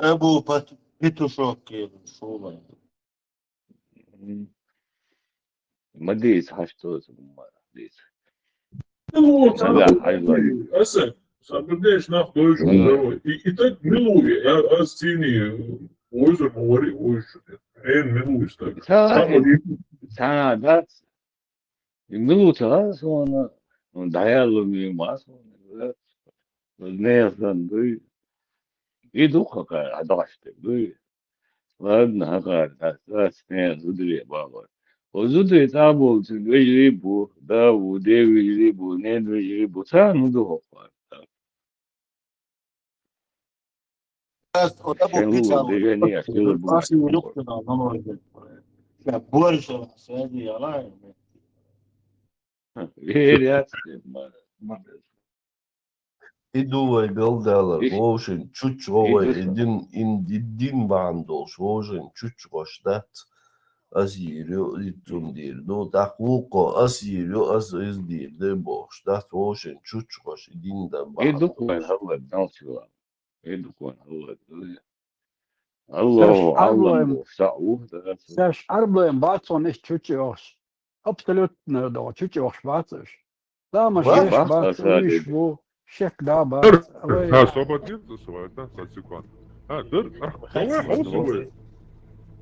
أبو بيتوشوك شو ما ديس حشتوز ما ديس Ну, لا حاجة Asa, sabes nach Deutsch e tak miluje, a sceni hoje mori hoje. Miluje tak. ساعات minuta sono un dialogo mas الناس دول يدوخ كان عداشت دول وابن هكا أساس ناس زدري بابا وزدري تابو تجريبو داو ديوي يجريبو نيدو يجريبو تانو دوخ أبو شنو بيتزا ديجاني أشتغل راسي بوش يقتنا بورشة سيدي على غير ياتي Idu bildalar ocean chuch over in vandals ocean chuch rostat asirio itundir do takuko asirio as is dir de bostat ocean chuch ros din da يدوخ وين هو الناس يدوخ وين هو الله الله سعوه Serge Arblein Batson nicht Chuchios. Absolut nicht da, Chuchios Batzes. Da man schlecht Batz, wo Chef da Batz. Ha, sobatin засвата, сацикон. Дыр, давай хоусуэ.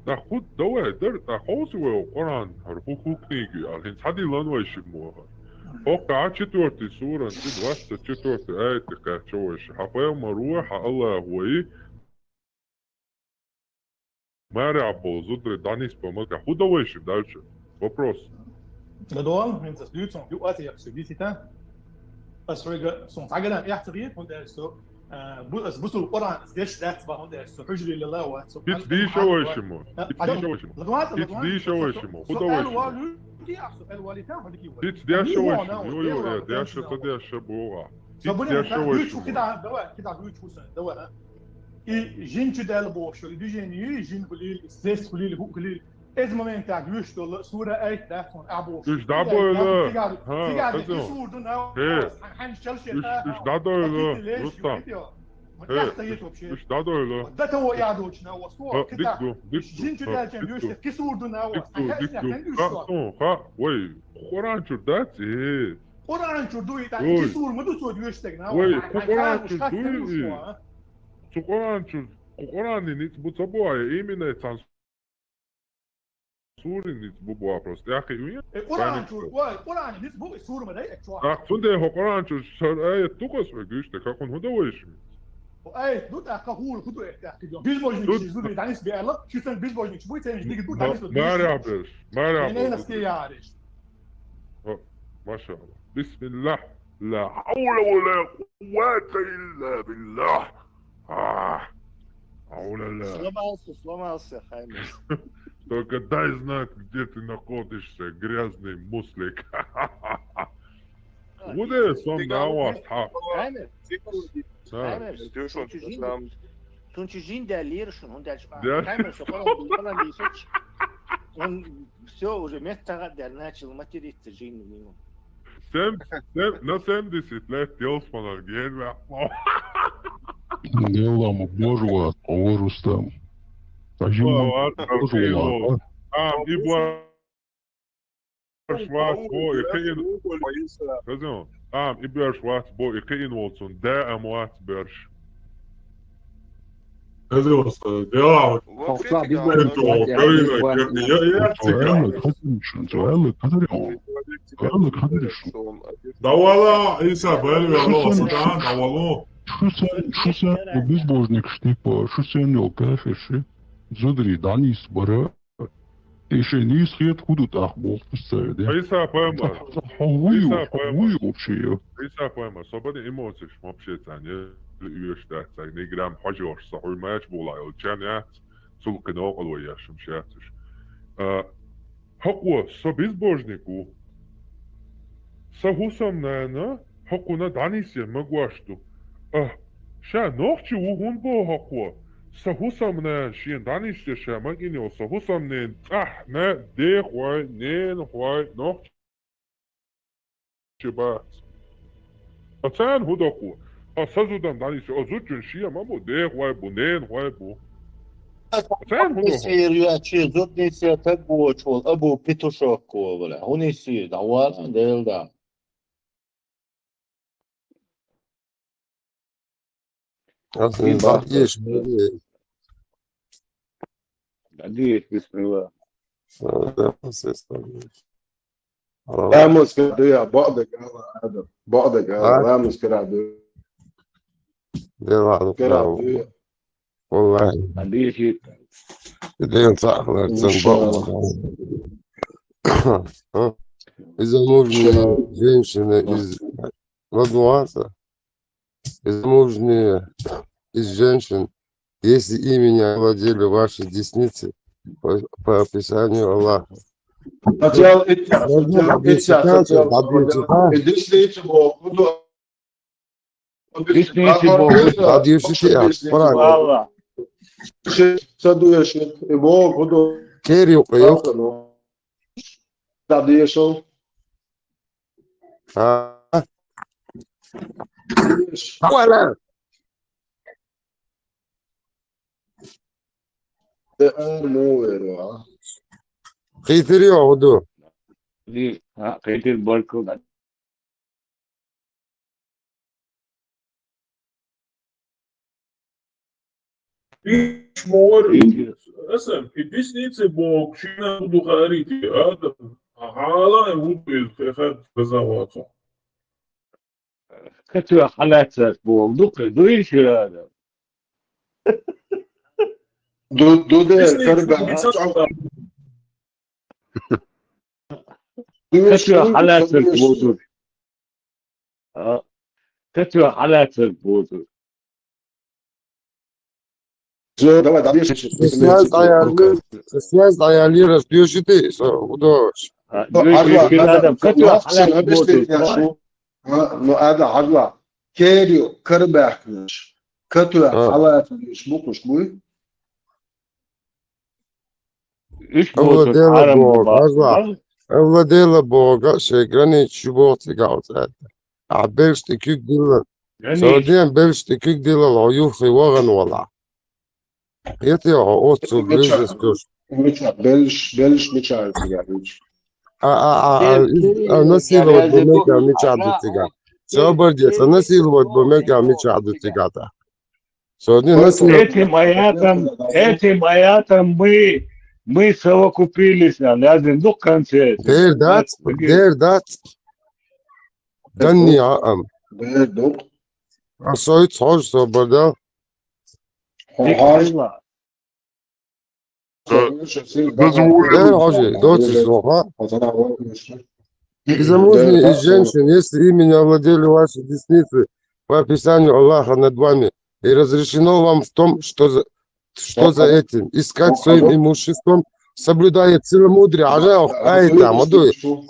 Да худ давай, дыр, да хоусуэ Qur'an харху книги, алин сади ланвайши моха. Пока четвертый сура, 24 аят качуэш. Хапая маруха Allah хуи. Мария Ползудре Данис помог. Куда выше дальше? Вопрос. Gadol, wenn das Lüt zum Juat ja zu visita. Was rege zum Tagada يحتري und der so بص بصوا القرآن قديش ده بقى ده حجري لله واتسو. دي شو اسمه؟ دي شو اسمه؟ خدا وش. دي شو اسمه؟ يو دي شو دي شو بوع. دي شو اسمه؟ كده دواء كده بيوت حسن دواء. جين كده البوش اللي بيجي جين قليل استرس قليل هو قليل. Ez momento a gusto sura 8 ده von Abo. Ich da böyle. Ha. Sura da. Han شلشل. Ich da böyle. Usta. Ich da böyle. ده تو يعدوشنا وصور كده. جين كده كان يوش كسور دنا وصور. ها وي قرآن شردات ايه. قرآن شردو يتا كسور مدو سود يوشتنا. وي قرآن شردو. قرآن نيت بتصبوا именно это سوري نسبوبوا просто. يا أخي وين؟ قرآن نسبوب سوري ما ده أكتوار. أقصد هو قرآن شو شرعية تقص وجوش تكون هذا ويش. أي دوت أكهول خدوا إحتياج. بيزبوجني شيء دانيس بيعلا شو سن بيزبوجني شو بيتين ديك دوت دانيس. ما رابش ما رابش. أنا نسكي يعرش. ما شاء الله. بسم الله. لا حول ولا قوة إلا بالله. حول الله. сломался, Хаймес. Только дай знать, где ты находишься, грязный муслик. Куда сон давал? Тунчижин der Lirschen und der Хаймес он все уже место der начал материться жин. На 70 лет Делсмана герва. Делам божуа, орустам. Iber Schwarz bo ikin Watson der amwat bersh. هذا وصل يا давала İsa böyle Allah давало. Şu sen bu bezbojnik штипа, şu sen yok kafirşi. Zodri danis bara. Еще не исхет худут ахбол пустая. İsa поема. Хуй вообще. İsa поема. Собади эмоций вообще тане. Üyeşler ne gram hacı sahur maç bolay cemiyet sulkına oluyor yaşım şertiş. Hakwa sabizbojniku sahusam nana hakuna danisye magwaştu. Şa nohçu uhun bu hakwa sahusam nan şin danisye şa magini o sahusam nan ne de hoy ne hoy nohçu bat. Atan hudakwa سازودم دانيس ازود جنشيه مامو ده خوابو نين خوابو فاهم هو يصير يا شيء زود نسي تبو شو أبو بيتوشوك ولا هو نسي دوال ديل دا في بعض بعديش بسم الله Vamos querer بعضك هذا بعضك هذا vamos querer والله بعديش بدين صح замужняя женщина из Ладуаса, замужняя из женщин, если ими овладели ваши десницы по описанию Аллаха. Voilà. Qiytiri yo'qdu. Qiytir bolko. Мор, اسم الديسنيتس بوك شينا بدو خاريتي هذا حالا يوجد خد بزاوات كتو حالات بوك دو ايش هذا دو ده كربا كتو حالات بوك كتو حالات بوك Связь ayarlıyoruz diyor şimdi. O da هذا عضلة كاريو كرباحنش كتو حالات مش بوي овладела Бога, ще граничи живота гаузет. А белште кюк дила. Содиен белште кюк дила лоюфи воган вала. Это его отцу близко. بلش مش عارف يعني насиловать бомека меча до тига. Все обордец, насиловать бомека меча до тигата. Этим аятом мы совокупились на дух конце. Der dat. Ganni عام. Асоит хож соборда. И замужние из женщин, если ими овладели ваши десницы по описанию Аллаха над вами, и разрешено вам в том, что за этим, искать своим имуществом, соблюдая целомудрие,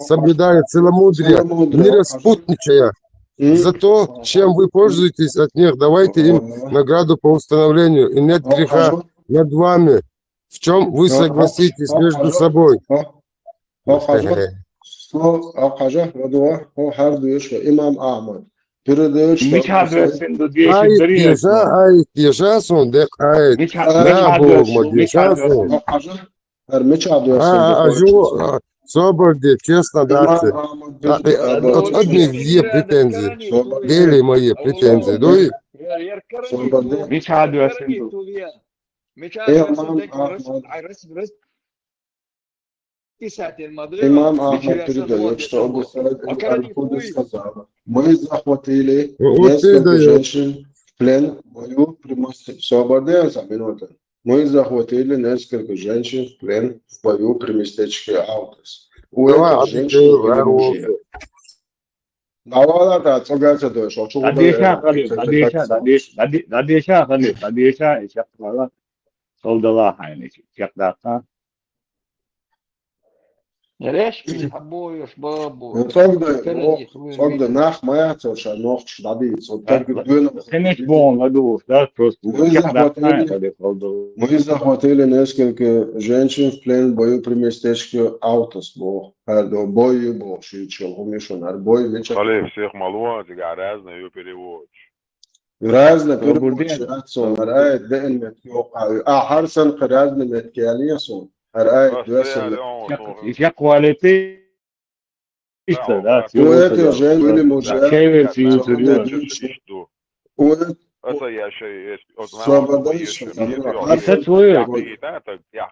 соблюдая целомудрие, не распутничая, за то, чем вы пользуетесь от них, давайте им награду по установлению, и нет греха над вами, в чем вы согласитесь между собой. Соборде, честно, да. Одни две претензии. Бели мои претензии. Дуй. Имам Ахмад передает, что он сказал: мы захватили несколько женщин в плен в бою при мосте. Свободился минута. Мы захватили несколько женщин в плен в бою при местечке Аутос. У этих женщин были мужья. 나와라 저가서도 ليش بيحبوش بابو صدق ناخ ما يعطوش نوخش دادي صدق Finish bon, да, просто. Мы захватили несколько женщин в плен в бою при местечке Аутос. Бою был, шичел, умешан, бой вечер. Халев всех малуа, ты гаразно ее переводишь. رازنا بيربوشياتسون هرقاية دقن متيوقع حرسن قرازنا متكاليسون هرقاية دوسن quality işte da وإنت جاي ويلي موجات şey versiyonu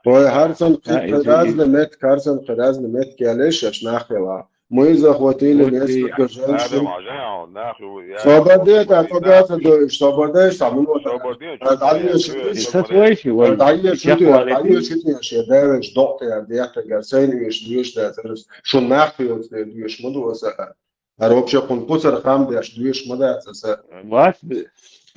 هو حرسن قرازنا مت كارسن قرازنا متكاليش اش ناخلا مويزا خواتيلي ناس كجنشن صوبرديت اعتقدت صوبرديت عملوا تعالي شتني اشياء دارج ضغط يعني ديت جالسين يش دارس شو ناخي يش مدو اروبش كون قصر خام ديش دويش مدى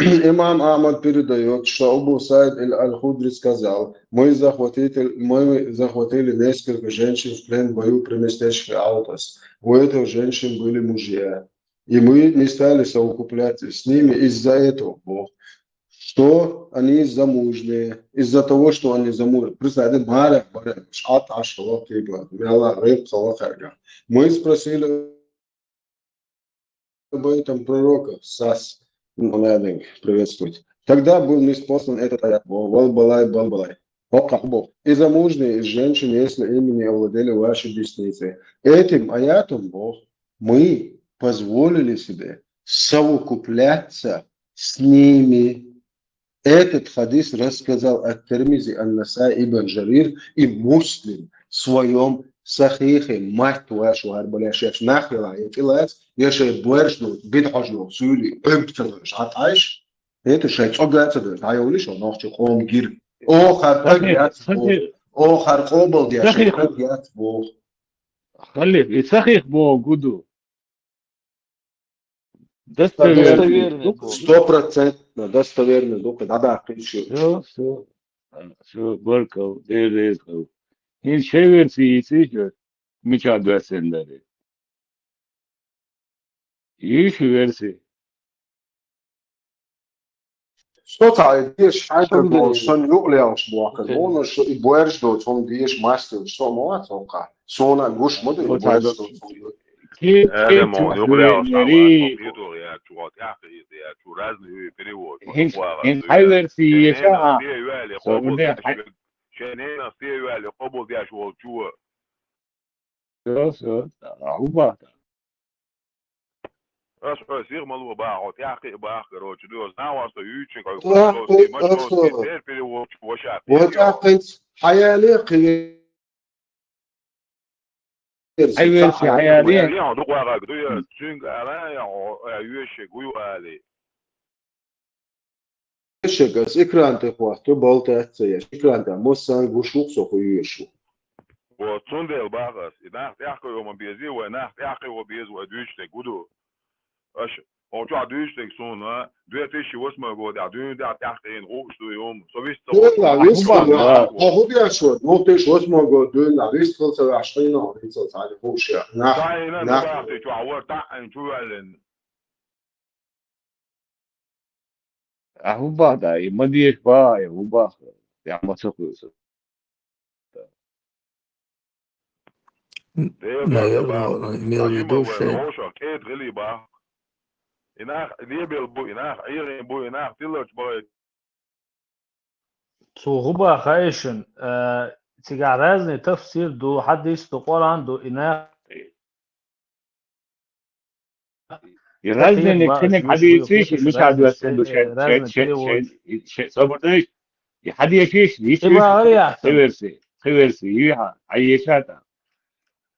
إمام أحمد بيردايوت شعبه سايد الخضر сказал мой захватили несколько женщин в плен в бою при местечке Аутас. У этих женщин были мужья. И мы не стали совокупляться с ними из-за этого, что они замужние, из-за того, что они замужние. Представьте, мы спросили об этом пророка Сас. Приветствовать. Тогда был ниспослан этот аят. Валбалай, балбалай. И замужние, и женщины, если ими не овладели ваши десницы. Этим аятом, мы позволили себе совокупляться с ними. Этот хадис рассказал ат-Тирмизи, ан-Насаи, ибн Джарир и Муслим в своем сахихе. Мать твоя, шуарбаляшев, нахила, и тилац, يشي بورشلو بيدحجلو سولي امبتلوش عطايش هيتو شي تصقعت ده هايوليش نوختي قوم جير اخر قوبل دي شي قوبيات بو خلي يسخيخ بو جودو 100% 100% دوك ده عقيل شو بركو ديريكو هين شيء في سيجو ميشاد وسندري ايش versi. Что идешь, что юглеешь, блока, но что и боишь, что он диешь мастер, что мало только. Сона гуш моды боишь, что Сир малу баот, яхи бах, короче, дуос, навас то ючик, вот акинт حيالي قير حيالي شكس إكرانت خواتو بالتات سيش إكرانت موسان غشوق سوكو يشو وتصندل باغس إناخ يحكي يوم بيزي وإناخ يحكي وبيز ودوشتك ودو أش هو جو دوشتك سونا دوتي شي واسمه جو دون دا تحتين روش دو يوم سويست لا ويست هو بيشو نوتش واسمه جو دون لا ويست 25 او 25 روش ناخ جو عور تاع جو علن أهوبا دا ما ديش با أهوبا يا ما تقول صوغبا خايشن تيجعرازني تفسير دو حديث دو قرآن دو إناخ يرازني كأنك حديثيش مش عاد وسندو شيء صبرتش يحديثيش ليش خيرسي يها عيشاتا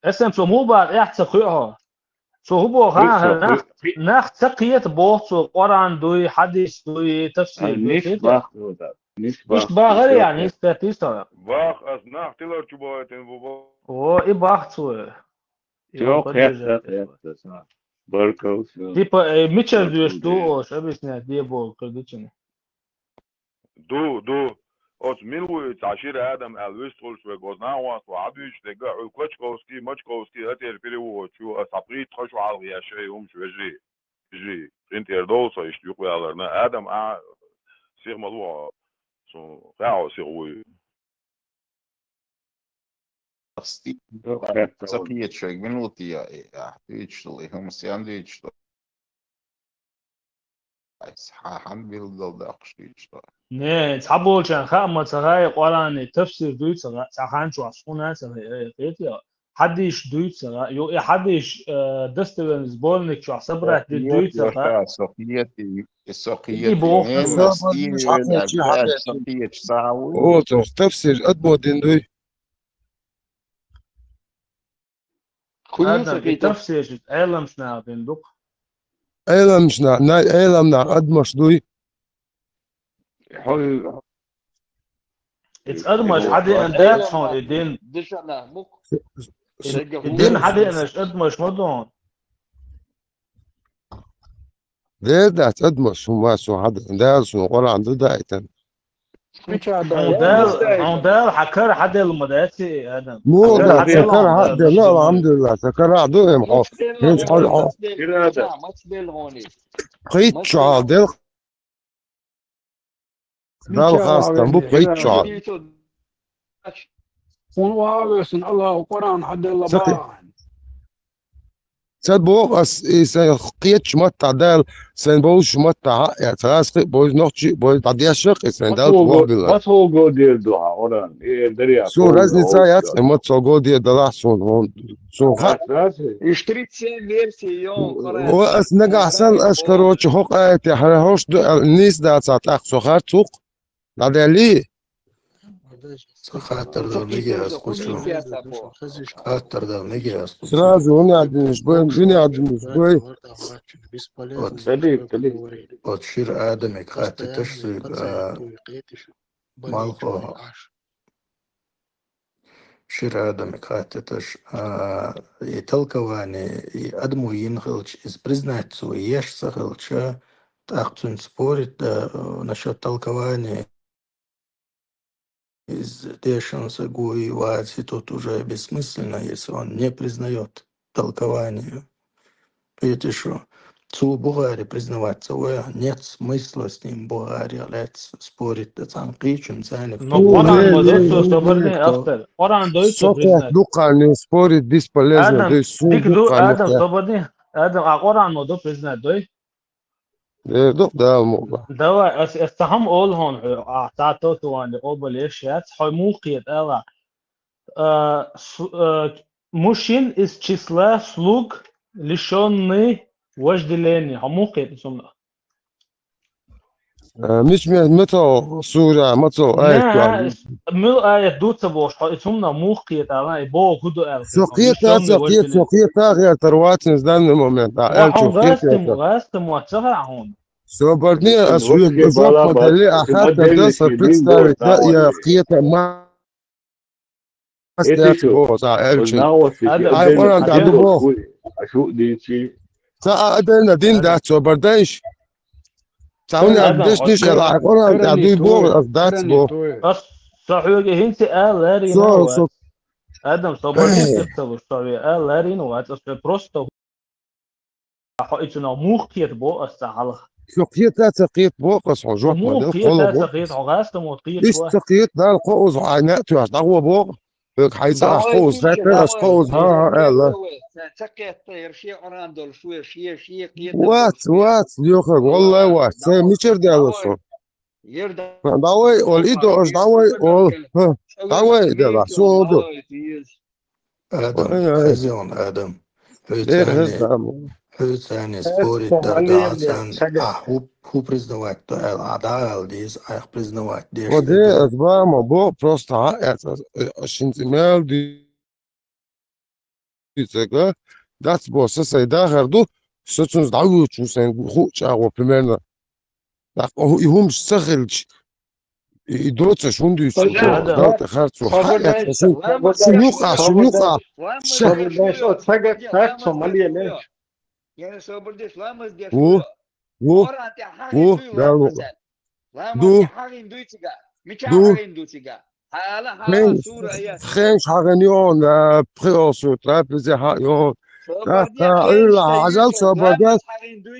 اسم صموبا يحتى خيرها صهوبو خان ناخ تقية بوت قرآن دوي حديث دوي تفسير مش باغر يعني استاتيستا باخ أصناخ تلر شبوتين بوبو إيه باخ سوى جوك يا بركو تيبا ميتشل دوش دو أو شابسنا ديبو كرديتشني دو أوت ميلو تعشير آدم الويستولش وجوزناواس وعبيش تجا كوتشكوسكي ماتشكوسكي هتير بيرو شو أصابريت خشوا على الغياشة يوم شو يجي أنت يردوسا يشتيقوا على آدم سير ملوه سو فاعل سيروي Запьечек минут я отвечу, и мы сяндвич, حم بالضبط أقشيش. نه تحبول شان خام تغاي قران تفسير دوت سخان شو عصونا سغيتي حدش دوت سغا يو حدش دستن زبولنك شو صبرت دوت سغا السقيتي بوخ مسكين السقية ساوي أوتو تفسير أدمو دندوي هذا تفسير علم شنا بندق أيلم شنا ناي أيلم نا أدمش دوي It's أدمش حدي أن ده شون الدين الدين حدي أن أدمش مدون ده أدمش هما سو حد ده سو قرا عنده ده أيتن ده حكر حدي المدرسة هذا مو ده سكر حد لا الحمد لله سكر عدو محو هيش حال قيت شعال ده ده خاصة مو قيت شعال ونوارث الله وقرآن حد الله باع سد بوقس إيه قيتش متع دال سن بوش متع يعني ثلاث بوز نقطة بوز بعديها شق سن دال بوق بالله. ما تسوق دير دعاء أوران إيه دريا. سو رزني سايات ما تسوق دير دلع سون هون سون خ. اشتريت سين ليرسي يوم. وأس نجح سن أشكره شحق آية حرهوش الناس ده ساتأخ سخرت سوق. هذا ليه؟ خاطر ده نجي أسقسو خاطر ده نجي أسقسو سرازو هنا عدنش بوي هنا عدنش بوي وتشير آدمك خاطر تشسك مالخو شير آدمك خاطر تش يتلقواني أدمو ينخلش إز بريزناتسو يش سخلش تأخذون سبورت насчет толкования из Дешенса Гуи Вати тут уже бессмысленно, если он не признает толкование. Это что? Цу Бугари признаваться, нет смысла с ним Бугари, спорить, это сам кричим, цены. Но Коран модоцу соборный автор. Коран дойцу признать. Дука не спорит бесполезно. Адам свободный. Адам, а Коран модо признать, дой? دواء استهم أول هون أعطاته تواني قبل إيشيات حموقية ألا مشين из числа слуг лишённый вожделения حموقية اسمه مش متى سورة متى آية مل آية دوت بوش اسمه موقية ألا يبو كده ألا سقيت غير تروات نزدان المومنت غاستم واتسرع هون Свободнее освобождать модели, охотно представить я какие-то мастер босса, эльчин. А я عنده بوخ. سأقدر ندين ده свободишь. تعوني عدش نيش يا قرآن عدي بوخ أصدقت بوخ. صحيح هنت لاري نوات. آدم свободишь تبص صحيح لاري نوات. просто حقيقة موقيت بو السعالة. سقيت بوقس حجوك مو سقيت عغاست موقيت إيش سقيت ده القوز عيناته هتقوى بوق حيث قوز فاتر قوز ها لا سقيت يرشي عراندول شوي وات يوخر والله وات ميشر دالسون داوي والإيدو إيش داوي داوي ده سودو آدم ثاني спорить درجات هو признавать العدالة ديز أخ признавать ديش ودي أتباع موضوع просто الشنتمال دي تجا دات بوسة سيدا غردو ستون دعوة شو سين خوش أو примерно هو يهم سخلش يدوت شوندي دات خارج حاجة شو يقع يعني صبردش لامس ديش و خينش حاجنيون بريوسو ترابزي حاجون عزل صبردش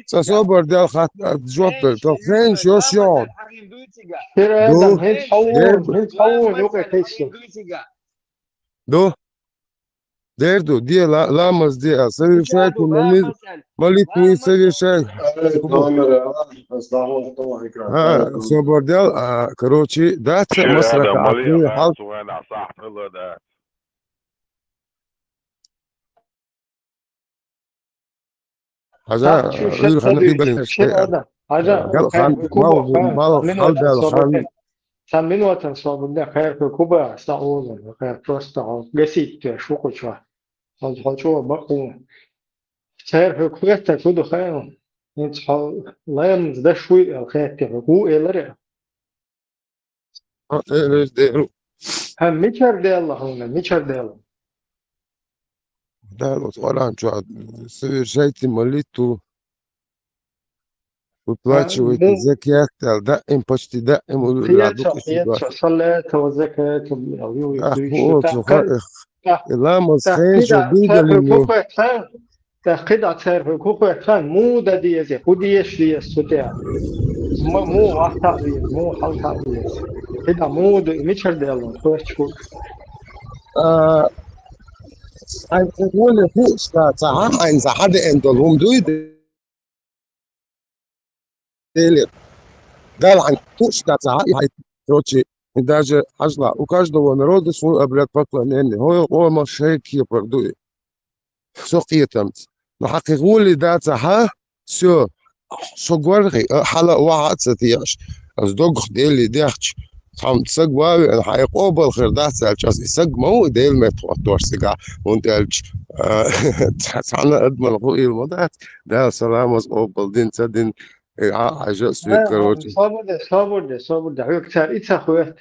صبردش خات جوبل تو خينش يوشيون دو Дерду, где ламас, где совершать молитву, совершать. Освободил, короче, даться масрака ахвы хал. حاجة غير خلينا في بالانس قال خان مال حال دال خان Сам минутен свободно, как Куба, стал как просто гасить шукуча. Он хочу баку. Церковь квеста туду хайл. Нет, лаем сдашуй, алхетти, гу элере. ليش ديرو ميشر ديلا هنا ميشر ديلا دالو طالع شو شيء مليتو выплачиваете закят, дa'im, почти дa'im, حياتش صلاة وزكاة لامس خيش وبيدلينو قطع تعرف كوكو خان مو دديزي خديش لي السوتيا مو واحد مو حال قطع مو ميشر ديلا خوش شوك أقول فوق صح إن حد عندهم دويد قال عن توشكا صحيح короче даже ажла у каждого народа свой обряд поклонения هو مشايك يبردوي سوقيتم نحققوا ده صح все صغري حلا واحد ستياش از دوغ ديلي ديخش هم تسقوا حيقوبل خير ده سالش يسقمو ديل ما توتر سقا وانت الش تعالى ادمن قوي المضات ده سلام قوبل دين تدين حاجه سوي كروتي صابر هيك صار اتخوت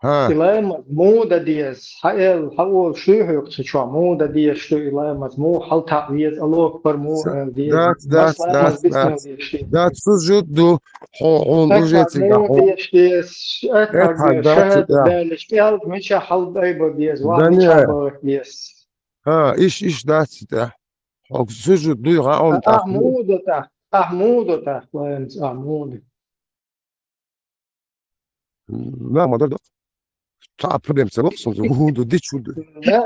إلى مو دديس حيل حول شو هيك شو مو دديس شو إلى مو حل تعويض الله أكبر مو ده سجود دو هون وجهتي ده شهد بالش بيال مش حل بايبر ديس واحد مش حل ديس إيش ده سجود دو يقعون أحمود تحت أحمود لا ما ده صعب problem سبب وهو دي شو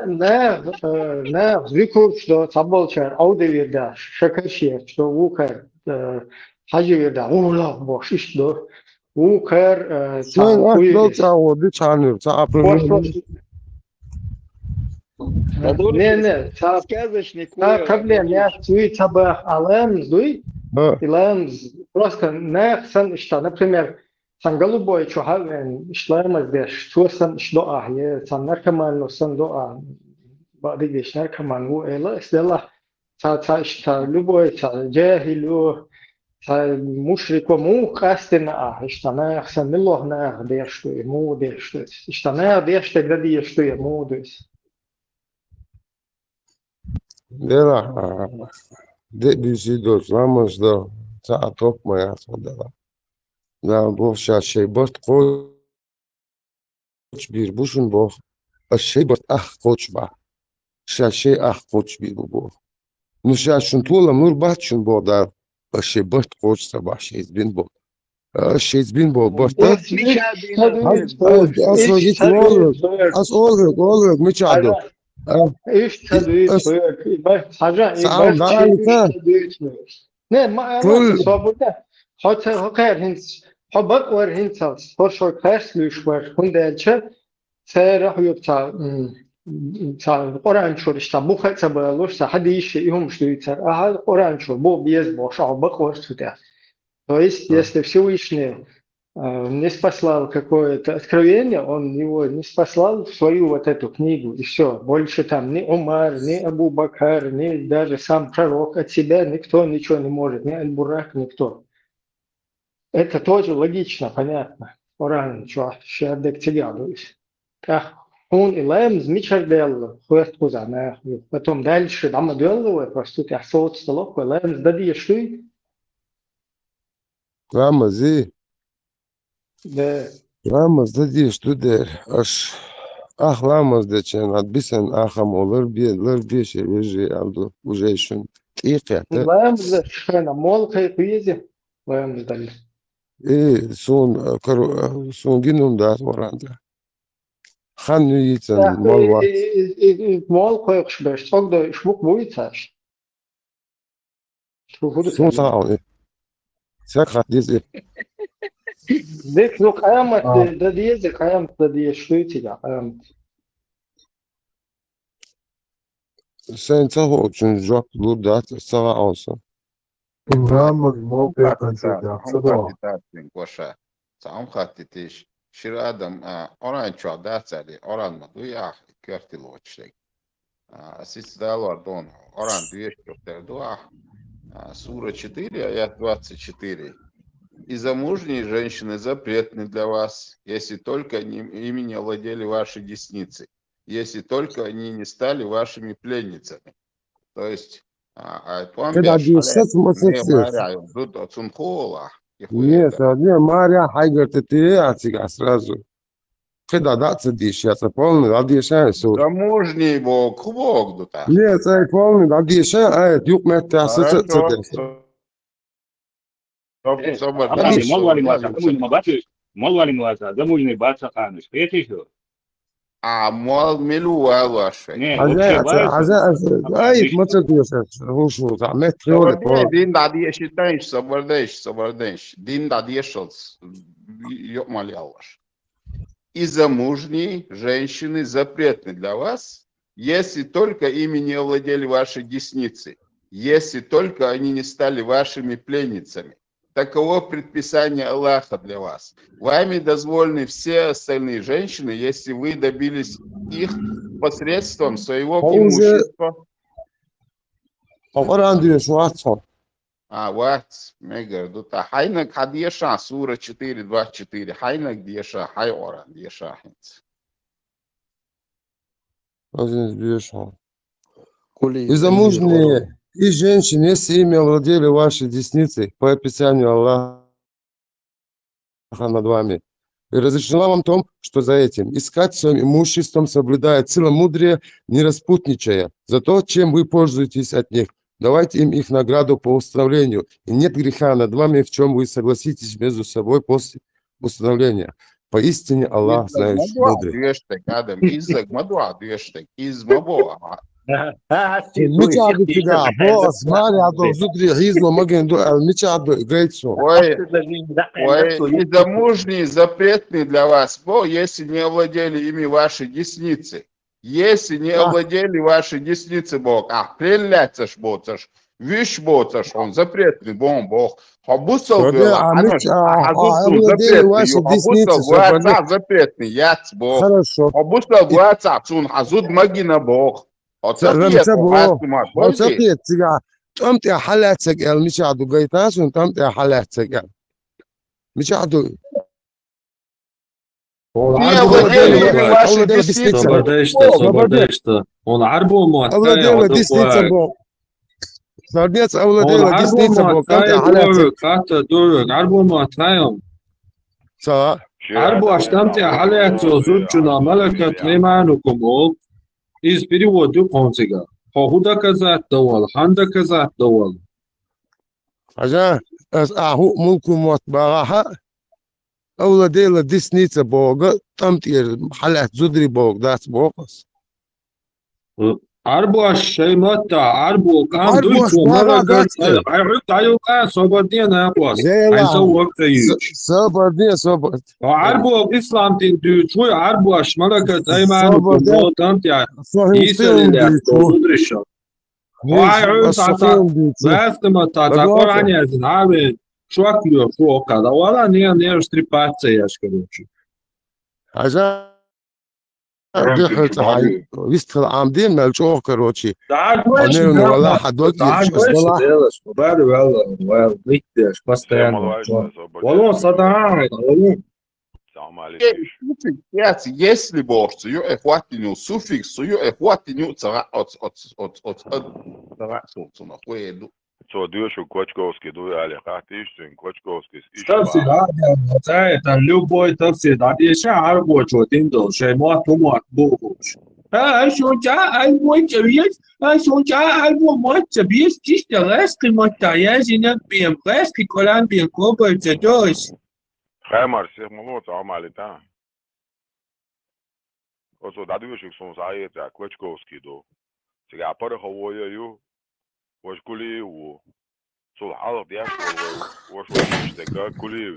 لا ذكر شو تبول شر أو ده يدا شكل شيء شو وكر حاجة يدا ولا بوشيش ده وكر شو تعود دي شانر صعب не сказочник проблем я свой табах алам зуй илам просто не сан что например сан голубой чухавен шлема здесь что сан что ахе сан наркоман но сан до بعد ايش наркоман هو الا استلا تا что любой تا جاهل تا مشرك ومو قاستنا что на сан الله на де что ему де что на де что где что ему дес ده بيزيدوش لامش ده تعطوك ما يعطوا ده لا بوش شيء بس قوش بير بوشن بوخ الشيء بس قوش با شيء قوش بير بوخ مش عشان طول نور باتشن بو ده الشيء بس قوش صباح شيء بين بو الشيء بين بو بس أصولك مش عدو إيش تدويش حاجة نه ما صابوده حتى هكذا هنس حبك ور هنساس هرشوا كاس ليشور هنده چه سرح يبتع قرآن شور اشتا بوخت سبالوش حدي شيء هم شو يتر أهل قرآن شور بو بيز باش حبك ور سوده то есть если Всевышний не спаслал какое-то откровение, он его не спаслал в свою вот эту книгу, и все. Больше там ни Умар, ни Абу Бакр, ни даже сам пророк от себя никто ничего не может, ни Аль-Бурак, никто. Это тоже логично, понятно. Коран, что шардек тягадуюсь. Так, он и лэм змичар делал, хуэст кузана. Потом дальше, дама делал, просто ты асот столок, лэм сдади шли. Рамази. Да. Ламаз да диш тудер аш ламаз да чен адбисен ахам олар би ше вежи алду уже шун тиқя та ламаз да шена мол кайқизе ламаз дали сон гинум да оранда خانويتن مالوات مال قيقش باش تقدر شبوك بويتاش شوفوا سون صاعي ساخت ديزي ديك لو قيامة دا ديزي قيامة دا دي شويتي دا قيامة سنت هو جوك لودات ساعة أوسا برنامج موقع كنشوف صدوا Goša, sam hatitiš, širadam, oran ču adacali, oran maduja, kjartiločeg. Сиц дало Дон, Оран 242, Сура 4, аят 24. И замужние женщины запретны для вас, если только ими не владели ваши десницы, если только они не стали вашими пленницами. То есть, Нет, не, Мария Хайгер, ты сразу. Когда даться дишь, я полный, да дишь, замужний Бог, Бог, да. Нет, я полный, да дишь, а юг метта, мол милуа ваша. Ай, Din da dieșităși, să vorbești. Din da dieșăți, eu mă lealaș. И замужние женщины запретны для вас, если только ими не овладели ваши десницы, если только они не стали вашими пленницами. Таково предписание Аллаха для вас. Вами дозволены все остальные женщины, если вы добились их посредством своего имущества. Ват, мегар, дута. Хайнак хадиеша, сура 4:24. Хайнак диеша, хай ора, диеша. И замужние, и женщины, если ими овладели ваши десницы, по описанию Аллаха над вами, и разрешено вам том, что за этим искать своим имуществом, соблюдая целомудрие, не распутничая, за то, чем вы пользуетесь от них. Давайте им их награду по установлению. И нет греха над вами, в чем вы согласитесь между собой после установления. Поистине Аллах знающий мудрый. И замужние запретны для вас, если не овладели ими ваши десницы. Если не овладели ваши десницы, Бог, прелятся боцаш, виш боцаш, он запретный, Бог. Обусал было, запретный, яц, Бог. Обусал глаца, цун, азуд магина, Бог. تمت حالاتك يا مش عدو جيتاس وتمت حالاتك يا مش عدو Собордешта. Он арбу Авладела десница Бог. Сордец авладела десница Бог. Ката дурак. Арбу матаем. Арбу аштамте халяту зучуна малакат лиманукум ол. Из перевода концига. Хохуда казат давал, ханда казат давал. Ажа, аху мулкум матбаха. أولاديلا ديسنيتsa بوغا تمتير حالات زدري بوغ داس بوغس أربو الشيماتا أربو كان دويتو مرقات عيرت عيوكا صبردين أقواس عيسو وقت يوش صبردين صبرد أربو الإسلام تندويتو أربو أشملكت أيمانو كمو تمتير يسالي لأخطو زدرشا وعيرت عطا زاستما تاتا قراني أزن عابين شوكليو فوق هذا ولا نير ستريباتسياش короче. عشان دخلت هاي يستخدم عامدين مالشوه короче. أنا والله حدوك делаешь, победу والله видишь постоянно. والله صدعان والله. Если Бог сую эхватиню суффикс сую эхватиню цара от нахуй. So dušu Kočkovski, ali Hatiščin, Kočkovskis. Tapsi dādījām, cētan ļuboj, tapsi dādīšā arbočo tindu, šai motu būš. Šoņķā alboņķa vies, šoņķā alboņķa vies, čišķa leski matā, jāziņat bijām leski, kolan bijām kobalca dos. Haimars, ir malūts, amali tā. Also, da du schon so sei, der Klitschkowski do. Sie gab paar Hawaii you. Was kuli wo. So halb der was der kuli.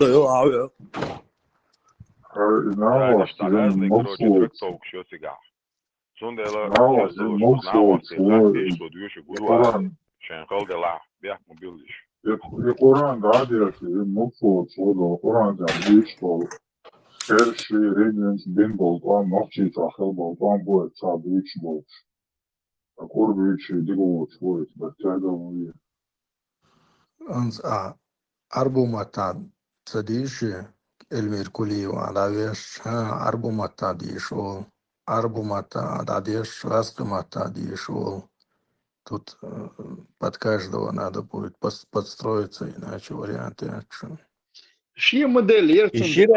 Знала, что разные, короче, трактовок, что сега. Сундела, Kur'an radiyası mutlu çoğu Kur'an büyük çoğu her şey redens ben boldan nokçı tahıl boldan bu etsa büyük çoğu. Akor büyük şey digo çoğu bakçada oluyor. Ans a arbumatan sadişi elmir kuli ve alaveş arbumata dişo арбумата, дадешь, раскомата, дешевал. Тут под каждого надо будет подстроиться, иначе варианты отчего. Ши модель, ши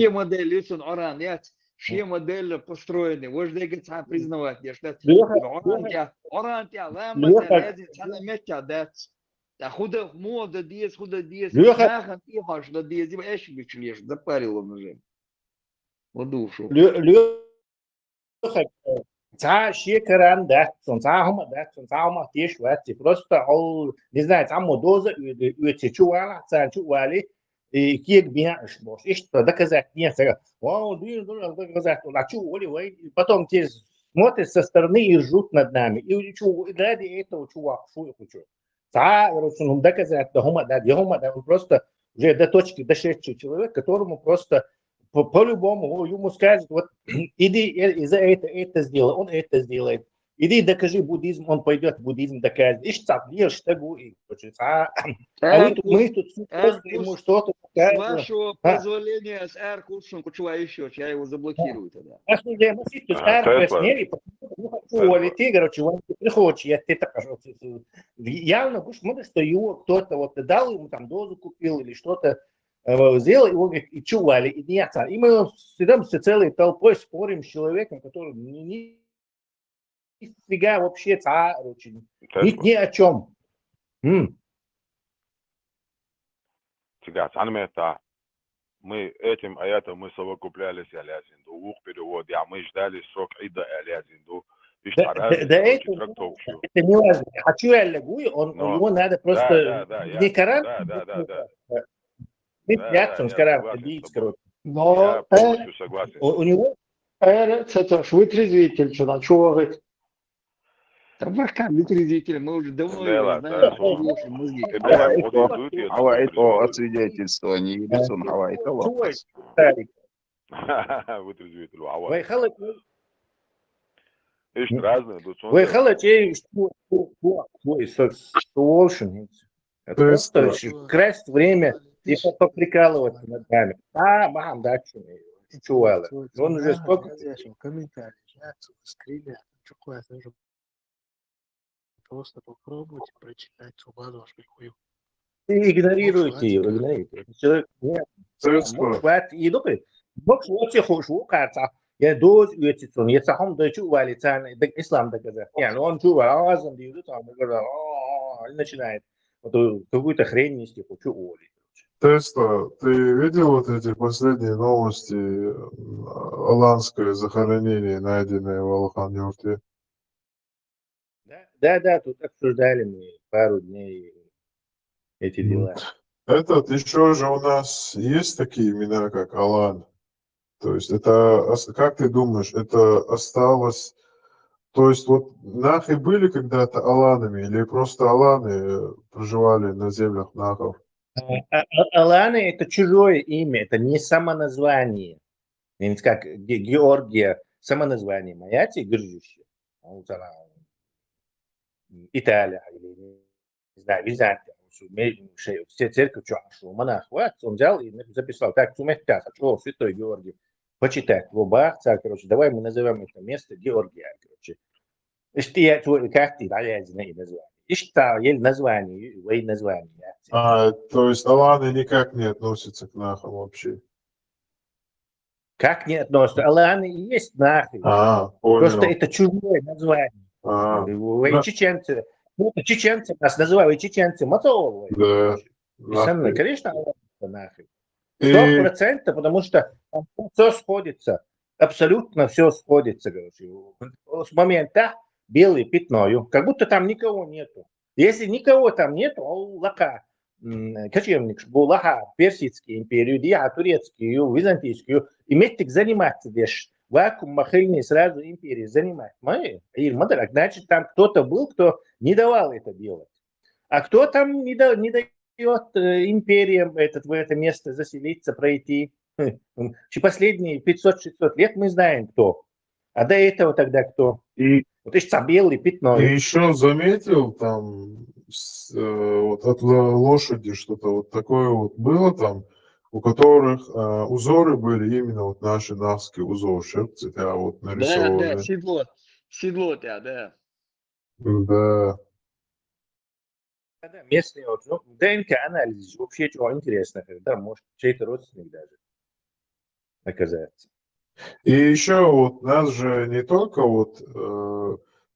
модель, есть он оран, нет, ши модель построенный. Вот же где-то признавать, что оран тебя, ламба, это метя, да. Да худо мода диес, нахуй и хаш, да диес, и эши бичлеш, запарил он уже. В душу. Шекаран датсон, сахма датсон, сахма тиш вати. Просто ол, не знаю, там доза чувала, чували, и кик бьяш бош. И что доказать нет. Вау, доказать, а чували, потом те смотрят со стороны и ржут над нами. И ради этого чувак, что я хочу. Короче, доказать, он просто уже до точки дошедший человек, которому просто по-любому ему скажут, вот иди за это сделай, он это сделает. Иди докажи буддизм, он пойдет буддизм доказывать. И что делаешь, что будет. Мы тут просто ему что-то показываем. С вашего позволения, с R-курсом, почему еще, я его заблокирую тогда. А что я носить, то есть R сняли, потому что ты, короче, он приходишь, я тебе так явно будешь смотреть, что его кто-то вот дал, ему там дозу купил или что-то, сделал, и он говорит, и чували, и нет. И мы всегда целой толпой спорим с человеком, который нифига вообще ни о чем. Сега, это мы этим, а это мы совокуплялись Алязинду, ух перевод, а мы ждали срок Ида Алязинду. Да это не важно. Хочу я лягую, его надо просто не Коран. Jackson, скажем, бить, короче. Но у него это ж вытрезвитель, что там, чего говорит? Да башка вытрезвитель, мы уже давно знаем, мозги. А это освидетельствование, или сон, а это вопрос. Вытрезвитель, Вы халате, что просто красть время и поприкалываться над нами. Мам, да, чувала. Он уже сколько... Комментарии, скрипят, просто попробуйте прочитать Цубаду Ашмихую. Игнорируйте его, игнорируйте. Человек нет. И думает, бог вообще хошь, кажется, я доз уйдет, я сам до чували, ислам доказать. Он чувал, азам дают, там, начинает какую-то хрень нести, хочу оли. Тесла, ты видел вот эти последние новости аланское захоронение, найденное в Алхан-Юрте? Да, тут обсуждали мы пару дней эти дела. Этот еще же у нас есть такие имена, как Алан. То есть это, как ты думаешь, это осталось... То есть вот нахи были когда-то аланами или просто аланы проживали на землях нахов? Аланы это чужое имя, это не самоназвание. Как Георгия, самоназвание. Маяти Гржище. Италия или, не знаю, Византия. Все церковь чашу, монах. Вот, он взял и записал. Так, хочу святой Георгий. Почитать в Бах, короче, давай мы назовем это место Георгия, короче. Как ты, название? И что, есть название, есть название. То есть аланы никак не относятся к нахам вообще? Как не относятся? Аланы и есть нахи. Просто это чужое название. Вы чеченцы. Чеченцы нас называют чеченцы Мацовой. Да. Конечно, нахи. 100%, потому что все сходится. абсолютно все сходится, короче. С момента белый пятною, как будто там никого нету. Если никого там нету, лака, кочевник, лака, Персидскую империю, диа турецкую, византийскую, иметь так заниматься, вещь. Вакуум махильный сразу империи занимать. Значит, там кто-то был, кто не давал это делать. А кто там не дает империям в это место заселиться, пройти? Последние 500-600 лет мы знаем, кто. А до этого тогда кто? Вот это белый пятно. И еще заметил, там вот от лошади что-то вот такое вот было там, у которых узоры были именно вот наши нахские узоры, вот нарисованы. Да, седло, да. Да. Местные вот, ДНК-анализ вообще чего интересно, когда может чей-то родственник даже оказаться. И еще вот нас же не только вот,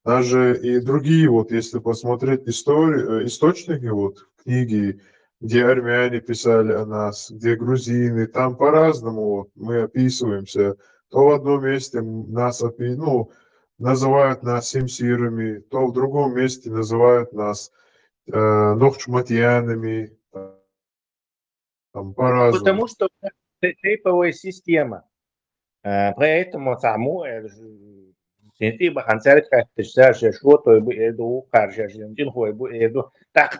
нас же и другие вот, если посмотреть источники, вот книги, где армяне писали о нас, где грузины, там по-разному вот, мы описываемся. То в одном месте нас называют нас симсирами, то в другом месте называют нас нохчматьянами, там по-разному. Потому что тейповая система. Поэтому саму сентиба концертка тысяча что-то иду каржа иду так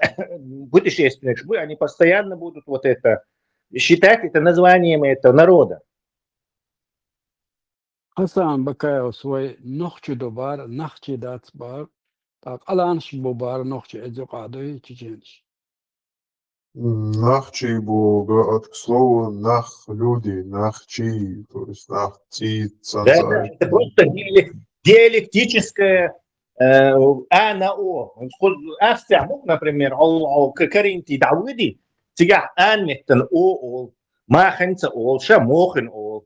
путешественник они постоянно будут вот это считать это названием этого народа. Хасан Бакаев свой нохчу добар нахчи дацбар так аланш бобар нохчи эдзокадой чеченч. Нахчи бога от слова нах люди, нахчи, то есть нахчи, да, это просто диалектическое А на О. Австрия, например, Каринти Давыди, тебя Анметтен О, Маханца О, Шамохин О.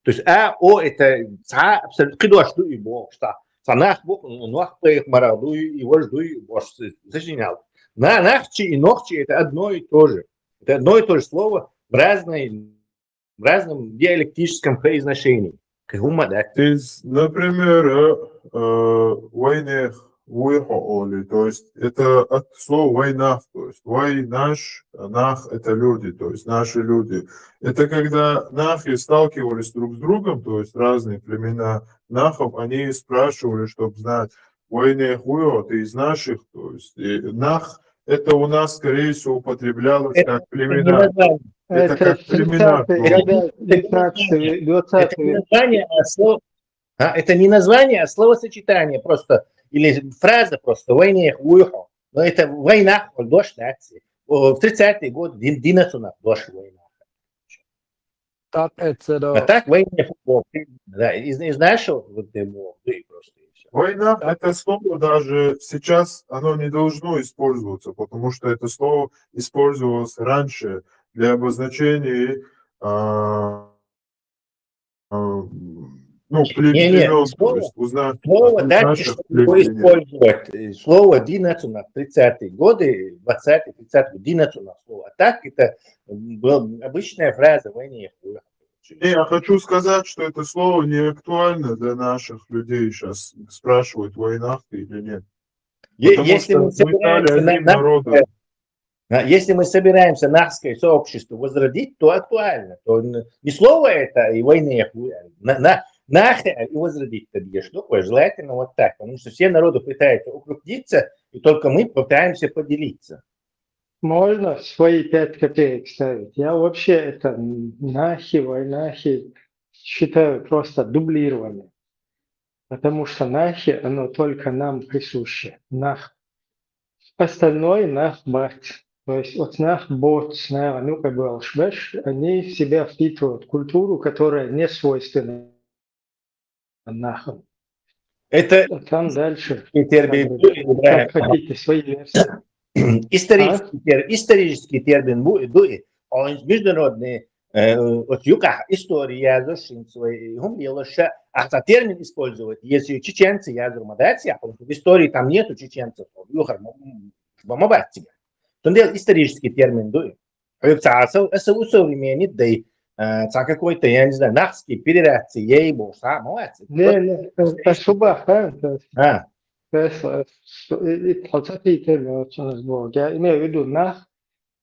То есть А, О это абсолютно кидошду и бог, что санах бог, нах поех мараду и вожду и бог зачинял. Нахчи и нохчи это одно и то же. Это одно и то же слово в разном диалектическом произношении. Например, войне выхоли, то есть это от слова война, то есть наш, нах это люди, то есть наши люди. Это когда нахи сталкивались друг с другом, то есть разные племена нахов, они спрашивали, чтобы знать, войне хуё, ты из наших, то есть нах это у нас, скорее всего, употреблялось как племена. Это как племена. Это не название, а словосочетание просто, или фраза просто «войне хуё». Но это война, дождь нации. В 30-е годы динацунах дождь война. Так это... А так войне футбол. Да, из нашего вот просто. Война – это слово даже сейчас оно не должно использоваться, потому что это слово использовалось раньше для обозначения племен, то есть узнать слово дальше, чтобы использовать слово «динацунах» 30-е годы, 20-30-е годы, «динацунах» слово. А так это была обычная фраза «войне». Я хочу сказать, что это слово не актуально для наших людей сейчас. Спрашивают, война или нет. Если мы собираемся нахское сообщество возродить, то актуально. То не слово это и войны, нахер и возродить тогда. Что такое? Желательно вот так. Потому что все народы пытаются укрупниться, и только мы пытаемся поделиться. Можно свои 5 копеек ставить. Я вообще это нахи считаю просто дублированием. Потому что нахи, оно только нам присуще. Нах. Остальное нах бать. То есть от нах бот, ну-ка бы алшбеш, они в себя впитывают культуру, которая не свойственна нахам. Это там дальше. Как хотите, свои версии. Исторический термин дует, он международный от юга история зашинцевой гумилоша, а термин использовать, если чеченцы язык мадация, потому что в истории там нету чеченцев, юхар бамабатига. То он исторический термин дует. Это современный, да Ца какой-то, я не знаю, нахский перерядцы, ей был, молодец. Не, الصبح فهمت بس حطيتي كده я имею в виду нах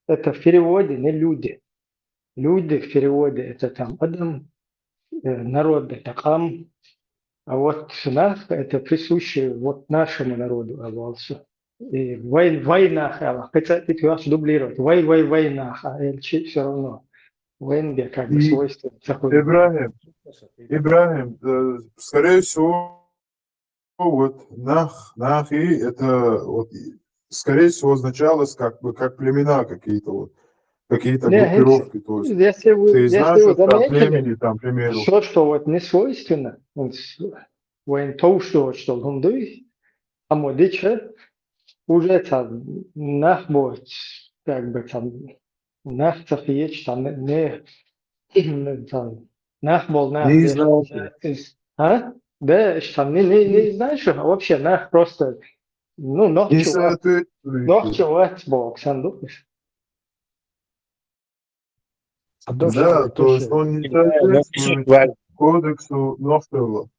это в переводе не люди. Люди в переводе это там адам, народ это кам, а вот нах это присуще вот нашему народу обалсу. И война, хотя ты вас дублировать, война, а все равно. Война как бы свойство. Ибрагим, скорее всего, вот нахи это вот, скорее всего, означалось как бы как племена какие-то вот, какие-то группировки. То есть ты знаешь, что там племени, там, к примеру. Все, что вот не свойственно, войн то, что гундуй, а модиче уже там нахбот, как бы там нахцахиеч там не там нахбол нах. Не знал. А? Да, там не знаешь, вообще нах просто ногче бог сандуш. Да, то есть он не соответствует кодексу Нофтела.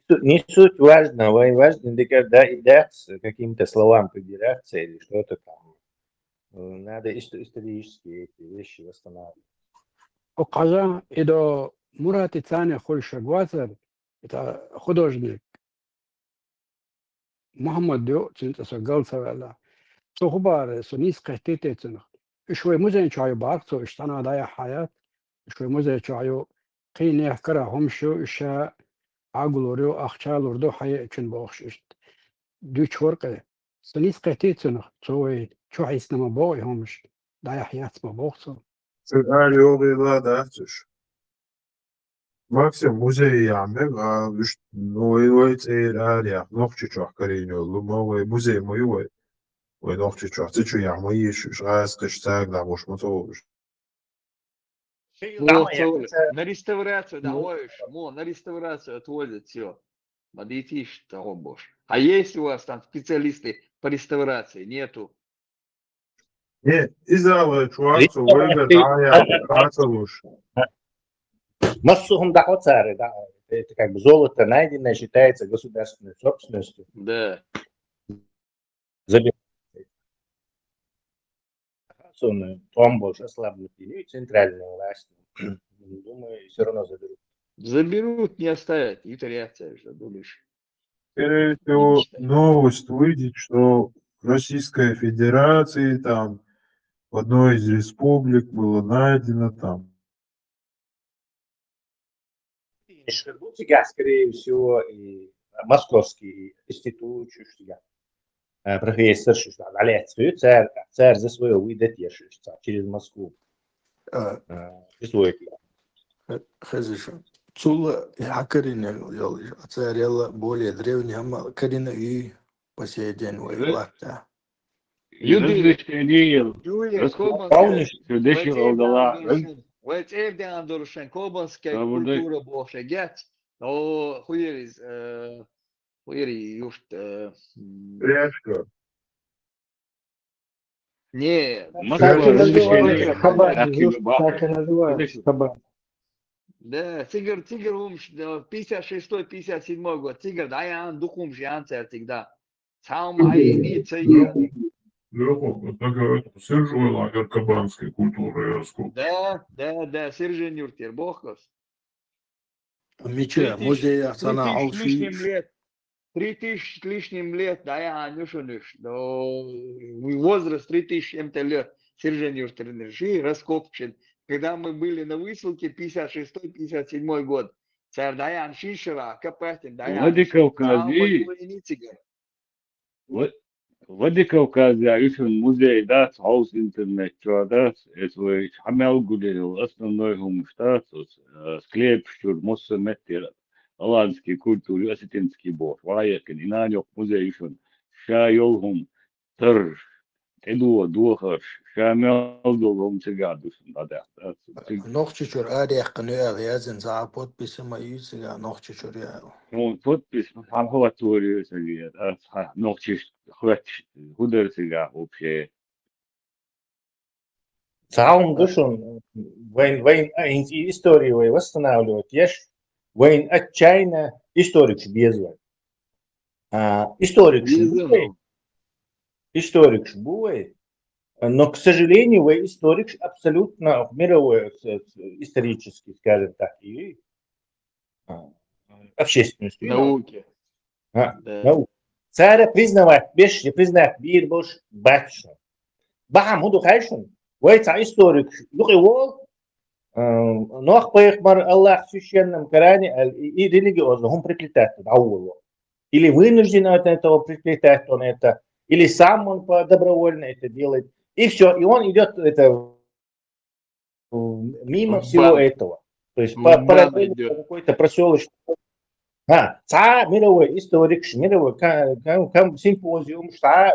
Не суть важно, важно, когда идет каким-то словам придираться или что-то там. Надо исторические эти вещи восстанавливать. وقضاء إذا مرات ثانية خلش الواتر إذا خدوجنك محمد دو تنت سجل سوالا سو خبار سنيس قهتي تنخ شوي مزين شايو بارك سو اشتنا ضايع حياة شوي مزين شايو قين يحكرا هم شو إشا عقلوريو أخشال وردو حياة كن بوخش دو شورقة سنيس قهتي تنخ سوي شو حيسنا مبوي همش ضايع حياة مبوخسو Максим музей ямек, а ой цераря, нохчичох кариньо, лумовой музей мой, ой нохчичох, ты что я мои раз кыштаг да бош мотовыш. На реставрацию даваешь, на реставрацию отвозят все. Подъедешь того бош. А есть у вас там специалисты по реставрации? Нету. Не, из-за чуваков выбор ацелуш. Массу дахоцары, да, это как бы золото найденное считается государственной собственностью. Да. Том больше ослаблен и центральная власть. Думаю, все равно заберут. Заберут, не оставят. И реакция же, думаешь. Скорее всего, новость выйдет, что в Российской Федерации там в одной из республик было найдено там. Скорее всего, и Московский институт, профессор, что царь за свое выйдет через Москву. Хорошо. Цула Хакарина, царь более древний, Карина и по сей день воевать. Вот evden duruşan Kobanskaya kultura boşaget. O huyeriz yurt. Ряшка. Не, так и называется Хабар. Да, Тигр умш, 56-57 год. Тигр, да, я духом жянцер всегда. Сам айни Тигр. Сержой лагерь кабанской культуры. Да, Сержин Юртер, Бохкос. Меча, музей Асана Ауши. 3000 с лишним лет, да, я нюшунюш. Возраст 3000 лет. Сержин Юртер Нержи, раскопчен. Когда мы были на высылке, 56-57 год. Царь Даян Шишера, Капатин, Даян. Владикавказе еще музей, да, хаус интернет, да, это хамел гулил, основной гумштатус, склеп, штур, моссаметтер, голландский культур, осетинский бог, ваякен, и на нем музей еще, шайолгум, торж, дуохарш, шамел долгом цигадус, да. Нохчичур арих кануял, я за подписи мои цигад, нохчичур я. Ну, подпись, хамховаторию цигад, нохчич. Худер цигад вообще. Цаум душон Войн историю восстанавливать, ешь, войн отчаянно историк безвой. Историк бывает, но, к сожалению, историк абсолютно мировой, исторический, скажем так, и общественностью. Науки. Науки. Царя признавать, без признать мир больше батюшка. Бахам худу хайшун, войца историк, его, но поехмар Аллах в священном Коране и религиозно, он приплетает аулу. Или вынужден от этого приплетать он это, или сам он добровольно это делает. И все, и он идет это мимо всего этого. То есть по какой-то проселочный. Мировой историк, мировой симпозиум,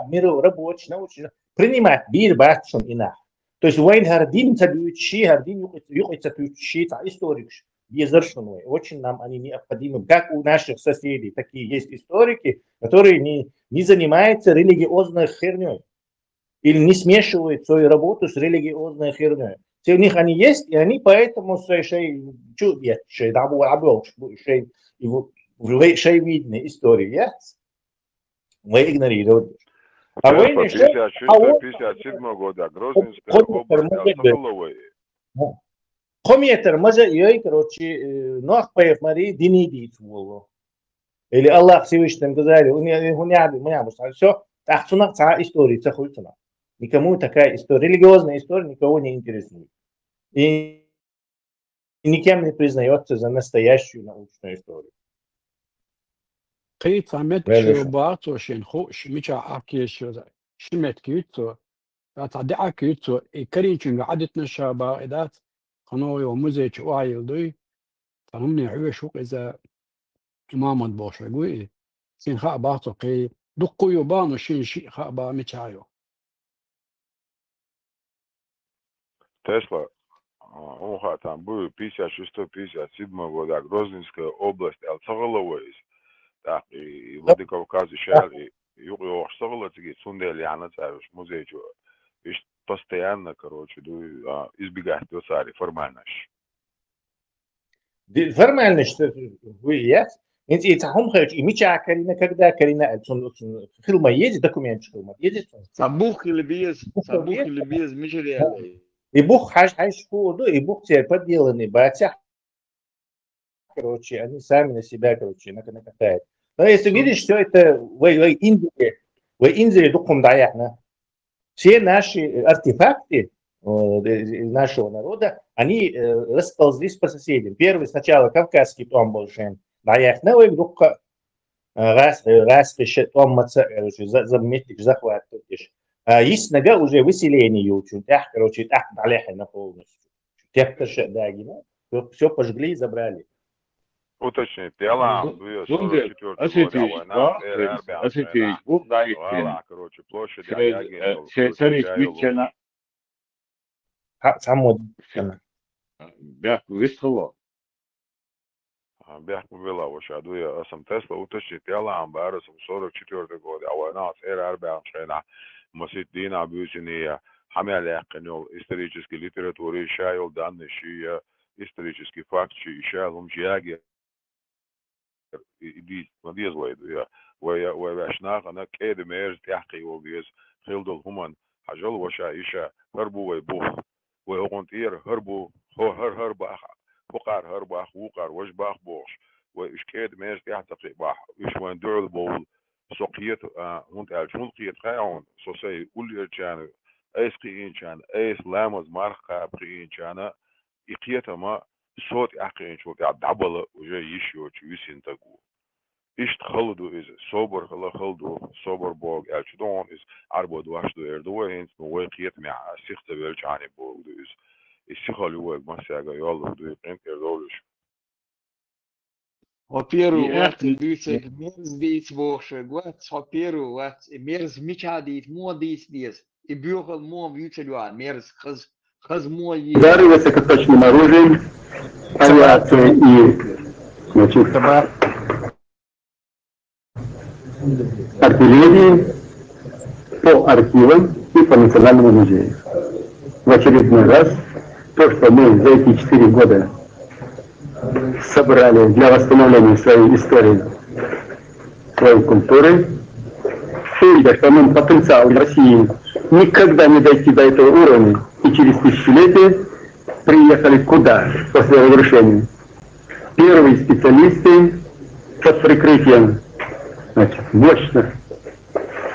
мировой рабочий, научный, принимать мир батшун инах. То есть войн хардин цадующий, хардин юхайцатующий, историк беззавершенный. Очень нам они необходимы. Как у наших соседей, такие есть историки, которые не занимаются религиозной херней. Или не смешивают свою работу с религиозной херней. У них они есть, и они поэтому видны истории, мы игнорируем. А вы 56-57 года, Грозненская область, Кометр, може, ей, короче, нах поев Марии, дини дит волу. Или Аллах Всевышним сказали, у меня все, так сунах ца истории, ца хуйцуна. Никому такая история, религиозная история никого не интересует. И никем не признается за настоящую научную историю. قيت عملت شربات وشين خو شميشا عاكي شو شمت كيوتو تعدي عاكيوتو كرينشن عدتنا شابا إدات قنوي ومزج وعيل دوي فهمني عيش وق إذا إمام بوش يقول سين خا باطو قي دقو يبانو شين شيء خا با متشايو Тесла, он там был 56-57 года, Грозненская область, Алцаголовой. Так, и Владикавказ еще, и Юрий Саволоцкий, Сундели, Анна Царевич, музей, и постоянно, короче, избегать до царя, формальность. Формальность, вы есть? И там, и меча Карина, когда Карина, фильма едет, документ фильма едет. Сабух или без мечериалы. И Бог хашхуду, и Бог тебе подделанный батя. Короче, они сами на себя, короче, накатают. Но если видишь, что это в Индии документально, все наши артефакты нашего народа, они расползлись по соседям. Первый сначала кавказский том был, даях новый дукка, раз том заметишь, захватываешь. Есть нога уже выселение учут, короче, так далеко на полностью. Все пожгли и забрали. Уточнить, Ялам, короче, площадь Бяхку вела, вообще, я сам Тесла, уточнить, Ялам, Барасом, 44 год, а война, Арбян, Шейна, Масит Дина, Бюзиния, Хамяля, исторический литературы, Шайл, данные, исторический факт, Шайл, Умчияги, دي مديز ويا وياشناق أنا كده ميرز تحقي وبيز خيل الهمان حجل وشايشة هربو ويبوخ ويقنطير هربو هو هرب أخ فقار هرب أخ وقار وش باخ بوش وإيش كده ميرز تحتقي باح إيش وين دور البول سقيت هونت ألفون قيت خاون سوسي كل كان أيس قيين كان أيس لامز مرخا قيين كان إقيت ما صوت أخين شو قاعد دبل وجاي يشيو تشويسين تقول إيش تخلدو إز صبر خلدو صبر بوق أشدون إز عربود واشدو إردوين نوقيت مع سيخت بالجاني بوق إز السخالي وق ما ساقا يالله دو يقين كردولش Во-первых, вот дивіться, мерз дійс вошек, вот, во-первых, вот, мерз меча дійс, мо дійс дійс, и бюхал мо вючелюа, мерз хаз мо есть. Удары высокоточным оружием, авиация и, значит, артиллерии по архивам и по Национальному музею. В очередной раз то, что мы за эти 4 года собрали для восстановления своей истории, своей культуры, все видят, что мы потенциал в России никогда не дойти до этого уровня. И через тысячелетия приехали куда после разрушения? Первые специалисты под прикрытием, значит, мощных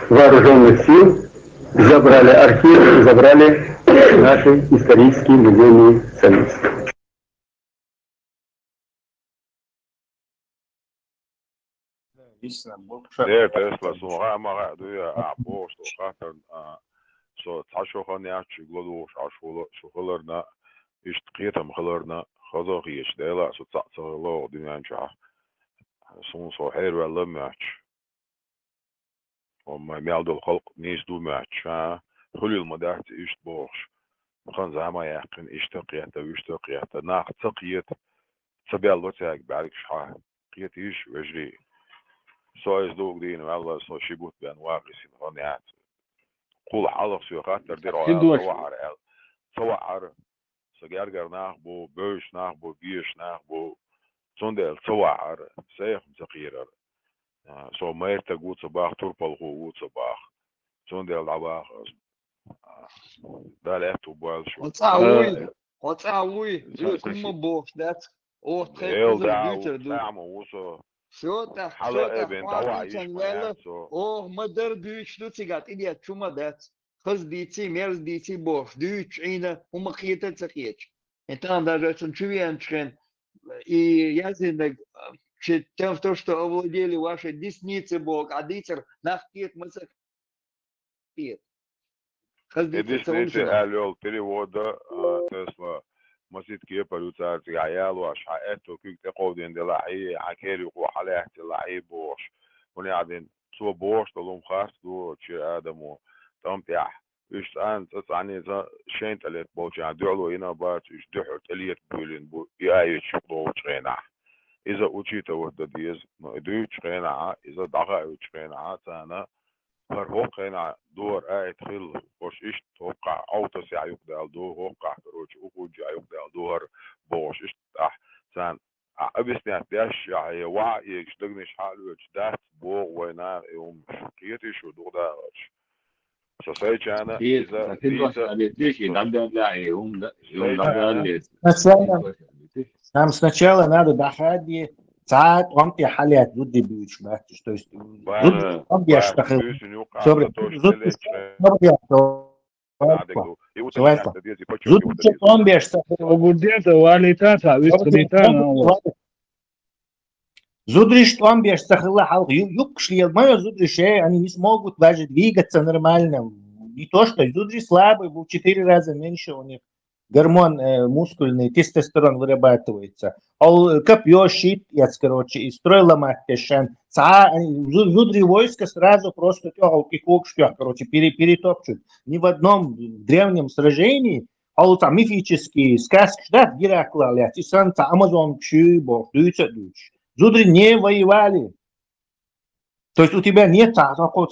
вооруженных сил забрали архивы, забрали наши исторические музейные ценности. Der Tesla so ramara du ja bost gatter so tasho khaniach glodo shogolorna is qitam khalorna khadoghish dela so tsalo dinancha so her wala match وما ميعدو الخلق نيش دو ماتش خلي المدات إيش بوش مخان زعما يحقن إيش تقيت وإيش تقيت ناق تقيت تبي الله تاعك بعدك شحال قيت إيش وجري سو إيش دوق دين والله سو شيبوت بأنواع سين غنيات قول حلق سيوقات تردير سوعر سجارجر ناخبو بوش ناخبو بيش ناخبو صندل سوعر سيخ تقير so meerte gut sabach turpal gut sabach sondel dabach da left to boil show what's lui du kuma box that or heel da also все так о модер дуч луциgat идет чума that хз дити мерз дити бош дуч ина умахита цахеч это даже он чувенчен и я знаю тем, что овладели ваши десницы Бог, а дитер нахкет мысах пит. Десницы алёл перевода Тесла مسجد كيف بلوتار عيال واشعاعته كيف تقود عند لعي عكيري وحلاح لعي بوش ونعدين سو بوش تلوم خاص دو شي ادمو تمتع إيش أنت تعني شين تلت بوش يعني دعلو هنا بات إيش دحو تليت بولين بو ياي شقو وشغينا إذا أوتشيت وحدة ما دوتش غينا إذا دعاء وتش غينا أنا فرهوق غينا دور أدخل وش إيش توقع أو تسع يقدر دور وقع كروش وكوجي يقدر دور بوش إيش سان أبسني أتداش يعني وعي يشتغلش حاله يشتغل بوق وينا يوم شقيتي شو دور دارش سأسألك أنا إذا нам сначала надо доходить царь, он те халят люди бьют, то есть он бьешь тахил, sobre он бьешь Зудриш он бьешь тахила халк, юкшли, мои зудриши, они не смогут даже двигаться нормально, не то что зудриш слабый, был 4 раза меньше у них. Гормон мускульный, тестостерон вырабатывается. Ол копье, щит, короче, и строила маттешан. Зудри войска сразу просто тёгалки кокшпёх, короче, перетопчут. Ни в одном древнем сражении, ол там мифические сказки, да, Геракла, и санта Амазон, бог, дуч. Зудри не воевали. То есть у тебя нет такого,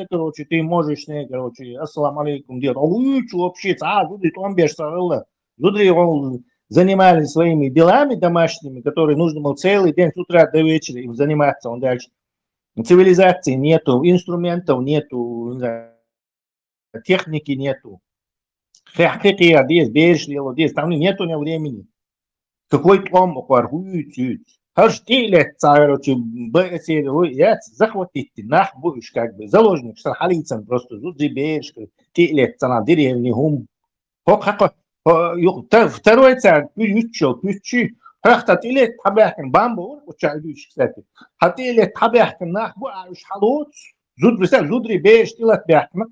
короче, ты можешь, короче, ассаламу алейкум делать. Вообще, Зудри, он бежал, Зудри, он занимались своими делами домашними, которые нужно было целый день с утра до вечера им заниматься. Он дальше. Цивилизации нету, инструментов нету, не знаю, техники нету. Там нету времени. Какой том, Хождили, короче, захватить, нах будешь как бы заложник, шархалицам просто зудзибеш, тилет, на деревне, гум. Второй царь, пючи, хахта тилет, табяхен, бамбу, учайдуешь, кстати. Хатилет, табяхен, нах, буаш, халот, зудри беш, тилет, бяхнак.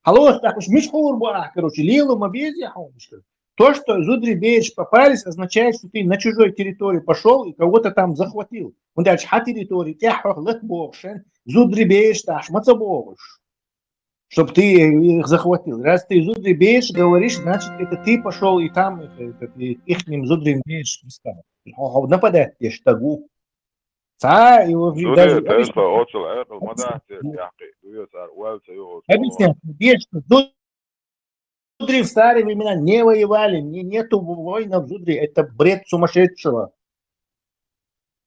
Халот, так уж мишхур, буах, короче, лилу, мабези, хаумишка. То, что Зудри Бейш попались, означает, что ты на чужой территории пошел и кого-то там захватил. Он дальше, ха территории, тяхах, летбокшен, Зудри Бейш, таш, мацабовыш. Чтобы ты их захватил. Раз ты Зудри Бейш говоришь, значит, это ты пошел и там, ихним Зудри Бейш стал. Нападать тебе штагу. Ца, его даже... Объясняю, Зудри в старые времена не воевали, нету войны в Зудре, это бред сумасшедшего.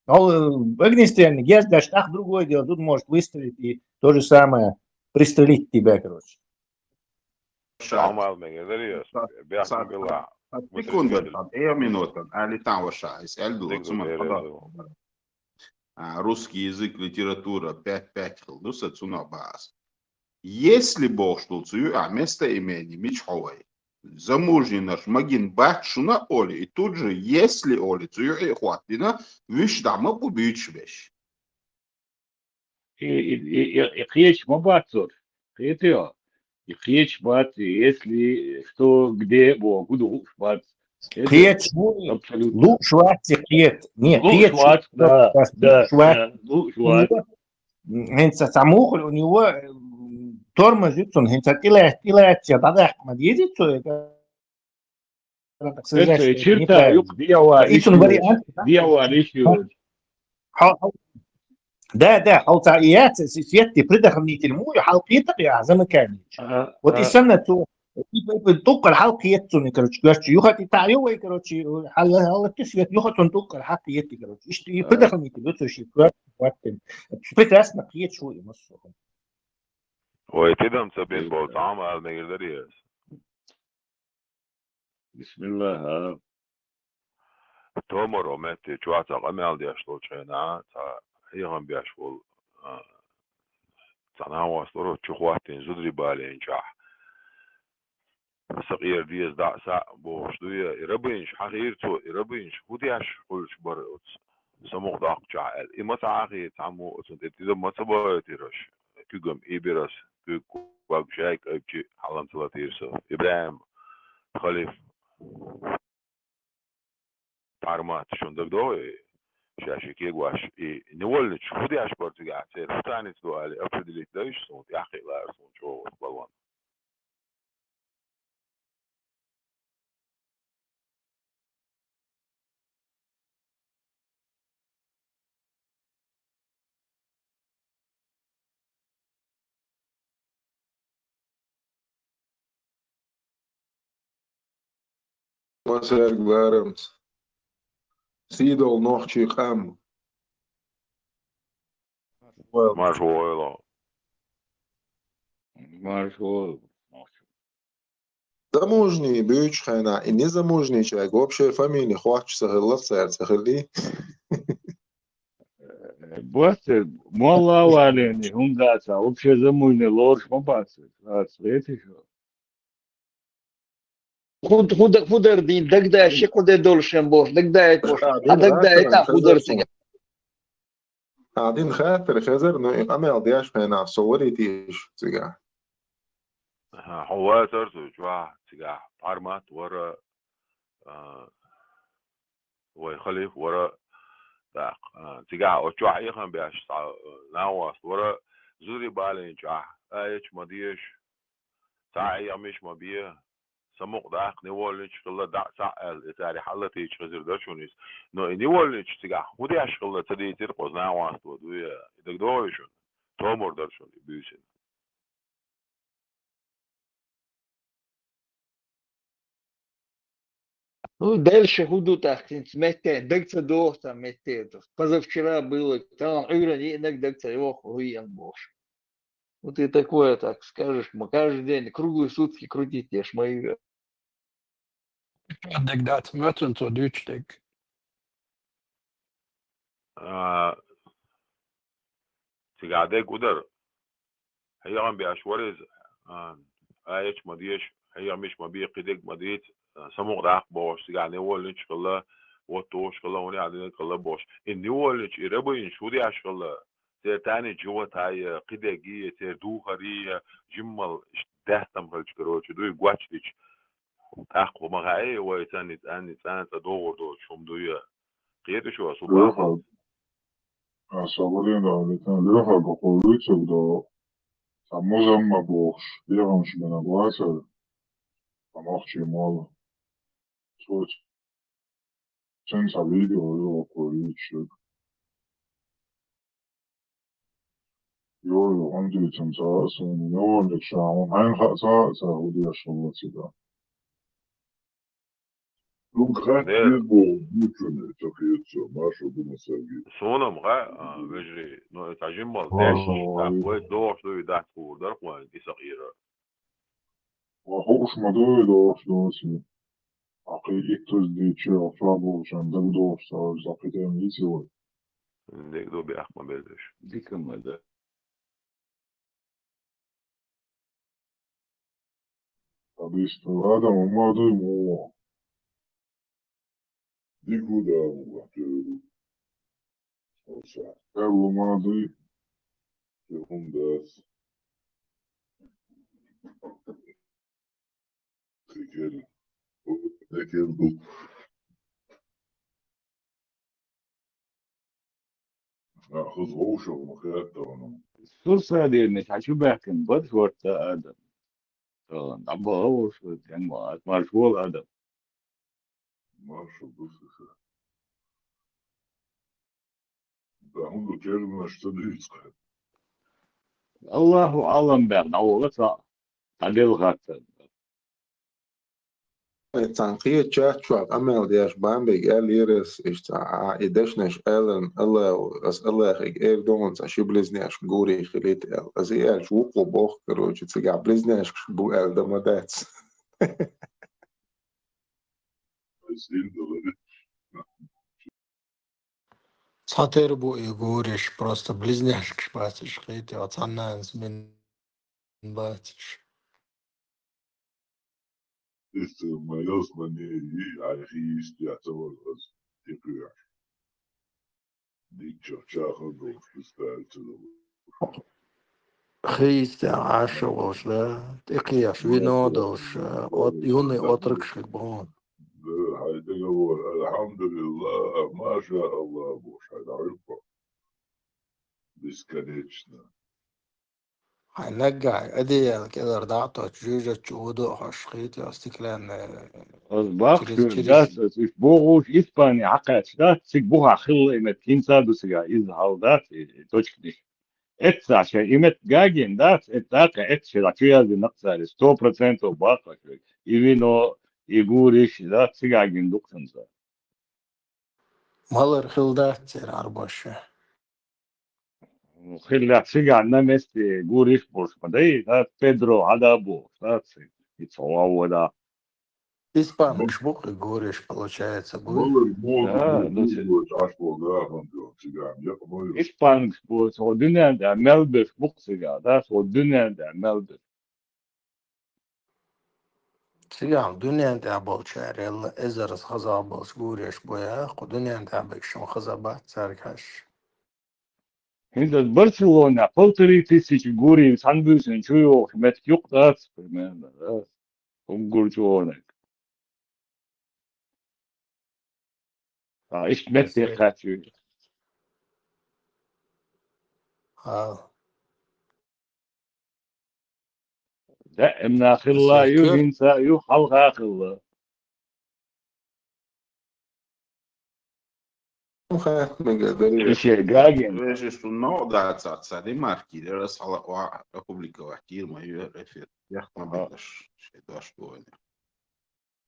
Огнестрельный, даже так другое дело, тут может выстрелить и то же самое, пристрелить тебя, короче. Русский язык, литература, 5 ну, сацуна баз. Если Бог штулцую, а место имени Мичховой, замужний наш магин батшуна Оли, и тут же, если Оли, цую и хватина, вишдама побичвеш. И хеч мабацор, хетео. И хеч бат, если что, где Бог, буду бат. Хеч, лук шватти хет. Нет, хеч. Да, лук шват. Самухоль у него тормозит, он тилает, тогда медведит, это черта, да, халтаият, светти, предохранитель мой, халкита, я замыкаешь. Вот и сам то, только халкиету, короче, говоришь, юхат и таёвый, короче, халкиет свет, юхат он только халкиет, короче, и предохранитель, вот что еще, прекрасно, хиет что ему. ويتدم سبين بوطعام على المجردريس بسم الله تومر ومتي جواتا قمال دي اشتول شينا هيهم بيشول تناو استورو تشواتين زدري بالي انجاح صغير ديز دا سا بوشدوية يربينش حقيرتو يربينش ودياش قولش برقوت سموق داق جعل إما تعاقي تعمو أتنت اتدم ما تبايتي رش كيقم إيبرس كيقوك شايك أبجي حالان تلاتيرسو إبراهيم خليف تعرمات شندق دوي شاشي كيقواش نولنش ودياش برتو قاعد سير فتاني تدوالي أفردليك دايش صوت يحقي لا يرسون شو بالوان Mazliet vērams. Sīdolu nohčī kam. Maršvoilo. Замужний, бючхайна, и незамужний человек, общая фамилия, хочется голосовать, захали. Басте, мало валени, ундаться, общее замужний лорж мабасы. Слышишь? Худер дин, дагда ще куде дольшем бош, дагда это бош, а дагда это худер тига. قاعدين خاطر خزر انه عمل دياش فينا صوري ديش تيجا حواتر تجوا تيجا ارمات ورا ويخليف ورا داق تيجا وجوا يخم بياش ناواس ورا زوري بالين جا ايش مديش ساعي مش مبيه سموق داق نيولنش خلا داق سائل تاري حلتي خزر دشونيس نو نيولنش تيجا ودي اشغل تدي ترقز ناواس ودويا دغدويشون تومر درشون بيوسين Ну, дальше худу так, сметте, дэгца доста метте. Позавчера было, там игра не дэгца его хуян бош. Вот и такое так скажешь, мы каждый день, круглые сутки крутить ешь мои. Degdat möten så dyrt. تقعدي قدر هي عم بأشوارز ايش مديش هي مش مبي قدك مديت سموق داق باش تقعدي ولنش خلا وطوش خلا وني عدين خلا باش اني ولنش يربين شو دي اشخلا تاني جوا تاي قدقية تردو خرية جمل دهتم خلش كروش دوي قواتش داق ومغاية ويتاني تاني تدور دور شوم دوية قيت شو أصبح صبرين دولتان ليها بقوليتك دو سموزم مبوخش ليها مش بنبواتر فمخشي مالا صوت سنسا فيديو ليها بقوليتك يو عندي تنسا أسوني يو لك شاعون هين خأسا ساهودي أشغلتي دا Sonam ga vejri no tajim mal dash akwe door so dat voor daar gewoon is er hier. وحوش مدوي دوش حقيقة دي تشير فابو عشان دو صار زاقتين يسوي Dik do bij achma bezig. Dikke mede. Adesso هذا ما دو مو ديكو دا وقتلو قبل ما دي يقوم داس تكل دو ناخذ غوشة ومخيطة وانا Sursa dir nicht, hast du becken, was wird da Adam? So, aber auch so, denk mal schwul Adam. ماشي بص ده عنده كلمة اشتري Allahu alam ben, awlata, adil gatan. تنقية تشاتشوك أمل دياش بامبيك إيرس إشتا إدشنش ألن الله أس الله خيك إير دونس أشي بلزنياش غوري خليت أل أزي أل شوقو بوخ كروج تسيقع بلزنياش بو أل دمداتس Цатербу и говоришь, просто близняшки батишь, хейти, отцананс бин батишь. Este maios mani arris teatro as dikür. Dikür çağır do festelto. Хейсти ашевош, да? Текияш, винодош, от юный отрыкшик бон. Haydi gavur elhamdülillah maşallah boş haydarpa. Бесконечно. هنرجع أدي كده رضعت جوجة جودو هشخيط يا استكلان Bakşur, das ist Boruch, Ispani, Hakat, das sich Bucha Chille mit Kinsadusiga, ist halt das, точно nicht. Это, عشان إمت جاجين das, это, это, لكن هذه نقصة 100% باقة, إيمينو يقولش ده سجاجين دكتنزا. مالر خلدات تير عرباشة خلات سجعنا مست يقولش برش مدي, ده بيدرو عدابو, ده يتصوّا ده. Испан шбук и говоришь, получается, будет. Испан so dünnen der Melbis buxiga, das so dünnen der Melbis. Сега, دنيا انت عبالشار يلا ازرس خزا عبالش قوريش بويا خو دنيا انت عبكشم خزابات ساركاش Hinter Barcelona, полторы гури санбюсен чую, met юктат, примерно, да. Гурчонек. Ich met dir хочу. دائما خلا ينسى يحلق خلا. Veja, isto não dá a de marquir, era só a publicar aqui, mas eu refiro, já com a das coisas.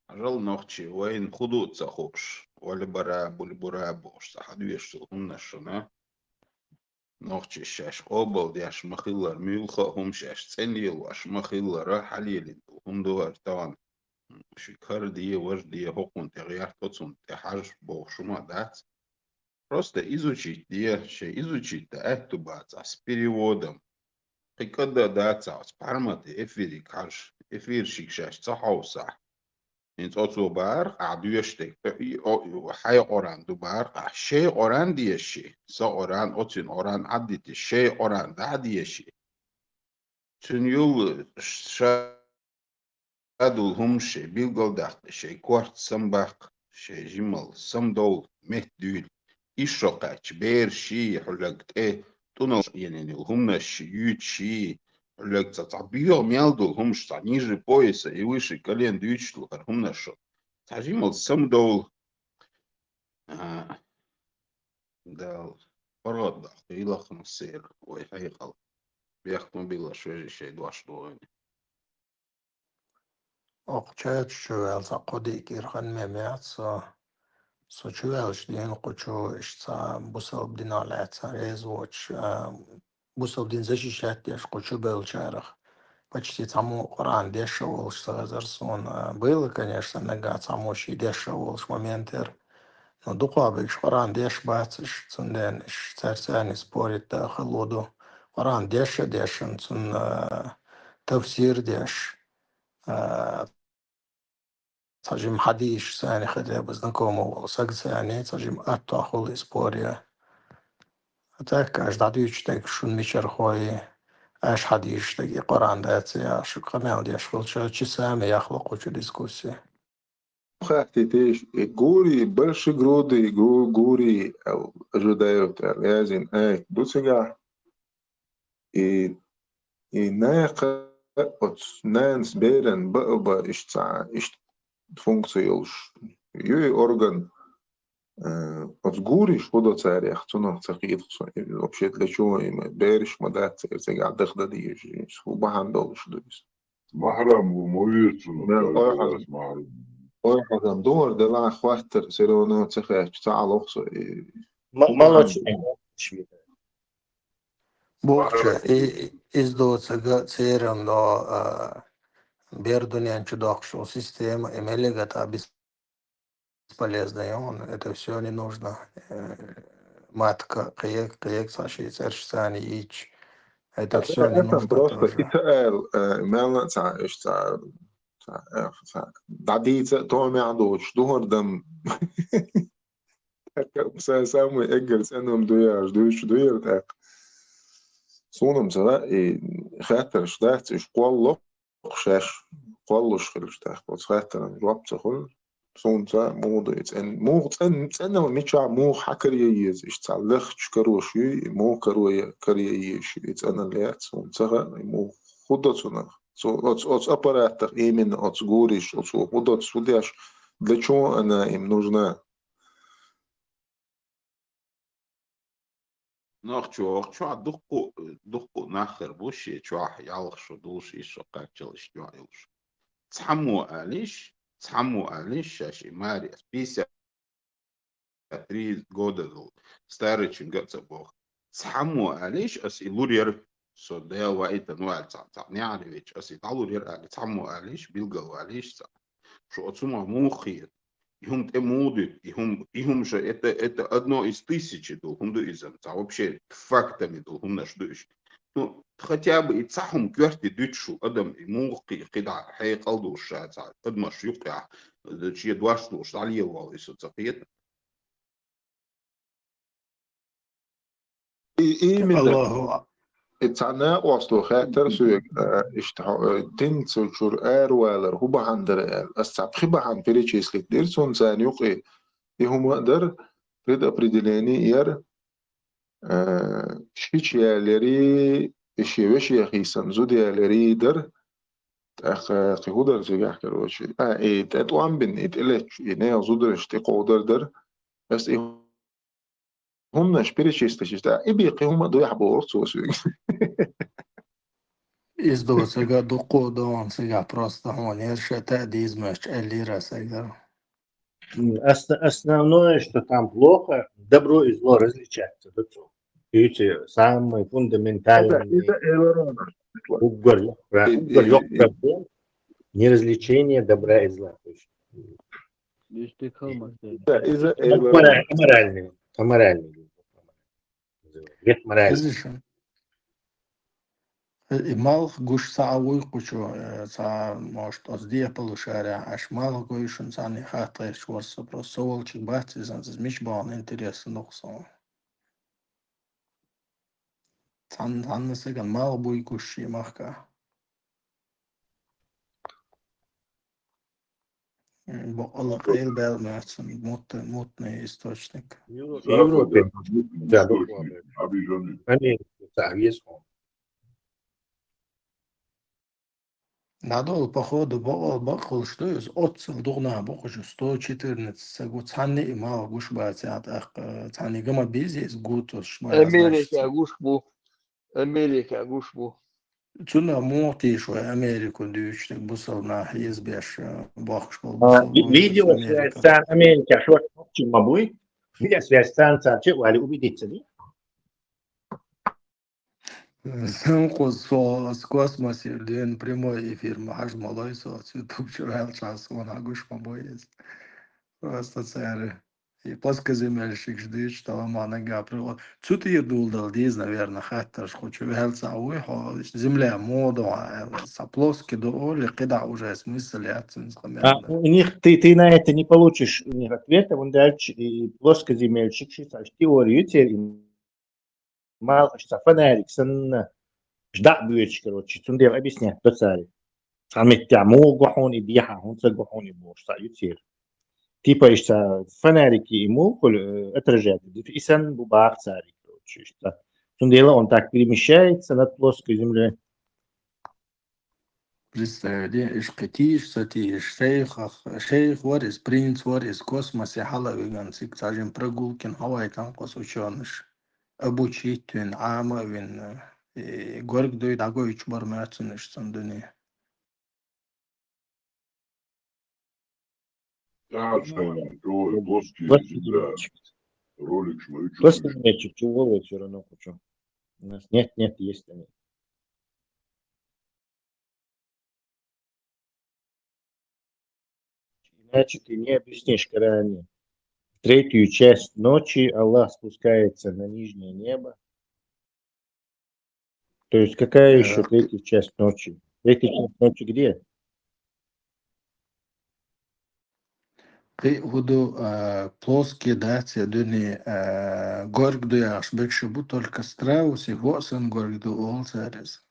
Ажал ногчи, вайн худут захош, вали бара, були бура бош, сахадуеш умнашана. Ногчи шаш обал, яш махиллар, мюлха хум шаш, ценлил ваш махиллара, халилин, хундуар таван. Шикар вождие хокун, тегяр тоцун, техаж бошума дат. Просто изучить изучить эту баца с переводом. И когда даться с форматы эфири каш, эфирщик шаш цахауса. این تو برق عدویش تک حی اوران دو برق شی اوران دیشی سا اوران اتین اوران عدیتی شی اوران ده دیشی تون یول شادول همشی بیلگل دخت شی کوارت سمبق شی جمل سمدول مهدول ایشوقچ بیر شی حلقت تونل یعنی همش یوت شی حلقت تعبیه میالدول همش تا نیجی пояса и выше колен двичтул همنشو تجمل سمدول دال فراد دخت إلى خمسير ويحيقل بيختم بالله شوية شيء دواش دوغاني Окчает чуэл за коди кирхан мемят со чуэл штин кучу ишца бусал бдиналет рез воч бусал бдин защищать деш кучу был чарах. Почти тому Коран дешевол, что Азарсон было, конечно, нога самоши дешевол моментер. Но духовик Коран деш бациш, цунден царцани спорит холоду. Коран дешен, цун тавсир деш. Цажим хадиш сани хотя бы знакомого, сагцани, цажим аттахул спория. Так каждый так шун мичерхой. اش حديش تجي قرآن داتي شو قناة ودي اشغل شو سامي يخلق وشو ديسكوسي خاتيتيش جوري برش جرودي جوري او جودايو بتاع لازم اي دوسيجا اي ناقة نانس بيرن بقبا اشتع فونكسيولش يوي اورجان от гури что до царя хцуно цахид вообще для чего им берешь мадат цега дахда диеш убахандол что есть محرم ومويتون ой хаган дор де ла хвастер сероно цеха чца лохсо молодец бухча и издоца церем до бердунян чудакшо система эмелегата бесполезно, это все не нужно. Матка, каек, саши, цершсани, ич. Это все не нужно просто тоже. итал мелна дадица то мядоч дордам самый эггельс энном дуяж дуяр так сонум за и хатер штат иш колло خشاش قلش خلشتاخ بس خاطر الوقت خل صونتا موضوع ان مو انا ميتشا مو حكرييز ايش تعلخ شكروشي مو كرييش انا ليات صونتا مو خدتنا от аппарата именно от сгориш от от судяш для чего она им нужна ناخشو دقو ناخر بوشي تشوح يالخشو دوش إيشو قاكتلش جوالش تحمو أليش شاشي ماري بيسا 3 года старый чингаться бог تحمو أليش أس إلورير سو ده وايد أنواع نعرفش أس إلورير تحمو أليش بيلقوا أليش شو أتسمع موخير هم تمودят, им же это одно из тысячи долгунduизм, а вообще фактами долгунашдуиш. Ну, хотя бы и цахум кверти дючу, адам и мухи, кида, хей калдуша, адмаш юкя, чьи двашту, штальевал и соцапет. именно اتعنا وصلوا خاطر سوق دين سوشور ولا هو بهندر استعب خبهم بريتشيس كتير سون زانيوق يهم قدر رد определение ير شيء يالري شيء وش يخيسن زود يالري در قهودر زوجح كروش تطوان بن اتلش يناي زودر اشتقو در بس هم نشبريتشيس تشتا ابيقي هم دو يحبور سوسو Издоца га дуко дон сега просто он ерше тадизмаш элира сега. Основное, что там плохо, добро и зло различаются. Видите, самый фундаментальный угол проблем не развлечение добра и зла. Аморальный. Век моральный. Мал гуш саавуй кучу может оздия полушаря, аж мало гуишен сани хатаешь шворса просто волчик бати змич бан интересно нохсон. Цан сеган мал буй гуши махка. Бо кайл бел мацан мутный источник. Европе. Да, они есть. Надо походу бахол что из отцов догна бахожу 114 сагу цанни и мало гуш бацят ах цанни гама бизи из гутос шмара Америка гушбу. Цуна мотиш в Америку дючник бусал на избеш бахшкол бусал Видео связь с Америкой, что чем мабуй? Видео связь с Америкой, вали убедиться, да? с космосе лен прямой эфир махаш малой со ютуб чурал час он агуш мабоез. Просто царь. И плоскоземельщик ждет, что ломана гаприла. Цуты едул дал диз, наверное, хатташ хочу вельца уйхо. Земля мода, плоски до оли, когда уже смысл яцин У них ты на это не получишь у них ответа, он дальше плоскоземельщик считаешь теорию теперь мало что фонарик сан жда бьёчь, короче, цундел объясняет, то царь. Саметтяму гохони биха, он цагохони бош, саютир. Типа что фонарики ему отражают, и сан бубах царь, короче, что цундела он так перемещается над плоской землей. Представляете, ишкатиш, сатиш, шейх, варис, принц, варис, космосе, халавиган, сикцажим прогулкин, хавайтан, кос ученыш, обучить, вин, ама, вин, горк дует, агоич бармацыныш, сандуни. Ролик шмычу. Плоскоземельщик, чего все равно хочу. У нас нет, есть они. Иначе ты не объяснишь, когда они в третью часть ночи Аллах спускается на нижнее небо. То есть какая еще третья часть ночи? Третья часть ночи где? Ты буду плоские дати, дуни горк дуяш, бекшибу только страус и восен горк ду олцарис.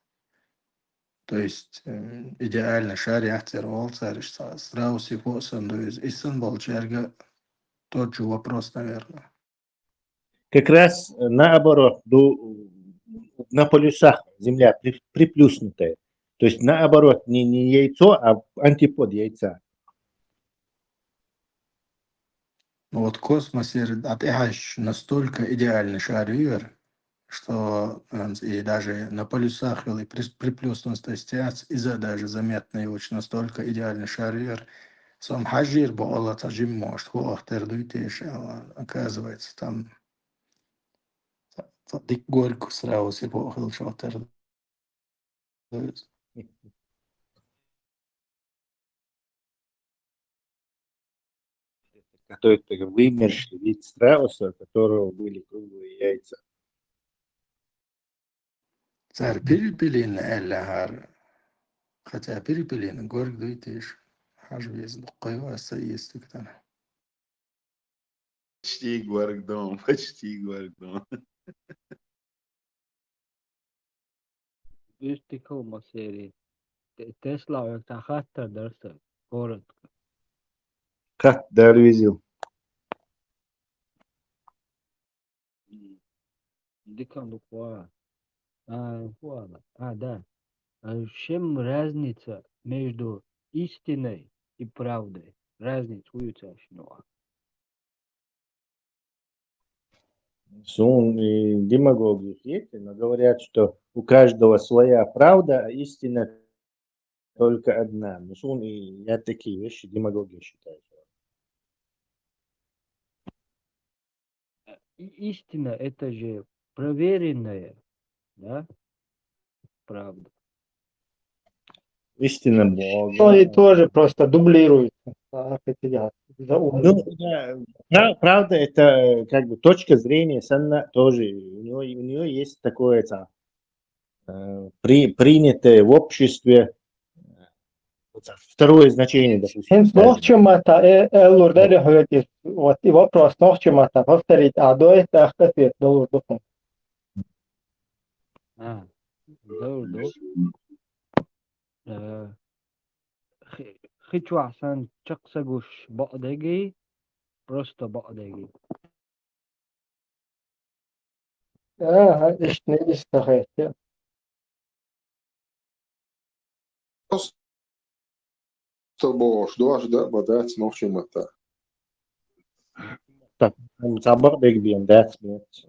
То есть идеально шариахтер олцарис, страус и восен дуяс. Исан болчерга тот же вопрос, наверное. Как раз наоборот, на полюсах Земля приплюснутая. То есть наоборот, не яйцо, а антипод яйца. Ну вот космос настолько идеальный шар, что и даже на полюсах или приплюснутости из-за даже заметный очень настолько идеальный шар, сам хажир бо Аллах таджим может хуахтердуйтеш, оказывается там дик горько сразу себе похил шахтер. Это вымерший вид страуса, у которого были круглые яйца. Царь перепелин эллахар, хотя перепелин горько дуйтеш, аж весь дукайваса есть тогда. Почти гвардон, почти гвардон. Just det kommer serie. Tesla ökar hattar därför. Korotko. Как Дарвизил. Дикан буква. Да. В чем разница между истиной и правдой? Разница уюточного. Сун и демагоги есть, но говорят, что у каждого своя правда, а истина только одна. Но сун и я такие вещи демагоги считаю. Истина это же проверенная, да? Правда. Истина Бога. Ну и тоже просто дублируется. Правда, это как бы точка зрения Санна тоже. У нее есть такое принятое в обществе второе значение, допустим. Вот и вопрос, повторить, а до этого ответ должен быть. Хочу عشان تشقسقوش بقدقي просто بقدقي. إيش نستخدم؟ Boş, duaş da badać nohçu mata. Так, забор бегбием, да, смерть.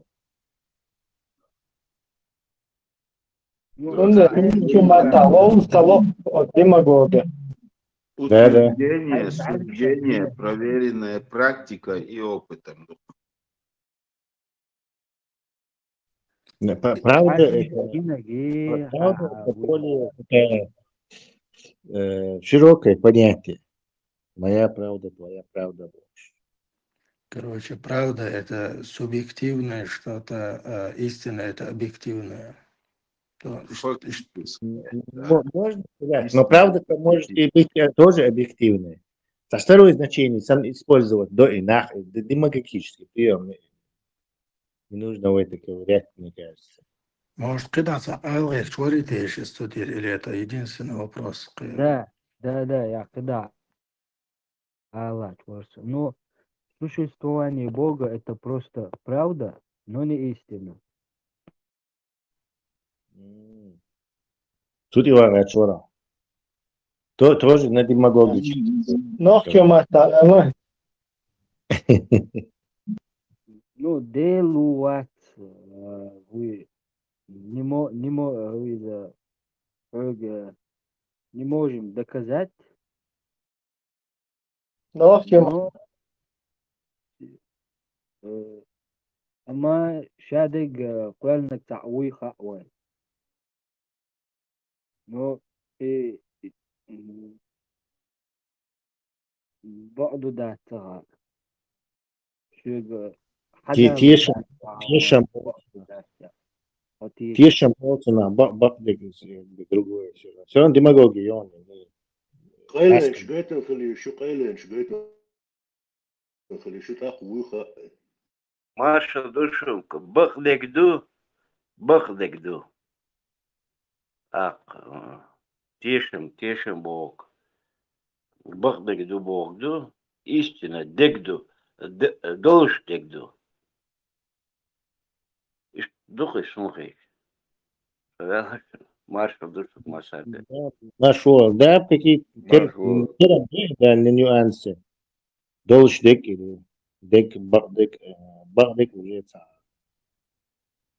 Демагога. Утверждение, проверенное практикой и опытом. Правда, это более такая, широкое понятие. Моя правда, твоя правда. Короче, правда это субъективное что-то, истина это объективное. Можно сказать, но правда-то может и быть тоже объективной. А второе значение сам использовать до и нах, демагогический прием. Не нужно в это ковырять, мне кажется. Может, когда-то Аллах творит еще студия, или это единственный вопрос? Да, я когда Аллах творится. Но существование Бога это просто правда, но не истина. Тут его рачора. То тоже на демагогический. Но в чем это? Ну, делать вы не можем доказать. Но в чем? أما شادق قلنا تعوي خاوي نو بعض ذات تغار شو Тешим на бабдик другое. Все равно демагогия. قيلنش قيتن خلي شو قيلنش قيتن خلي شو تقويخه Маша душевка, бахдек ду. Тешим Бог. Бахдек ду Бог ду, истина декду, долж декду. Духай слухай. Маша душевка, Машака. Нашел, да, какие терминальные нюансы. Долж дек или дек, бахдек уже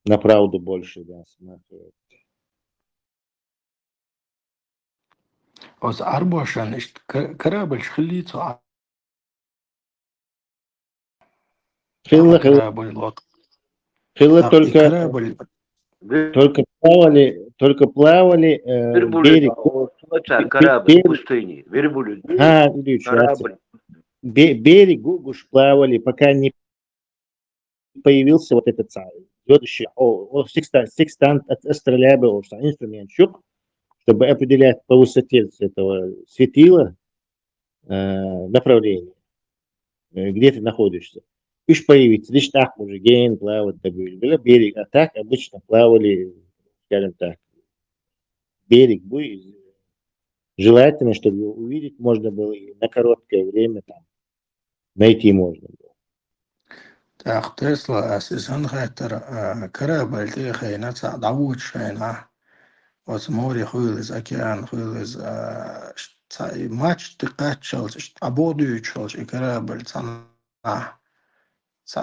на правду больше, да, смотрит. Вот Арбошан, корабль шхлицу. Корабль, лодка. Только плавали берег. Корабль в пустыне. Берег уж плавали, пока не появился вот этот секстант астролябио, инструмент щук, чтобы определять по высоте этого светила направление, где ты находишься. Уж появится, лишь так уже ген плавать, берег, а так обычно плавали, скажем так, берег будет. Желательно, чтобы увидеть можно было и на короткое время там найти можно было. Так, Тесла, асисан хайтер, корабль тихайна, дауд шайна. Вот море хуйлыз, океан хуйлыз, матч тыкачалж, абодуючалж, и корабль цана.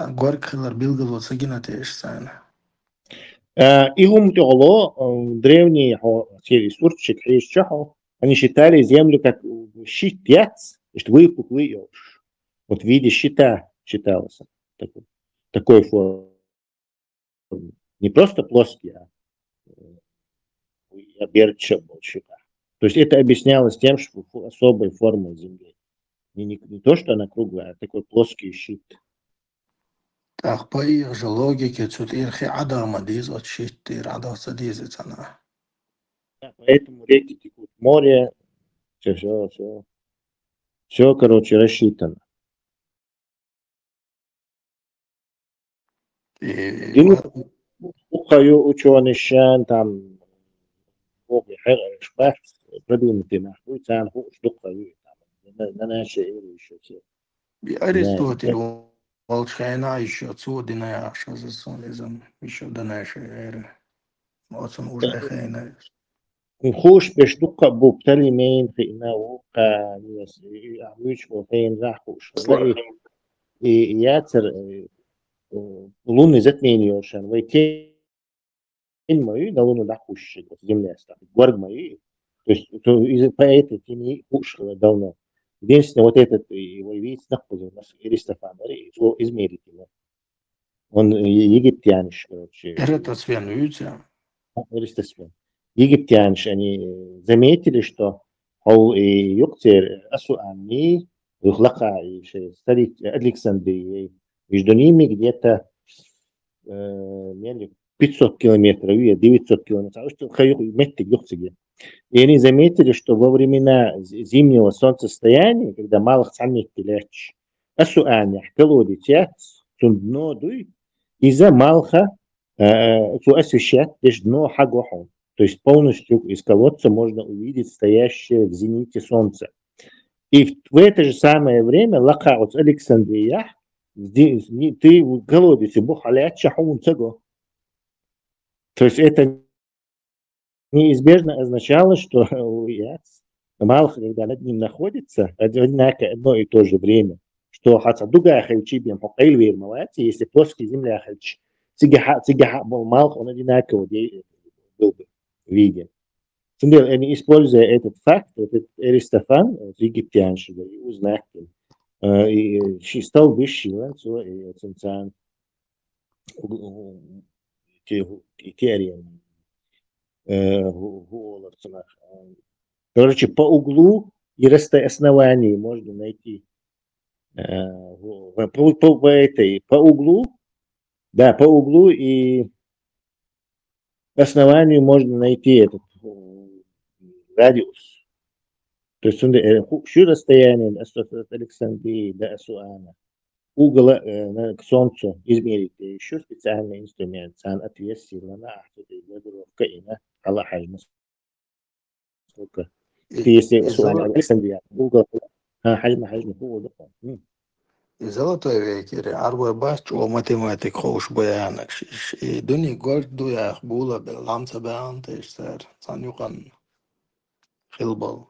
Горький билгал сагина тешсана. Игум тёло древние сурчик хищахо, они считали землю как щит пять, что выпуклый еж. Вот в виде щита считался такой формы. Не просто плоский, а оберча был щита. То есть это объяснялось тем, что особой формой земли. Не то, что она круглая, а такой плоский щит. Так, по их же логике, тут ирхи адама диз от щиты, радоваться дизит она. Поэтому реки текут, море, все, короче, рассчитано. Ученый щан, там, продвинутый нахуй, цан, на нашей эре еще все. Аристотель, Волчайна еще отсюда, что за сонизм, еще до нашей эры. Вот он уже хайна. خوش بهش دو بوبتلی مین خینا و قانیس عویش مفین راحوش یاتر لون زت مینیوشن و мои на луну дохуще, земля стала. Гвард мои. То есть из-за по этой тени ушло давно. Единственное, вот этот его вид находится у нас Иристофан, измерить его. Он египтяниш, короче. Эратосфен, видите? Эратосфен. Египтяниш, они заметили, что юктер Асуани, Юхлака и старик Александрии, между ними где-то 500 километров, 900 километров. И они заметили, что во времена зимнего солнцестояния, когда малых самих пилеч, Асуани, Пелодитя, Сунднодуй, из-за малха освещать лишь дно хагохом. То есть полностью из колодца можно увидеть стоящее в зените солнце. И в это же самое время лака от Александрия, ты в колодце бухалят шахун цего. То есть это неизбежно означало, что малха, когда над ним находится, одинаково одно и то же время. Что хотя другая хальчибием по Эйлвермалате, если плоский земля хальч, цигиха был малх, он одинаково был бы виден. Они, используя этот факт, вот этот Аристофан, египтянши, узнать, и стал высшим, и ценцан, теорем, короче, по углу и основанию можно найти. По углу, да, по углу и основанию можно найти этот радиус. То есть что расстояние от Александрии до Асуана, угол к Солнцу измерить, еще специальный инструмент, сан отверстие, лана, градировка и на Аллахайна. Сколько? Если Асуан Александрия, угол, хажма, угол. И золотой век, арбой бач, о математик хош боянок, и дуни горд дуях була беламца беантеш, сэр, санюкан хилбал.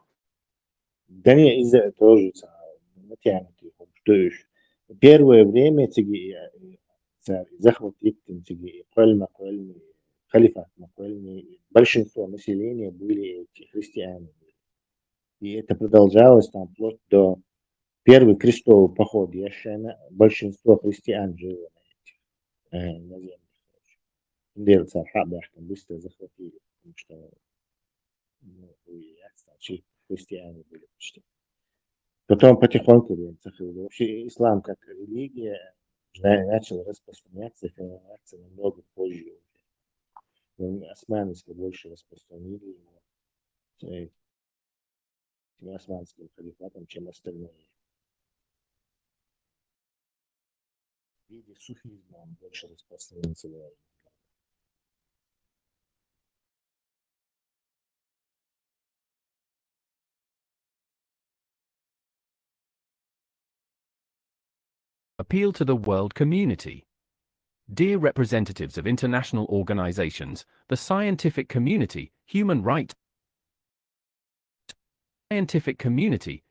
Да не, из-за тоже математики, что еще. Первое время захват Египта, халифат, большинство населения были христиане. И это продолжалось там вплоть до первый крестовый поход Яшена. Большинство христиан жило на землях. Делца Хабахтам быстро захватили, потому что христиане были почти. Потом потихоньку вообще ислам как религия начал распространяться и формироваться намного позже. Османские больше распространили его османским халифатом, чем остальные. В виде суфизма он больше распространился. Appeal to the world community. Dear representatives of international organizations, the scientific community, human rights, scientific community,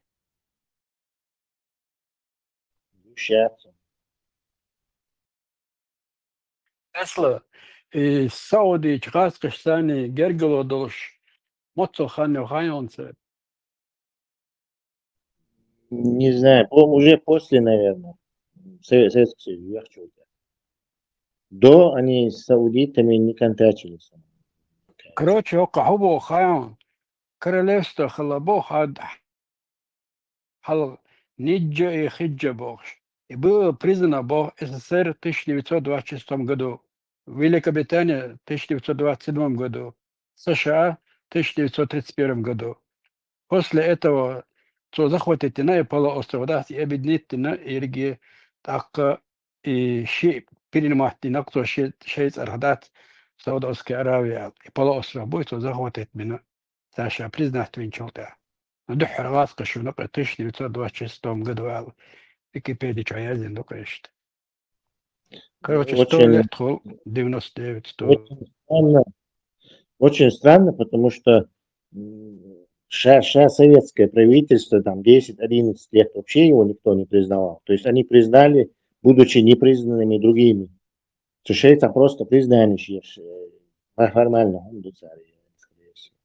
Tesla, Saudi, Чхаскашсани, Герголодош, Моцоханю Хайонце. Не знаю, уже после, наверное. Советский Союз, я хочу. До они с саудитами не контачились. Короче, Окахубо Хайон, королевство Халабо Хад Хал Ниджа и Хиджа Богш. И было признано Бог СССР в 1926 году, Великобритания в 1927 году, США в 1931 году. После этого захватить на полуостров, да, и объединить на Ирги, так и шип перенимать на кто шесть архадат Саудовской Аравии и полуостров будет захватить меня. Саша признать винчелта. Но до Хорватска что в 1926 году Википедия чаязин до конечно. Короче, 100 лет, 99, 100. Очень странно, потому что советское правительство там 10-11 лет вообще его никто не признавал. То есть они признали, будучи непризнанными другими. Шейца просто признали формально هم دو царя, скорее всего.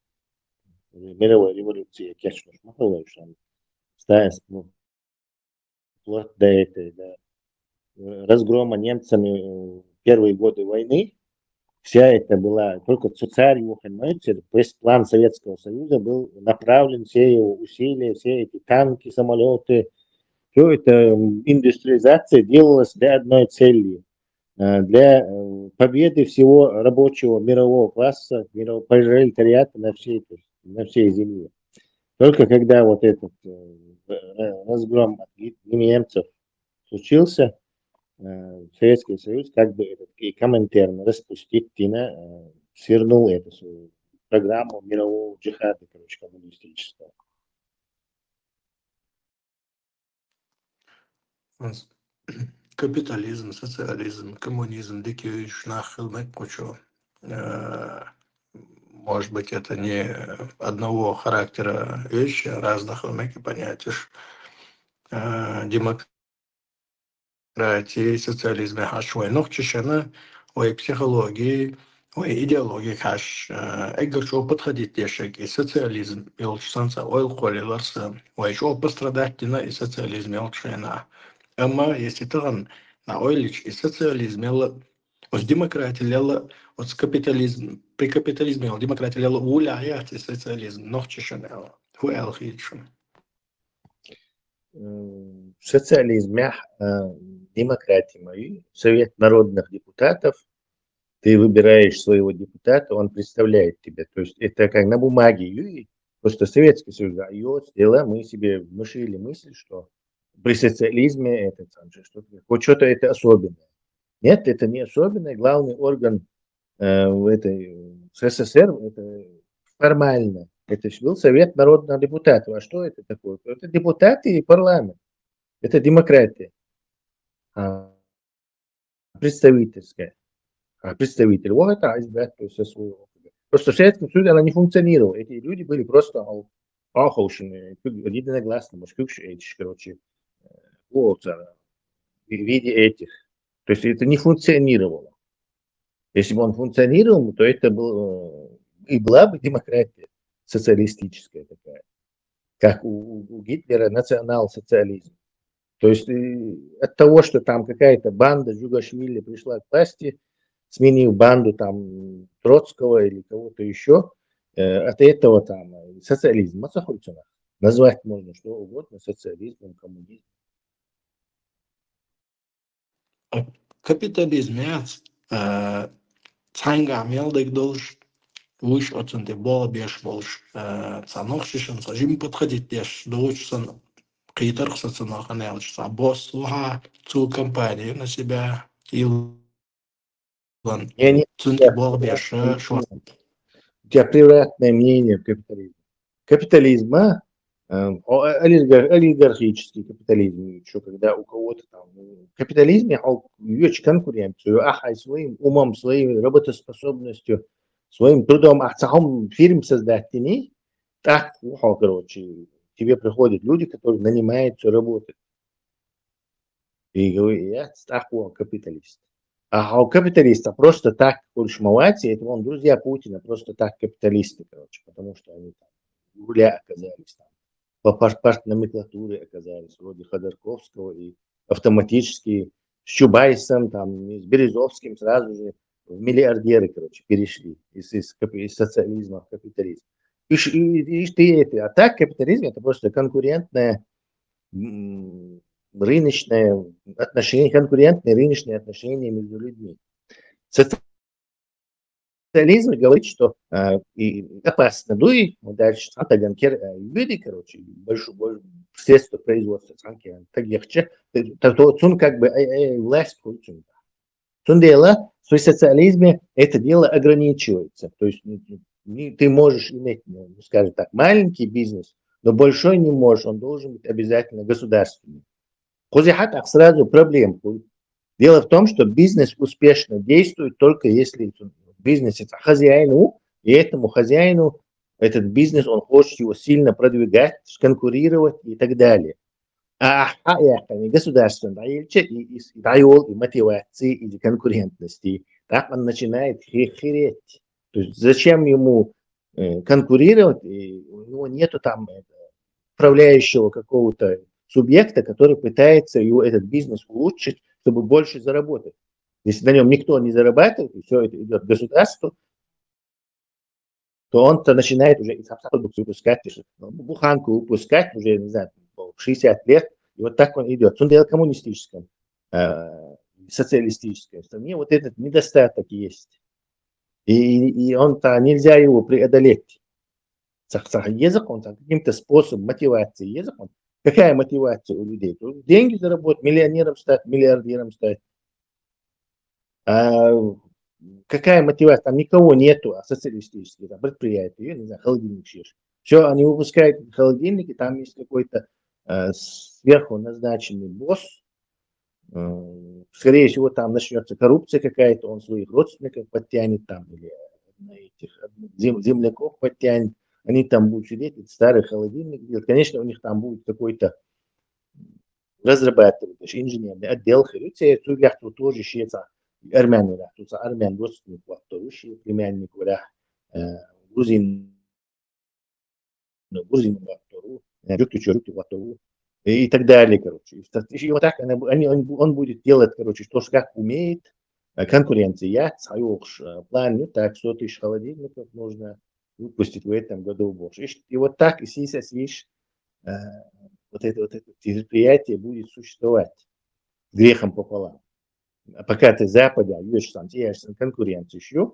Мировая революция, конечно, маховая, что вплоть до этой, до разгрома немцами первые годы войны, вся это была, только царь Йохан Мойцер, весь план Советского Союза был направлен, все его усилия, все эти танки, самолеты, все это индустриализация делалась для одной цели, для победы всего рабочего мирового класса, мирового пролетариата на всей земле. Только когда вот этот разгром от немцев случился, Советский Союз как бы этот и Коминтерн распустить, свернул эту свою программу мирового джихада, короче, коммунистического. Капитализм, социализм, коммунизм, дикий шнахилмек, может быть, это не одного характера вещи, а разных понятий. Демократии, социализме хаш, ой, нохчишана, ой, психологии, ой, идеологии хаш, эгер шо подходить дешек, и социализм, и лучшанца, ой, лхоли ларса, ой, шо пострадать дина и социализм, и лучшена. Ама, если там на ойлич и социализм, от демократии лела, от капитализм, при капитализме, от демократии лела уляет и социализм, нохчишана, хуэлхичен. В социализме, демократии моей, Совет народных депутатов, ты выбираешь своего депутата, он представляет тебя. То есть это как на бумаге. Просто Советский Союз сделал, мы себе внушили мысль, что при социализме это что-то это особенное. Нет, это не особенное. Главный орган в этой СССР это формально. Это был Совет народных депутатов. А что это такое? Это депутаты и парламент. Это демократия. Представительская. Представитель. Вот это избирать со своего. Просто в Советском Союзе она не функционировала. Эти люди были просто ахаушены, единогласно, короче, в виде этих. То есть это не функционировало. Если бы он функционировал, то это было и была бы демократия социалистическая такая, как у Гитлера национал-социализм. То есть от того, что там какая-то банда Джугашвили пришла к власти, сменив банду там Троцкого или кого-то еще, от этого там социализм, назвать можно что угодно социализмом, коммунизмом. Капитализм, цанга мелдек долж, уж отцен де бол беш больш, цанох шишен сажим подходить деш, доучсан китар сацанах анелчса, босс луха цу компанию на себя ил. У тебя превратное мнение в капитализме. Капитализм, олигархический капитализм, еще когда у кого-то там в капитализме вещь конкуренцию, своим умом, своей работоспособностью, своим трудом, фирм создать так, короче, тебе приходят люди, которые нанимаются работать. И говорят, я капиталист. А у капиталиста просто так куршмовать, это вон друзья Путина, просто так капиталисты, короче, потому что они там в руля оказались, там, по партноменклатуре оказались, вроде Ходорковского, и автоматически с Чубайсом, там, и с Березовским сразу же в миллиардеры, короче, перешли из социализма в капитализм. А так капитализм это просто конкурентное рыночные отношения, конкурентные рыночные отношения между людьми. Социализм говорит, что опасно, и дальше люди, короче, больше средства производства, так легче, то он как бы власть получил. Дело, что в социализме это дело ограничивается. То есть ты можешь иметь, скажем так, маленький бизнес, но большой не можешь, он должен быть обязательно государственный. Сразу проблем будет. Дело в том, что бизнес успешно действует только если бизнес это хозяину, и этому хозяину этот бизнес, он хочет его сильно продвигать, конкурировать и так далее. Государственная и мотивации, и конкурентности, так он начинает хереть. То есть зачем ему конкурировать, и у него нету там управляющего какого-то субъекта, который пытается его этот бизнес улучшить, чтобы больше заработать. Если на нем никто не зарабатывает, и все это идет государству, то он-то начинает уже и продукцию выпускать, буханку выпускать уже, не знаю, 60 лет, и вот так он идет. Он делает коммунистическом, социалистическом. Что мне вот этот недостаток есть. И он-то нельзя его преодолеть. Язык, он каким-то способом мотивации язык, он, какая мотивация у людей? Деньги заработать, миллионером стать, миллиардером стать. А какая мотивация? Там никого нету, а социалистические там, предприятия, я не знаю, холодильник шиш. Все, они выпускают холодильники, там есть какой-то сверху назначенный босс. Скорее всего, там начнется коррупция какая-то, он своих родственников подтянет там, или этих земляков подтянет. Они там будут сидеть, этот старый холодильник делать. Конечно, у них там будет какой-то разрабатывать, инженерный отдел. Тут тоже шеется армян, тут армян родственник, племянник, грузин, и так далее, короче. И вот так он будет делать, короче, что как умеет, конкуренция, план, так, 100 тысяч холодильников можно выпустить в этом году больше. И вот так, и сейчас вот это предприятие будет существовать грехом пополам. А пока ты Западе, там конкуренцию еще,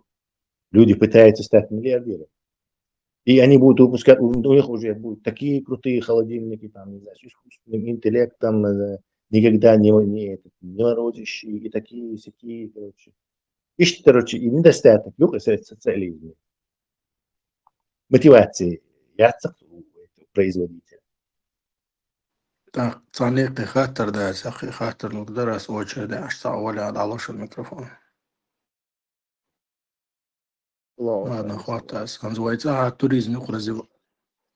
люди пытаются стать миллиардерами. И они будут выпускать, у них уже будут такие крутые холодильники, там, не знаю, с искусственным интеллектом, никогда не морозящие, и такие, короче. И недостаток социализма. Мотивации производителя. Так, цаник хатер, да, сахи хатер, лукдарас очередь, аж сауаля отдалош микрофон. Ладно, хватает. Называется туризм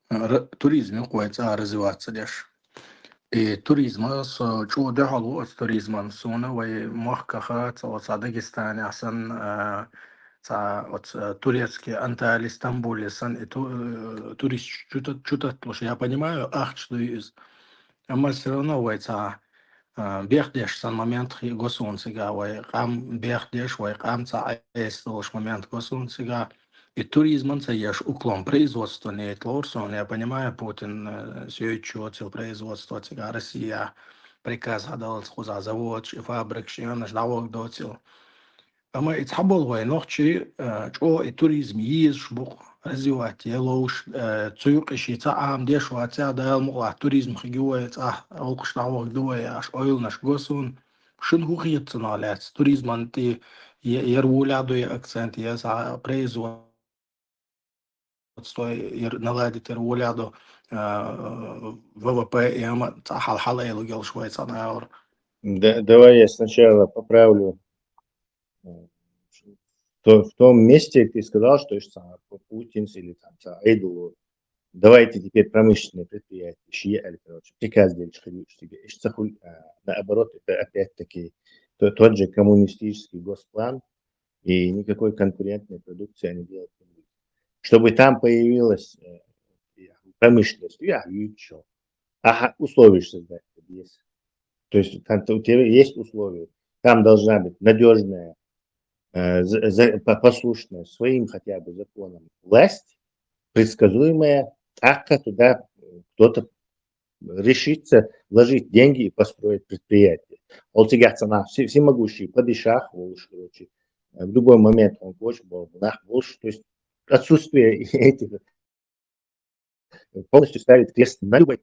развиваться лишь. И туризм, что дохло от туризма, сона, и махкаха, от Дагестана, асан, от турецкий, Анталия, Стамбул, сан, и турист, что-то, я понимаю, что из, а все равно, бехдеш сан момент государства, вайкам бехдеш, вайкам цаэстолш момент государства, и туризм он есть уклон производства не тлорсон. Я понимаю, Путин все учет производства, Россия приказ отдал за завод, фабрик, наш налог дотил. А мы итхабол вай ночи, что и туризм есть, шбук развивать, елош, цюк ищи цаам деш ватя дал мула туризм хигует, олкш налог дуе, аш ойл наш госун, шин хухиет налец, туризм анти ервулядуе акцент, за производство наладить ервуляду ВВП и хал-хала и лугел швейца на евро. Давай я сначала поправлю. В том месте ты сказал, что Путин или там Айду, давайте теперь промышленные предприятия, приказ делать, наоборот, это опять-таки тот же коммунистический госплан, и никакой конкурентной продукции они делать не будут. Чтобы там появилась промышленность, условия создать есть. То есть у тебя есть условия, там должна быть надежная, послушная своим хотя бы законам власть, предсказуемая, так туда кто-то решится вложить деньги и построить предприятие. Он тягаться цена всемогущий, падишах, короче, в любой момент он хочет, то есть отсутствие этих полностью ставит крест на любой.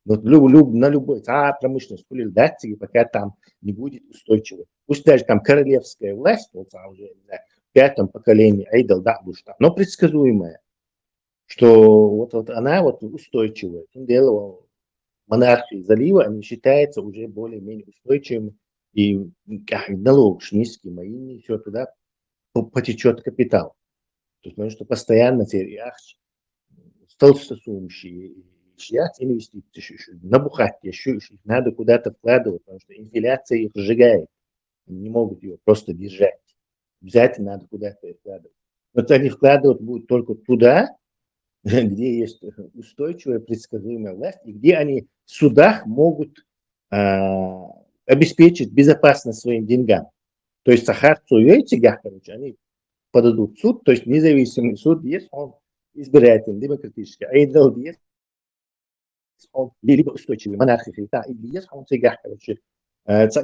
На любой промышленность, пока там не будет устойчивой. Пусть даже там королевская власть, уже в 5-м поколении, но предсказуемая, что вот она устойчивая. Дело монархии залива, они считаются уже более-менее устойчивыми, и налог низкий, мои, все туда потечет капитал. То есть, потому что постоянно толстосумщие, инвестиции, набухать еще, их надо куда-то вкладывать, потому что инфляция их сжигает. Они не могут ее просто держать. Обязательно надо куда-то вкладывать. Вот они вкладывать будут только туда, где есть устойчивая, предсказуемая власть, и где они в судах могут обеспечить безопасность своим деньгам. То есть сахарцу и этих, короче, они подадут в суд, то есть независимый суд есть, он избирательный, демократический, а идол есть, он либо устойчивый, монархический, или есть, он цигах, короче,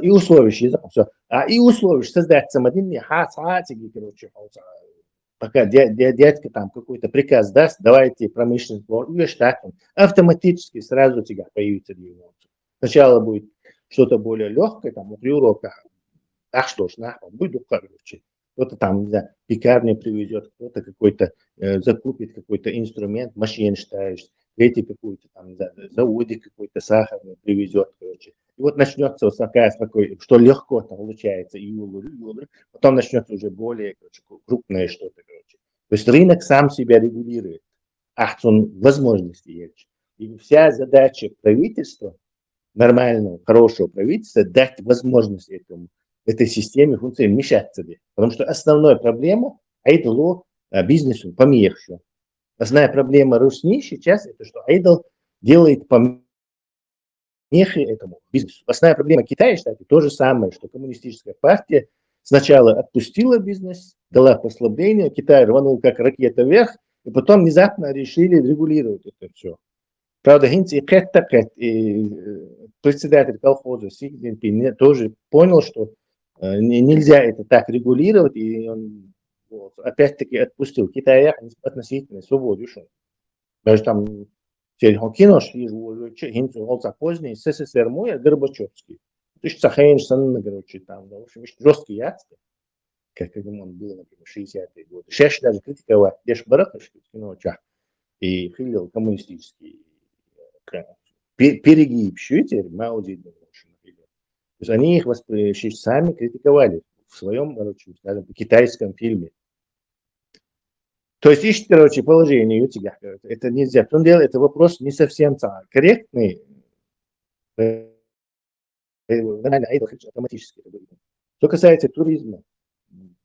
и условия, все. А и условия создать самодельные короче, пока дядька там какой-то приказ даст, давайте промышленность, автоматически сразу тебя появится двигаться. Сначала будет что-то более легкое, там, Европа, а что ж, будет короче. Кто-то там, не знаю, пекарню привезет, кто-то какой-то закупит какой-то инструмент, машин считаешь, третий какой-то там, не знаю, заводик какой-то сахарный привезет, короче. И вот начнется вот такая, что легко там получается, потом начнется уже более, короче, крупное что-то, короче. То есть рынок сам себя регулирует, возможности есть. И вся задача правительства, нормального, хорошего правительства, дать возможность этой системе функции мешаться. Потому что основная проблема айдолу бизнесу помеху. Основная проблема Русни сейчас это что айдол делает помехи этому бизнесу. Основная проблема Китая, кстати, то же самое, что коммунистическая партия сначала отпустила бизнес, дала послабление, Китай рванул как ракета вверх, и потом внезапно решили регулировать это все. Правда, председатель колхоза Си Цзиньпин тоже понял, что нельзя это так регулировать, и он опять-таки отпустил Китая относительно свободы. Даже там кинош, поздний СССР мой, Горбачевский. То есть Сахаиншин, короче, там, в общем, жесткий яцкий, как он был, например, 60-е годы. Сейчас даже критиковать Деш Бараховский в киночах и хилил коммунистический перегиб, теперь Мао Цзэдун. То есть они их сами критиковали в своем, короче, скажем, китайском фильме. То есть ищет, короче, положение у тебя. Это нельзя. В том деле, это вопрос не совсем корректный. Автоматически. Что касается туризма,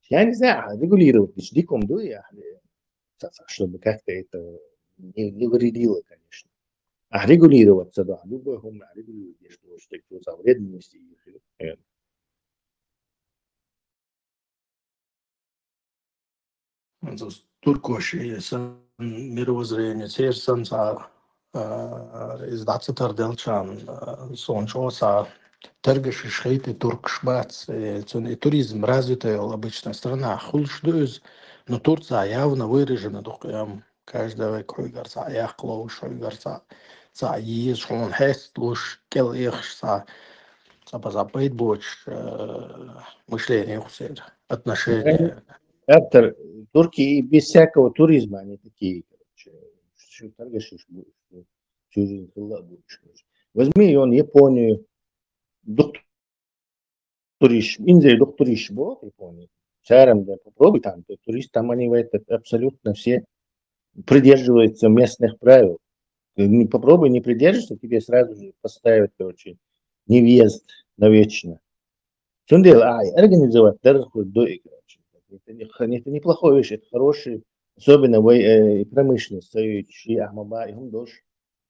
я не знаю, регулировать диком дуя, чтобы как-то это не вредило, конечно. А регулироваться, да, любой гум регулирует, что за вредности. Turkoši mировоззрение, церсанца из 20 делчан, сончоса, торгаши шейты туркшбац, туризм развитая обычная страна, хулшдуз, но Турция явно выражена, каждого кругарца, яхлоуш, кругарца, ешь, он хест, луш, келихса, запазапает больше мышления, отношения. Автор турки без всякого туризма, они такие, короче, возьми он Японию, докториш, вот Япония, шаром, да, попробуй там, турист, там они абсолютно все придерживаются местных правил. Попробуй не придерживаться, тебе сразу же поставят, короче, невъезд навечно. В чем дело? Организовать дорогу до игры. Это неплохой вещь, это хороший, особенно промышленность,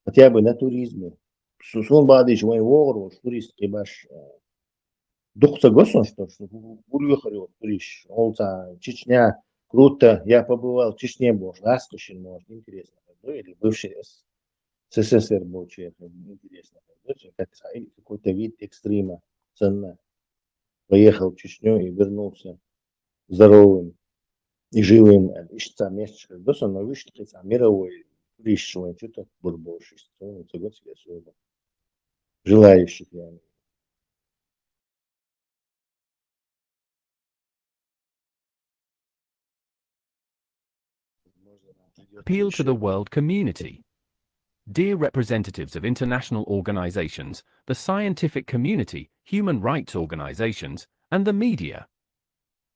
хотя бы на туризме. Сон бадыш, мой вору, турист, ебаш, духса госон, что улюхарю, туриш, олца, Чечня, круто, я побывал в Чечне, боже, Аскошин, может, интересно, или бывший СССР был, интересно, какой-то вид экстрима, ценно. Поехал в Чечню и вернулся здоровым и живым. Ищется место, доса, но вышли мировой решение, что-то больше, желающих. Appeal to the world community. Dear representatives of international organizations, the scientific community, human rights organizations, and the media,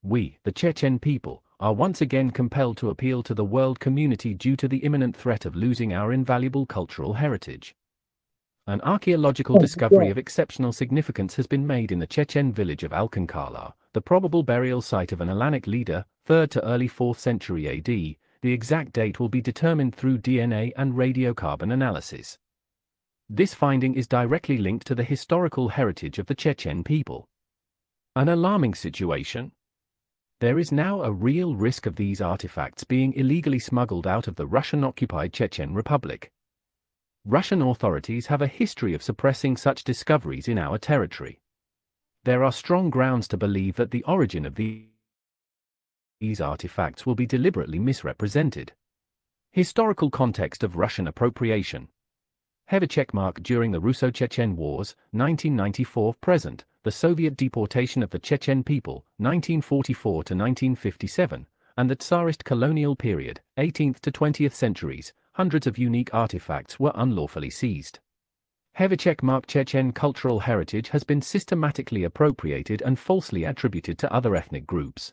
we, the Chechen people, are once again compelled to appeal to the world community due to the imminent threat of losing our invaluable cultural heritage. An archaeological discovery of exceptional significance has been made in the Chechen village of Alkankala, the probable burial site of an Alanic leader, 3rd to early 4th century AD. The exact date will be determined through DNA and radiocarbon analysis. This finding is directly linked to the historical heritage of the Chechen people. An alarming situation? There is now a real risk of these artifacts being illegally smuggled out of the Russian-occupied Chechen Republic. Russian authorities have a history of suppressing such discoveries in our territory. There are strong grounds to believe that the origin of these artifacts will be deliberately misrepresented. Historical context of Russian appropriation. Checkmark during the Russo-Chechen Wars, 1994-present, the Soviet deportation of the Chechen people, 1944 to 1957, and the Tsarist colonial period, 18th to 20th centuries, hundreds of unique artifacts were unlawfully seized. Checkmark Chechen cultural heritage has been systematically appropriated and falsely attributed to other ethnic groups.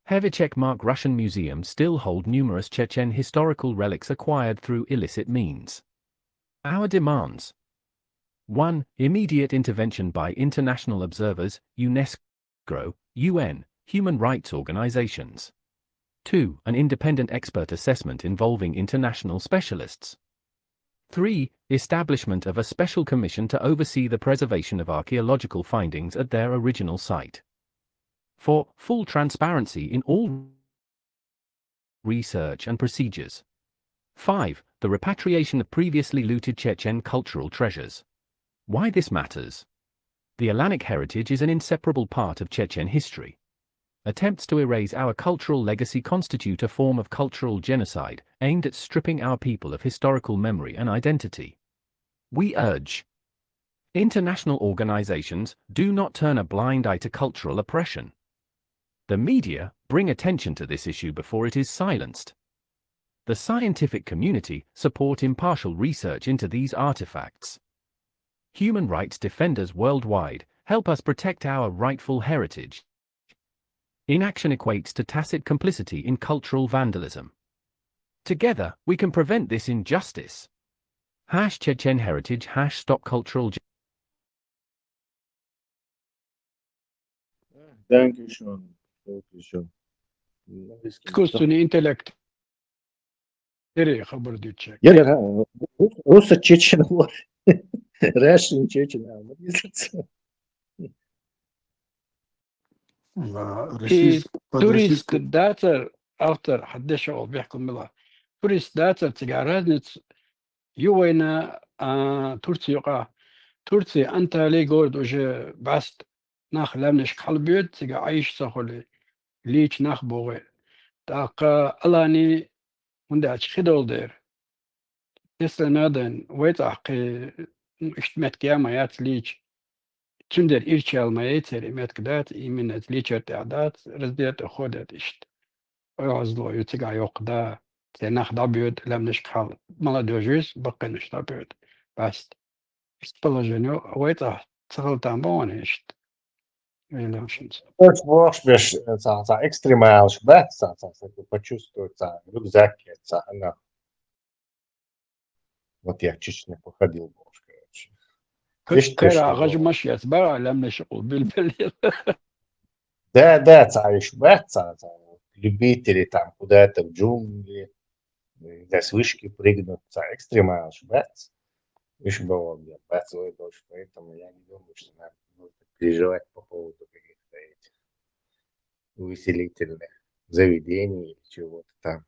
Checkmark Russian museums still hold numerous Chechen historical relics acquired through illicit means. Our demands: 1. Immediate intervention by international observers, UNESCO, UN, human rights organizations. 2. An independent expert assessment involving international specialists. 3. Establishment of a special commission to oversee the preservation of archaeological findings at their original site. 4. Full transparency in all research and procedures. 5. The repatriation of previously looted Chechen cultural treasures. Why this matters? The Alanic heritage is an inseparable part of Chechen history. Attempts to erase our cultural legacy constitute a form of cultural genocide aimed at stripping our people of historical memory and identity. We urge international organizations, do not turn a blind eye to cultural oppression. The media, bring attention to this issue before it is silenced. The scientific community, support impartial research into these artifacts. Human rights defenders worldwide, help us protect our rightful heritage. Inaction equates to tacit complicity in cultural vandalism. Together, we can prevent this injustice. #Chechen Heritage #Stop Cultural Dankeschön. Dankeschön. Искусственный интеллект. خبر ديتشك. يلا روسا Chechen war. Russian Chechen. توريست داتر автор حدش هو بيحكم بالله توريست داتر تجارات يوينا تورتي يقع تورتي أنت لي قول وجه بعست ناخ لامنش قلبيت تجا عايش سخولي ليش ناخ بوغي تاقا ألاني وندعش خدول دير تسلمادن ويتعقي اشتمت كيامات ليش تندر إيرشال ما يتر إمات كدات إيمنت ليشر تعدات رزديت أخودت إشت ويعزلو يتقع يوقدا تناخ دابيود لم نشكحل مالا دوجيس بقى نش دابيود بس استبلاجنيو ويتع تغل تنبون إشت إيلوشنز Можешь беш за экстремал да за почувствовать за рюкзаки за она вот я чуть не походил больше короче كرا غج ماشي أتبع لم نشقل بالبليل да царишь бэца любители там куда-то в джунгли с вышки прыгнуть за экстремал бэц еще было мне бэцовый дождь поэтому я не думаю что надо переживать по поводу каких-то этих увеселительных заведений или чего-то там.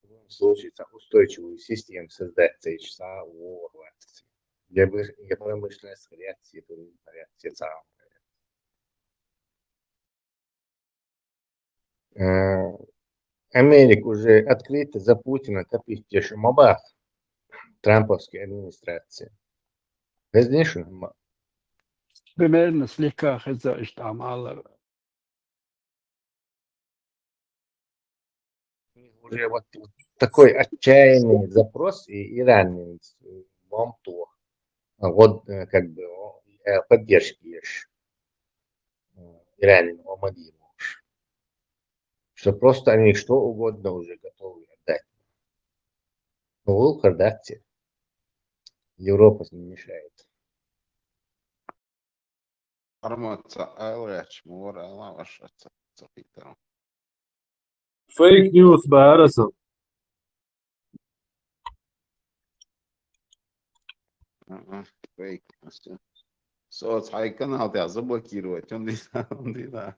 В любом случае, устойчивую систему создать часа у реакции. Я промышленность реакции, то реакция сам. Америка уже открыто за Путина копить шумоба трамповской администрации. Конечно, примерно слегка хозяйство там, але уже вот такой отчаянный запрос и Иран вам то вот как бы поддержки Иран Мамадимов. что просто они что угодно уже готовы отдать. Но Волкер, да, Европа не мешает. Fake news بارسة. Fake news. Соцсети канал тебя заблокировать, он не да.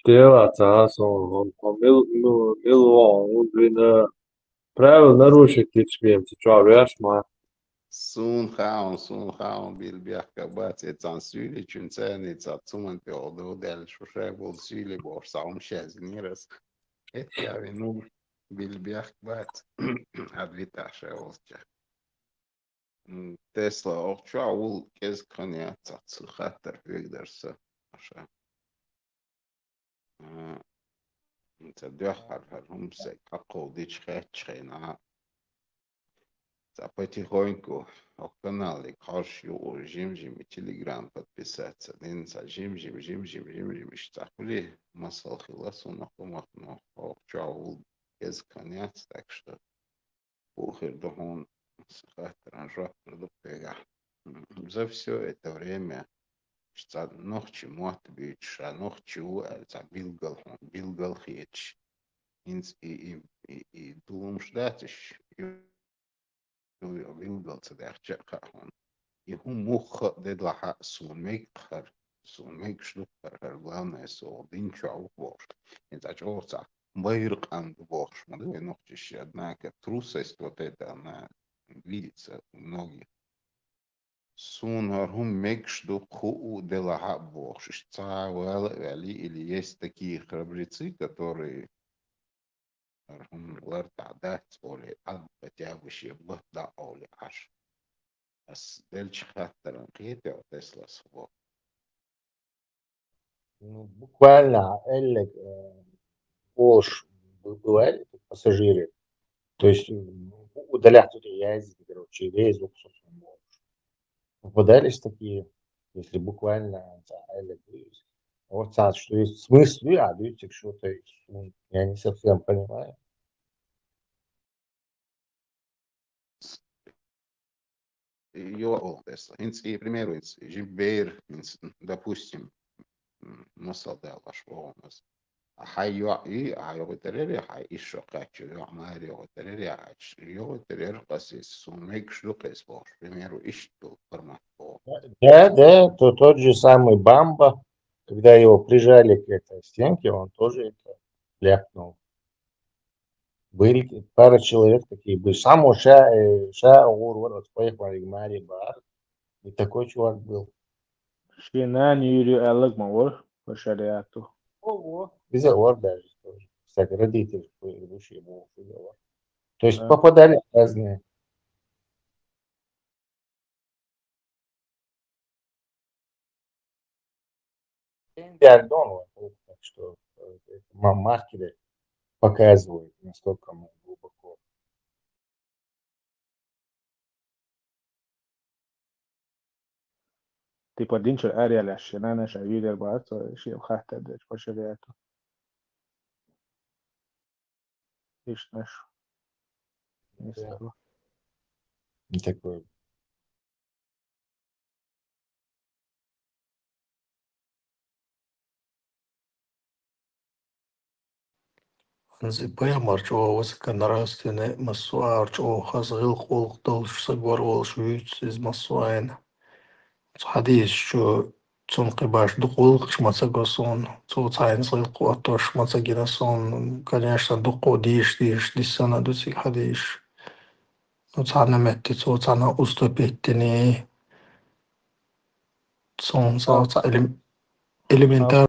Дело он он правил нарушить тебе, ты что, ма? Sunhaun bilbiak kabat etan süli çünsen etan tuman te oldu del şuşay bol süli bor saum şezniras et ya venu bilbiak bat advitaşa olacak. Tesla okça ul kez kanya tatsı hatter büyükderse aşağı. Tadıyor har humse kakol diç çayna. Потихоньку в канале Кашью Жим Телеграм подписаться. Динца Жим Штахли Масал Хиласу Нахумахну Чаул без конец, так что Пухер Дохун Сахатранжа Продуктега. За все это время что ночи мот бить, что ночи за Билгал Хеч. И думаю, что это Bilgal تدخل يهم مخ دلها سونميك شلوكر главное со динчау бош. Это чёрта байрк анд бош. Мы ночь однако трусость вот это она видится у многих. Сунархум мекшду ху делаха бош. Вали или есть такие храбрецы, которые تعدات أولي بتاوشي بهدا أولي عش بس دلش خاطر نقيتي أو تسلا صبو Буквально Эллик Волш бывали пассажиры, то есть удалять тут язык, короче, весь луксус. Попадались такие, если буквально Эллик вот что есть смысл, а видите, что-то я не совсем понимаю. И примеру, Жибейр, допустим, насалдал ваш нас. А хайо и айо терери хай еще качу, марио терери ач, йо терер касис, сумейк шлюкес бош, примеру, ищу формат. Да, то тот же самый Бамба, когда его прижали к этой стенке, он тоже это ляпнул. Были пара человек такие были. Сам ша урвар от своих маригмари бар. И такой чувак был. Шинан Юрий Аллак Мавор, Пашариату. Ого. Без ор даже тоже. Кстати, родители предыдущие были. То есть попадали разные. Так что маркеры показывают, насколько мы глубоко. Tipo dincsel eljelesse, ne se videóba, és ilyen háttérde, Pashariatу. Ишь наш. Не стало. Не такое. Анзипай марчо васка нарастене масуа арчо хазгил холк долш сагвар волш вюц из масуаен. حديث شو تنقي باش دقوق ماتساقصون تو تعين صغير قواتوش ماتساقيناسون конечно دقو ديش دي سنة دوتي حديش تعنا متي تعنا أستوبيتني صون صوت إليمنتار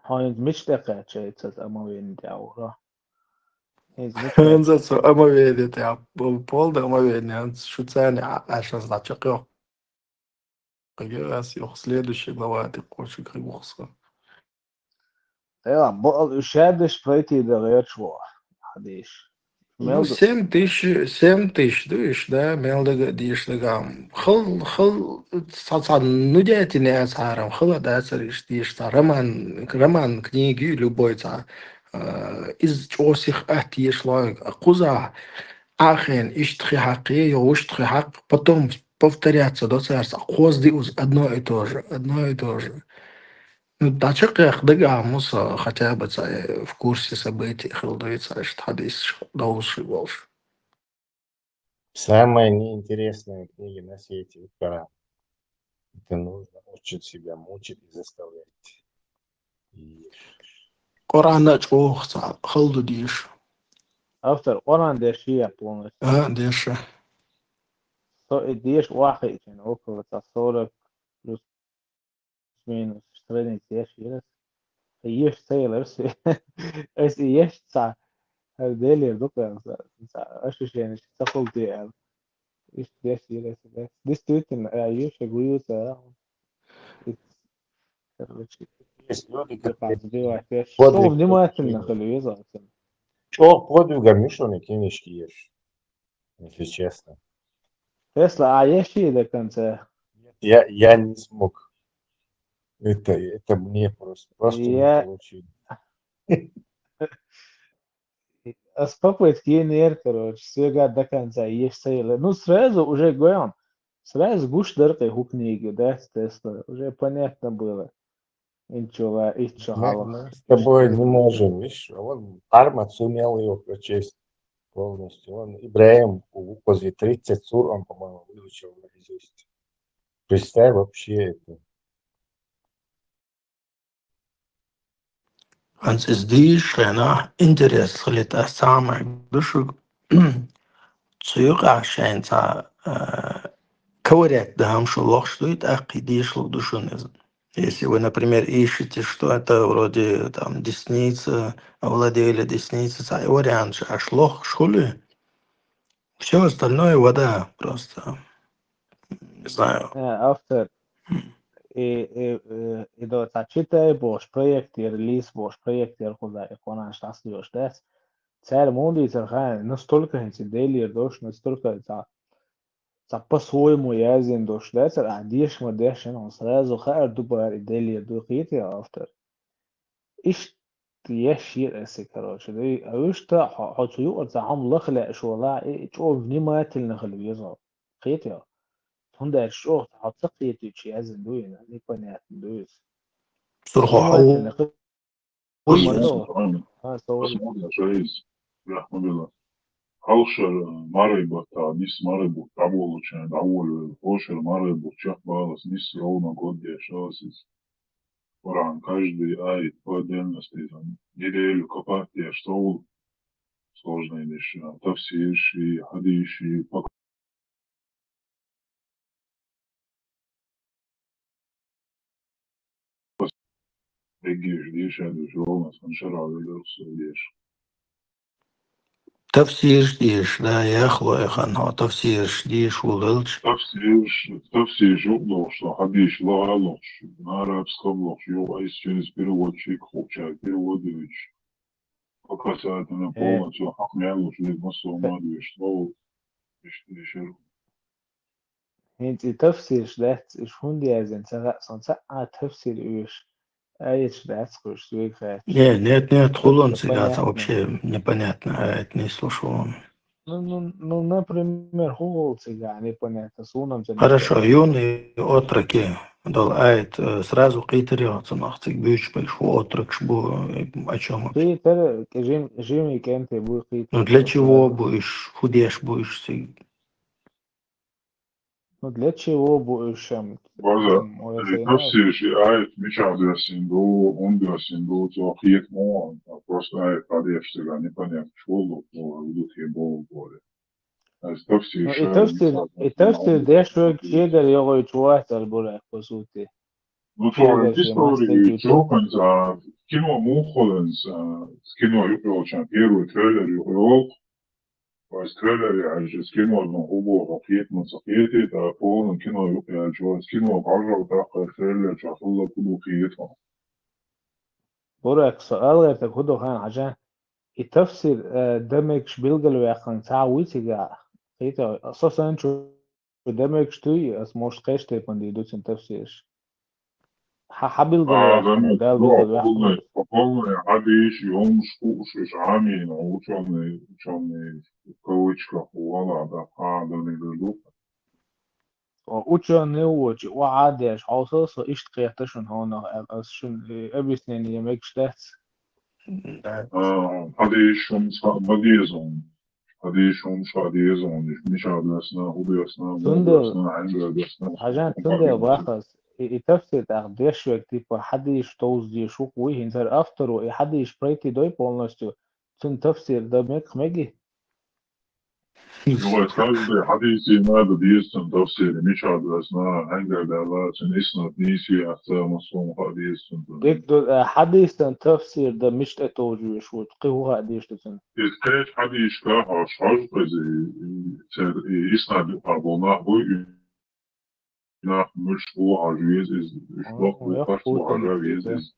هاي مش دقيقة شيء تز أما وين دعوة انزل أما وين تاع بول ده أما وين شو تاني عشان زعتشقيو قياس следующий глава ты хочешь يوصل ايوه بقى الشادش فايتي ده غير شو حديش Ну, 7 тысяч, дуешь, да, мелдага диштагам. Хыл, ну, дети не асарам, хыла да цариш дишта. Роман книги любой ца. Из осих атишло, куза, ахен, иштхи хаки, уштхи хак, потом повторяться до царства. Хозди уз одно и то же, одно и то же. Ну, дачек дага муса хотя бы в курсе событий, хилдуется, что хадис должен волш. Самая неинтересная книга на свете — Коран. Это нужно очень себя мучить и заставлять. Коран чохца, хилду диш. Автор Коран дешия полностью. Деша. Деш واحد يعني около 40 плюс-минус страниц есть. Есть сейлерс. Es есть صح. هذول دوكا ощущение что холдي يعني. Ist das hier das. Das tut in Ayush Guyuta. Есть люди, Что внимательно хлюеза. Что подвигом мешаны книжки ешь, если честно. Тесла, а есть и до конца? Я не смог. Это мне просто не получилось. С попытки нер, короче, все гад до конца есть сейлы. Ну, сразу уже говорим, сразу гуш дыркой у книги, да, Тесла. Уже понятно было. Ничего, Мы с тобой не можем, видишь, он Армат сумел его прочесть полностью. Он Ибраим после 30 сур, он, по-моему, выучил наизусть. Представь вообще это. Ans ist die Schreiner Interesse خليت سامع بشو تسيق عشان تا ковырять да что лох что это акидиш душунизм. Если вы, например, ищете, что это вроде там десница, овладели десницей, вариант же аж лох шхули, все остальное вода просто. Не знаю. Автор. I do ta čitaj boš projekt jer lis boš projekt jer kуда икона счастливош дес. Царь мудрый цархан настолько инцидели дош настолько та по-своему язен дош дес а диш модеш он сразу хар дубар идели духит я автор. Иш تيشير اسي كروش دي اوشتا حطيو ارتعام لخلق شولا تشوف نيمات النخل يزغل خيتيا هندا الشوخ حطقي تيجي از دوين يعني كونيات دويس صرخوا نيمات النخل Алшер Марайбата, Нис Марайбу, Таболуча, Даволю, Ошер Марайбу, Чахбалас, Нис ровно год дешалась. Коран каждый айт по отдельности, неделю копать, я что сложные вещи, тавсиши, хадиши, региш, дишадуш, ровно саншара, велерсу, диш. تفسير ديش لا يخلو يخنها تفسير ديش وللش Тавсиш, лошо, хадиш, лош, на арабском лош, его есть через переводчик, хлопчак, переводович. Пока это не полностью, хахмялуш, лидмасу, мадвиш, слово, еще. انت تفسير ده شون دي ازن سنسا تفسير ايش ايش ده скош двигает. Нет, хулон сега вообще непонятно, это не слушал. Ну, например, хулон сега непонятно, сунам. Хорошо, юные отроки, дал айт сразу китериотся, нахтик бьюч большой отрок, что о чем? Китер, жими кенты будет китер. Ну для чего будешь, худеешь будешь? Ну для чего будешь? База, тавсиш, айт, мечал дясинду, он дясинду, то хит мон, просто айт, адеш сега непонятно, что будут ебол более. И тавсир дешо чедер его чувать альборек по сути. Ну то истории чоканца, кино мухоленс, кино юпилочан первый трейлер юпилок, Вайс трейлер аж кино но убо хит но сахети, та полон кино юпилочан, кино пожалуй так трейлер чахула куду хит. برك سؤال غير تاخده خان عشان التفسير دمجش بيلقى له يخن تعويتي جا خيتا أساسا شو دمجش توي اسموش قيشتي بندي دوتين تفسير حبيلقى له يخن ده ده بيلقى له يخن فقلنا حديش يوم شكوش عامي نوشان شان كويتش كفوالا ده قاعدة نقولو وچا نوچ وعادش حاسس إيش قيتشون هنا أسشون أبيسنين يمكش تحت حديش شمس بديزون حديش شمس بديزون مش عدسنا هو بيسنا تندر بيسنا عند بيسنا حاجات تندر باخس التفسير تقديش وقتي حديش توزي شو قوي هنزر أفتر وحديش بريتي دوي بولنستو تن تفسير ده ميجي هو قصدي حديثي ما بديستن تفسير مش عدسنا عند دلات إسنا نيسي حتى مصوم حديثن ديك دول حديث تن تفسير ده مش تتوجي شو تقيه قديش تن إذا حديش كاها شعر زي إسنا أبونا هو nach Mischwo Ajuiz ist Schloch wo fast wo Ajuiz ist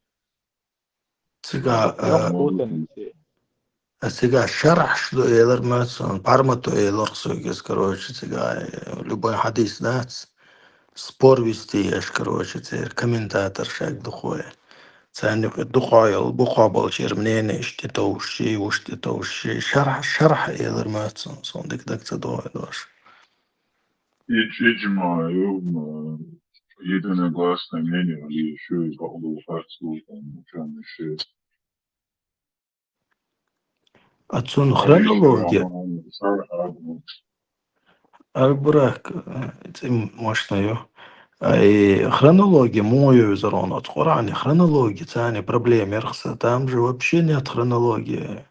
Сега шарح что элер мацон пармато элер согес короче сега любой хадис дац спор вести еш короче цер комментатор шаг духое ثاني الدخايا البقابل شير منين اشتي توشي وشتي توشي شرح إلر ماتسون صون ديك دك تدوي دوش إجماع يوم единогласное мнение или еще из Бахлухарского ученый шесть. Отцун хронология. Альбрак, это мощно ее. И хронология мою изорон от Корана, хронология, тани проблемы рхса, там же вообще нет хронологии.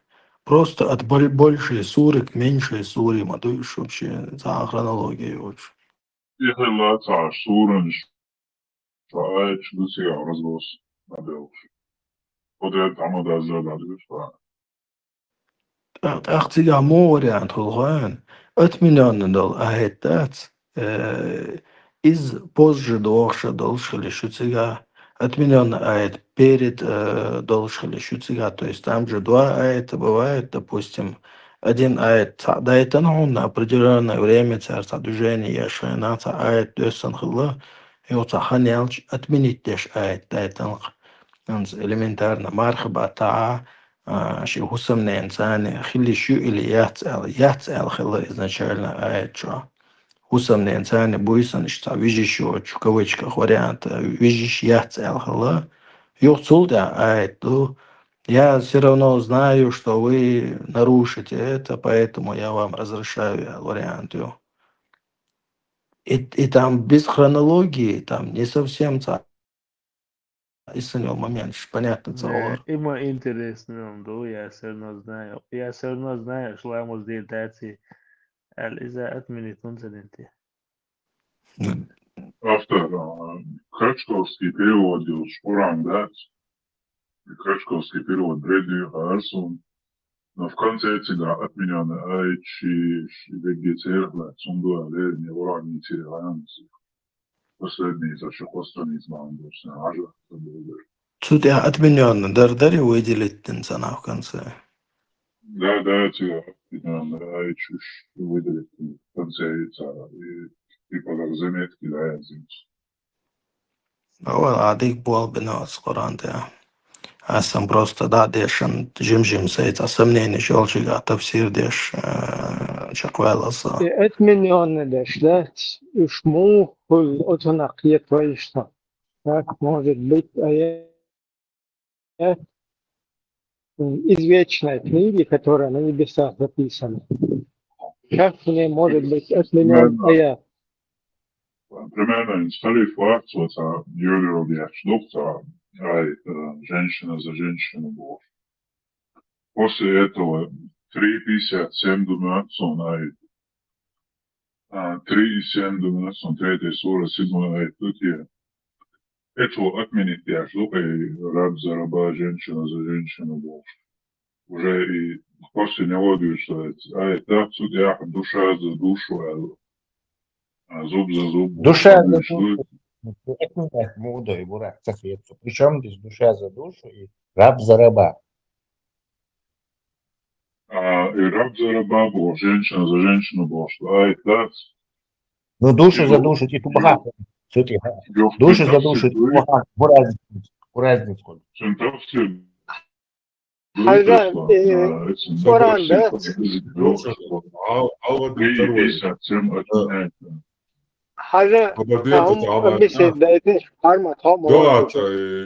Просто от большей суры к меньшей суре, мадуешь вообще за хронологией очень. Если лаца сурен, фаэч луция разгос наделш. Подряд амада зададешь фа. أختي موري عن خلقان أتمنى دل أهتات из позже дольше шуцига. Отменен аэт перед дольше шуцига. То есть там же два аэта бывает, допустим, один аэт дает на определенное время царца движения яшена аэт дёсан хилла. И вот ханялч отменить деш аэт дает элементарно мархаба таа شيء هو سمنا إنسان خلي شو اللي يتسأل خلا изначально аэт شو هو إنسان بويسن اشتا ويجيشو чукавычках вариант вижиш яцел хала юхцул да аэту я все равно знаю, что вы нарушите это, поэтому я вам разрешаю вариант. И там без хронологии, там не совсем истинный момент, понятно целый. Има интересно, да, я все равно знаю, что я могу сделать إذا أتمنيت انت. Автор Крачковский перевод Шуран дать, Крачковский перевод Брэдли Харсон, но в конце тебя отменяны айчи вегетер, цунду але не уравни тиранцы. Последний за шокостанный знам больше ажа. Тут я отменен, дардари выделить инсана в конце. Да, тебя отменяны айчи выделить в конце и подав заметки, да, я зимс. Вот, адик был бы нас Коран-то. А сам просто да, дешен жим сейт, а сомнение шелчига, тавсир деш чаквеласа. Отменённый деш, да, шму отонакье твоишта. Как может быть из вечной книги, которая на небесах записана. Как в ней может быть отменён аят? Примерно инсталли факт, вот Юрий Рубьяч, доктор, женщина за женщину была. После этого 3:57 думается, 3:7 думается, 3 сура, 7 айт, тут я. Это отменить я жду, и раб за раба, женщина за женщину был. Уже и после него что да, тут я душа за душу, зуб за зуб. Душа за душу. Молодой бурак, Причем здесь душа за душу и раб за раба? И раб за раба был, женщина за женщину была. Ай, да. Ну, душу за душу, типа богатый. Душу за душу, типа богатый. Разницу. حاجة قرآن ده حاجة هم بيسيد ده حرمة هم Да,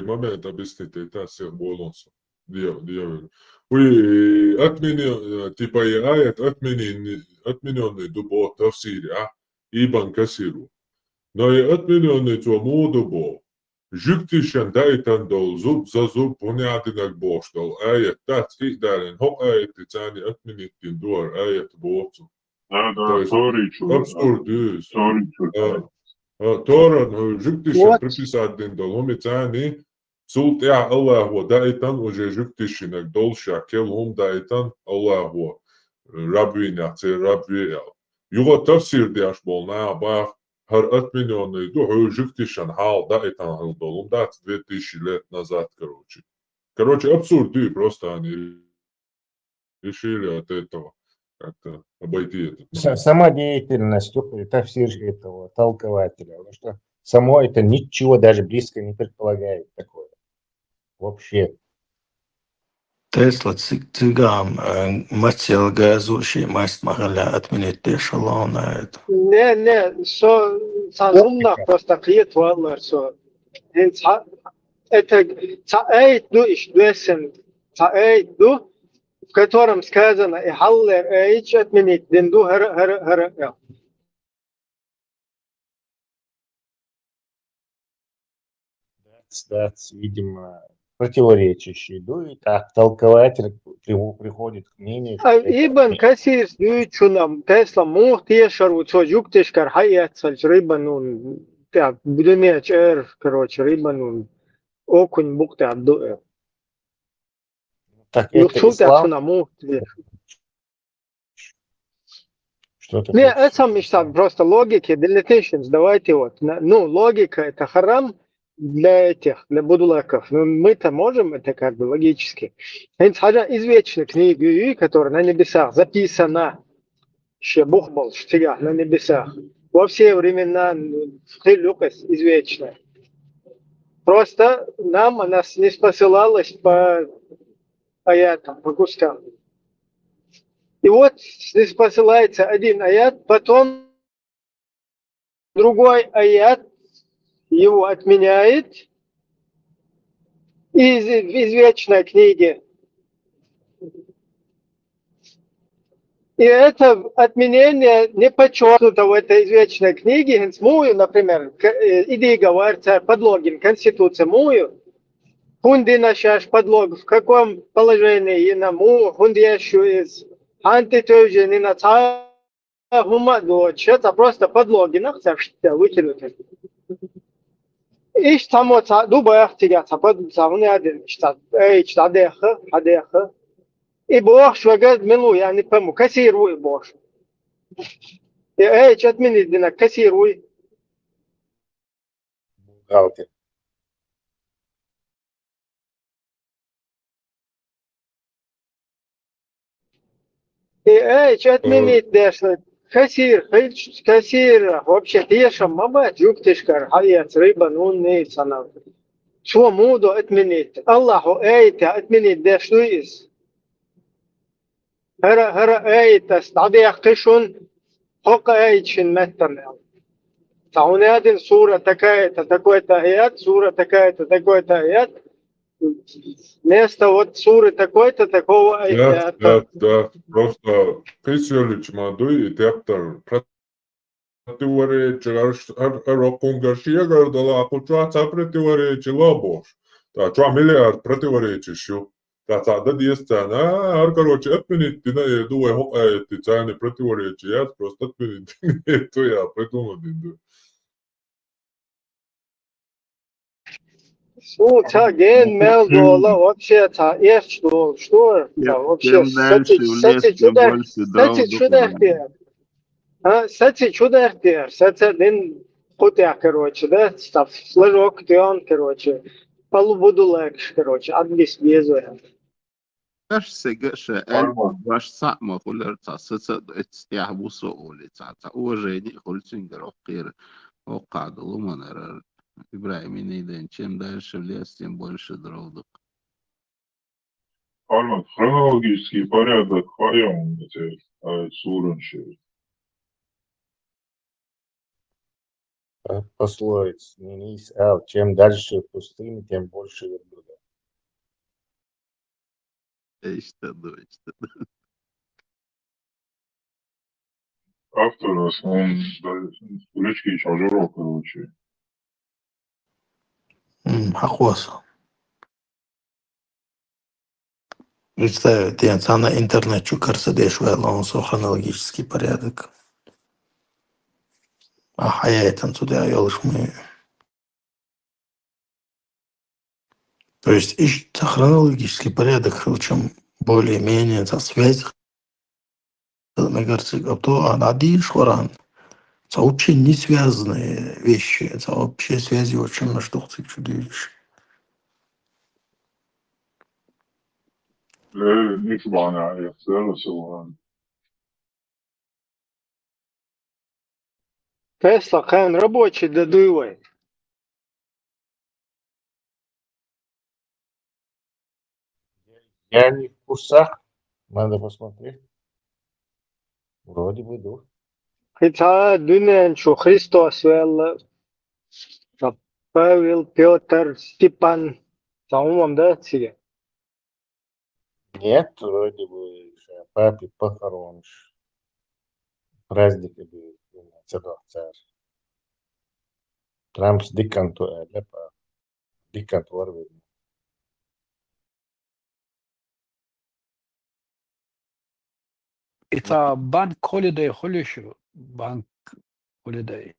момент объяснить, это все болонсо. Дьявол. Вы отменил, типа и аят отмененный дубо тавсири, ибан касиру. Но и отмененный твому дубо. Жüktischen daitan dol zub za zub bunyaadinak boostal ayat tat ihdaren ho ayat tani atminitin duar ayat bootsu. Да, Абсурд. Торан жüktischen приписадин dol homi tani sult ya Allah wa daitan uje jüktişinak dol shakel hom daitan Allah wa rabbiina te rabbi. Yugo tafsir diash bolna ba Har отмененный, жуктишан хал, да, это долом, да, 2000 лет назад, короче. Короче, абсурды, просто они решили от этого как-то обойти это. Сама деятельность это все же этого толкователя, потому что само это ничего даже близко не предполагает такое. Вообще. Tesla цигам мател газуши маст махаля отменить шалона это. Не, что сазумна просто клиет валлар, что это цаэйду ишдвесен, цаэйду, в котором сказано и халлер эйч отменить, динду хара. Да, видимо, противоречащий. Ну и так, толкователь приходит к мнению, что Ибн Касир дючунам Тесла мухтешару цожуктешкар хаятсаль рибанун так будемеч короче рибанун окунь бухта абду. Так это ислам? Что-то не, это мечта, просто логики, delimitations, давайте вот. Ну, логика это харам для этих, для будулаков. Ну, мы-то можем, это как бы логически. Это извечная книга, которая на небесах записана, что Бог был всегда на небесах. Во все времена извечная. Просто нам она не посылалась по аятам, по кускам. И вот здесь посылается один аят, потом другой аят его отменяет из вечной книги. И это отменение не подчеркнуто в этой извечной книге. Например, иди говорится подлогин Конституции мою, хунди нашаш подлог, в каком положении и на му, хунди яшу из антитожи, не на хума дочь. Это просто подлоги, нахца выкинуты. إيش تموت دوبا احتياج تبدو تساوني هذا إيش تعديخه حديخه إبوخش وجد منه يعني فمو كثير وإبوخش إيش أتمنى إننا كثير وي غلطي إيش أتمنى إننا كثير вообще тиешам мама жуктешкар хаят рыба нунни сана шо мудо отменит Аллаху эйта отменит да что из хара эйта стадиях кишун хока эйчин мэттарнел таунядин сура такая-то такой-то аят сура такая-то такой-то аят вместо вот суры такой-то такого аята. Да, просто Письолич Мадуи и Тептор противоречия Рокунгашия гордала, а противоречия Лабош. Да, 2 миллиард противоречий шо. Да, да, действительно, короче, отменить на еду, эти цены противоречия, просто отменить это я придумал. Та ген мел дола вообще та еш дол что вообще сати чудо сати дин хотя короче да став флажок он короче полубудулек короче адмис безо كاش سجاشة واش صعمة كل تصصد استيعبو سؤولي تعتا وجيني كل سنجر أقير وقعد لمن إبراهيم نيدن чем дальше в лес, тем больше дровок. Арман, хронологический порядок поем эти суренши. Пословица, чем дальше в пустыне, тем больше верблюда. Что. Автор, он турецкий шажерок, короче. Хакваса. Представить, я на интернете карсадеш он хронологический порядок. А я там туда елыш мы. То есть ищется хронологический порядок, чем более-менее связь. Мне кажется, то анади шваран. Это вообще не связанные вещи. Это вообще связи очень на что ты чудишь. Тесла, он рабочий додует. Я не в курсах. Надо посмотреть. Вроде бы да. Хотя Дунян, что Христос вел, Павел, Петр, Степан, самому да, тебе? Нет, вроде бы папе похорон. Праздник был. Царь. Трамс диканту лепа. Диканту варвин. Это банк холидей холишу. Банк холидей.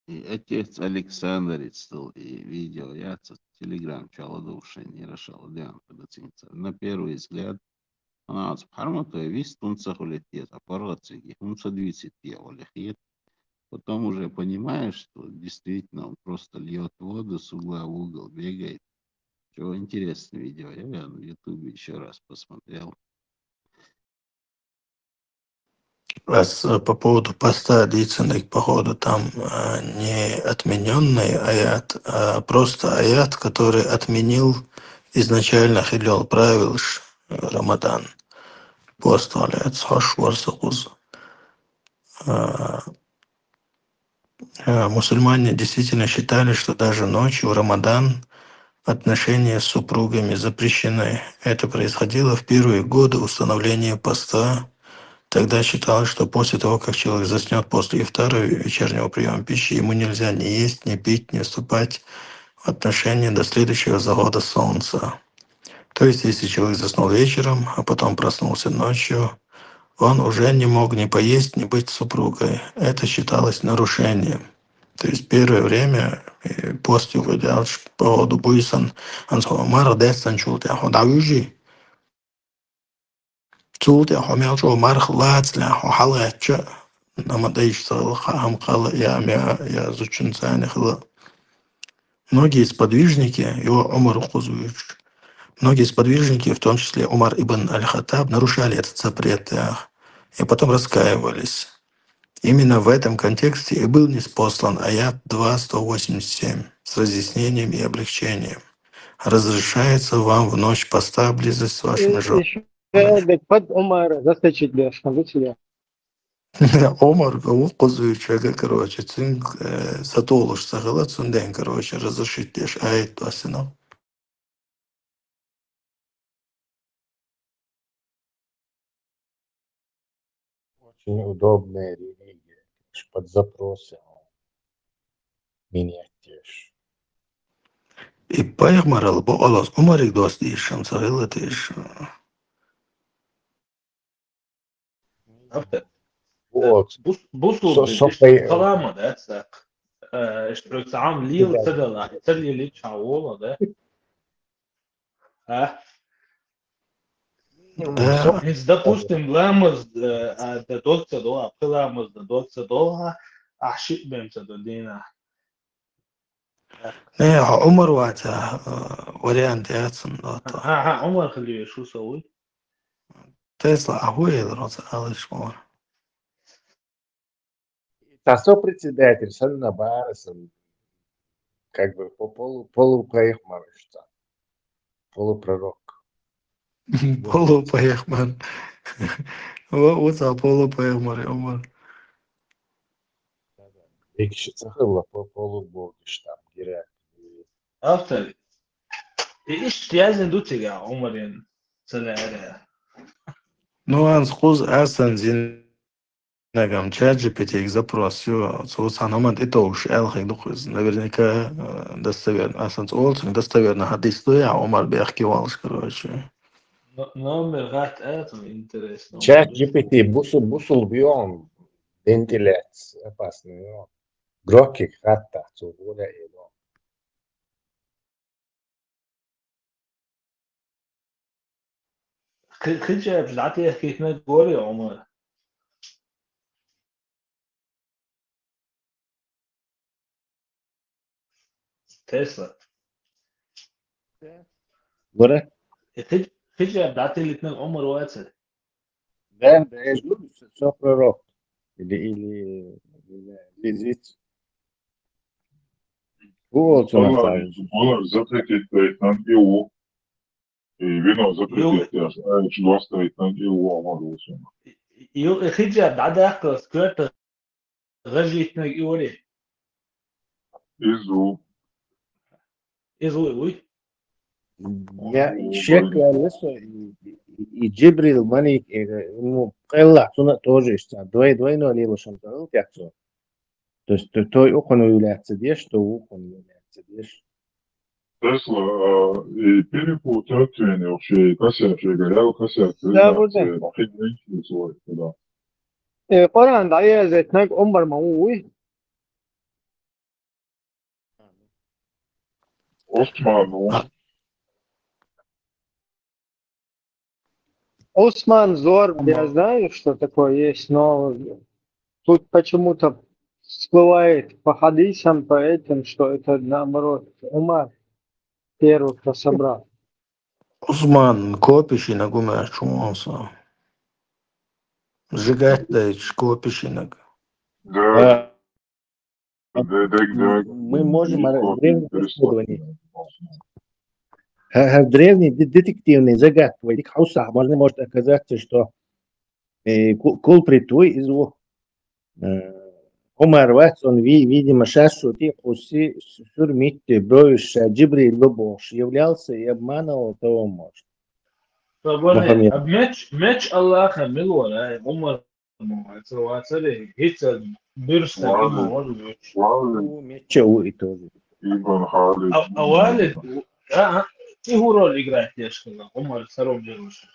И отец Александр стал и видео, я телеграм чало души не решал, на первый взгляд, она спармата весь тунца холитет, а парацики, он садвисит олехет. Потом уже понимаешь, что действительно он просто льет воду с угла в угол, бегает. Чего интересное видео, я в ютубе еще раз посмотрел. По поводу поста длительных, походу, там не отмененный аят, а просто аят, который отменил изначально Хилел правил Рамадан. Пост аят Хашварсакуз. Мусульмане действительно считали, что даже ночью в Рамадан отношения с супругами запрещены. Это происходило в первые годы установления поста. Тогда считалось, что после того, как человек заснет после ифтара, вечернего приема пищи, ему нельзя ни есть, ни пить, ни вступать в отношения до следующего захода солнца. То есть, если человек заснул вечером, а потом проснулся ночью, он уже не мог ни поесть, ни быть с супругой. Это считалось нарушением. То есть первое время после выдалш по поводу буйсан, он сказал, «Мара дэстан чултя ходавюжи». Чултя хомяучо марх лацля хохалгача. Намадаиш салхам кала я зучин цайнихла. Многие сподвижники, его Умар Хузуевич, многие сподвижники, в том числе Умар ибн Аль-Хаттаб, нарушали этот запрет и потом раскаивались. Именно в этом контексте и был ниспослан аят 2.187 с разъяснением и облегчением. Разрешается вам в ночь поста близость с вашими женами. Под Умар застачить для скандуция. Омар Хузуевич, короче, цинк сатолуш сахала цунден, короче, разрешить лишь аят 2.1. Очень удобная религия, под запросом менять тешь. И пайгмарал бо Аллах Умарик достишам сахала теш. بوصل بالكلام ده اشترك عام ليل تدل تدل اللي تشعوله ده ها Iz допустим ламаз да доца доа пиламаз да доца доа ашит бемца до дина Не, عمر وقتها واريانت ياتسن دوتا ها عمر خليه شو سوي؟ تسلا هو يدرس алыш мор. Та сопредседатель, сальна барасом, как бы полупоехмарышца, полупророк. Полупоехман. Вот полупоехмар Умар. Ekşi sıkılla polubog işte gerek. أفتري إيش تيازن دوتيجا عمرين سنة Ну, он скуз асан зин нагам ChatGPT запросил, санамат это уж элхи духуз. Наверняка достоверно. Асан олцин достоверно хадис я Умар бяхки валш, короче. номер гат это интересно. ChatGPT busul biyom ventilat опасный. Гроки хата, цугуля его. خدجة بجدعتي كيف ما تقولي عمر تسلا Göre? خدجة بجدعتي الاثنين عمر واتسل Ben يجوز سوبرروك اللي زيت هو والله زبطت اثنان ايوه بينا زبطت ايش لوست اثنان ايوه عمر يو خدجة بجدعتي احكي سكرت غجي اثنين يقولي إيزو وي يا شكله لسه يجبري الماني إنه قلع سنة توجه إشتى دوي نو ليه لشان تقول تيحصل توي أكون ولاية سديش تو أكون ولاية سديش Tesla перепутать вообще кассет горел кассет لا بد محيط نيجي سوى كده قرآن دعية زيتناك عمر مووي Осман Зор, я знаю, что такое есть, но тут почему-то всплывает по хадисам, по этим, что это наоборот Умар первый, кто собрал. Усман копишинак умер чумоса. Сжигать дать копишинак. Да. Мы можем древние исследования. Древний детективный загадка. Хауса, может оказаться, что кол притой из его Умар Ватс, он, видимо, шашу тихуси сурмитти, броющий Джибриль Лобош, являлся и обманывал того может. ماتش الله خمل ولا عمر واتسل هيت بيرسل ماتش هو إيطالي أوالد إيه هو رول إجراء تيشكنا عمر سرهم جلوس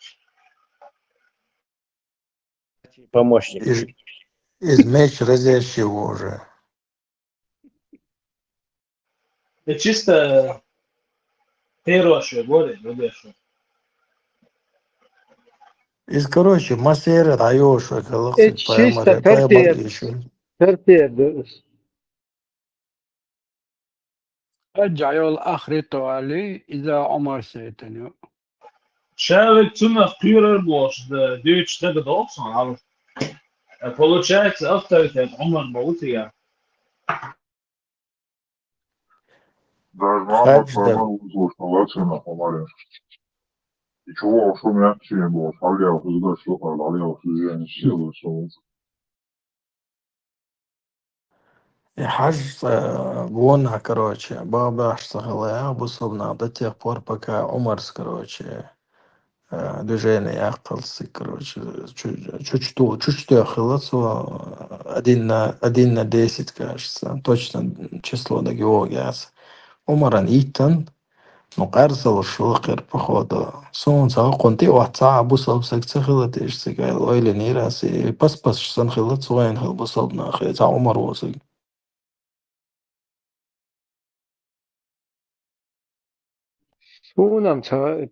помощник. Из меч разящего уже. Это чисто хорошее горе, разящее. Из, короче, мастеры даешь, Это чисто терпеть. رجعوا الآخرته عليه إذا عمر سيتنيو Человек цена вкурер бош, да дюч так долго, а получается авторитет Умар Баутия. Даже мама по-моему слушала на помаре. И чего, что меня не было, шалел, когда что шалел, что я не сел, что حاج بونا короче, баба اشتغل بصلنا до тех пор, пока Умар, короче, движение яқылсы, короче, чуть-чуть яқылы, 1 на 10, кажется, точно число до географии. Умаран иттан, но қарсал шылқыр, походу. Сон сағы қонты уатса бусалып сәксіғылы дешсі, гәйл ойлы нейрасы, пас-пас шысан қылы, цуғайын қыл бусалып нақы, за Умар осы. Шо нам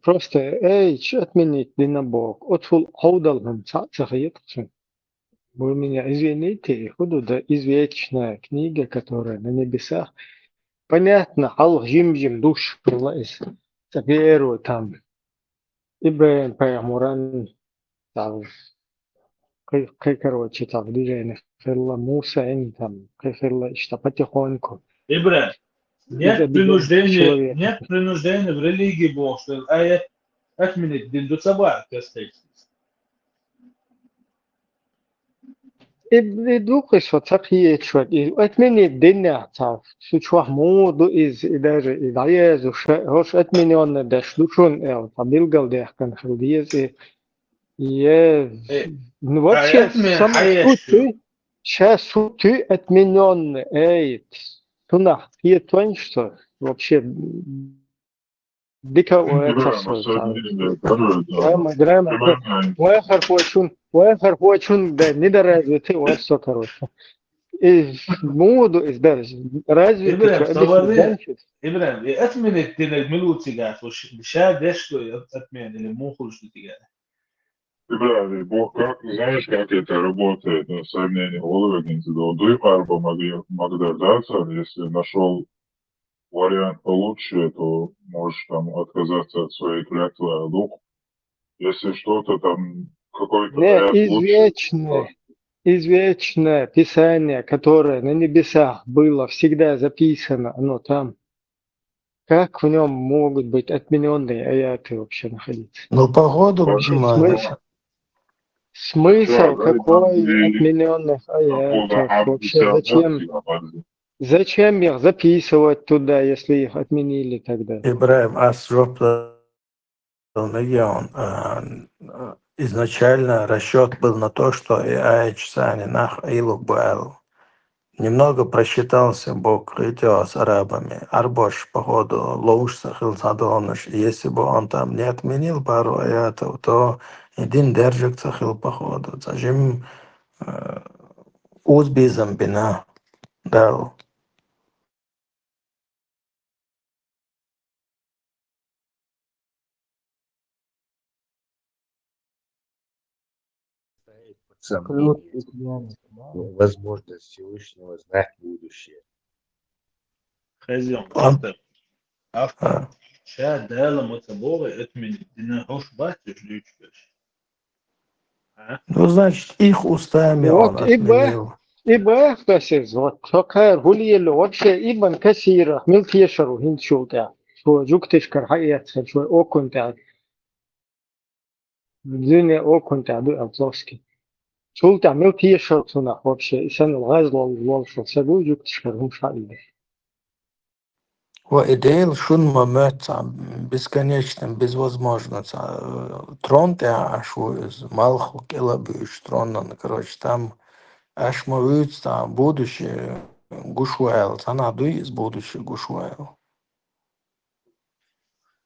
просто, что отменить длиннобок? Отфул хаудалгам цахаетчен. Вы меня извините, худу да извечная книга, которая на небесах. понятно, хал жим душ лаис. Таперу там. Ибрахим Пайамуран там. Короче, там движение. Ферла Муса, там. Ферла Штапатихонку. Ибрахим, нет принуждения в религии Бог, что аят отменить дин до собак, Educas فتقية شوي أتمنى الدنيا تعرف شو شو حمود إز إدارة إدعية هوش أتمنى أن دشلوشون أو تبيل ده كان خلديز вообще самое сути отменен тунах и то что вообще дико وآخر хочун да недоразвитый вот что короче موضوع إزدارج развитый إبراهيم أتمنى التنجملو تجاه وش بشاد يشتو أتمنى اللي مو خلص تجاه Ибрали, Бог, знаешь, как это работает, сравнение головницы, до Дуйпарба могли даться, если нашел вариант получше, то можешь там отказаться от своей клятвы, а дух, если что-то там, какой-то вариант лучше. Извечное Писание, которое на небесах было всегда записано, оно там. Как в нем могут быть отмененные аяты вообще находиться? Ну, погоду Смысл какой отмененных аятов? Вообще зачем их записывать туда, если их отменили тогда? Ибрахим, изначально расчет был на то, что и аячсани нах илук был. Немного просчитался Бог с арабами. Арбош, походу, луж сахил садоныш. Если бы он там не отменил пару аятов, то один держик сахил, походу. Зачем узбизом бина дал? Возможность Всевышнего знать будущее. خزيون أفتر شاد دالة متبوغي أتمنى دينا هوش باتش ليش Ну, значит, их устами он отменил. Ибо эфтасиз, вот такая гулиело вообще ибн кассира милтешеру хинчулта, что жуктешкар хайятся, что окунта, дюне окунта ду авзовский. شولتا ملتي شرطنا вообще إنسان الغاز والشرط سبوي جوكتشكر هم شعبي. وإدейл шун момент бесконечным, безвозможно. Трон ты аж из Малху Келабыш трон, короче, там аж мовит там будущее Гушуэл, санаду из будущего Гушуэл.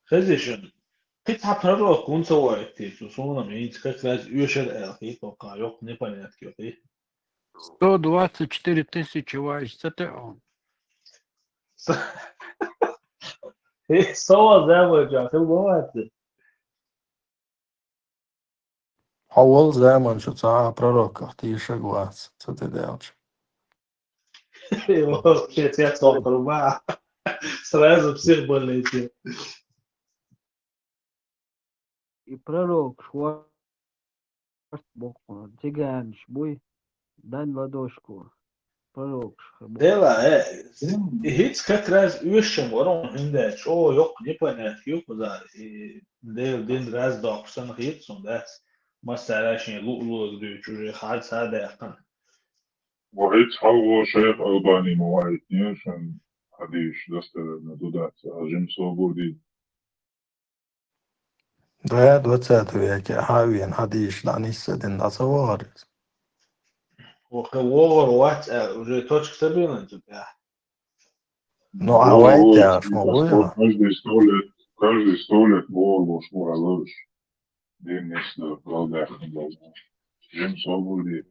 خزيشن كنت حبرر كون سويتي سوسونا ميت كلاس يوشل أخي توقع يوق نبنيت كيوكي 124 тысячи вайс, это он. صور زي ما جاء سوى Авол zaman что за пророков ты еще глаз, что ты делаешь? Вообще я цокру, ба. Сразу всех болеете. И пророк шварц бог цыган шбуй дан ладошку пророк Дела هيك как раз يوشم ورون هنده شو يوق نبنيت يوق زار ديل دين راز داقسن هيك سندس ما سراشين لؤلؤ دو چوجي خالد ساده يقن وهيك حلو شيخ ألباني مواعيدني عشان حديش دستر ندودات أجم صوبودي Да, 20 веке, Хавин, Хадиш, Даниса, Динасавар. وخوار وات уже точка стабильна тебя. Ну, а вайте аж могу. Каждый 100 лет Богу шмура лыж. Денис да голдах должен. Жим свободи.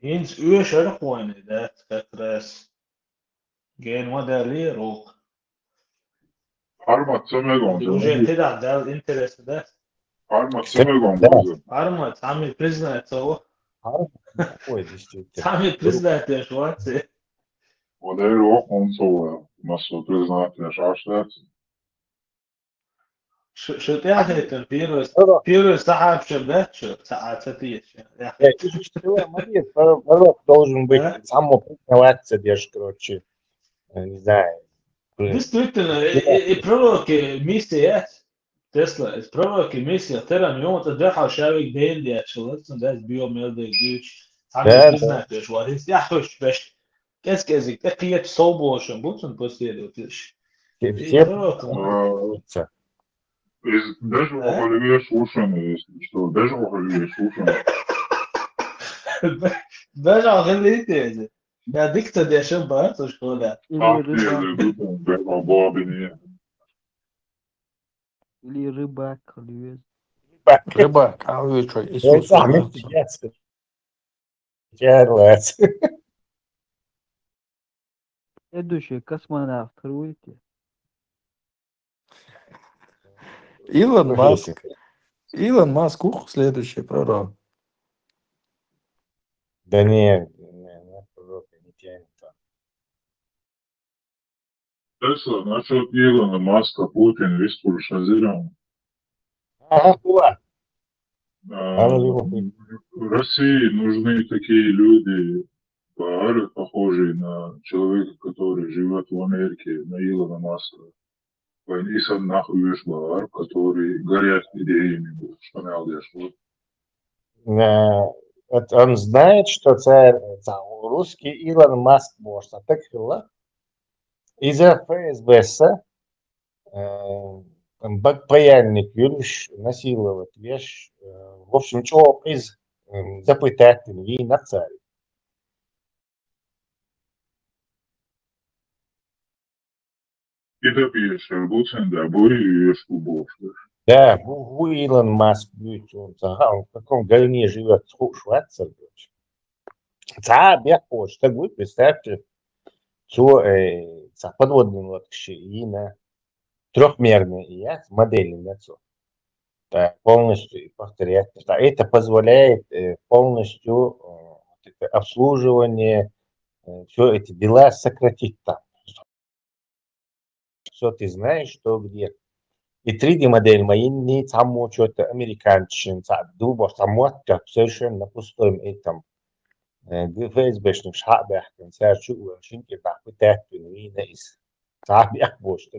Hins uur gewoon dat katras. Geen modeli rok. Armat سمعون. уже كده ده الانترست ده. Armat سمعون. Armat عامل بريزنت هو. تعمل بريزنت يا شواتي. وداير هو مصر признать عشرات شو تعرف первый сахар شبات شو ساعات ستيش Пророк должен быть само признаваться, держь, короче, не знаю. Действительно, и пророк миссия Tesla, es prorok misija teram jomata deha šavik dēļ, šalats un des biomēldē gīč. Tāmi priznāties, varis jāhoš bešt. Kēskezik, te kiet solbošam, būs un pasiedot tieši. Все Даже оголевее слушание, если что. Даже оголевее слушание. Даже оголевее. Я дикта дешем барту школа. Или рыбак, Львез. Рыбак, а вы что, Иисус? Следующий космонавт, руйте. Илон Маск. Илон Маск, следующий пророк. Да нет, пророк не тянет. Tesla, насчет Илона Маска, Путин, Виспур, Шазирам. Ага, куда? России нужны такие люди, похожие на человека, который живет в Америке, на Илона Маска. Исан нахуй бар, который горят идеями, что надо. Он знает, что русский Илон Маск может атаковать. Из-за ФСБ паяльник юриш насиловать вещь. В общем, чего из запытать и на царь. Это пишет, Буцин, да, Бури и Да, Илон Маск, он в каком говне живет, Швейцар. Я хочу, так вы представьте, что подводные лодки и на трехмерные модели лицо. Полностью повторять. Это позволяет полностью обслуживание, все эти дела сократить там. Все ты знаешь, что где. И 3D модель мои не само что-то американчин, дуба само совершенно пустым этим ФСБшным шабахтом, сэрчу шинки бахпытать вина из сабях бош.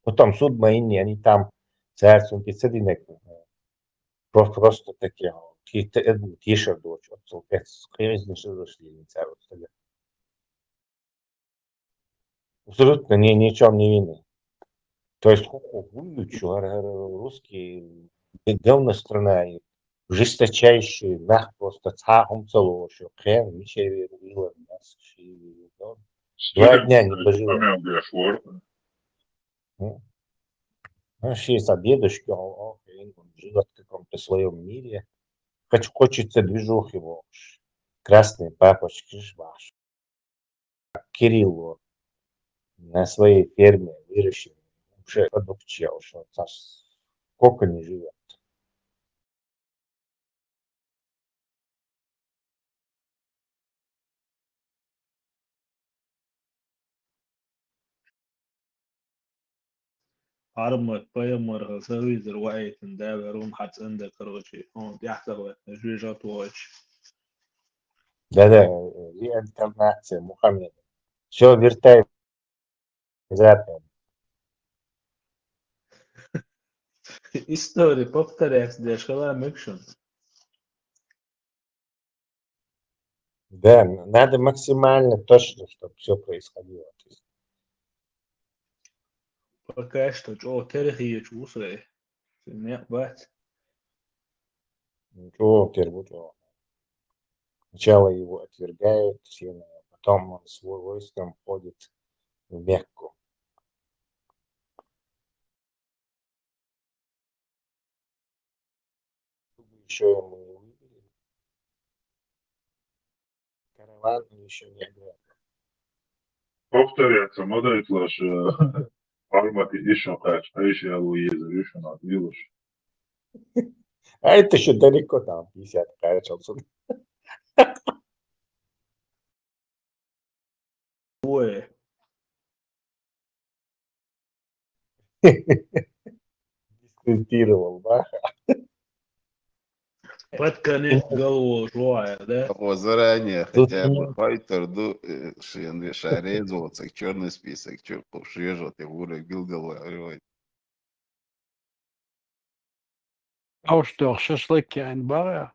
Потом суд мои не они там сэрчу пиццединек. Просто такие тише дочь, вот скрезно что зашли не царь. Абсолютно ни чем не вины. То есть русские говно страна, жесточайшие, просто цахом целоши, хрен, ничего было, нас 2 дня не пожил. Есть дедушки, он живет в каком-то своем мире. Хочется движух его. Красные папочки, ваш. Кириллу на своей ферме выращен. Уже одукчел, что сколько не живет. عرمت بيمر سويز الوعي تنداوي روم حتى عندك رغشي هون يحتوي جوجات واش Да, реинкарнация Мухаммеда. Все вертает запад. История повторяется, для шкала микшн. Да, надо максимально точно, чтобы все происходило. Пока что, что тарихи чувствует. Нет, бать. Ничего, первого. Сначала его отвергают, потом он с войском ходит в Мекку. Еще ему не выбили. Караван еще не играет. Повторяется, модель лаш армати еще кач, а еще Луиза, еще на Вилуш. А это еще далеко там, 50 кач отсюда. هو ديسكريتировал, да? подконец голову жуая, да? Вот заранее Тут хотя бы мне- файтер, шарезоваться, черный список, что шрежет, я говорю, Гилгал, Auch doch шашлыки einbauen.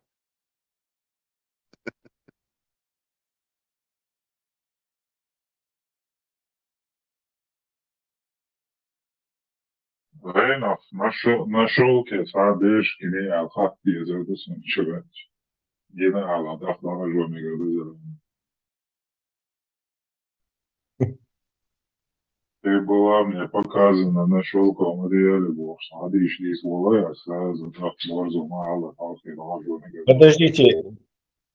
Рейнов нашел кесадеш кини алхат дезердус ничего. Гена аладах дана жомига дезер. Ты была мне показана на шелковом материале, бог, смотри, шли слова, я сразу так морзу мало, алхи дана жомига.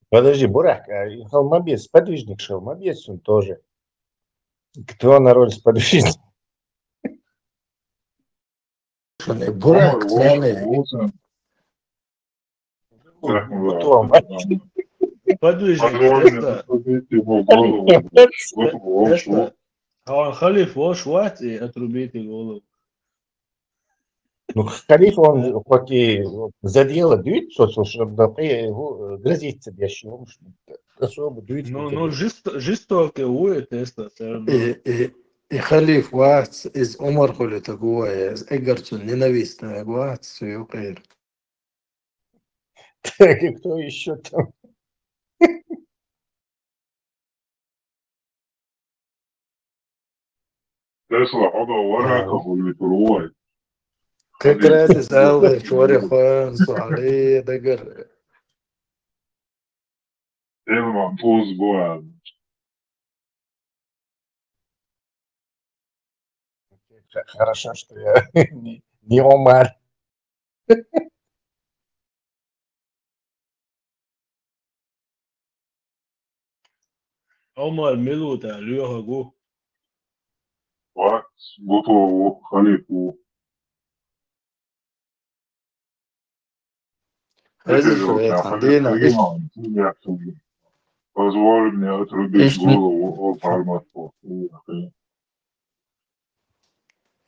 Подожди, Бурак, Холмобес, сподвижник Холмобес, он тоже. Кто на роль сподвижника? Бурак, цены. Подвижник, Эста, а он халиф, шват и отрубите голову. Ну, халиф, он хоть и задел дует, чтобы грозиться дящим, особо дует. Ну, жестокий ует, Эста, И халиф вац из Умар холита гуая, из Эггарцун ненавистная вац, суюкаир. Так, и кто еще там? Тесла, хода варака холит руай. Как раз из Алгар, швари хуан, суали, дагар. Элман туз буан. Хорошо, что я не Омар. Omar Miluta, Lyoha Gu. Вац, буту халифу. Позволь мне отрубить голову от армату.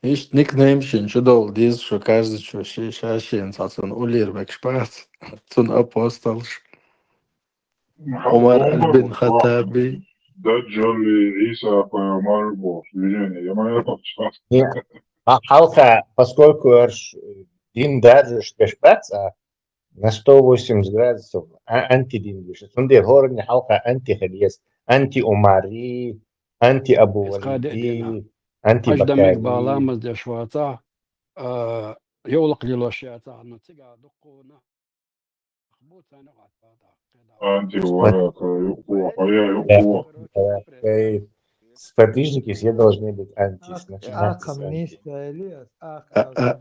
Есть никнейм, что дол, диз, что каждый, что шашин, сацун улир, бэкшпац, цун апостол. Умар Аль-Бин Хаттаби. Да, Джоли, Иса, Паямар, Бог, движение, я моя подчас. Алха, поскольку дин даже шпешпаца на 180 градусов антидин движется. Он дер хорни алха антихадиес, анти-умари, анти-абу валиди, أجدمك анти-бакари. بالامز دي شواتا يولق لي الوشياتا نتيجة دقونا خبوت أنا Анти-варака, Сподвижники все должны быть анти.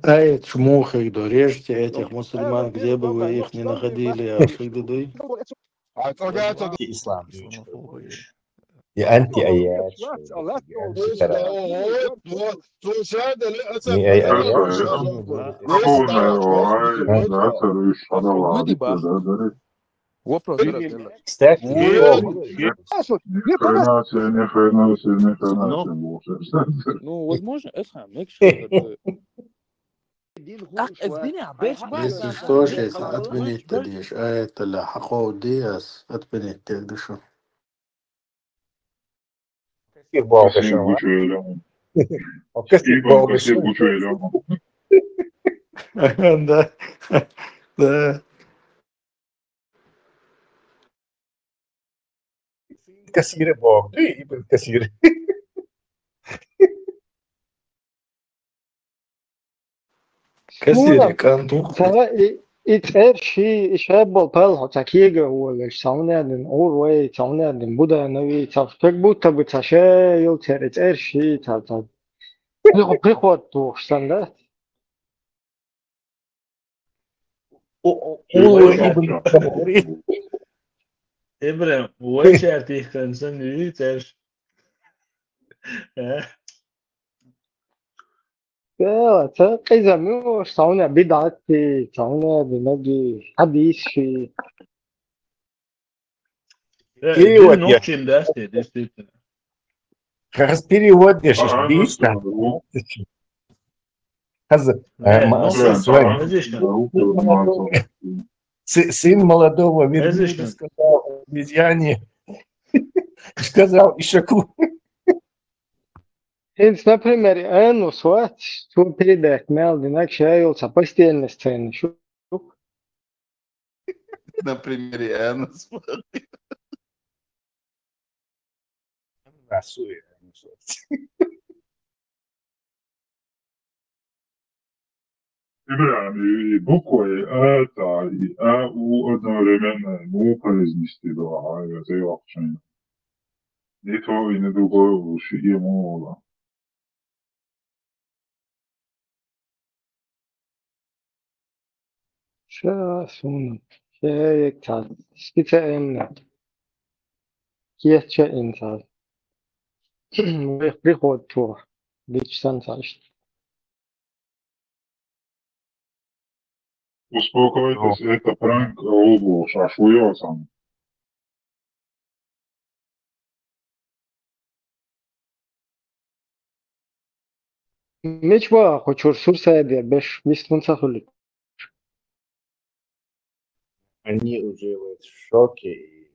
Ай, чмух их дорежьте, этих мусульман, где бы вы их ни находили, аршидуды. Ислам. И анти-аят. Кстати, ну, возможно, Если слушаешь, отменить тадиш, а это ля хакоу диас, отменить тегдышу. Да, да. Кассиры Бог, да и кассиры. Кассиры, кантух. إتر شيء شاب بالطلع تكيجا ولا شامنادن أوروي شامنادن بودا نوي تفكك بوتا بتشا يلتر إتر شيء تاب بيخوت توشتنده إبراهيم وش أرتيح كان سنة تر لا إذا مو شامنا بدعتي شامنا بنجي حديث شيء إيه نوتشين داستي Раз переводишь, быстро. Сын молодого верблюда сказал обезьяне, сказал Ишаку. Например, Энну сват, что передать, мел, иначе явился постельной сцены. На примере Энну сват. يعني буквы это и у одновременно произнести два, это и вообще. Ни то и ни другое лучше ему. Шасун, шеектал, скитаемна, кьеча интал. Приход тур, бичсан сашт. Успокойтесь, это пранк обу шашуёсан. Меч ва хочур сурсайде беш вислун сахули. Они уже в шоке и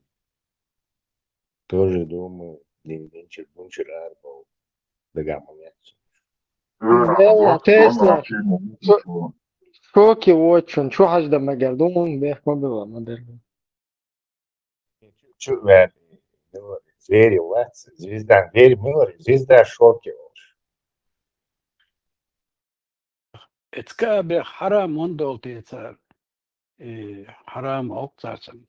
тоже думаю, Динчер, Бунчер, Арбол, догамонятся. Да, Тесла. شوكي واتشون شو حاجة ما قردون بيح ما بيبقى ما بيرجع. Чё, звери, звезда, звери, милый, звезда шоке. اتكابي حرام وندول تيتسار حرام أوقاتسن.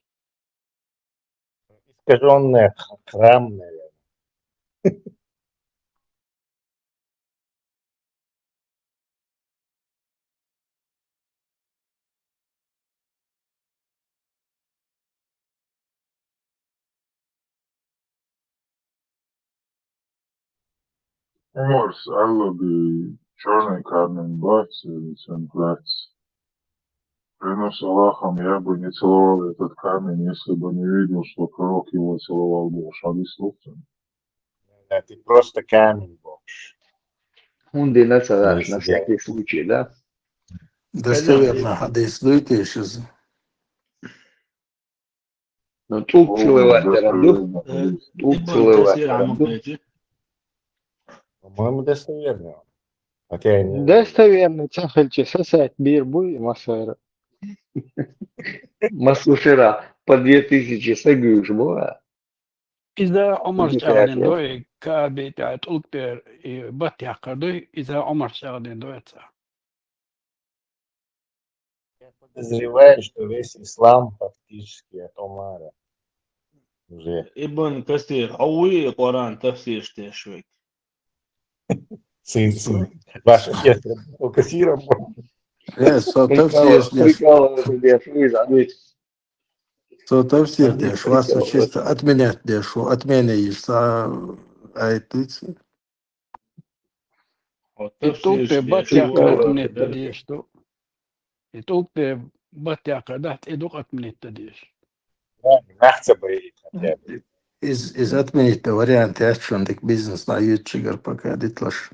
Искаженный храм, наверное. Уморс, аллоби, черный камень, бац, центрация. Клянусь Аллахом, я бы не целовал этот камень, если бы не видел, что пророк его целовал волшебным словцем. Да, ты просто камень, бомж. Унди на всякий случай, да? Достоверно, хадис дуйте из. Ну, тут целовать, тут целовать. По-моему, достоверно. Хотя не... Достоверно, цахальчи сосать бирбу и масара. Маслушера по 2000 сагюш была. إذا عمر شغلين دوي كابي تاعت أكتر بطي حقردوي إذا عمر شغلين دوي تسا. Я подозреваю, что весь ислам фактически от Омара. Уже. ابن كثير قوي قرآن تفسير شوي. Сын. Ваш отец работал кассиром. Товсир деш, вас чисто отменять дешу, отменяешь, айтыцы. И тут ты батяка отменять деш, то. И тут ты батяка дать и дух отменять деш. Нахца бы хотя бы. Из отменить варианты, а что он так бизнес на ютчигар пока дитлаш.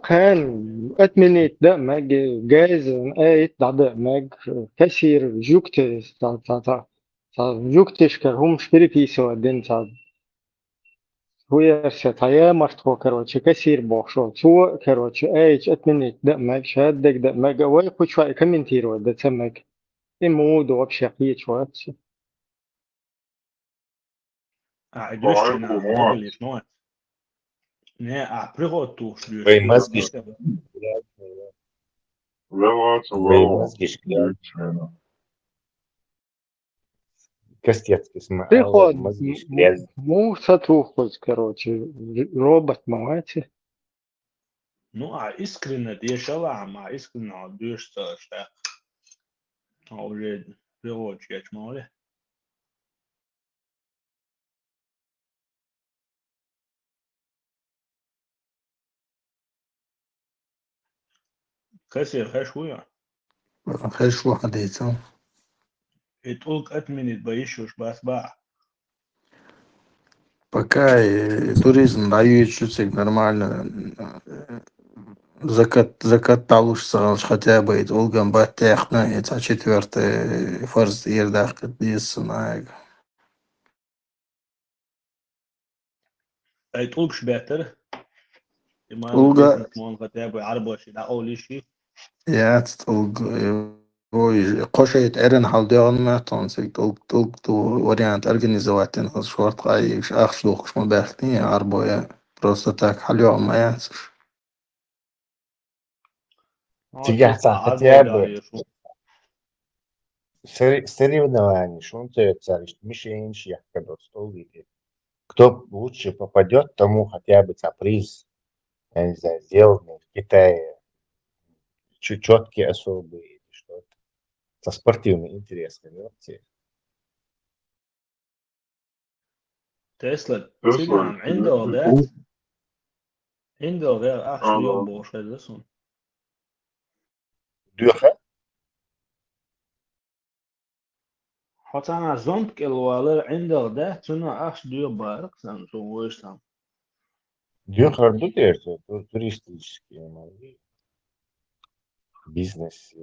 كان أتمنيت دمج جايز آية دمج كثير جوكت جوكتش كهم شبري في سوادين صاد هو يرسل مرتو كروتش كثير بوشو سو كروتش آية أتمنيت دمج شادك دمج أول كل شوي كم تيرو ده تمج إمود وبشقية شوية Не, а приготуш. Твои мозги. Костецкий смотрел. Приход. Сатухоз, короче. Робот, мамати. Ну, а искренне дешево, а искренне дешево, что уже пригод, я чмали. كسر خشوية. خشوة حديثة. يتقولك أتمنت بيشوش بس باع. Пока туризм дают чуть-чуть нормально. Закатал уж хотя бы Улган Баттяхна, это четвертый форс ердах дисунайг. أي تقولش بيتر ما Улга, بيزنس مون قتابة عربة شيء ده أول شيء ja, قشيت إرن حالديان ما تنسيق تو واريانت организовать нас шорт хай ахшлух шмо бахни арбоя просто так халё маянс. Тигяца хотя бы соревнования, что он царит, мишень, когда стол видит. Кто лучше попадет, тому хотя бы приз, я не знаю, сделанный в Китае, чуть четкие особые, что-то. Со спортивный интерес, понимаете? تسلا تيجان عنده ذات عنده غير أخش اليوم بوش هذا Duha? حتى أنا زومت كالوالر عنده ذات سنة أخش ديو بارك سان شو ويش سان Duha это туристический бизнес.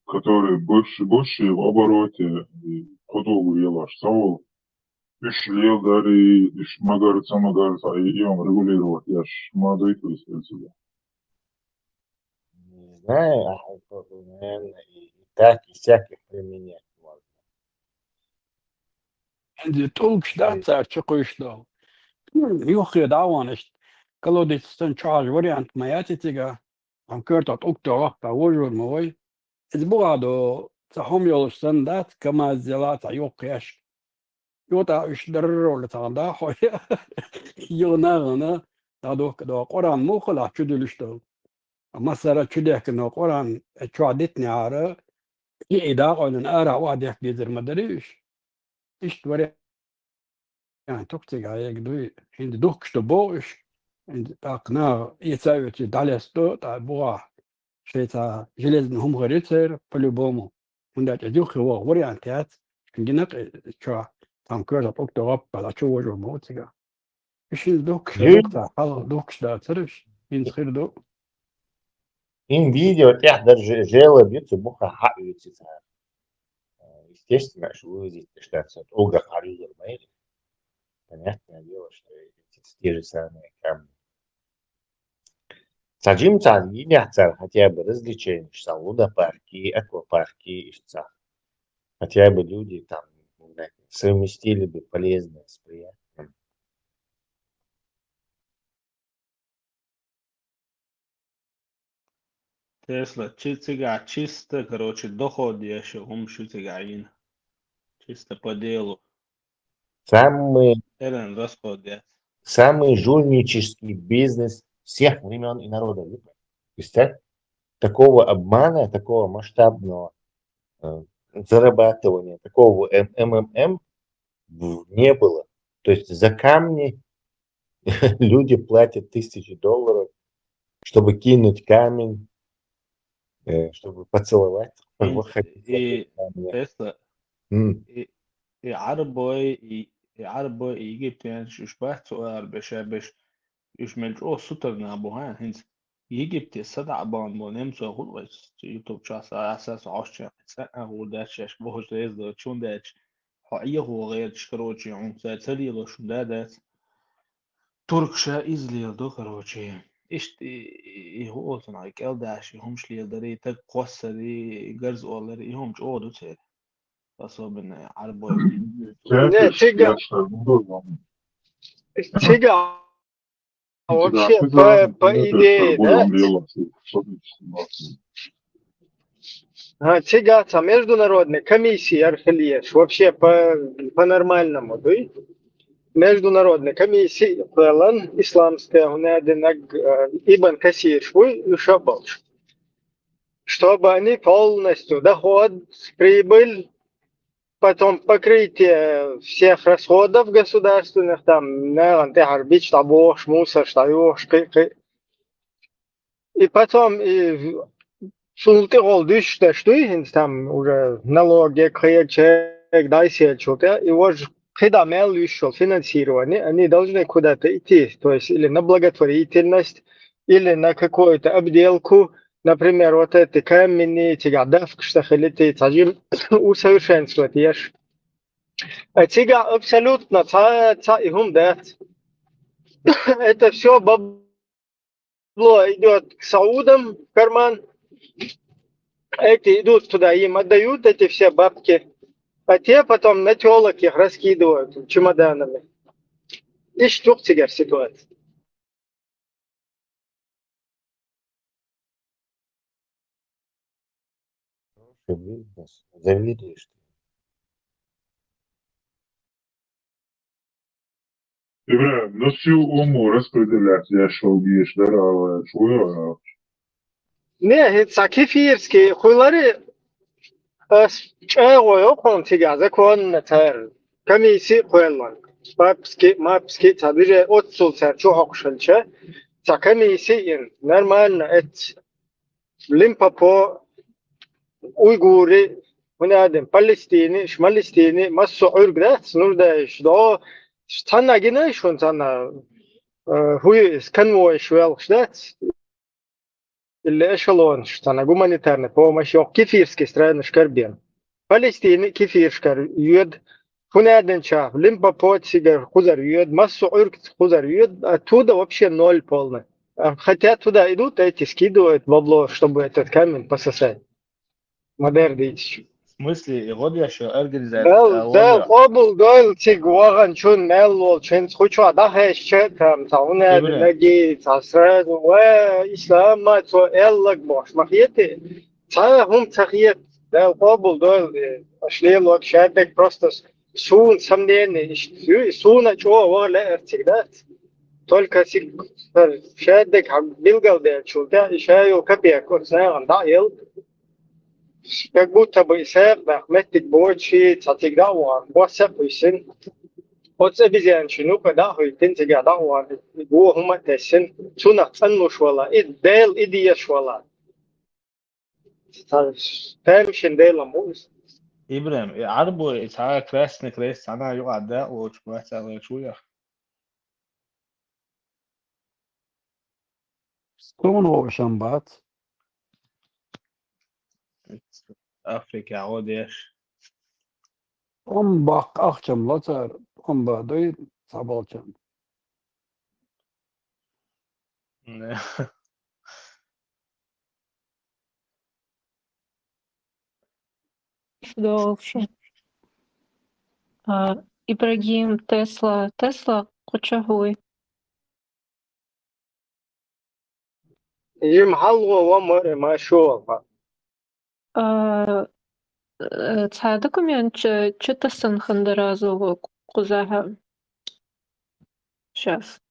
Которые больше в обороте, ходовый елаш, савол, ишли дари, иш магарца, а и им регулировать, я ж молодой турист сюда. Не знаю, наверное, и так, и всяких применять можно. عندي طولك شدات صار تشقيش دو يوخي دعوانش كلو دي تستنشاج وري عند مياتي تيجا عم كرتات أكتر وقتا وجود موي إذبوع دو تحوم يولش سندات كما الزيلات يوقيش يوتا إش دررو لتعدا خوي يوناغنا دو قرآن موخلا تشدلش دو مثلا تشديك إنه قرآن تشعدتني عارة إداغ أن أرى واديك بيزر مدريش إيش توري يعني توكتيك عليك دوي عند دوكش تبوش عند تاقنا يتساوي داليستو تا بوا شيتا جلزن هم غريتر по-любому وندات أدوخ هو واريانتات عندنا شو تام كورا توكتو بلا شو وجو موتيكا إيش دوكش دوكتا حال دوكش دا ترش إن خير دو Им видео тяхдер желобится, буха хавится. Естественно, что вы здесь считается Ога Харилер Мэйли. Понятное дело, что эти те же самые камни. Саджим цан, едят хотя бы развлечения, что лунопарки, аквапарки, хотя бы люди там совместили бы полезное с приятным. تسلا تشيتسيجا чисто, короче, доходящие, هم شو تيجعين чисто по делу. Самый Самый жульнический бизнес всех времен и народов. Представь, такого обмана, такого масштабного зарабатывания, такого МММ не было. То есть за камни люди платят $1000, чтобы кинуть камень, чтобы поцеловать. عربو يجيب يعني شو بحث سؤال بش يشمل او ستر نابوها هنس يجيب صدع بان بونم سو هو بس يوتيوب شاس اساس عشان سنه هو داش بوش ده شون داش هو غير شكروتشي عم سالي لو شو دادات تركشا ازلي دو كروتشي ايش هو صنع كال داش همش لي دري تك قصه دي جرز اولر هم جو دو تي особенно عربو Тига вообще по идее, да? Тягаться международной комиссии Архалиеш вообще по-нормальному, да? Международной комиссии Фэлан исламская унадинаг Ибн Касир швы и шабалш. Чтобы они полностью доход, прибыль, потом покрытие всех расходов государственных, там, наверное, бич, табош, мусор, штаёш, и потом Султы oldu işte, что там уже налоги, кредит, дай что-то, и вот когда мел еще финансирование, они должны куда-то идти, то есть или на благотворительность, или на какую-то обделку, например, вот эти камни, тягадавки, что хотите, тажим усовершенствовать, ешь. А тяга абсолютно им дать. Это все бабло идет к саудам в карман. Эти идут туда, им отдают эти все бабки, а те потом на телок их раскидывают чемоданами. И штук теперь ситуация. Завидуешь. İbrahim, nasıl o mu распределять yaşlı işler ama şuyor. Не, это кефирские хуйлары чего контига закон тер. Комиссии хуйлан. Мапски табиже отцул тер чухокшанча. За комиссии нормально это Лимпопо, уйгуры, ونادم فلسطيني شمالستيني مسو عرق سنور دايش دو تانا جينا شون تانا هو كانوا شوال شدات اللي اشلون تانا гуманитарный помощь كيفيرسكي страны шкарбен فلسطيني كيفير шкар يد ونادم شاف لимпопо تسيجر خزر يد مسو عرق خزر يد оттуда вообще ноль полный. Хотя туда идут, эти скидывают бабло, чтобы этот камень пососать. Модердич. В смысле, год я еще организация. Да, قبل دول تيجوان شون مال شون خوشوا ده هشت هم تاونه نجی تاسرد و إسلام ما تو إلق باش مخیته تا هم تخیت ده قبل دول أشلي لوك شادك просто سون سمدين سون جو ولا ارتقدات только شادك حق بيلقى ده شو ده شايو كبير كل سنة عن دايل как будто бы сэр метик больше цатигдауан васап висен вот обезьянчину когда хуйтин тигадауан го хума тесен цуна цаннушвала и дел идиешвала тэмшин дела мус إبراهيم عربو إسحاق كريس أنا يقعد ده وشوية شوية Skåne شنبات أفريقيا عوديش bak akşamlar doy sabahçam. Да, вообще. Ибрагим, Тесла, Кучагуй. Им халва вамаре машова. документ что-то сын Хандаразова Кузага. Сейчас.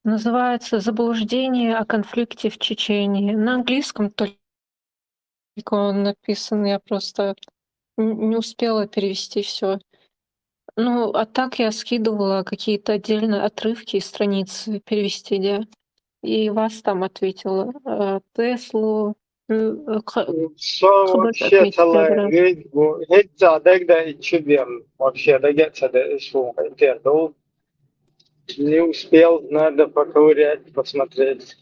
Называется «Заблуждение о конфликте в Чечении». На английском только он написан, я просто не успела перевести все. Ну, а так я скидывала какие-то отдельные отрывки из страницы перевести, да. И вас там ответила. Теслу. вообще целая هيك да чудем вообще догеться до шоу интердол не успел, надо поковырять, посмотреть.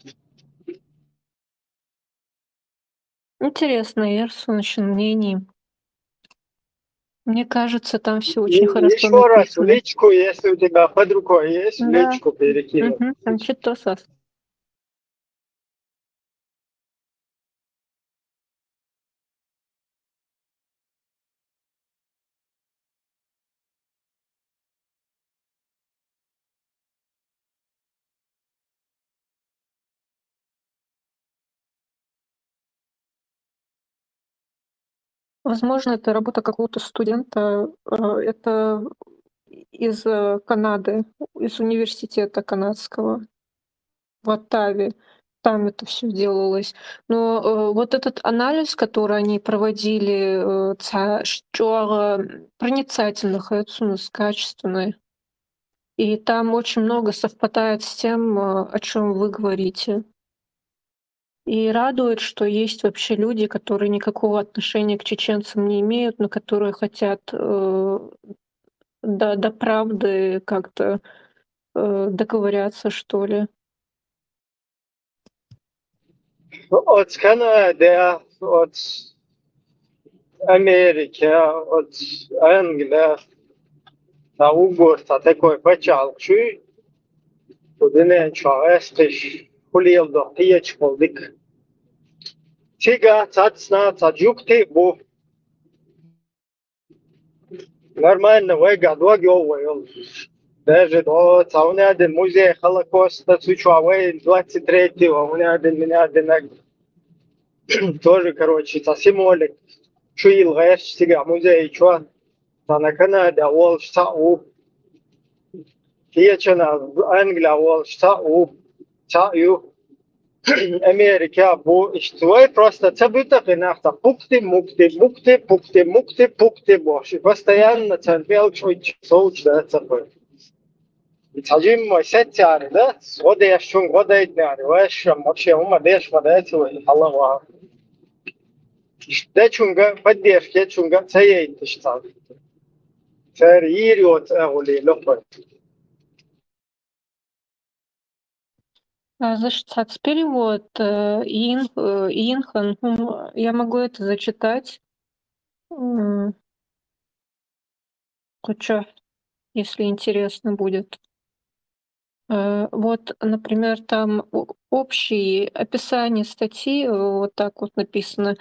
Интересно, я солнечным мнением. Мне кажется, там все очень хорошо написано. Еще раз в личку, если у тебя под рукой есть, в личку перекину. Там что-то сас. Возможно, это работа какого-то студента. Это из Канады, из университета канадского в Оттаве. Там это все делалось. Но вот этот анализ, который они проводили, что проницательных, качественный. И там очень много совпадает с тем, о чем вы говорите. И радует, что есть вообще люди, которые никакого отношения к чеченцам не имеют, но которые хотят до правды как-то доковыряться, что ли. От Канады, от Америки, от Англии, та угор, та такой почалчу, тудыне чаэстыш, хулилдо, пияч болдык. Тига, цацна, цаджукты, бу. Нормально, вайга, двагёвый. Даже до цауня один музей Холокоста, Цучуавей, 23-го, у меня один тоже, короче, та символик. Чуил, гаеш, стига, музей, чуа. Та на Канаде, вол, штау. Тиечена, Англия, вол, штау. Чаю. Америка, бу, иштвой просто цабытах и нахта. Пукты, мукты, мукты, пукты, мукты, пукты, бош. И постоянно царпел чуть соуч, да, цапы. تعجين مؤسسات يعني ده وده يشون وده يعني واش ماشي هم ديش وده يسوي الله واه ده شونغا بديش كده شونغا سيء تشتغل فريريوت أولي لقبة Зачитать перевод Инхан. Я могу это зачитать. Хотя, если интересно будет. Вот, например, там общие описания статьи, вот так вот написано.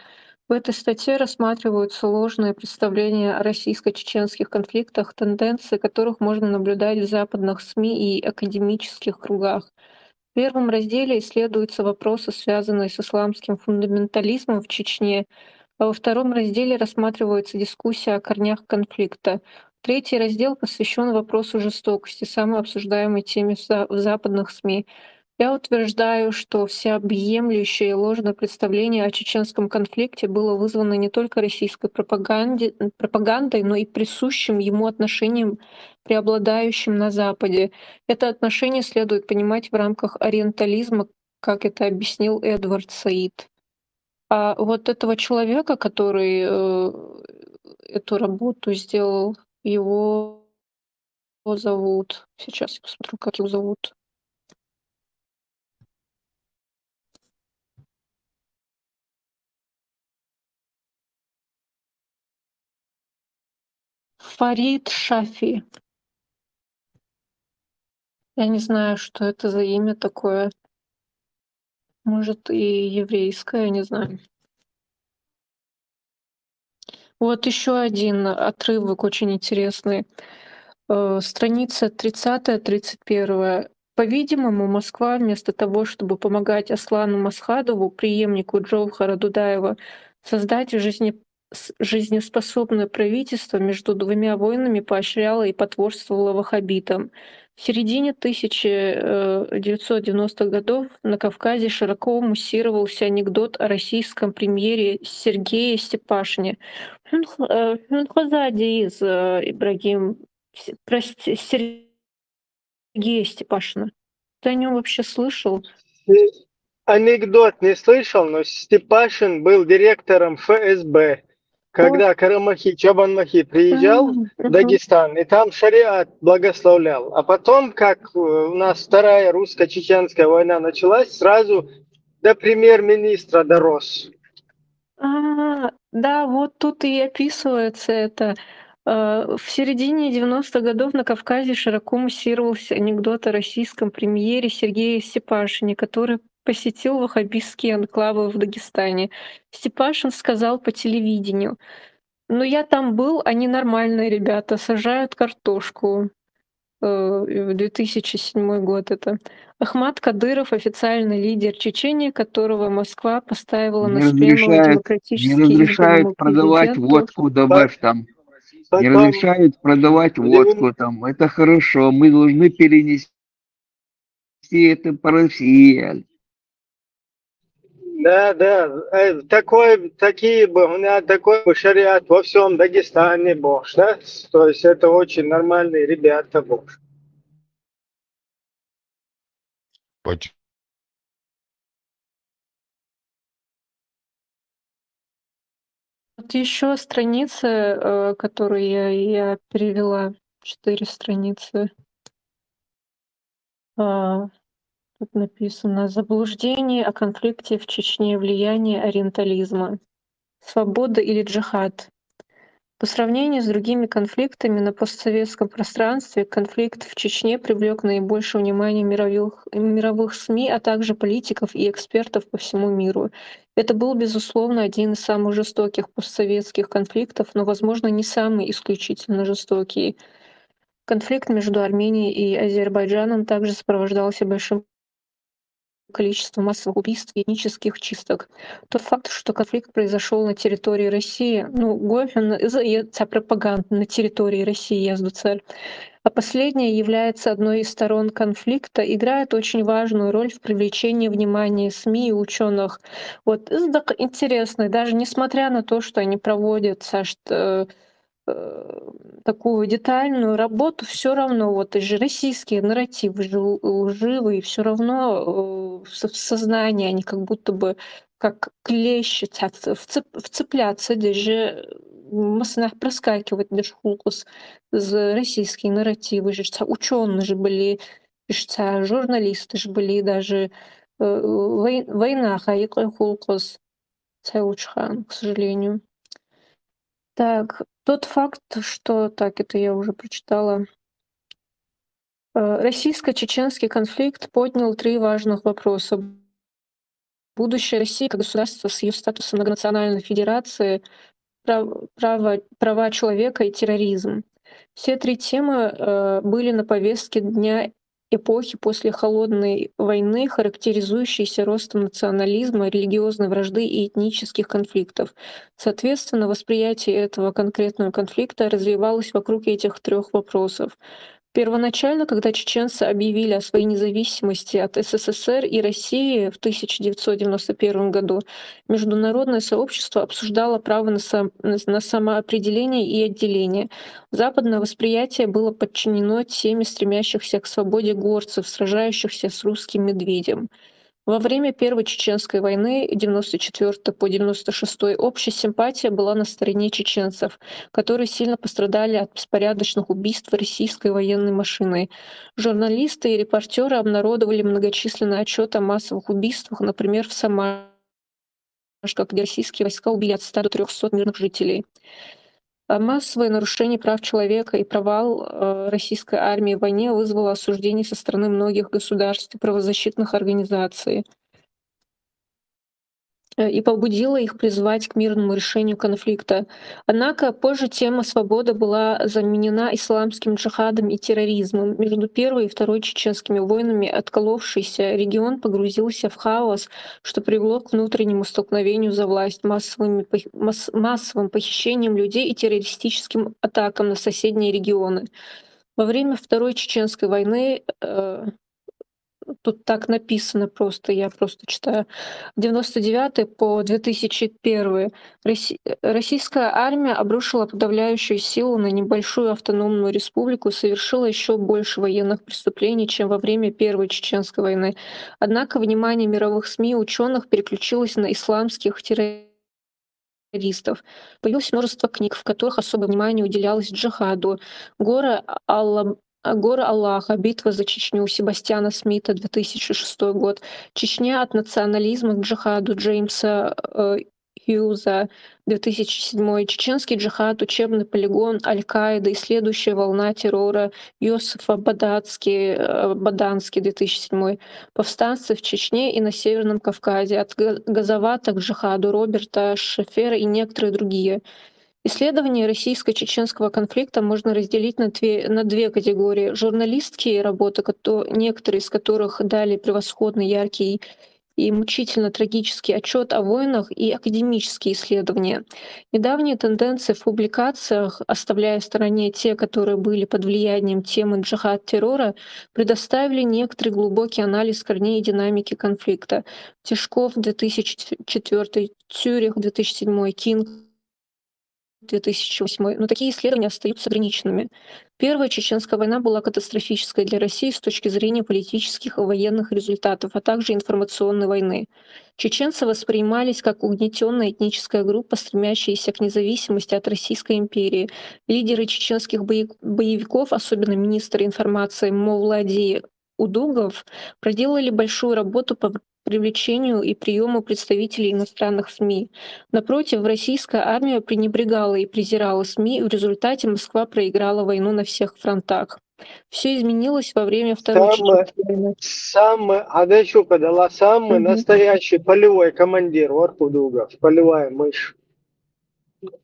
В этой статье рассматриваются ложные представления о российско-чеченских конфликтах, тенденции которых можно наблюдать в западных СМИ и академических кругах. В первом разделе исследуются вопросы, связанные с исламским фундаментализмом в Чечне, а во втором разделе рассматривается дискуссия о корнях конфликта. Третий раздел посвящен вопросу жестокости, самой обсуждаемой теме в западных СМИ. Я утверждаю, что всеобъемлющее ложное представление о чеченском конфликте было вызвано не только российской пропагандой, но и присущим ему отношением, преобладающим на Западе. Это отношение следует понимать в рамках ориентализма, как это объяснил Эдвард Саид. А вот этого человека, который эту работу сделал, его зовут... Сейчас я посмотрю, как его зовут. Фарид Шафи. Я не знаю, что это за имя такое. Может, и еврейское, не знаю. Вот еще один отрывок очень интересный. Страница 30-31. По-видимому, Москва вместо того, чтобы помогать Аслану Масхадову, преемнику Джовхара Дудаева, создать жизнеспособное правительство между двумя войнами, поощряла и потворствовала ваххабитам. В середине 1990-х годов на Кавказе широко муссировался анекдот о российском премьере Сергее Степашине. Хунхазади из Ибрагим, прости, Сергея Степашина. Ты о нем вообще слышал? Анекдот не слышал, но Степашин был директором ФСБ. Когда Карамахи, Чабанмахи приезжал в Дагестан, и там шариат благословлял. А потом, как у нас Вторая русско-чеченская война началась, сразу до премьер-министра дорос. Да, вот тут и описывается это. В середине 90-х годов на Кавказе широко муссировался анекдот о российском премьере Сергее Степашине, который посетил ваххабистские анклавы в Дагестане. Степашин сказал по телевидению: «Ну, я там был, они нормальные ребята, сажают картошку». 2007 год это. Ахмад Кадыров, официальный лидер Чечении, которого Москва поставила на смену демократически не разрешают продавать водку, добавь там. Не разрешают продавать водку там. Это хорошо. Мы должны перенести это по России. Да, такие бы, у меня такой бы шариат во всем Дагестане, бог, да? То есть это очень нормальные ребята, бог. Вот еще страницы, которые я перевела, 4 страницы. Тут написано «Заблуждение о конфликте в Чечне. Влияние ориентализма. Свобода или джихад». По сравнению с другими конфликтами на постсоветском пространстве, конфликт в Чечне привлек наибольшее внимание мировых СМИ, а также политиков и экспертов по всему миру. Это был, безусловно, один из самых жестоких постсоветских конфликтов, но, возможно, не самый исключительно жестокий. Конфликт между Арменией и Азербайджаном также сопровождался большим количеством массовых убийств и этнических чисток. Тот факт, что конфликт произошел на территории России, это пропаганда на территории России, я цель, а последняя является одной из сторон конфликта, играет очень важную роль в привлечении внимания СМИ и ученых. Вот интересно, даже несмотря на то, что они проводят такую детальную работу, все равно вот же российские нарративы же лживые, все равно в сознании они как будто бы как клещи вцепляться, даже маснах проскакивать даже хулкус з российские нарративы, же ученые же были, журналисты же были, даже война хайкой хулкус цеучхан, к сожалению. Так, тот факт, что... Так, это я уже прочитала. Российско-чеченский конфликт поднял 3 важных вопроса. Будущее России как государства с ее статусом многонациональной федерации, права человека и терроризм. Все 3 темы были на повестке дня эпохи после Холодной войны, характеризующейся ростом национализма, религиозной вражды и этнических конфликтов. Соответственно, восприятие этого конкретного конфликта развивалось вокруг этих 3 вопросов. Первоначально, когда чеченцы объявили о своей независимости от СССР и России в 1991 году, международное сообщество обсуждало право на самоопределение и отделение. Западное восприятие было подчинено теме стремящихся к свободе горцев, сражающихся с русским медведем. Во время Первой Чеченской войны 94 по 96 общая симпатия была на стороне чеченцев, которые сильно пострадали от беспорядочных убийств российской военной машиной. Журналисты и репортеры обнародовали многочисленные отчеты о массовых убийствах, например, в Самарском, где российские войска убили от 100 до 300 мирных жителей. Массовое нарушение прав человека и провал российской армии в войне вызвало осуждение со стороны многих государств и правозащитных организаций и побудило их призвать к мирному решению конфликта. Однако позже тема свободы была заменена исламским джихадом и терроризмом. Между Первой и Второй чеченскими войнами отколовшийся регион погрузился в хаос, что привело к внутреннему столкновению за власть, массовым похищением людей и террористическим атакам на соседние регионы. Во время Второй чеченской войны тут так написано просто, я просто читаю. 99 по 2001 российская армия обрушила подавляющую силу на небольшую автономную республику и совершила еще больше военных преступлений, чем во время Первой Чеченской войны. Однако внимание мировых СМИ и ученых переключилось на исламских террористов. Появилось множество книг, в которых особое внимание уделялось джихаду. Горы Аллаха, битва за Чечню, Себастьяна Смита, 2006 год, Чечня от национализма к джихаду, Джеймса Хьюза, 2007, чеченский джихад, учебный полигон, Аль-Каида и следующая волна террора, Йосифа Баданский, 2007, повстанцы в Чечне и на Северном Кавказе, от Газавата к джихаду, Роберта Шефера и некоторые другие. Исследование российско-чеченского конфликта можно разделить на 2 категории. Журналистские работы, некоторые из которых дали превосходный, яркий и мучительно трагический отчет о войнах, и академические исследования. Недавние тенденции в публикациях, оставляя в стороне те, которые были под влиянием темы джихад-террора, предоставили некоторый глубокий анализ корней и динамики конфликта. Тишков, 2004, Цюрих, 2007, Кинг, 2008, но такие исследования остаются ограниченными. Первая чеченская война была катастрофической для России с точки зрения политических и военных результатов, а также информационной войны. Чеченцы воспринимались как угнетенная этническая группа, стремящаяся к независимости от Российской империи. Лидеры чеченских боевиков, особенно министр информации Мовлади Удугов, проделали большую работу по привлечению и приему представителей иностранных СМИ. Напротив, российская армия пренебрегала и презирала СМИ, и в результате Москва проиграла войну на всех фронтах. Все изменилось во время Второй Чеченской войны. Самый настоящий полевой командир Удугов, полевая мышь.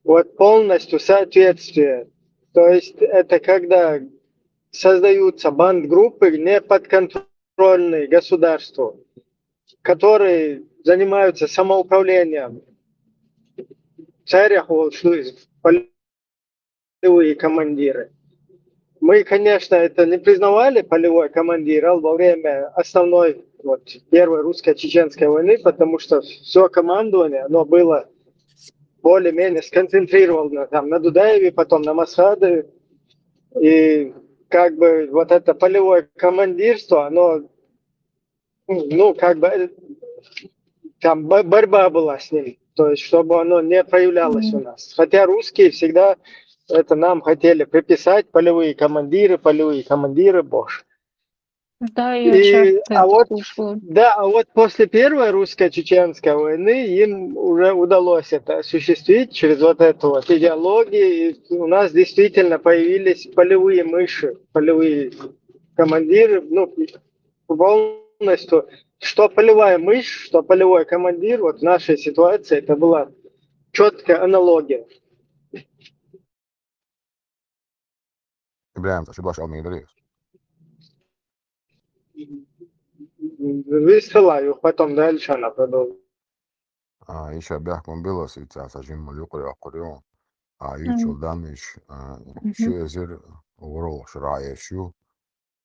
Вот полностью соответствие. То есть это когда создаются бандгруппы, не подконтрольные государству, которые занимаются самоуправлением. Царях полевые командиры. Мы, конечно, это не признавали полевой командир во время основной первой русско-чеченской войны, потому что все командование, оно было более-менее сконцентрировано там на Дудаеве, потом на Масхадове. И как бы вот это полевое командирство, оно, как бы там борьба была с ним, то есть чтобы оно не проявлялось у нас. Хотя русские всегда это нам хотели приписать, полевые командиры, боже. Да, я часто слышала. Да, а вот после первой русско-чеченской войны им уже удалось это осуществить через вот эту вот идеологию. И у нас действительно появились полевые мыши, полевые командиры, полностью. Что полевая мышь, что полевой командир, вот в нашей ситуации это была четкая аналогия. Ibrahim, taşı baş almayı da Высылаю, потом дальше она продолжит. Еще бяхман было сейчас, а жим молюкали аккордеон. Ючил дамиш, шезер, урол шрая шу.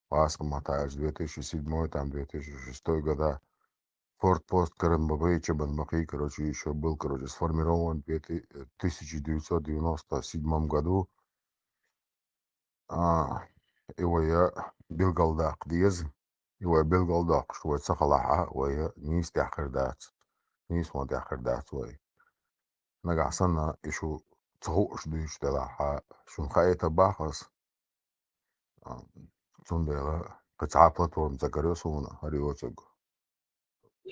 Паскоматаешь 2007, там 2006 года. Форт-пост Карамбабы, Чебанбахи, еще был, сформирован в 1997 году. وهي بالقلداق ديز وهي بالقلداق شوية سخلعها وهي نيس تأخر دات نيس ما تأخر دات وهي نقع صنا إشو تغوش ديش تلاحها شون خاية باخص شون ديلا قطعة بلاتورم تقريسونا هريوتك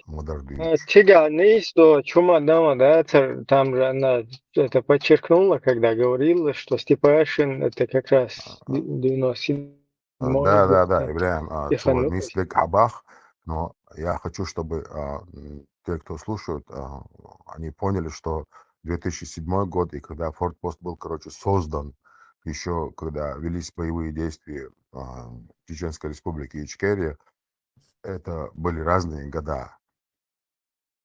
مدر ديش. Тига, что чума дама, да, там же она это подчеркнула, когда говорила, что Степашин это как раз 97 Да, Ибрahim, цула мислик хабах, но я хочу, чтобы те, кто слушают, они поняли, что 2007 год, и когда Форт-пост был, создан, еще когда велись боевые действия в Чеченской республике Ичкерия, это были разные года.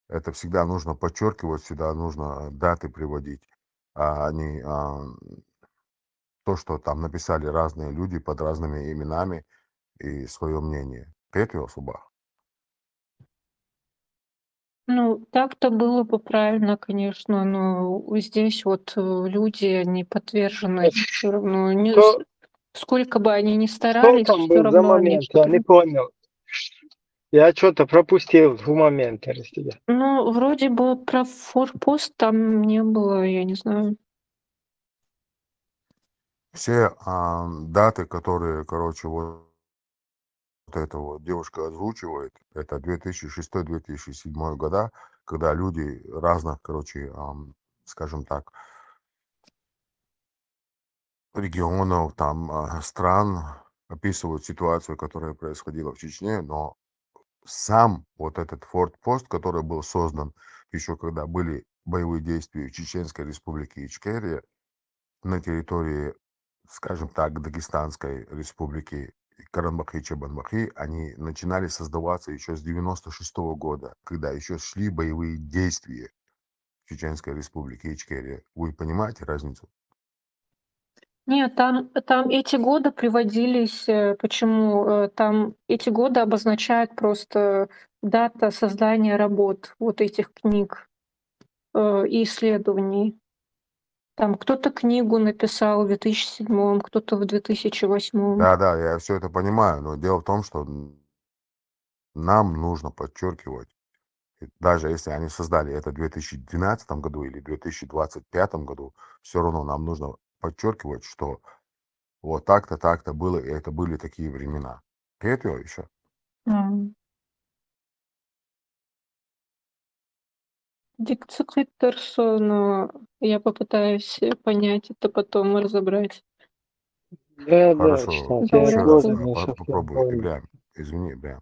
Это всегда нужно подчеркивать, всегда нужно даты приводить, а не то, что там написали разные люди под разными именами и свое мнение. Петрио Субах. Так-то было бы правильно, конечно, но здесь вот люди, они подвержены все равно. Сколько бы они ни старались, Что там все был за равно они момент? Я не понял. Я что-то пропустил в момент, Аристида. вроде бы про форпост там не было, я не знаю. Все даты, которые, вот эта вот девушка озвучивает, это 2006-2007 года, когда люди разных, скажем так, регионов, там, стран описывают ситуацию, которая происходила в Чечне, но сам вот этот форт-пост, который был создан еще когда были боевые действия в Чеченской республике Ичкерия на территории, скажем так, Дагестанской республики Карамбахи, Чебанбахи, они начинали создаваться еще с 96 года, когда еще шли боевые действия в Чеченской республике Ичкерия. Вы понимаете разницу? Нет, там эти годы приводились, почему? Там эти годы обозначают просто дата создания работ вот этих книг и исследований. Там кто-то книгу написал в 2007, кто-то в 2008. Да, я все это понимаю, но дело в том, что нам нужно подчеркивать, даже если они создали это в 2012 году или 2025 году, все равно нам нужно подчеркивать, что вот так-то было, и это были такие времена. Это еще. Дикция торсо, но я попытаюсь понять это потом и разобрать. Да, Хорошо, кстати, еще я раз тоже не совсем попробуй, понял. Ибрahim, извини, Ибрahim.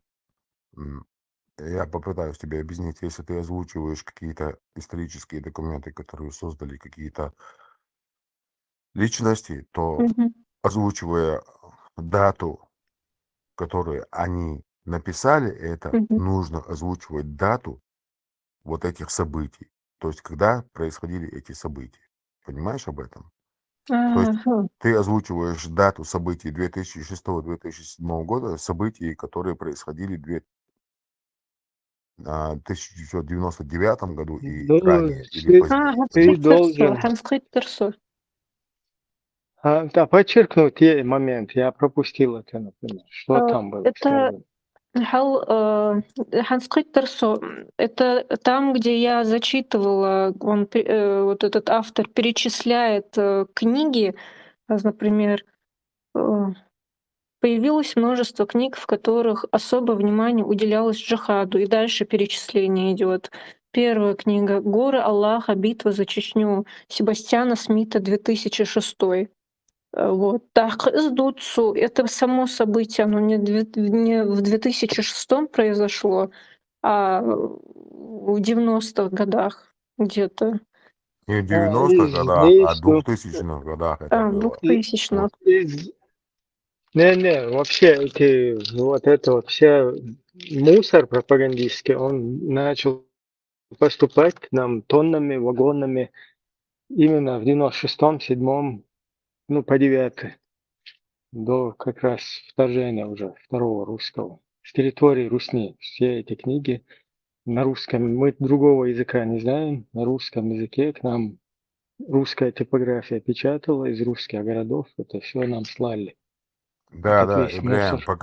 Я попытаюсь тебе объяснить, если ты озвучиваешь какие-то исторические документы, которые создали какие-то личности, то озвучивая дату, которую они написали, это нужно озвучивать дату вот этих событий. То есть, когда происходили эти события. Понимаешь об этом? То есть, ты озвучиваешь дату событий 2006-2007 года, событий, которые происходили в 1999 году и Ну, ранее, или ты должен да, подчеркнуть момент. Я пропустил это, например. Что там было Это сказано? Ханскрит Торсо. Это там, где я зачитывала, вот этот автор перечисляет книги, например, появилось множество книг, в которых особое внимание уделялось джихаду, и дальше перечисление идет. Первая книга «Горы Аллаха. Битва за Чечню» Себастьяна Смита, 2006. Вот. Так, Сдутсу — это само событие, оно не в 2006 произошло, а в 90-х годах где-то. Не в 90-х годах, а в 2000-х годах это В было. 2000-х. Не, вообще вот это вот вся мусор пропагандистский, он начал поступать к нам тоннами, вагонами именно в 96-м, 7-м, ну, по 9 до как раз вторжения уже второго русского. С территории Русни все эти книги на русском. Мы другого языка не знаем. На русском языке к нам русская типография печатала из русских городов. Это все нам слали. Да, Этот весь Ибрahim, мусор.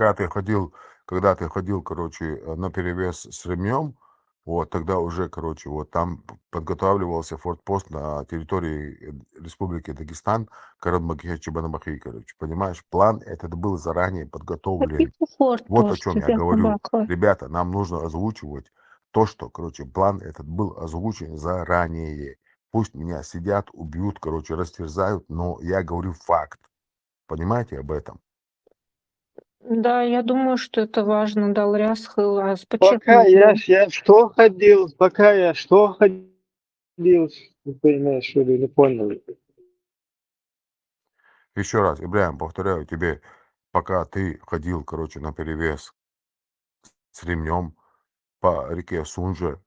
когда ты ходил, короче, наперевес с ремнем, вот тогда уже, короче, вот там подготавливался фортпост на территории Республики Дагестан, Карабахи, Чебанабахи, короче, понимаешь, план этот был заранее подготовлен. Вот о чем я говорю. Ребята, нам нужно озвучивать то, что, короче, план этот был озвучен заранее. Пусть меня сидят, убьют, короче, растерзают, но я говорю факт. Понимаете об этом? Да, я думаю, что это важно. Далряс Хылас. Пока я что ходил, ты понимаешь, что ли, не понял. Еще раз, Ибрahim, повторяю тебе, пока ты ходил, короче, наперевес с ремнем по реке Сунже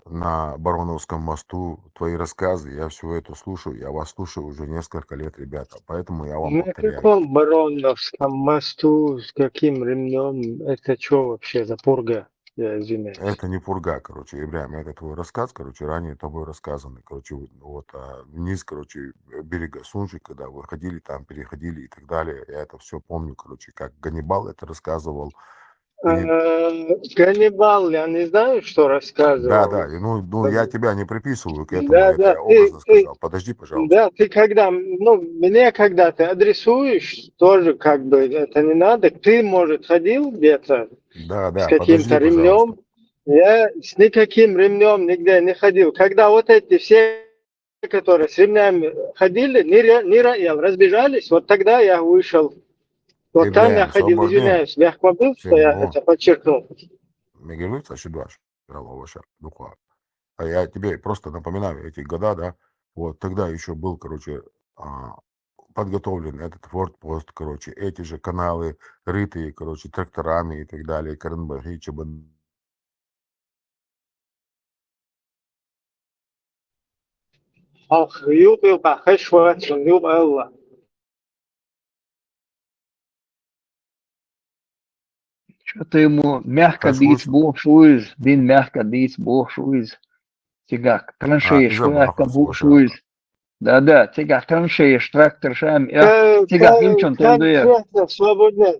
на Бароновском мосту, твои рассказы, я все это слушаю, я вас слушаю уже несколько лет, ребята, поэтому я вам На повторяю. каком Бароновском мосту, с каким ремнем, это что вообще за пурга? Я извиняюсь. Это не пурга, короче, Ибрahim, это твой рассказ, короче, ранее тобой рассказанный, короче, вот вниз, короче, берега Сунжи, когда вы ходили там, переходили и так далее, я это все помню, короче, как Ганнибал это рассказывал. Ганнибал, я не знаю, что рассказывал. Да, ну я тебя не приписываю к этому, это я образно сказал. Подожди, пожалуйста. Да, ты мне когда ты адресуешь, тоже как бы это не надо. Ты, может, ходил где-то с каким-то ремнем. Я с никаким ремнем нигде не ходил. Когда вот эти все, которые с ремнями ходили, не разбежались, вот тогда я вышел. Вот там я ходил, извиняюсь, мягко был, что я это подчеркнул. А я тебе просто напоминаю эти года, да, вот тогда еще был, короче, подготовлен этот фортпост, короче, эти же каналы рытые, короче, тракторами и так далее, Карабахи, Чебан. Ах, юбил бахешват, юб Аллах. Что-то ему мягко бить бошуиз, бин мягко бить бошуиз. Тигак, траншеи, швяка бошуиз. Да, тига траншеи, трактор шам, тига химчон трендуя. Свободно.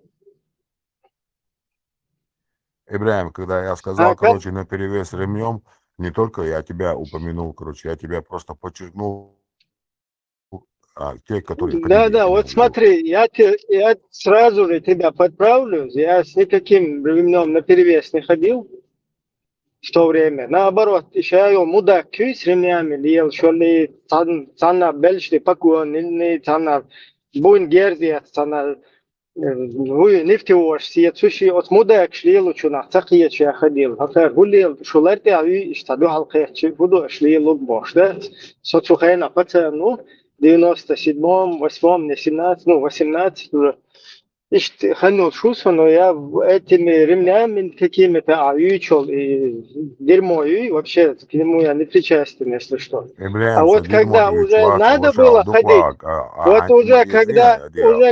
Ибраим, когда я сказал, короче, наперевес ремнем, не только я тебя упомянул, короче, я тебя просто подчеркнул, те, которые ходили. Да, вот смотри, я сразу же тебя подправлю, я с никаким ремнем наперевес не ходил в то время. Наоборот, еще я мудак с ремнями лил, что ли, цана бельшли пакуан, или цана буйнгерзия, цана нефтевош, сия суши от мудак шлил, что на цахия я ходил. Афер гулил, шулерти ави, штаду халкехчи, буду шлил бош, да? Соцухайна пацану. 97-м, 8-м, не 17, 18 уже. И ханул шусу, но я этими ремнями какими-то аютчил и дерьмой, вообще к нему я не причастен, если что. А вот когда уже надо было ходить, вот уже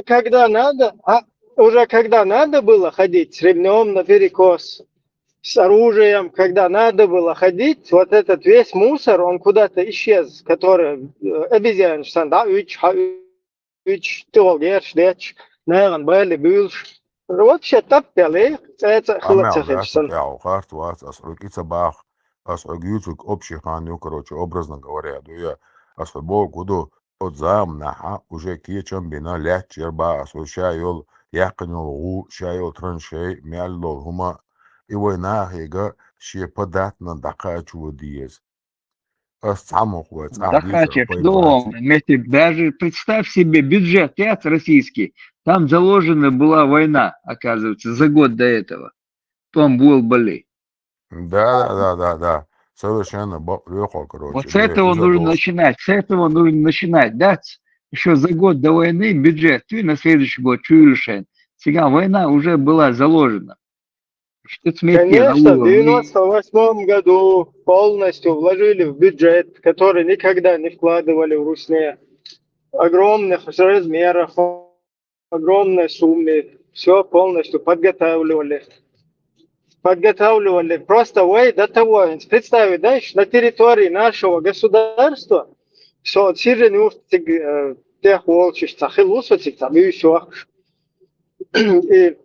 когда надо было ходить с ремнем наперекос, с оружием, когда надо было ходить, вот этот весь мусор, он куда-то исчез, который обезьян, да, наверное, были, бюлш. Вообще таппели, это хлопцахипсон. Общий ханю, короче, образно говоря, я особо буду от замнаха уже кичем бина лять черба, осущаю яхнул гу, шаю траншей, мяллол хума. И война хега ще податна дакачу диез. Дакачев, даже представь себе бюджет театра российский, там заложена была война, оказывается, за год до этого. Там был болей. Да. Совершенно легко, короче. Вот с этого нужно начинать, да? Еще за год до войны бюджет, и на следующий год чуешь, сега война уже была заложена. Конечно, в 98 году полностью вложили в бюджет, который никогда не вкладывали в Русне. Огромных размеров, огромные суммы. Все полностью подготавливали. Просто до того. Представить, да, на территории нашего государства, что сиренух тех волчищ, хилусоцик, там и все. И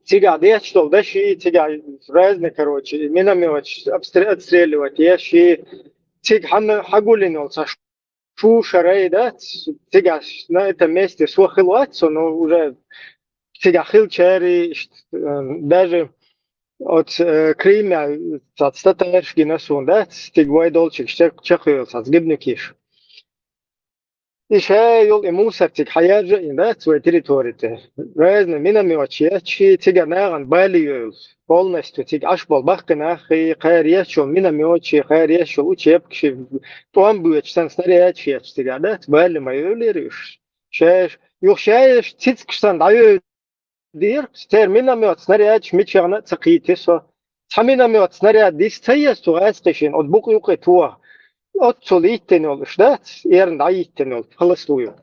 тебя что, да, тебя разные, короче, миномет отстреливать, я тиг хагулинулся, шарей, да, тебя на этом месте свахилаться, но уже тебя хилчери, даже от Крыма, от Статаршки на сон, да, тиг вайдолчик, чехуился, от Гибнюкиш. И шейл и мусортик хаяджа, да, своей территории. Разные миномётчи, тига наган балиёл, полностью тиг ашбол бахканах, и хайрещул миномётчи, хайрещул учебки, томбуч, снарядчи, тига, да, бали майолериш. Юхшаеш цицкштан даю дир, стер миномёт, снарядч, мичерна цакитисо. Саминомёт, снаряд, дистаесту, айстешин, от букюке туа. Отцол itten olmuş da, yerinde itten ol, Hılıslıyor.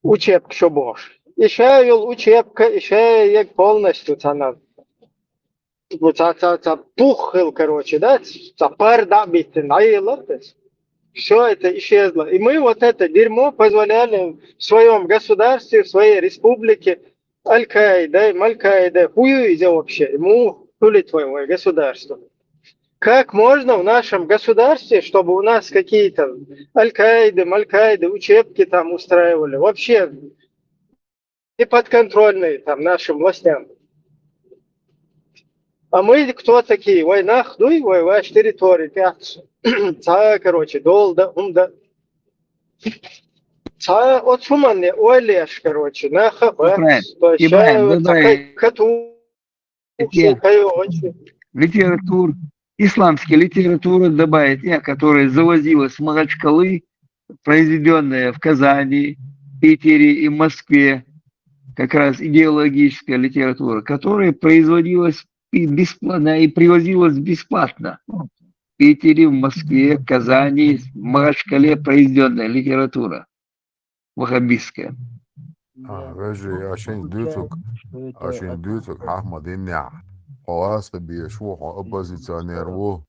Учебка что бош. И шейл учебка, и шеек полностью цана. Вот пухил, короче, да, пар добитый, наело. Все это исчезло. И мы вот это дерьмо позволяли в своем государстве, в своей республике, Аль-Каида, хуюйте вообще, ему хули твоего государства. Как можно в нашем государстве, чтобы у нас какие-то Аль-Каиды, учебки там устраивали, вообще неподконтрольные там нашим властям. А мы кто такие? Война, дуй, воевать территории, короче, долда, умда. От суманы, олеш, короче, на хабар. Литература. Исламская литература добавить, которая завозилась в Махачкалы, произведенная в Казани, Питере и Москве, как раз идеологическая литература, которая производилась бесплатно и привозилась бесплатно. В Питере, в Москве, в Казани, в Махачкале произведенная литература ваххабистская. Очень дюток, Ахмад Иння. Оаса бешвуха оппозиционер во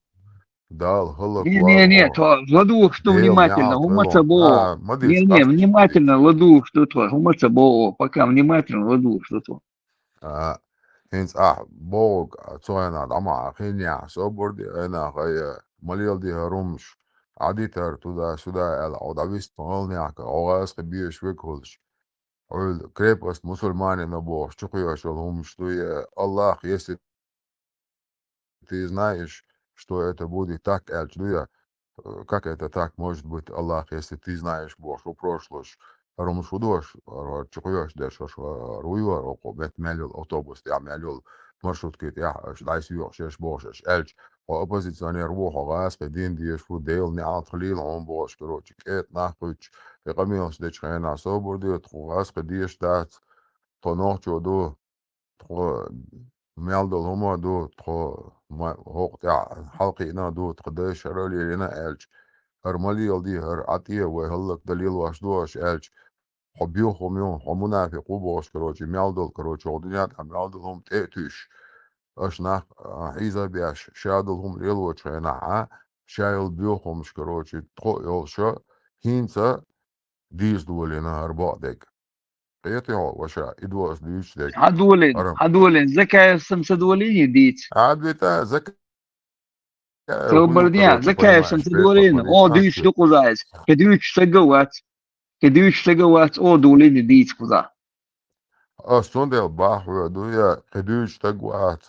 дал хылык Не, вар ладу, что дел внимательно, мял умаца твилон. бо. Мадис Не, каштиш мадис. внимательно, ладу, что то, умаца бо, пока внимательно, ладу, что то. Hins bog tsoena dama khinya so bordi ena khaya malil di harumsh aditer tuda suda el odavis tolnya ka ogas khabish vekulsh ol krepast musulmane на бог чукуя шалом что я Аллах если ты знаешь что это будет так как это так может быть Аллах если ты знаешь Бог что прошлое Ромшудош, чукуяш дешош, руйвар, окобет мелюл автобус, я мелюл маршруткит, я дайс юшеш бошеш, эльч, оппозиционер вохогас, кедин диеш фудейл, неат хлил, он бош, короче, кет нахуч, кекамилш дечхена собордиот, хугас, кедиеш дат, тонох чоду, ميالدو هما دو تخو هوق تاع حلقينا دو تقداش رالي لنا الج هرمالي يلدي هر عطيه وهلك دليل واش دوش الج حبيو خميو ومنافقو باش كروچي ميالدو كروچي ودنيات ميالدو هم تيتوش اشنا حيزا بياش شادل هم ريلو تشينا شايل بيوخم شكروچي تخو يولشا هينسا ديز دولينا اربعدك قيتيو وشا ادواس ديش دك هدولين زكاة سمسة دولين يديت عاد بيتا زكاة سوبرديا زكاة سمسة دولين او ديش دو قزايز كديش تقوات او دولين يديت قزا سوندل باحو دويا قديش تقوات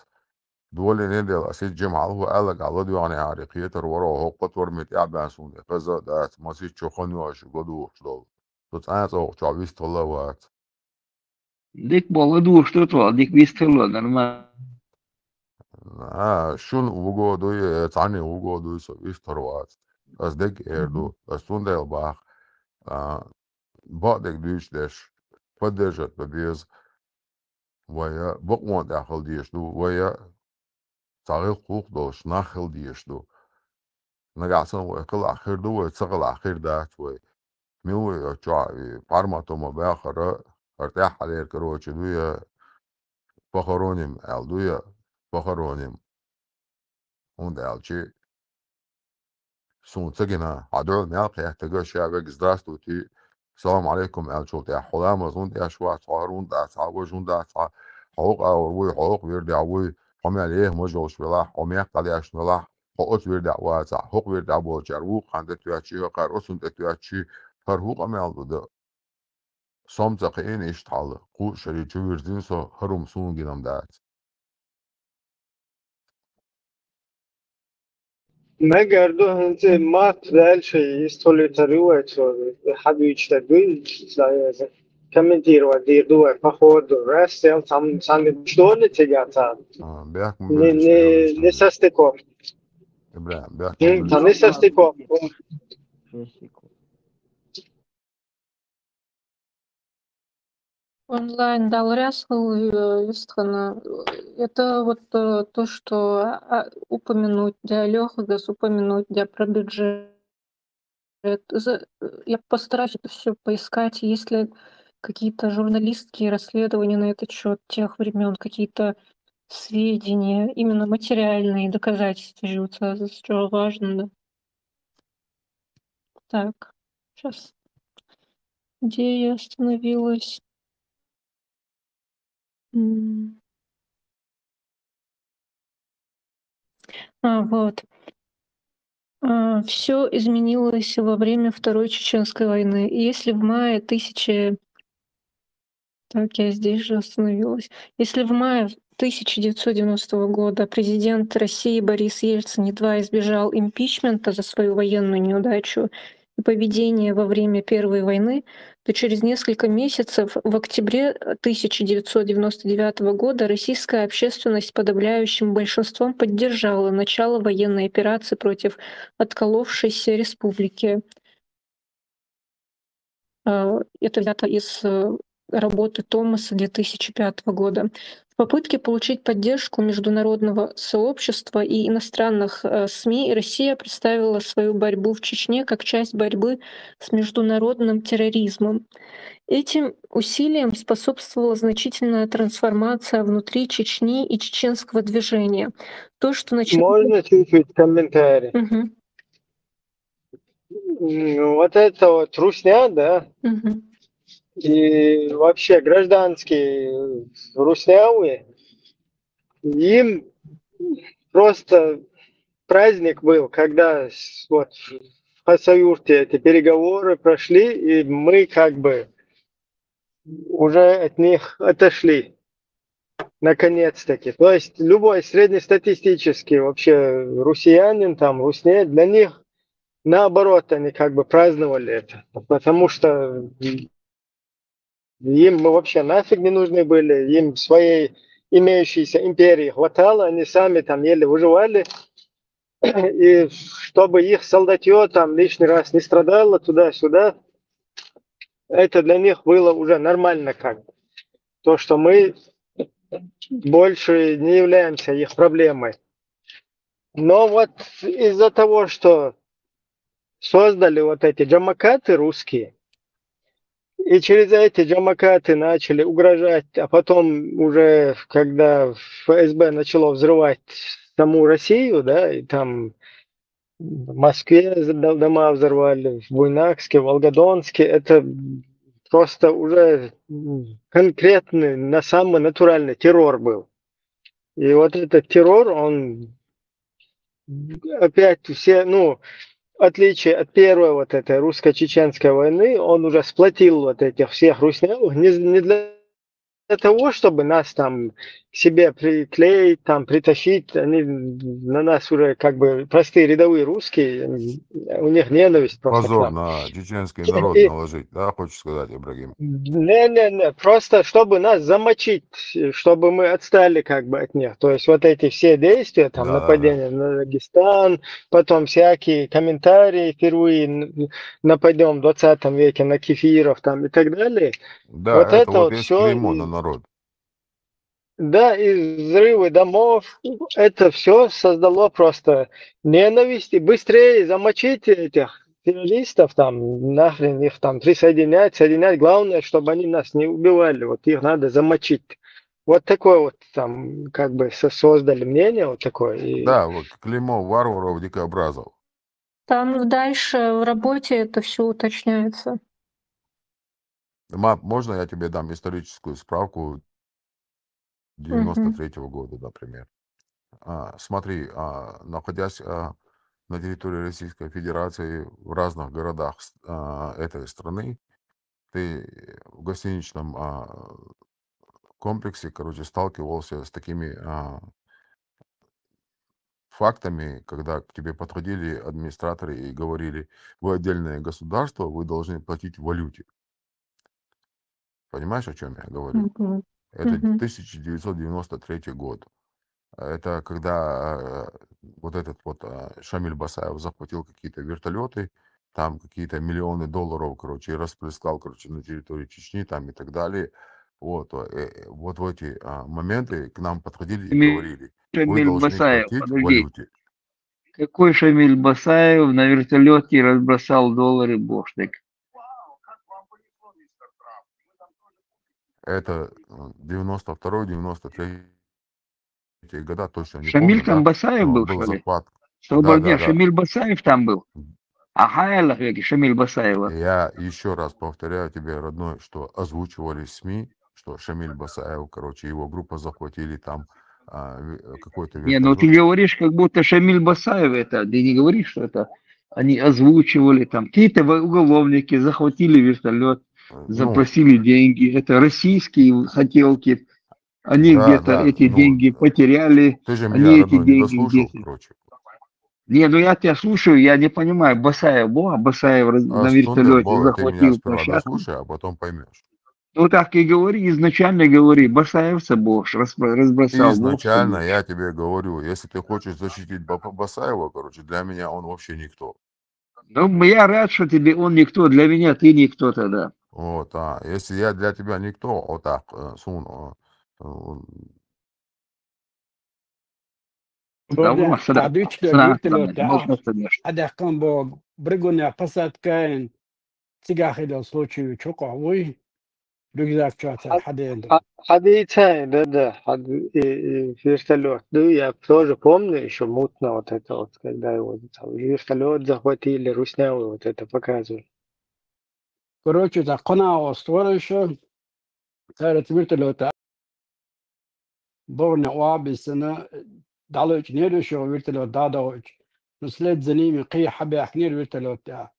دولين يدل اسيد جمعة هو قالك على دو يعني عارقيتر ورا هو قطور متعبان سوندل قزا دات مسيد شوخن واش قدو شلو تتعانت او شعبيست الله وات ديك بالله دو شتوتو ديك بيستلو نرما شون وجودو تعني وجودو يستروات as ديك ايردو as سوندل باح بعدك ديش دش فدجت ببيز ويا بقوان داخل ديش دو ويا تعال خوق دوش ناخل ديش دو نقعسن ويكل اخير دو ويتسغل اخير دات وي ميو يا بارماتو ما باخر ارتاح عليه كروتش دويا بخرونيم ال دويا بخرونيم und elchi سونتجنا عدو مالقي احتاج شعبك здравствуйте السلام عليكم الشوط يا حلام وزون يا شوات صارون دا تعوجون دا حقوق او حقوق ويرد عوي هم عليه مجوش ولا هم يقطع ايش ولا حقوق ويرد عوات حقوق ويرد عبو جروق عند تواتشي قرصون تواتشي فرحوق امال ده سامتقين ايش تعال قو شري جويرزين سو هرم سون جنم دات مگر دو هنده مات دل شی استولیتاری و تو حدیچ تدوین زایه کمی دیر و دیر دو پخورد و رست هم سامی دونه تیگاتا نسسته کو تا نسسته کو Онлайн дал Рясл Юстхана. Это вот то, что упомянуть диалёгас, упомянуть про бюджет. Я постараюсь это все поискать. Есть ли какие-то журналистские расследования на этот счет тех времен, какие-то сведения, именно материальные доказательства живутся, что важно, да. Так, сейчас. Где я остановилась? Вот. Все изменилось во время Второй Чеченской войны. И если в мае Так, я здесь же остановилась. Если в мае 1990 года президент России Борис Ельцин едва избежал импичмента за свою военную неудачу и поведение во время Первой войны, то через несколько месяцев, в октябре 1999 года, российская общественность подавляющим большинством поддержала начало военной операции против отколовшейся республики. Это взято из работы Томаса 2005 года. В попытке получить поддержку международного сообщества и иностранных СМИ Россия представила свою борьбу в Чечне как часть борьбы с международным терроризмом. Этим усилиям способствовала значительная трансформация внутри Чечни и чеченского движения. То, что Можно чуть-чуть комментарий? Мгм. Вот это вот русня, да, Мгм. и вообще гражданские руснявые, им просто праздник был, когда вот в Хасавюрте эти переговоры прошли, и мы как бы уже от них отошли. Наконец-таки. То есть любой среднестатистический вообще русиянин, там, русне, для них наоборот, они как бы праздновали это. Потому что им мы вообще нафиг не нужны были, им своей имеющейся империи хватало, они сами там еле выживали. И чтобы их солдатье там лишний раз не страдало туда-сюда, это для них было уже нормально как бы. То, что мы больше не являемся их проблемой. Но вот из-за того, что создали вот эти джамакаты русские, и через эти джамакаты начали угрожать, а потом уже, когда ФСБ начало взрывать саму Россию, да, и там в Москве дома взорвали, в Буйнакске, в Волгодонске, это просто уже конкретный, на самый натуральный террор был. И вот этот террор, он опять все, ну, в отличие от первой вот этой русско-чеченской войны, он уже сплотил вот этих всех руснявых не для того, чтобы нас там к себе приклеить, там притащить. Они на нас уже как бы простые рядовые русские, у них ненависть просто к Позор нам. на чеченский народ И наложить, да, хочешь сказать, Ибрагим? не, просто чтобы нас замочить, чтобы мы отстали как бы от них. То есть вот эти все действия, там Да, да, да. нападение на Дагестан, потом всякие комментарии, впервые нападем в 20 веке на кефиров там и так далее. Да, Вот это это вот вот есть все, клеймо на народ. да, и взрывы домов, это все создало просто ненависть, и быстрее замочить этих террористов, там, нахрен их там соединять. Главное, чтобы они нас не убивали, вот их надо замочить. Вот такое вот там, как бы создали мнение вот такое. И Да, вот клеймо варваров, дикобразов. Там дальше в работе это все уточняется. Мап, можно я тебе дам историческую справку Мгм. 93-го года, например? Смотри, находясь на территории Российской Федерации в разных городах этой страны, ты в гостиничном комплексе, короче, сталкивался с такими фактами, когда к тебе подходили администраторы и говорили: вы отдельное государство, вы должны платить в валюте. Понимаешь, о чем я говорю? Мгм. Это Мгм. 1993 год. Это когда вот этот вот Шамиль Басаев захватил какие-то вертолеты, там какие-то миллионы долларов, короче, и расплескал, короче, на территории Чечни там и так далее. Вот, вот в эти моменты к нам подходили и говорили: вы Шамиль должны Басаев, платить в подожди. валюте. Какой Шамиль Басаев на вертолете разбросал доллары бошник? Это 92-93 года, точно не Шамиль помню, там да, Басаев но был, был что ли? захват. Чтобы Да, нет, да. Шамиль Басаев там был. Ага, Шамиль Басаева. Я еще раз повторяю тебе, родной, что озвучивали СМИ, что Шамиль Басаев, короче, его группа захватили там какой-то Не, ну ты вертолет. говоришь, как будто Шамиль Басаев это, ты не говоришь, что это они озвучивали там, какие-то уголовники захватили вертолет, Ну, запросили деньги, это российские хотелки, они да, где-то да, эти ну, деньги потеряли, ты же они меня, эти родной, не деньги дослушал, где-то. короче. Не, ну я тебя слушаю, я не понимаю, Басаев был, а Басаев на Сундер, вертолете Бога, ты меня захватил сперва площадку. дослушай, а потом поймешь. Ну так и говори, изначально говори, Басаевца Бош разбросал, Бог с Изначально тобой. я тебе говорю, если ты хочешь защитить Басаева, короче, для меня он вообще никто. Ну, я рад, что тебе он никто, для меня ты никто тогда. Вот, если я для тебя никто, вот так, Burada tabiçle virtülöte adakkan bu briguna pasatkain sigahida случаю чоковой рюкзак чата хаденду. Хадица, да, вертолет. Ну, я тоже помню еще мутно вот это вот, когда его вертолет захватили, руснявы вот это показывали. Короче, за канал створюще, царит вертолета. Борна уабисена, далоч нерюшо вертолет дадоч. Но след за ними قي حبة حنير вертолета.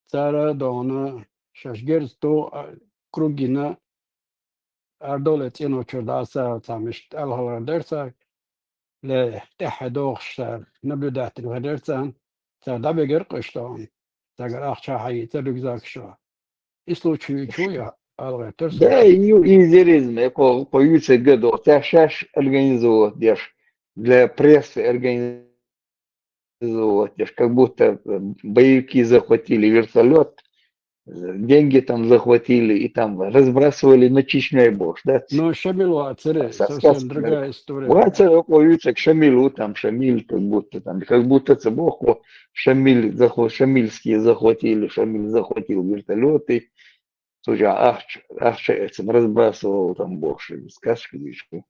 Цара дона шашгерсто кругина أردولة إنه شرداسة تعمشت الهوا درسا لتحدوخ نبدأ تنهدرسا تدبي قرقشتون تقر أخشى حي تدوك ذاك شو إسلو شوية ألغي ترسا Да, и изеризм, по юце году, тебя сейчас организовывать, для прессы организовывать, как будто боевики захватили вертолет, деньги там захватили и там разбрасывали на Чечню и Бош, да? Ну, Шамилу Ацере, совсем другая история. Вот это к Шамилу, там Шамиль, как будто это Бог, Шамильские захватили, Шамиль захватил вертолеты, слушай, этим разбрасывал там Бош, сказки вышли.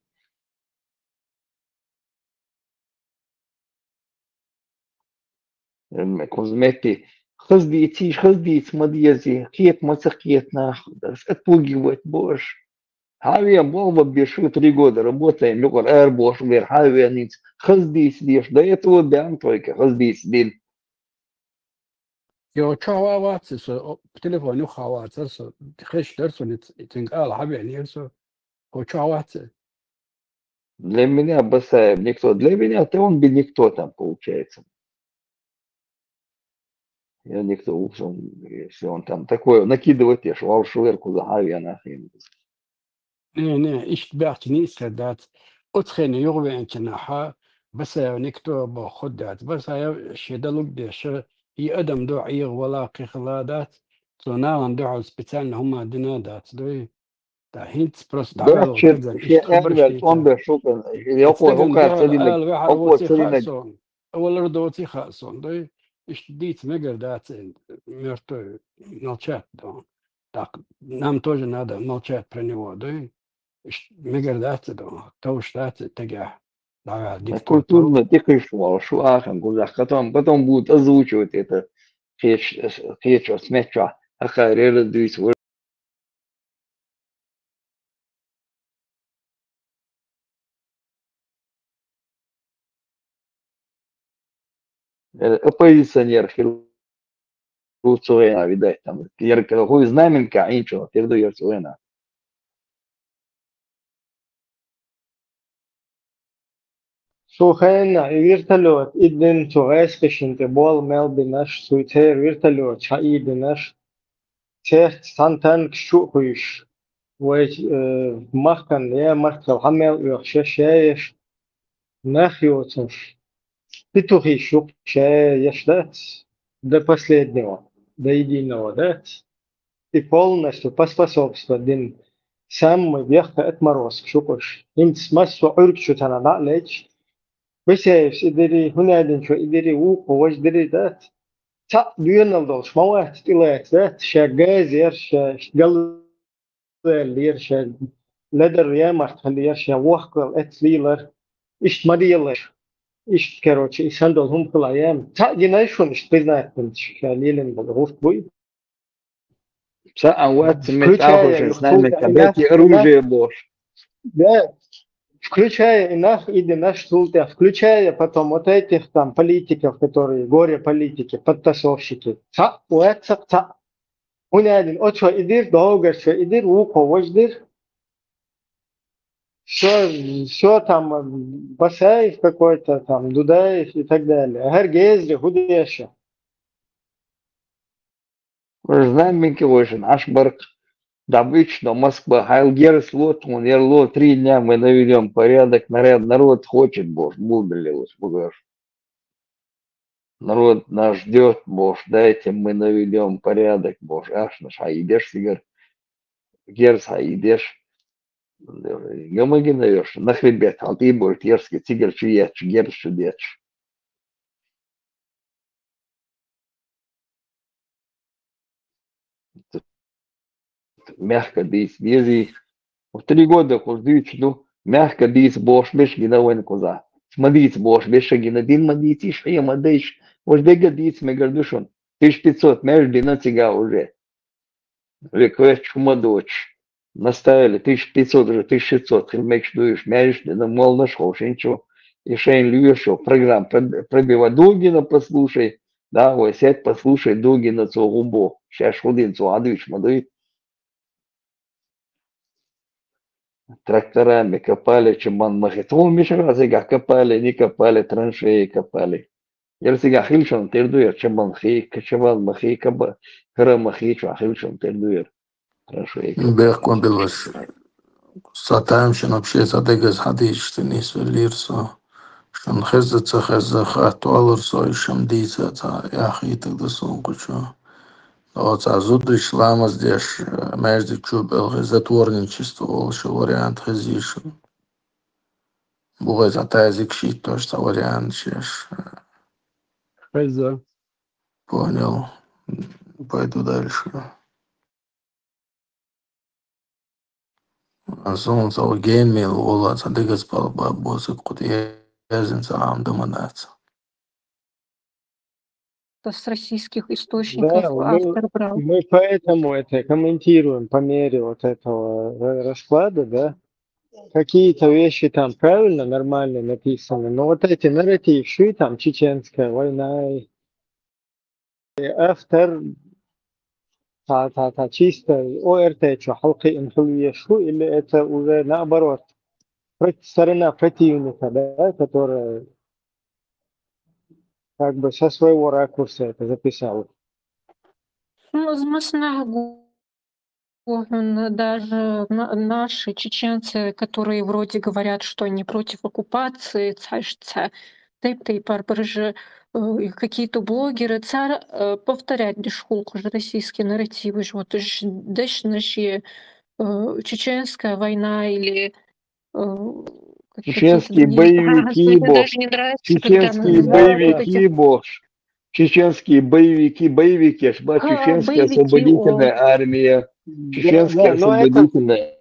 Кузмети, хаздить, мадьязи, кет, мацакет, нахуй, отпугивать, Бош. Хавия Болба беши 3 года работаем, люкор Airbus, вер Хавия ниц, хаздить дешь, до этого бян только хаздить дин. يو تشاوات سو بتليفون خاوات سو خش درسون تنقال حبيبي نيرسو هو تشاوات. Для меня Басаев никто, для меня-то он бы никто там получается. Я никто, если он там такое накидывает, я швал шверку за Хавия нахрен. نه اشتباهت نيسة دات أتخين يغوي انتناحا بس نكتو بخد دات بس هاي شيدلوك ديش يقدم دو عيغ ولا قيخلا دات توناغن دو سبيتان هما دينا دات دوي دا هينتس بروس تعالو تجن اشتخبر شيتا استغن دول آل وحر وطي خاصون أول ردوتي خاصون دوي اشتديت مقر دات ميرتو نالشات دون داك نام توجن هذا نالشات برنيو دوي مقردات توشتات тегя. Культурно ты кайфовал, шуахом, гузах, потом будут озвучивать это хечо, смечо, ахарера дюйс. Оппозиционер Хилуцуэна, видать, там, какой знаменка, а ничего, переду Ерцуэна. Слухайна, вертолет, иден тугайс кишинте бол мел бинаш суйтер вертолет, шаи бинаш тех сантан кшу хуиш. ويش مخكن يا مخكن حمل يخشش нахиотов. Петухи шук шештат до последнего, до единого, да? И полностью поспособствовать сам вверх отмороз шукош. Им смысл уркшу тана налечь. Высеешь идери хунадин шо идери уко вож идери да? Та дюйнал долш мауат тилает да? Шагазер шгал лир ледер ямарт лир وحقل اتليلر إيش مريلر إيش كروتش إيش هندل هم كل أيام تأجينا شون إيش بيزنات من شكاليلن بالغوف بوي ساعات متعرفش سنعمل كباتي оружие бош. Да, включая и наш тулте, включая потом вот этих там политиков, которые горе-политики, подтасовщики. Он один, от что идир, долго что идир, уко вождир. Все там Басаев какой-то, там Дудаев и так далее. Гергезли, Худеша. Знаменки вышен, Ашбарк, добычно, Москва, Хайлгерс, вот, он, ярло, 3 дня мы наведем порядок, народ хочет, Бож, бубелилось, Бугаш. Народ нас ждет, Бож, дайте мы наведем порядок, Бож, аж наш, а идешь, Сигар, герца идешь, гомогенаешь, на хребет, а ты будешь ерский тигр чуешь, герц чудешь. Мягко дись, вези. В 3 года куздыч, ну, мягко дись, бош, беш, гиновен куза. Смотрите, бош, беш, гинодин, мадитиш, я мадыш. Уж бега дись, мегардушон. 1500, между дина тига уже. Реквест чумадоч. Наставили 1500 уже, 1600. Хельмеч дуешь, мяжешь, да мол нашел, ничего. И шейн люешо, программ, пробива Дугина послушай. Да, вот сядь, послушай Дугина цо губо. Сейчас шудин цо адвич, мадыш. Тракторами копали, чеман махитон мишера, сега копали, не копали, траншеи копали. Я сега хилшон тердуер, чеман махи, кара махи, чва хилшон тердуер, траншеи копали. Бех кобилаш. Сатаем шен вообще садегас хадиш тенис лирсо. Шен хеза хатуалерсо и шем дица та яхи тогда сон кучо. Вот зудриш ламас деш между чубел затворничество, что вариант хезиш. Бывает атазик щит тоже вариант чеш. Хеза. Понял. Пойду дальше. А солнце генмил вола садегас палба босик кутия язенца амдаманаться. Это с российских Да, источников автор брал. мы поэтому это комментируем по мере вот этого расклада, да. Какие-то вещи там правильно, нормально написаны, но вот эти нарративы, там чеченская война, и автор чисто ОРТ, что халки инхлуя шу, или это уже наоборот, сторона противника, да, которая как бы со своего ракурса это записала. Ну, даже наши чеченцы, которые вроде говорят, что они против оккупации, какие-то блогеры, повторять дешхулку же российские нарративы, вот наши чеченская война или чеченские боевики, бош, чеченские боевики, бош, чеченские боевики, чеченская освободительная армия, чеченская освободительная.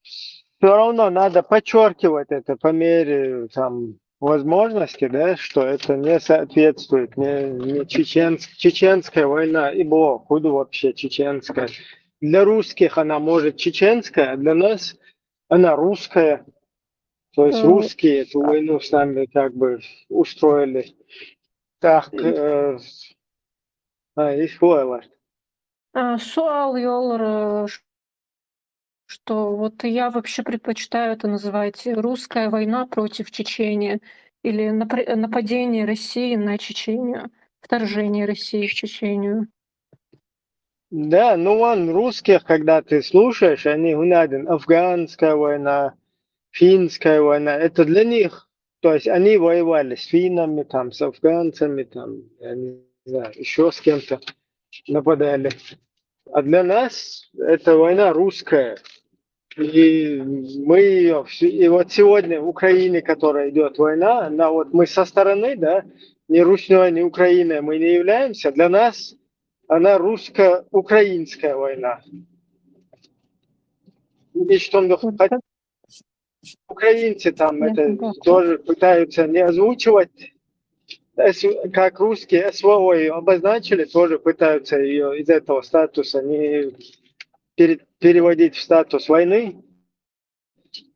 Все равно надо подчеркивать это по мере там возможности, да, что это не соответствует не чеченская война, и худу вообще чеченская. Для русских она может чеченская, а для нас она русская. То есть русские эту войну сами как бы устроили. Так, Суал Йолар, что вот я вообще предпочитаю это называть русская война против Чечении или нападение России на Чечению, вторжение России в Чечению. Да, ну вон русских, когда ты слушаешь, они гунадин, афганская война, финская война, это для них, то есть они воевали с финнами, там, с афганцами, там, я не знаю, еще с кем-то нападали. А для нас это война русская. И мы ее, и вот сегодня в Украине, которая идет война, мы со стороны, да, ни Русью, ни Украиной мы не являемся, для нас она русско-украинская война. И что украинцы там это тоже пытаются не озвучивать, как русские СВО ее обозначили, тоже пытаются ее из этого статуса не переводить в статус войны.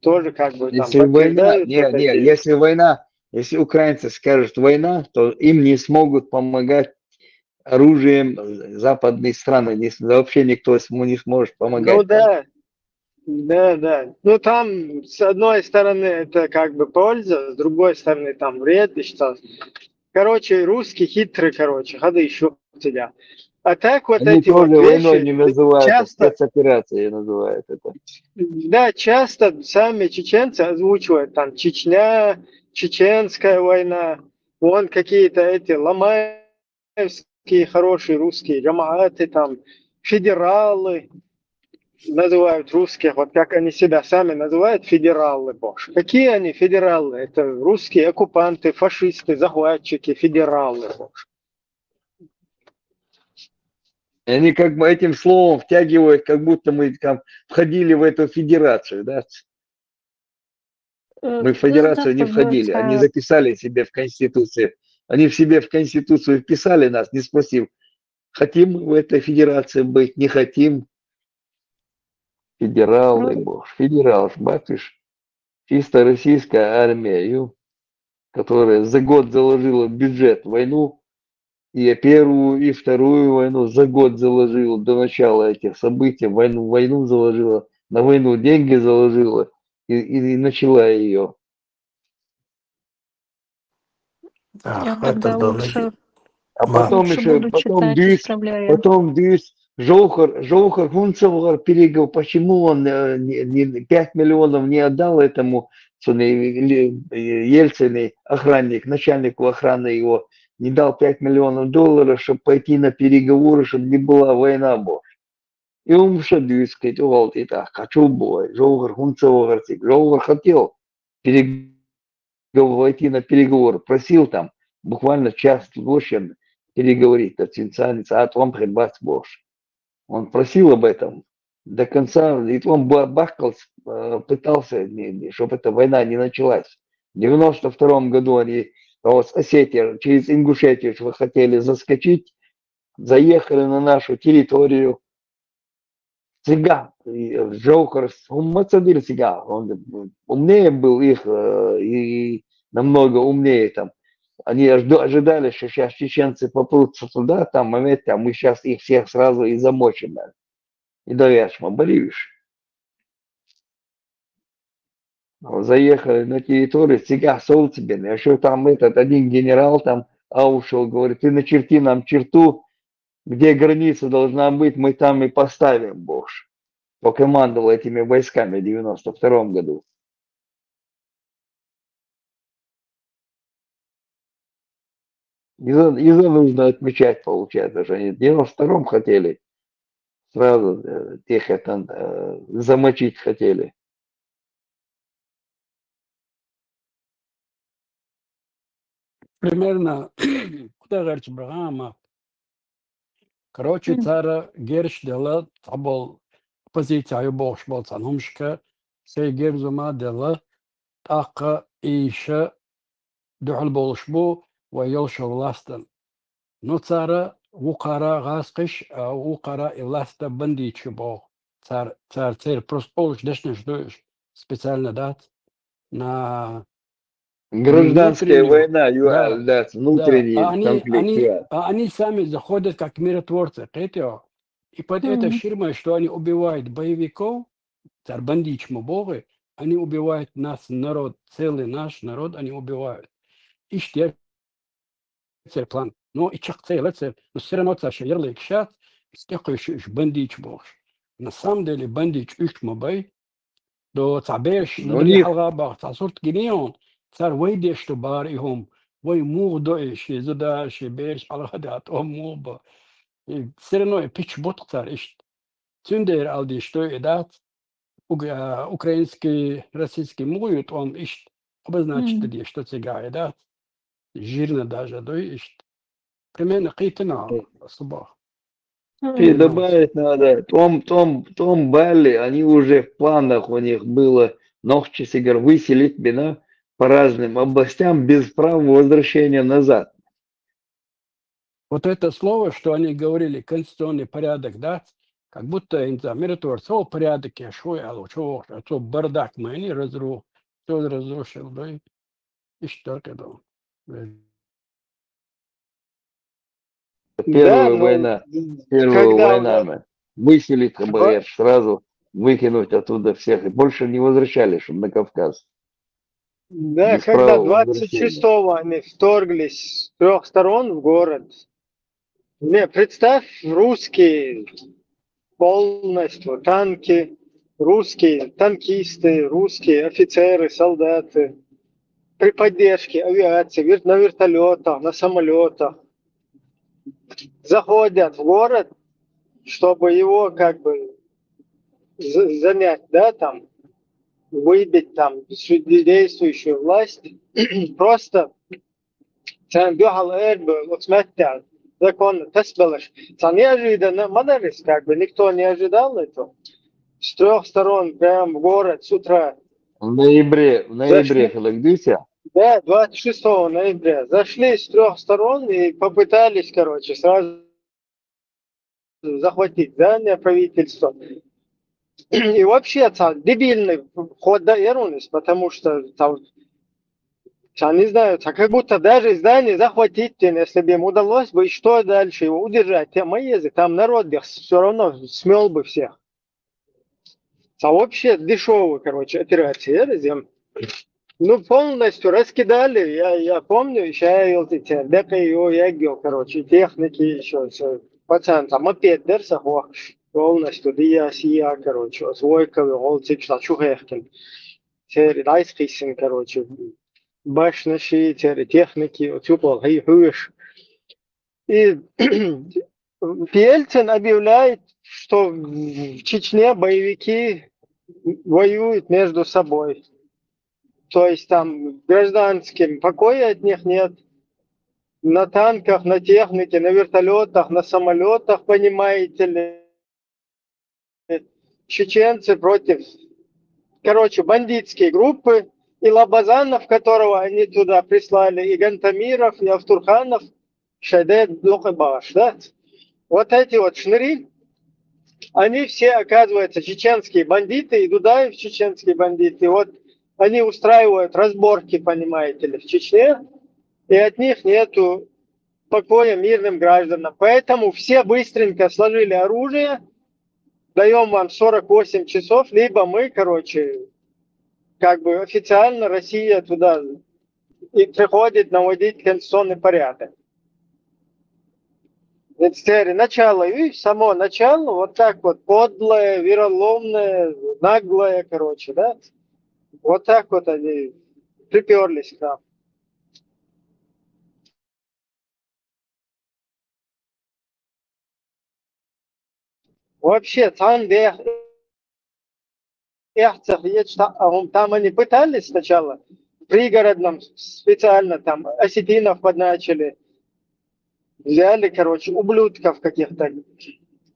Тоже как бы там если война, если украинцы скажут война, то им не смогут помогать оружием западные страны, вообще никто ему не сможет помогать. Ну да. Ну там с одной стороны это как бы польза, с другой стороны там вред и что. Короче, русский хитрый, ходы еще тебя. А так вот они эти тоже вот войной вещи не называют, часто, спецоперацией называют это. Да, часто сами чеченцы озвучивают там Чечня, чеченская война, вон какие-то эти ламаевские хорошие русские джамааты, там федералы. называют русских, вот как они себя сами называют, федералы, боже. Какие они федералы? Это русские оккупанты, фашисты, захватчики, федералы, боже. Они как бы этим словом втягивают, как будто мы там входили в эту федерацию, да? Мы в федерацию не входили, они записали себе в Конституции. Они в себе в Конституцию вписали нас, не спросив, хотим мы в этой федерации быть, не хотим. Федералы, боже, федерал, батюш, чисто российская армия, которая за год заложила бюджет войну, и первую, и вторую войну за год заложила до начала этих событий, войну заложила, на войну деньги заложила и начала ее. Я тогда лучше, А потом лучше еще, буду читать, исправляю. потом дюсь, Жохар Хунцевгар перегал, почему он 5 миллионов не отдал этому Ельцину, охранник, начальнику охраны его, не дал 5 миллионов долларов, чтобы пойти на переговоры, чтобы не была война, боже. И он все дюсь, сказать, вот и так, хочу бой, Жохар Хунцевгар, Жохар хотел войти на переговоры, просил там буквально час площадь переговорить, а он прибавил боже. Он просил об этом до конца, и он бахкал, пытался, чтобы эта война не началась. В 92 году они с Осетии через Ингушетию хотели заскочить, заехали на нашу территорию. Цыган, Жохар, он умнее был их, и намного умнее там. Они ожидали, что сейчас чеченцы попрутся туда, там момент, а мы сейчас их всех сразу и замочим. И довяжем, боливишь. Заехали на территорию, сега сол тебе, а еще там этот один генерал там ушел, говорит, ты начерти нам черту, где граница должна быть, мы там и поставим, боже. Покомандовал этими войсками в 92 году. И нужно отмечать, получается, что они в 92-м хотели, сразу тех это замочить хотели. Примерно, куда говорится, Брахама. Короче, цара Герш дела, табол позиция бож бол санумшка, сей герзума дела, така иша духал болшбу, ويلش ولاستا نصارى وقارا غاسقش وقارا إلاستا بندي чебо царь просто полуш дешнеш дуешь специально дать на гражданская война, да, внутренний конфликт. Они сами заходят как миротворцы, и под этой ширмой, что они убивают боевиков, царь бандич богы, они убивают нас, народ, целый наш народ, они убивают. И что план. Но и чак целый, но все равно царь шеерлик шат, стекаешь бандич бог. На самом деле бандич их мобай, до цабеш, ندري حلقة بعد صورت جنيون صار ويدي اشتبارهم وي مو دوش زدا شبيرش على هذا مو با سرنو بيتش بوت صار ايش تندر алди что едат украинский российский муют он ищет обозначит где что цыга едат жирно даже да ищет примерно қитына особо. И добавить надо, Том Балли, они уже в планах у них было Нохчесигар выселить меня по разным областям без права возвращения назад. Вот это слово, что они говорили, конституционный порядок, да, как будто миротворцов порядок, я шой, а что бардак мы не разрушил, да, и что тогда. Первая война, выселить КБР, сразу выкинуть оттуда всех, и больше не возвращали, чтобы на Кавказ. Да, без когда 26-го они вторглись с 3 сторон в город. Не, представь, русские полностью, танки, русские танкисты, русские офицеры, солдаты, при поддержке авиации, на вертолетах, на самолетах. Заходят в город, чтобы его как бы занять, да, там, выбить там действующую власть, просто вот смотрите, закон Тесбелыш. Неожиданно, Мадарис, как бы никто не ожидал этого. С 3 сторон прям в город с утра. В ноябре, когда где-то? Да, 26 ноября. Зашли с 3 сторон и попытались, короче, сразу захватить здание правительства. И вообще, дебильный ход доверенность, потому что там, я не знаю, как будто даже здание захватить, если бы им удалось бы, и что дальше, его удержать, там народ все равно смел бы всех. А вообще дешевая, короче, операция, ну, полностью раскидали, я помню, еще я егил, короче, техники еще, все. Пацан, там опять дерсах, полностью, дия, короче, свойковый, олцик, чухехкин, серый, дайскисин, короче, башнаши, техники, тюпол, хуеш. И Ельцин объявляет, что в Чечне боевики воюют между собой. То есть там гражданским покоя от них нет. На танках, на технике, на вертолетах, на самолетах, понимаете ли. Чеченцы против, короче, бандитские группы. И Лабазанов, которого они туда прислали, и Гантамиров, и Автурханов, Шайдет, Духабаш, да? Вот эти вот шныри, они все, оказывается, чеченские бандиты, и Дудаев чеченские бандиты. Вот они устраивают разборки, понимаете ли, в Чечне, и от них нету покоя мирным гражданам. Поэтому все быстренько сложили оружие, даем вам 48 часов, либо мы, короче, как бы официально Россия туда и приходит наводить конституционный порядок. Это начало, и само начало вот так вот подлое, вероломное, наглое, короче, да? Вот так вот они приперлись к нам. Вообще, там они пытались сначала, в пригородном специально там осетинов подначили, взяли, короче, ублюдков каких-то,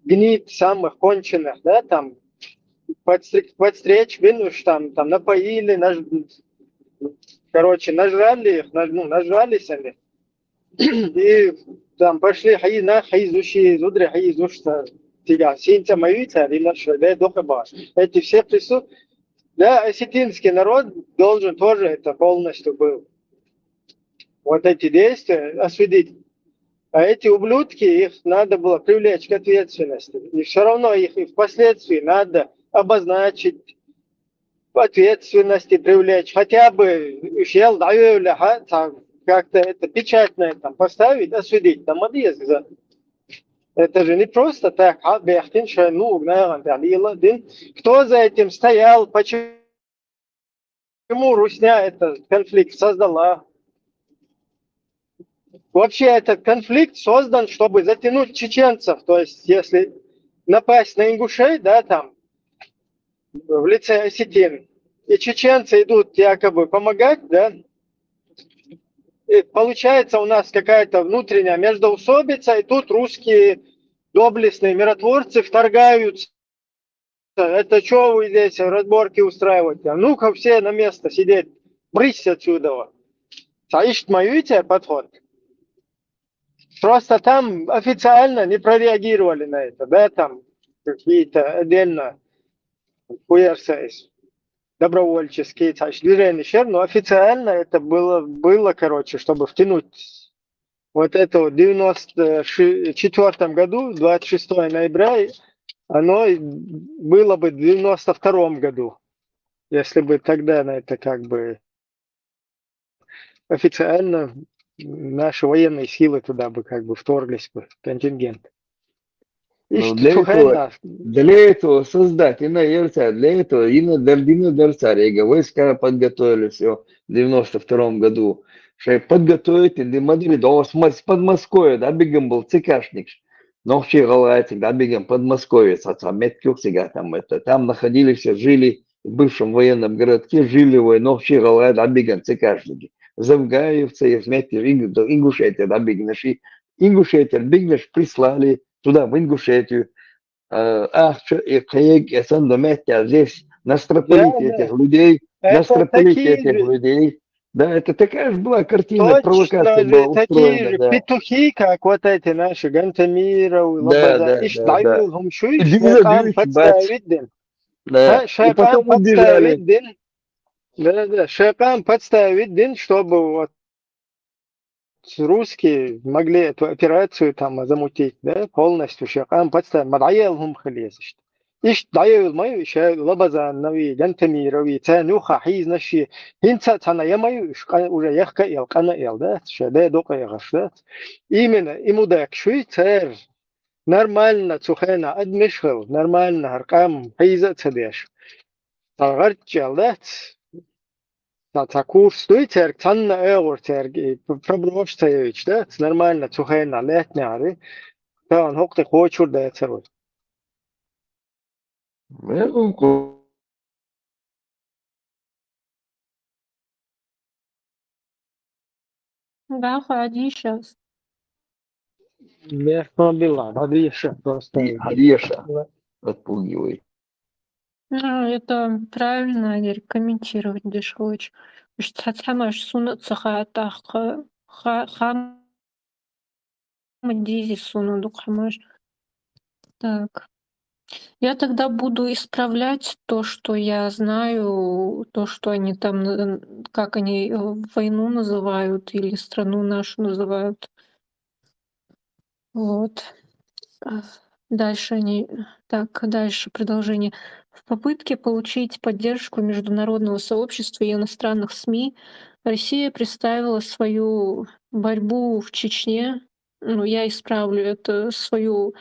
гнид самых конченых, да, там, подстричь, видишь, там напоили, короче, нажрали их, нажрались они, и там пошли хаизуши, зудри хаизушта, тига, синца маюца, эти все присутствуют. Да, осетинский народ должен тоже это полностью был. Вот эти действия осудить. А эти ублюдки, их надо было привлечь к ответственности. И все равно их и впоследствии надо обозначить, ответственности привлечь. Хотя бы как-то это печать на этом поставить, осудить. Там отъезд. Это же не просто так. Кто за этим стоял? Почему Русня этот конфликт создала? Вообще этот конфликт создан, чтобы затянуть чеченцев. То есть, если напасть на ингушей, да, там, в лице осетин, и чеченцы идут якобы помогать, да, и получается у нас какая-то внутренняя междоусобица, и тут русские доблестные миротворцы вторгаются. Это что вы здесь разборки устраиваете? Ну-ка все на место сидеть, брысь отсюда. Ищет мою подход. Просто там официально не прореагировали на это, да, там какие-то отдельно добровольческие движения, но официально это было, короче, чтобы втянуть вот это вот в 94 году, 26 ноября, оно было бы в 92 году, если бы тогда на это как бы официально наши военные силы туда бы как бы вторглись бы, контингент. Для этого создать, для этого войска подготовили все в 92 году. Что подготовить для Мадрида, с Подмосковья, да, бегом был цикашник. Новчий Галайцик, да, бегем, Подмосковец, Медкюксига, там находились, жили в бывшем военном городке, жили в Новчий Галай, да, бегем, цикашники. Завгаевцы, Ингушетия, да, бегнеши. Ингушетия, бегнеш, прислали туда, в Ингушетию. И Каек, Сандомеття, здесь настропалить этих людей, настропалить этих людей. Да, это такая же была картина, провокация была устроена. Такие же да. петухи, как вот эти наши Гантамиров, Лобода. И дайвилхум шуй, шайкан подставить. Да, и потом убежали. Да, шайкан подставить, чтобы вот русские могли эту операцию там замутить, да, полностью. Шайкан подставить. Мадайелхум халезишь. إيش ضيع الماء إيش لبزا نوي جنتمي روي تانوخا حيز نشي هنتا تانا يماي إيش وجا يخكا يلقنا يلدات شدا دوقا يغشدات إيمنا إموداك شوي تار نورمالنا تخينا أدمشغل نورمالنا هرقام حيزة تديش تغرت يلدات تاكور ستوي تار تانا أغور تار بروبروش تايويش دات نورمالنا تخينا لات نعري تان هقتي خوشور دات سروي Да, ходи сейчас. Мехмабилла, Хадиша просто. Хадиша отпугивай. Ну, это правильно, Игорь, комментировать дешевле. Что самое сунуться хатах, хам дизи суну хамаш. Так. Я тогда буду исправлять то, что я знаю, то, что они там, как они войну называют или страну нашу называют. Вот. Дальше они... Так, дальше продолжение. В попытке получить поддержку международного сообщества и иностранных СМИ Россия представила свою борьбу в Чечне, ну, я исправлю это, свою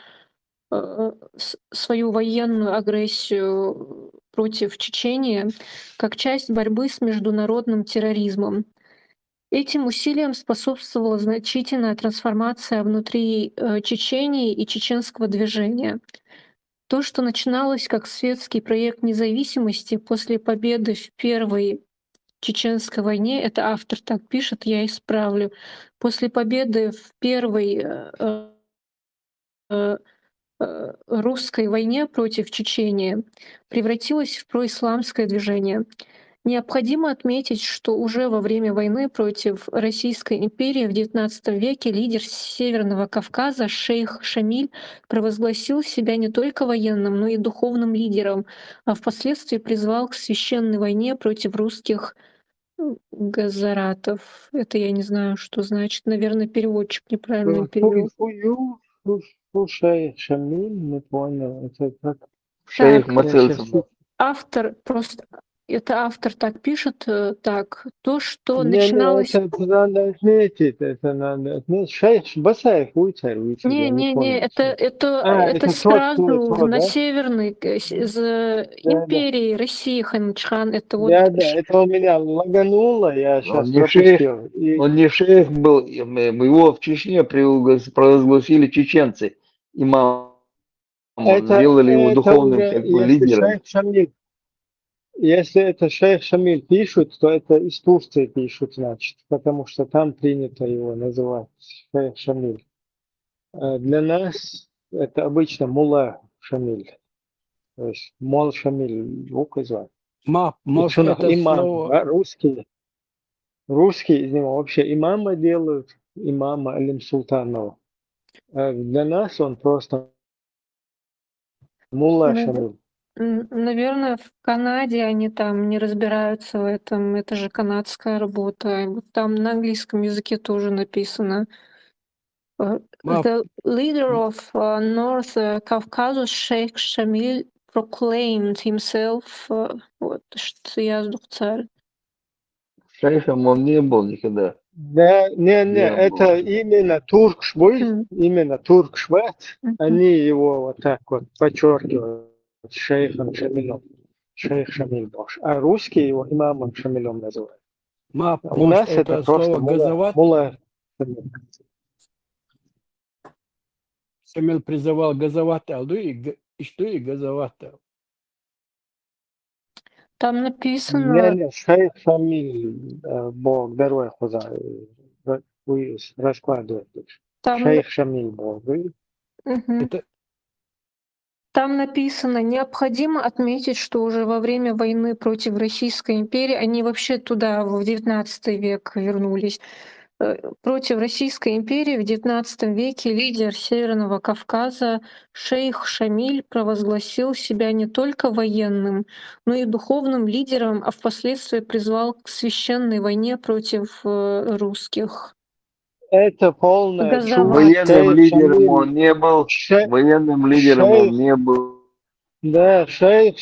военную агрессию против Чечни как часть борьбы с международным терроризмом. Этим усилиям способствовала значительная трансформация внутри Чечни и чеченского движения. То, что начиналось как светский проект независимости после победы в Первой чеченской войне, это автор так пишет, я исправлю, после победы в Первой русской войне против Чечни превратилось в происламское движение. Необходимо отметить, что уже во время войны против Российской империи в XIX веке лидер Северного Кавказа шейх Шамиль провозгласил себя не только военным, но и духовным лидером, а впоследствии призвал к священной войне против русских газаратов. Это я не знаю, что значит. Наверное, переводчик неправильно перевел. Слушай, Шамиль, не понял. Это как... Шейх Мацельцев. Автор просто... Это автор так пишет, так, то, что начиналось... Это надо отметить, Шейх Басаев учил. Не, это сразу на Северной, из империи России Хамидхан. Это вот... Да, это у меня лагануло, я сейчас пропустил. Он не шейх был, его в Чечне провозгласили чеченцы. Имам сделали его духовным лидером. Если это шейх Шамиль пишут, то это из Турции пишут, значит, потому что там принято его называть шейх Шамиль. Для нас это обычно мулла Шамиль, то есть мол Шамиль, указывать. Имам, да, русский из него вообще имама делают, имама Алим Султанова. Для нас он просто мулла Шамиль. Наверное, в Канаде они там не разбираются в этом. Это же канадская работа. Там на английском языке тоже написано. The leader of North Caucasus, Sheikh Shamil, proclaimed himself... Вот, что я царь. Шейхом он не был никогда. Да, это именно Туркшбуль, именно Туркшбат. Они его вот так вот подчеркивают. Шейхом Шамилем. Шейх Шамиль Бош. А русские его имамом Шамилем называют. У нас это просто мулла. Шамиль призывал газовать, и что и газовать. Там написано... Не, шейх Шамиль, Бог, даруй Хуза, раскладывает. Шейх Шамиль, Бог. Это... Там написано, необходимо отметить, что уже во время войны против Российской империи, они вообще туда в XIX век вернулись, против Российской империи в XIX веке лидер Северного Кавказа шейх Шамиль провозгласил себя не только военным, но и духовным лидером, а впоследствии призвал к священной войне против русских. Это полная чушь. Военным лидером он не был. Военным лидером он не был. Да, шейх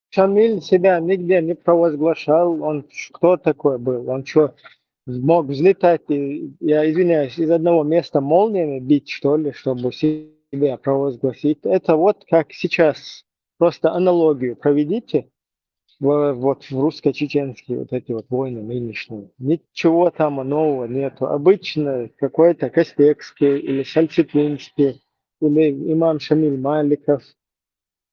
Шамиль себя нигде не провозглашал. Он кто такой был? Он что, мог взлетать, я извиняюсь, из одного места молниями бить, что ли, чтобы себя провозгласить? Это вот как сейчас. Просто аналогию проведите. Вот в русско-чеченские вот эти вот войны нынешние. Ничего там нового нету. Обычно какой-то Каспекский или Сальцеплинский или имам Шамиль Маликов,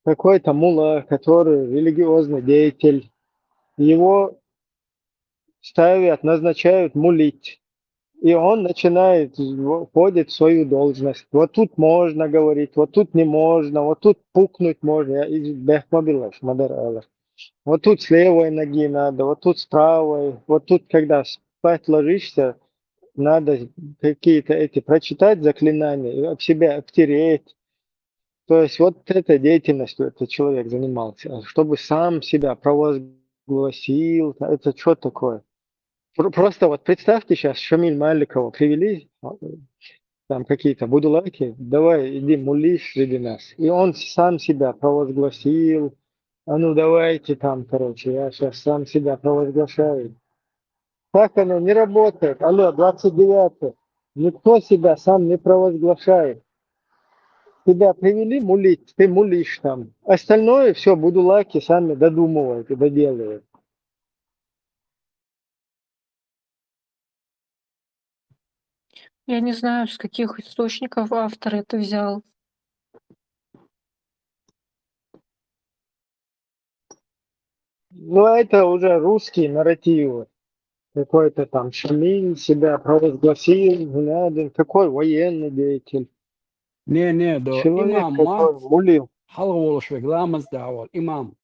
какой-то мулла, который религиозный деятель, его ставят, назначают мулить. И он начинает, входит в свою должность. Вот тут можно говорить, вот тут не можно, вот тут пукнуть можно. Вот тут с левой ноги надо, вот тут с правой, вот тут, когда спать ложишься, надо какие-то эти прочитать заклинания и об себя обтереть. То есть вот этой деятельностью этот человек занимался, чтобы сам себя провозгласил. Это что такое? Просто вот представьте сейчас Шамиль Маликова привели, там какие-то будулаки, давай иди молись среди нас. И он сам себя провозгласил. А ну давайте там, короче, я сейчас сам себя провозглашаю. Так оно не работает. Алло, 29-й. Никто себя сам не провозглашает. Тебя привели мулить, ты мулишь там. Остальное все будулаки сами додумывают и доделывают. Я не знаю, с каких источников автор это взял. Ну, это уже русские нарративы. Какой-то там Шамиль себя провозгласил, Гнадин, какой военный деятель. Не, да, Человек, имам который мулил. Халволшвег, ламас давал, имам.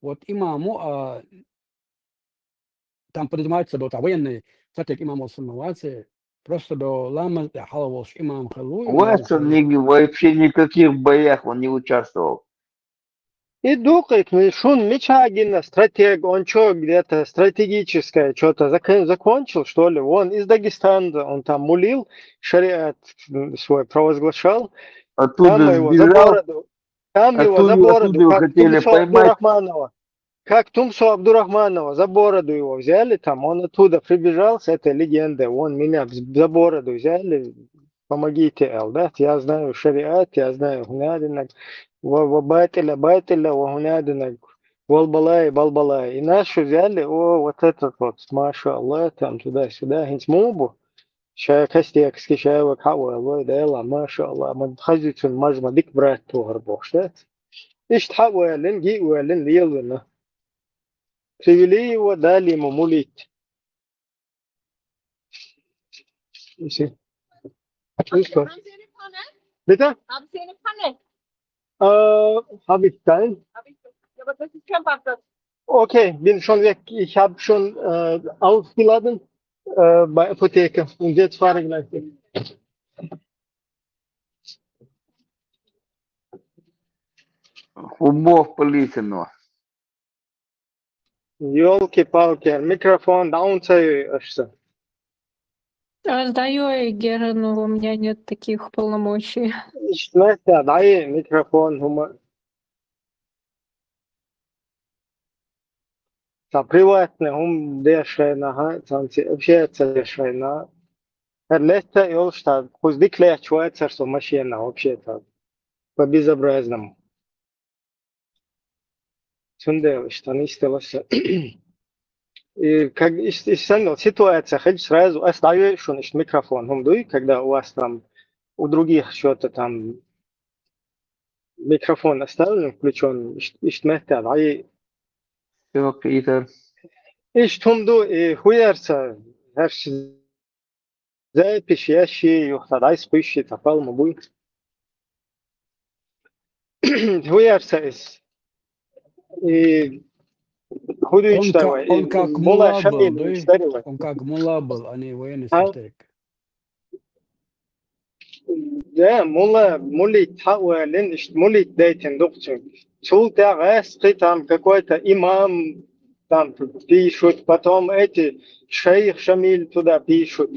Вот имаму, там поднимается до военный, кстати, имам Османлации, просто до ламас, халволш, имам халу. У вас он вообще никаких боях он не участвовал. И Дукайк, Шун Мичагина, стратег, он что, где-то стратегическое что-то закончил, что ли? Он из Дагестана, он там мулил, шариат свой провозглашал. Оттуда там его за бороду, как Тумсу Абдурахманова. Как Тумсу Абдурахманова, за бороду его взяли, там он оттуда прибежал с этой легендой, он меня за бороду взяли, помогите, да, я знаю шариат, я знаю гнадинок. Байтиля, Вагунядина, Волбалай, Балбалай. И нашу взяли, вот этот вот, маша Аллах, там туда-сюда, гинцмубу. Шая Кастекский, шая Вакхауа, Аллах, дайла, маша Аллах, мадхазитун мажма дик брат тугар бошта. Иштхауа, ленги, лен лилвина. Привели его, дали ему мулить. Bitte? Haben Sie eine Pfanne? Habe ich keinen. Ja, aber das ist kein Backofen. Okay, bin schon weg. Ich habe schon aufgeladen bei Apotheke und jetzt fahre ich gleich weg. Умов полетено. Ёлки-палки, микрофон даунцаешься. Сдаю Гера, но у меня нет таких полномочий. Дай микрофон. Приватный дешевно, общается дешевно. Лето и Олштадт, пусть диклеет швейцарство машина вообще-то по-безобразному. Сунде, что не стелося. И как ситуация, хоть сразу оставишь микрофон, когда у вас там, у других что-то там Микрофон оставлен включен. Иштмехтер. Ай. Все, Питер. Иштумду хуярса. Herş запись ящи юхтадай спыщи тапал мабуй. Хуярса из. И худуич давай. Он как Мола мула был, шамиль старила. он как мула был, а не военный стратег. Да, мулли тауэлин, мулли дейтин докчик. Чулта гас там какой-то имам там пишут, потом эти шейх Шамиль туда пишут.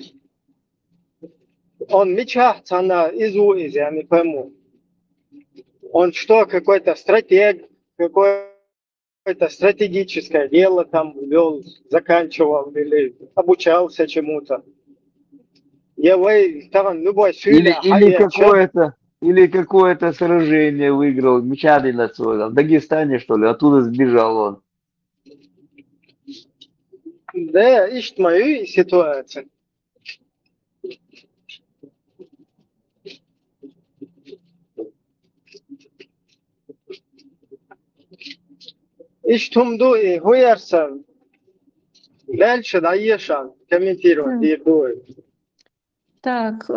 Он мечтается на изуиз, я не пойму. Он что, какой-то стратег, какое-то стратегическое дело там вел, заканчивал или обучался чему-то. Или какое-то сражение выиграл, мечады на свой, в Дагестане, что ли, оттуда сбежал он. Да, ищет мою ситуацию. Ищтумду и хуярса. Дальше даешан комментировать дирдует. Так,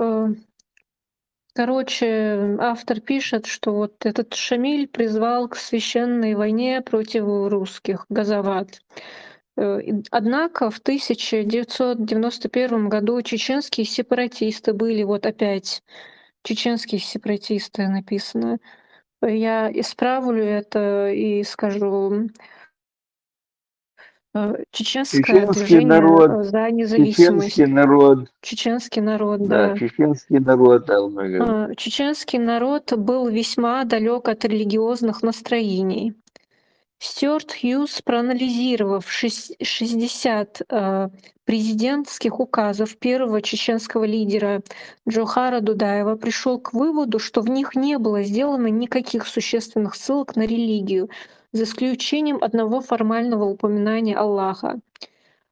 короче, автор пишет, что вот этот Шамиль призвал к священной войне против русских, Газават. Однако в 1991 году чеченские сепаратисты были, вот опять чеченские сепаратисты написано. Я исправлю это и скажу. Чеченское движение народ, за независимость. Чеченский народ, да. Чеченский народ. Чеченский народ был весьма далек от религиозных настроений. Стюарт Хьюз, проанализировав 60 президентских указов первого чеченского лидера Джохара Дудаева, пришел к выводу, что в них не было сделано никаких существенных ссылок на религию, за исключением одного формального упоминания Аллаха.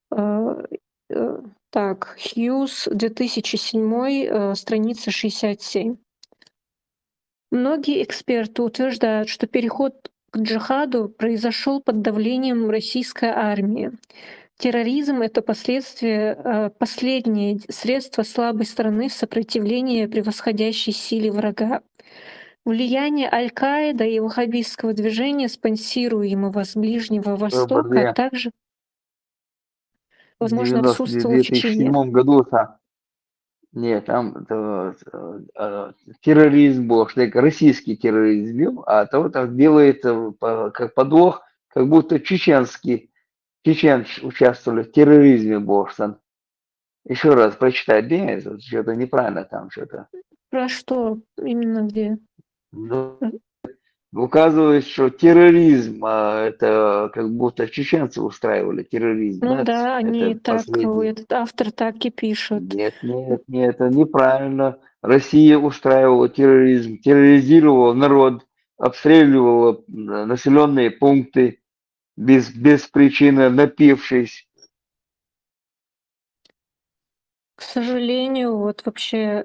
Так, Хьюз, 2007, страница 67. Многие эксперты утверждают, что переход к джихаду произошел под давлением российской армии. Терроризм — это последнее средство слабой страны в сопротивлении превосходящей силе врага. Влияние Аль-Каида и ваххабистского движения, спонсируемого с Ближнего Востока, а также, возможно, отсутствовало в Чечне. В 2007 году нет, там терроризм был, что российский терроризм, а то так делает как подвох, как будто чеченцы участвовали в терроризме Бошсан. Еще раз прочитай, где что-то неправильно там что-то. Про что именно где? Указывает, что терроризм, это как будто чеченцы устраивали терроризм. Ну да, они так, этот автор так и пишет. Нет, это неправильно. Россия устраивала терроризм, терроризировала народ, обстреливала населенные пункты без причины, напившись. К сожалению, вот вообще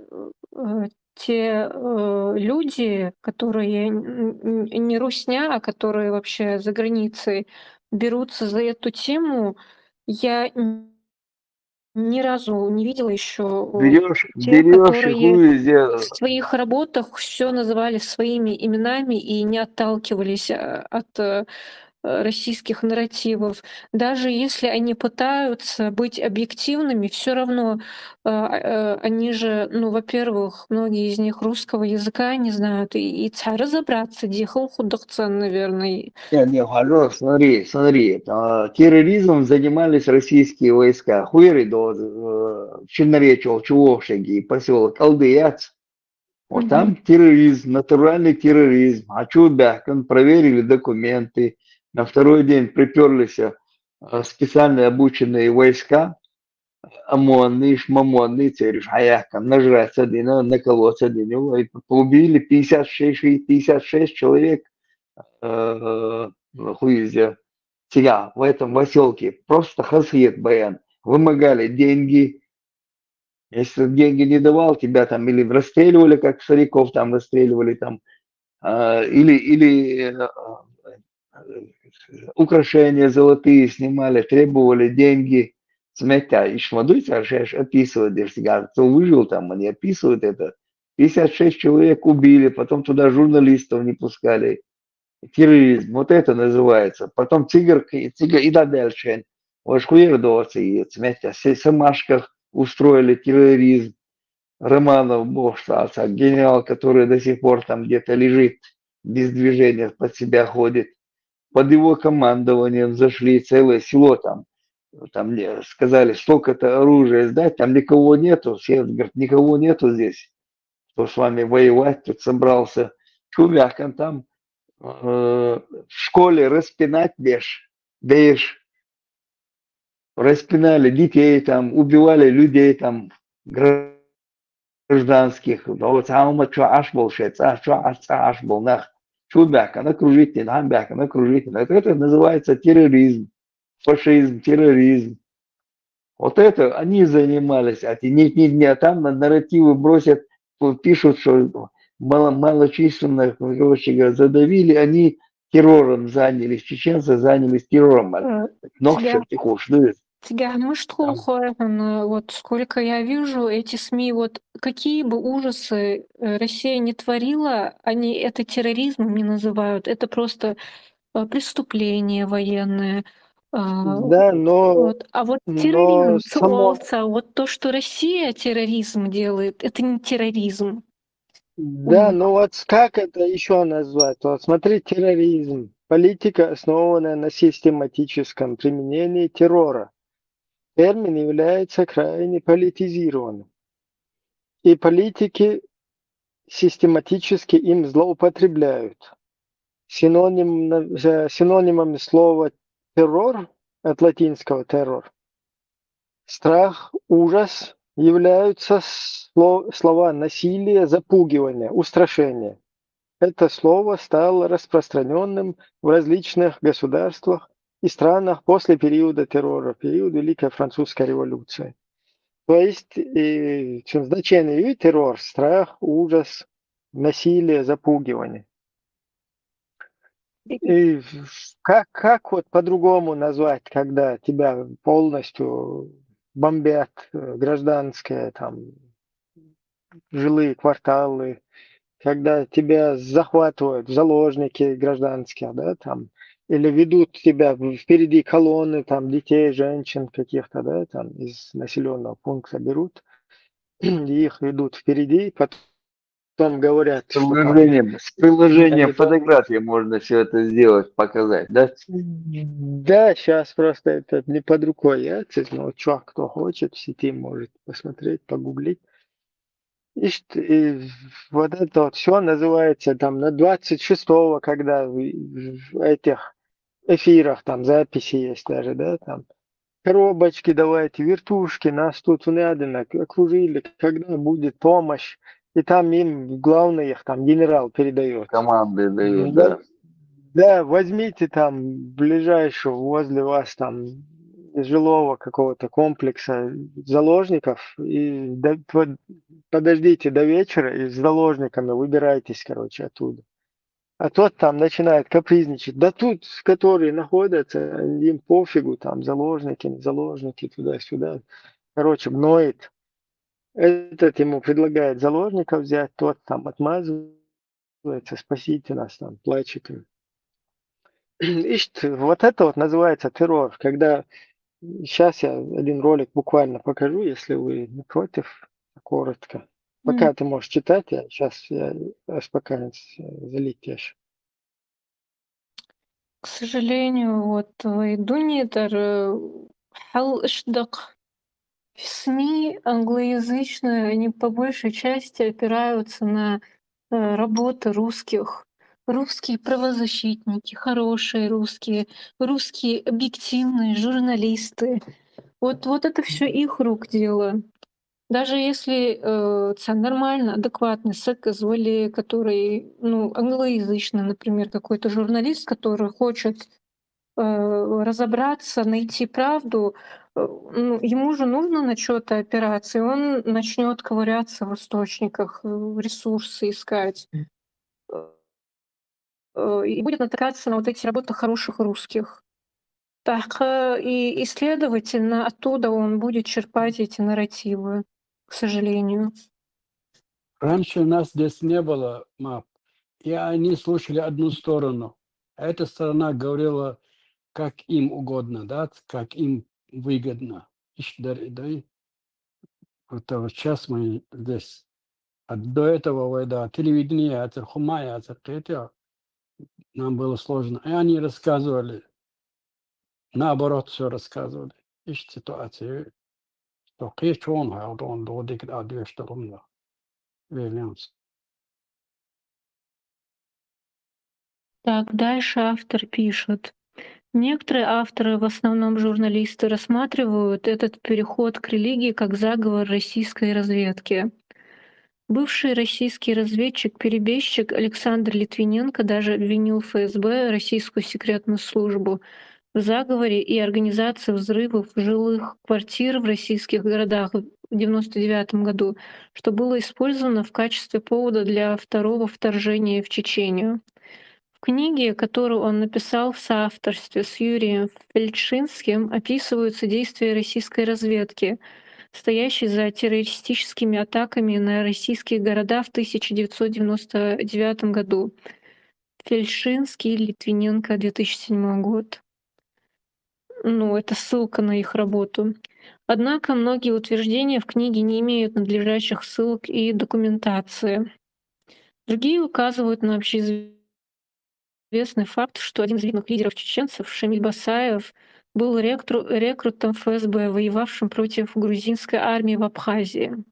те люди, которые не русня, а которые вообще за границей берутся за эту тему, я ни разу не видела еще тех, которые в своих работах все называли своими именами и не отталкивались от российских нарративов. Даже если они пытаются быть объективными, все равно они же, ну, во-первых, многие из них русского языка не знают, и разобраться дихал худохцен, наверное. Не, смотри, терроризмом занимались российские войска. Хуеры до Черноречьего, Чувошеги, поселок Алдыяц. Вот там терроризм, натуральный терроризм. А чудо, проверили документы. На второй день приперлись специально обученные войска, ОМОНные, шмамонные, церюшаяка, нажрать один, наколоть один. И убили 56 человек хуизя. Тебя в этом поселке просто хасиет баян. Вымогали деньги. Если деньги не давал, тебя там или расстреливали, как стариков там расстреливали там. или украшения золотые снимали, требовали деньги, сметя. И шмадуйте, описывают, если кто выжил там, они описывают это. 56 человек убили, потом туда журналистов не пускали. Терроризм, вот это называется. Потом тигр и дальше. Вот хуердосы и сметя. В Самашках устроили терроризм. Романов, бог остался, генерал, который до сих пор там где-то лежит, без движения, под себя ходит. Под его командованием зашли целое село там. Там мне сказали, столько-то оружия сдать, там никого нету. Все говорят, никого нету здесь, кто с вами воевать тут собрался. Чувякам там в школе распинать беж. Распинали детей там, убивали людей там, гражданских. Вот аш был шец, аш был нах. Чубяка, накружитель, амбяка, накружитель. Это называется терроризм, фашизм, терроризм. Вот это они занимались. А там на нарративы бросят, пишут, что малочисленных, короче говоря, задавили, они террором занялись, чеченцы занялись террором. Ногче тихуш, Тебя, может, вот сколько я вижу эти СМИ, вот какие бы ужасы Россия не творила, они это терроризмом не называют, это просто преступление военное. Да, Вот. А вот терроризм, само... вот то, что Россия терроризм делает, это не терроризм. Да, но вот как это еще назвать? Вот смотри, терроризм. Политика, основанная на систематическом применении террора. Термин является крайне политизированным. И политики систематически им злоупотребляют. Синонимами слова террор, от латинского террор, страх, ужас, являются слова насилие, запугивание, устрашение. Это слово стало распространенным в различных государствах и странах после периода террора, период Великой Французской революции. То есть значение террор, страх, ужас, насилие, запугивание. И как вот по-другому назвать, когда тебя полностью бомбят гражданские там жилые кварталы, когда тебя захватывают в заложники гражданские, да, там, или ведут тебя впереди колонны, там, детей, женщин каких-то, да, там, из населенного пункта берут, и их ведут впереди, потом говорят, с приложением фотографии можно все это сделать, показать, да? Да, сейчас просто это не под рукой, но кто хочет в сети может посмотреть, погуглить. И вот это вот все называется там на 26-го, когда в этих эфирах там записи есть даже, да, там коробочки давайте, вертушки, нас тут надо окружили, когда будет помощь, и там им главный их там генерал передает. Команды дают, да. Да, возьмите там ближайшего возле вас там жилого какого-то комплекса заложников и подождите до вечера и с заложниками выбирайтесь, короче, оттуда. А тот там начинает капризничать. Да тут, которые находятся, им пофигу, там заложники, туда-сюда. Короче, гноит. Этот ему предлагает заложников взять, тот там отмазывается, спасите нас, там, плачет им. Вот это вот называется террор, когда сейчас я один ролик буквально покажу, если вы не против, коротко. Пока ты можешь читать, сейчас я успокаиваюсь, залетишь. К сожалению, вот Дунидар Халшдак в СМИ англоязычные, они по большей части опираются на работы русских. Русские правозащитники, хорошие русские объективные журналисты. Вот это все их рук дело. Даже если це нормально, адекватный дозволі, который, англоязычный, например, какой-то журналист, который хочет разобраться, найти правду, ему же нужно на что-то опираться, и он начнет ковыряться в источниках, ресурсы искать. и будет натыкаться на вот эти работы хороших русских. Так, и следовательно, оттуда он будет черпать эти нарративы, к сожалению. Раньше у нас здесь не было мап, и они слушали одну сторону. А эта сторона говорила, как им угодно, да, как им выгодно. Вот сейчас мы здесь. А до этого, да, телевидение, это хумая, это нам было сложно. И они рассказывали, наоборот, все рассказывали. Ищ ситуации. То он додик адвештарумда. Вильямс. Так, дальше автор пишет. Некоторые авторы, в основном журналисты, рассматривают этот переход к религии как заговор российской разведки. Бывший российский разведчик-перебежчик Александр Литвиненко даже обвинил ФСБ, российскую секретную службу, в заговоре и организации взрывов жилых квартир в российских городах в 1999 году, что было использовано в качестве повода для второго вторжения в Чечению. В книге, которую он написал в соавторстве с Юрием Фельдшинским, описываются действия российской разведки, стоящей за террористическими атаками на российские города в 1999 году. Фельдшинский, Литвиненко, 2007 год. Ну, это ссылка на их работу. Однако многие утверждения в книге не имеют надлежащих ссылок и документации. Другие указывают на общеизвестный факт, что один из видных лидеров чеченцев, Шамиль Басаев, был рекрутом ФСБ, воевавшим против грузинской армии в Абхазии.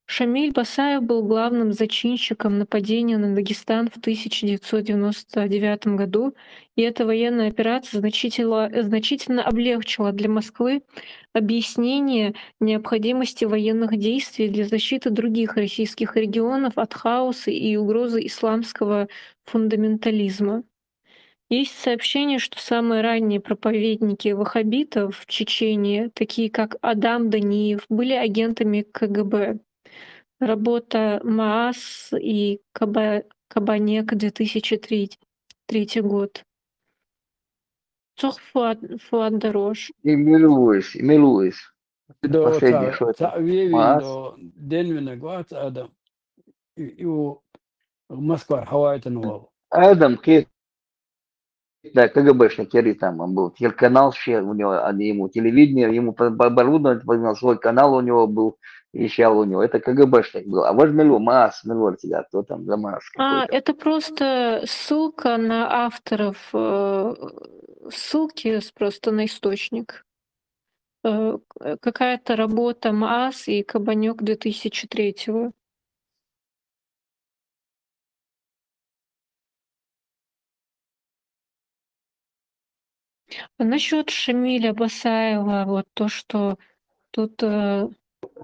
Шамиль Басаев был главным зачинщиком нападения на Дагестан в 1999 году, и эта военная операция значительно облегчила для Москвы объяснение необходимости военных действий для защиты других российских регионов от хаоса и угрозы исламского фундаментализма. Есть сообщение, что самые ранние проповедники ваххабитов в Чечении, такие как Адам Даниев, были агентами КГБ. Работа МААС и Кабанек, 2003 год. Цох Фуаддорош. И милуюсь. Последнее, что это? МААС. Адам Кит. Да, КГБшник, там он был, телеканал у него, ему телевидение, ему оборудование, свой канал у него был, вещал у него, это КГБшник был. А вот МААС, тебя, кто там за МААС какой-то. Это просто ссылка на авторов, ссылки просто на источник. Какая-то работа МААС и Кабанек 2003. Насчет Шамиля Басаева, вот то, что тут...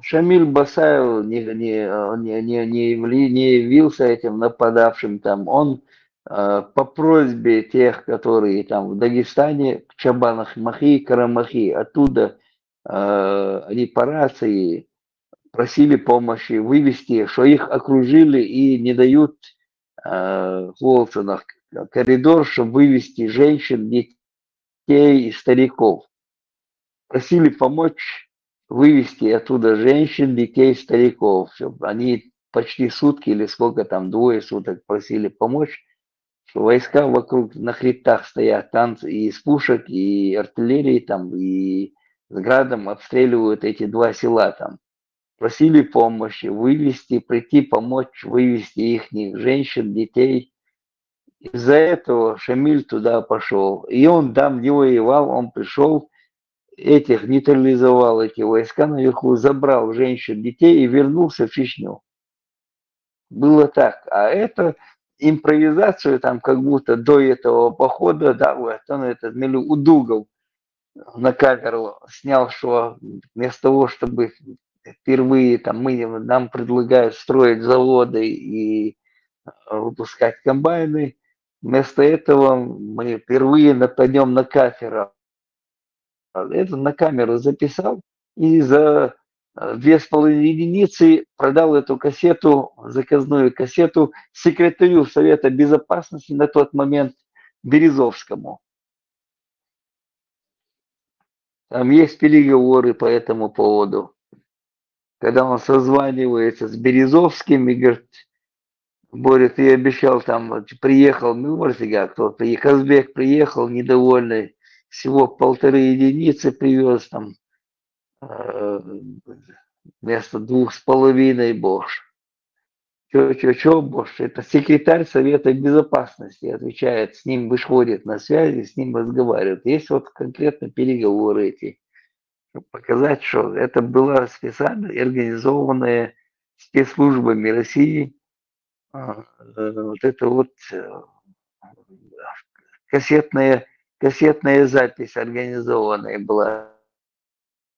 Шамиль Басаев не явился этим нападавшим там. Он по просьбе тех, которые там в Дагестане, в Чабанах, Махи, Карамахи, оттуда они по рации просили помощи вывести, что их окружили и не дают в Волцинах коридор, чтобы вывести женщин, детей и стариков. Просили помочь вывести оттуда женщин, детей, стариков. Они почти сутки или сколько там, 2 суток просили помочь, что войска вокруг на хребтах стоят, танцы и из пушек, и артиллерии там, и с градом обстреливают эти 2 села там. Просили помощи, вывести, прийти помочь, вывести их женщин, детей. Из-за этого Шамиль туда пошел. И он там не воевал, он пришел, этих нейтрализовал, эти войска наверху, забрал женщин, детей и вернулся в Чечню. Было так. А это импровизацию там как будто до этого похода, да, вот он этот Удугов на камеру снял, что вместо того, чтобы впервые там нам предлагают строить заводы и выпускать комбайны, вместо этого мы впервые нападем на кафера. Это на камеру записал и за 2,5 единицы, продал эту кассету, заказную кассету, секретарю Совета Безопасности на тот момент Березовскому. Там есть переговоры по этому поводу. Когда он созванивается с Березовским и говорит: Боря, ты обещал там, приехал, ну, можете как, кто приехал, Казбек приехал, недовольный, всего 1,5 единицы привез там, вместо 2,5, Бош. Чё, Бош? Это секретарь Совета Безопасности отвечает, с ним выходит на связи, с ним разговаривает. Есть вот конкретно переговоры эти, чтобы показать, что это было специально организованное спецслужбами России. Вот это вот кассетная запись организованная была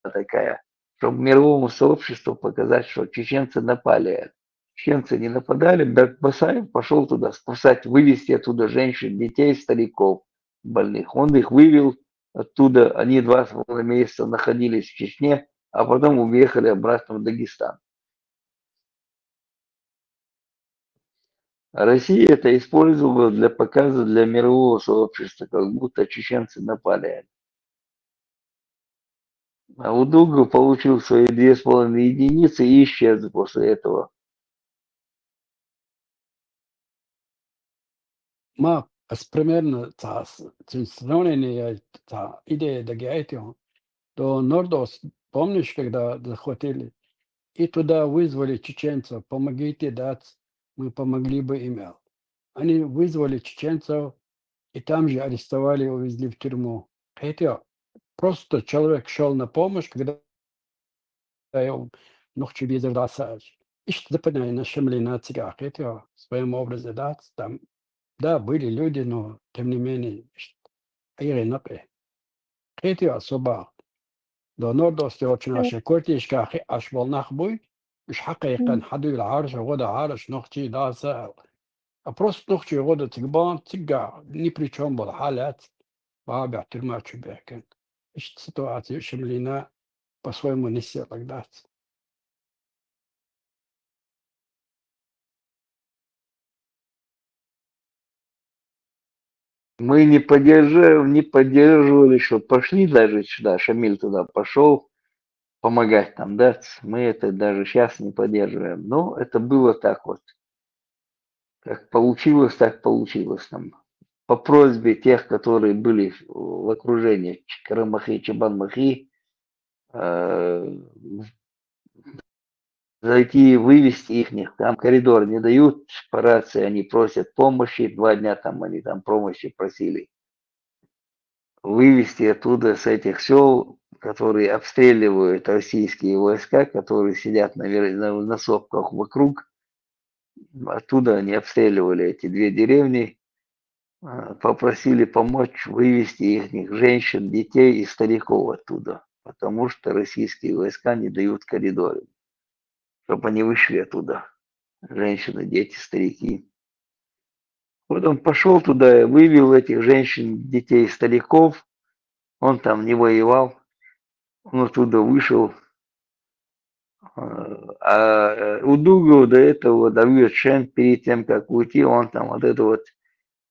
такая, чтобы мировому сообществу показать, что чеченцы напали. Чеченцы не нападали, Басаев пошел туда спасать, вывести оттуда женщин, детей, стариков больных. Он их вывел оттуда, они 2,5 месяца находились в Чечне, а потом уехали обратно в Дагестан. Россия это использовала для показа для мирового сообщества, как будто чеченцы напали. А Удугов получил свои 2,5 единицы и исчез после этого. ما примерно сравнение идея Дагейтио, то Нордос, помнишь, когда захватили, и туда вызвали чеченцев, помогите дать, мы помогли бы им. Они вызвали чеченцев, и там же арестовали и увезли в тюрьму. Хотя просто человек шел на помощь, когда его ночью без рассаж. İşte западная нашли нацика, хотя в своем образе, да, там, да, были люди, но тем не менее, айренапе. Хотя особо до Нордости очень наши кортишка аж волнах бой, مش حقيقة حدو العرش وغدا عرش نختي دا سهل. просто نختي غدا تقبان تقع ни при чем был حالات بابع ترمى شبهكن. إيش ситуация شملينا по-своему несет тогда. Мы не поддерживали, что пошли даже сюда, Шамиль туда пошел помогать там, да, мы это даже сейчас не поддерживаем. Но это было так вот. Как получилось, так получилось там. По просьбе тех, которые были в окружении Карамахи, Чебан-Махи, зайти и вывести их. Там коридор не дают, по рации они просят помощи, 2 дня там они там помощи просили. Вывести оттуда с этих сел, которые обстреливают российские войска, которые сидят на сопках вокруг. Оттуда они обстреливали эти 2 деревни, попросили помочь вывести их женщин, детей и стариков оттуда, потому что российские войска не дают коридоры, чтобы они вышли оттуда, женщины, дети, старики. Вот он пошел туда, вывел этих женщин, детей, стариков, он там не воевал, он оттуда вышел. А Удугов до этого, Давид Шен, перед тем, как уйти, он там вот это вот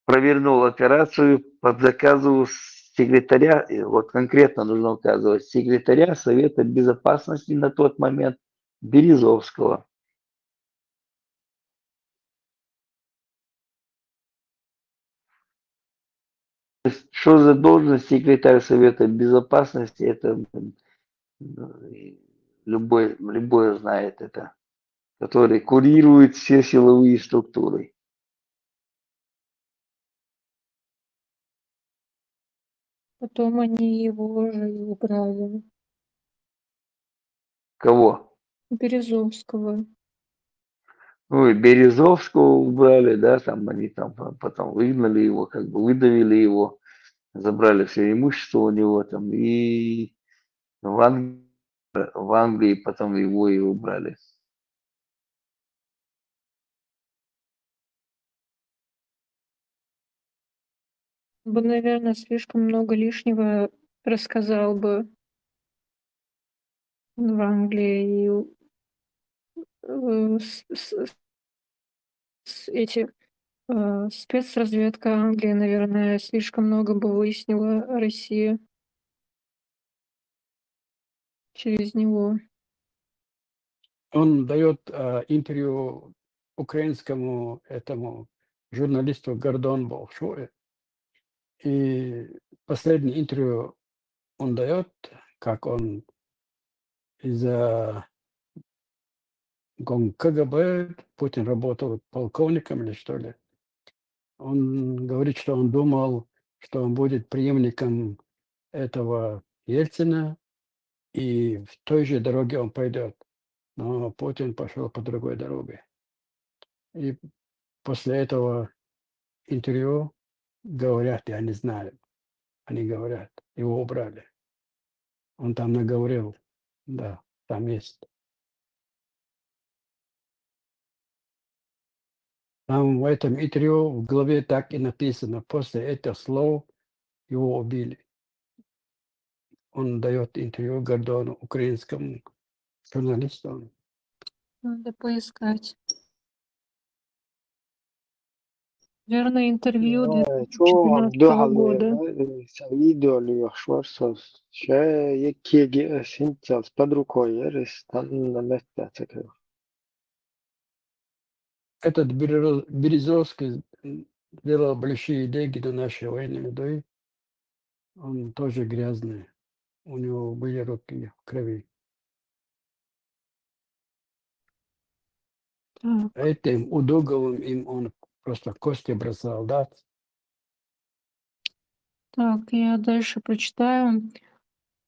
провернул операцию под заказу секретаря, вот конкретно нужно указывать, секретаря Совета Безопасности на тот момент Березовского. Что за должность секретарь Совета Безопасности, это любой знает это, который курирует все силовые структуры. Потом они его же и убрали. Кого? Березовского. Ой, Березовского убрали, да, там они там потом выгнали его, как бы выдавили его, забрали все имущество у него там и в Англии потом его и убрали. Бы, наверное, слишком много лишнего рассказал бы. в Англии. И эти спецразведка Англии, наверное, слишком много бы выяснила о России через него. Он дает интервью украинскому этому журналисту Гордон Болшое. И последнее интервью он дает, как он из-за КГБ, Путин работал полковником или что ли. Он говорит, что он думал, что он будет преемником этого Ельцина, и в той же дороге он пойдет. Но Путин пошел по другой дороге. И после этого интервью говорят, я не знаю, они говорят, его убрали. Он там наговорил, да, там есть. Там в этом интервью в главе так и написано, после этих слов его убили. Он дает интервью Гордону, украинскому журналисту. Надо поискать. Верное интервью 2014 года. Видео ли шварцов, який синтез под рукой, рестан на месте. Этот Березовский делал большие деньги до нашей войны, да и он тоже грязный. У него были руки в крови. Так. Этим Удоговым им он просто кости бросал, да? Так, я дальше прочитаю.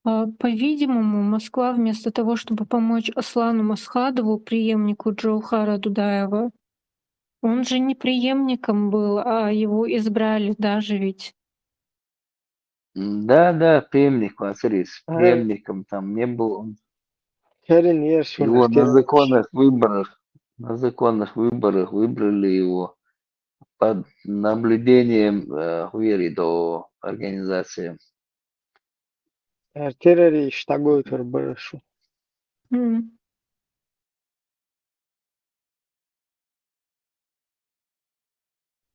По-видимому, Москва вместо того, чтобы помочь Аслану Масхадову, преемнику Джаухара Дудаева, он же не преемником был, а его избрали даже ведь. Да, преемник, смотрите, преемником там не был. Он его на законных выборах выбрали его под наблюдением Гвиридо организации. Террорист такой хорошо.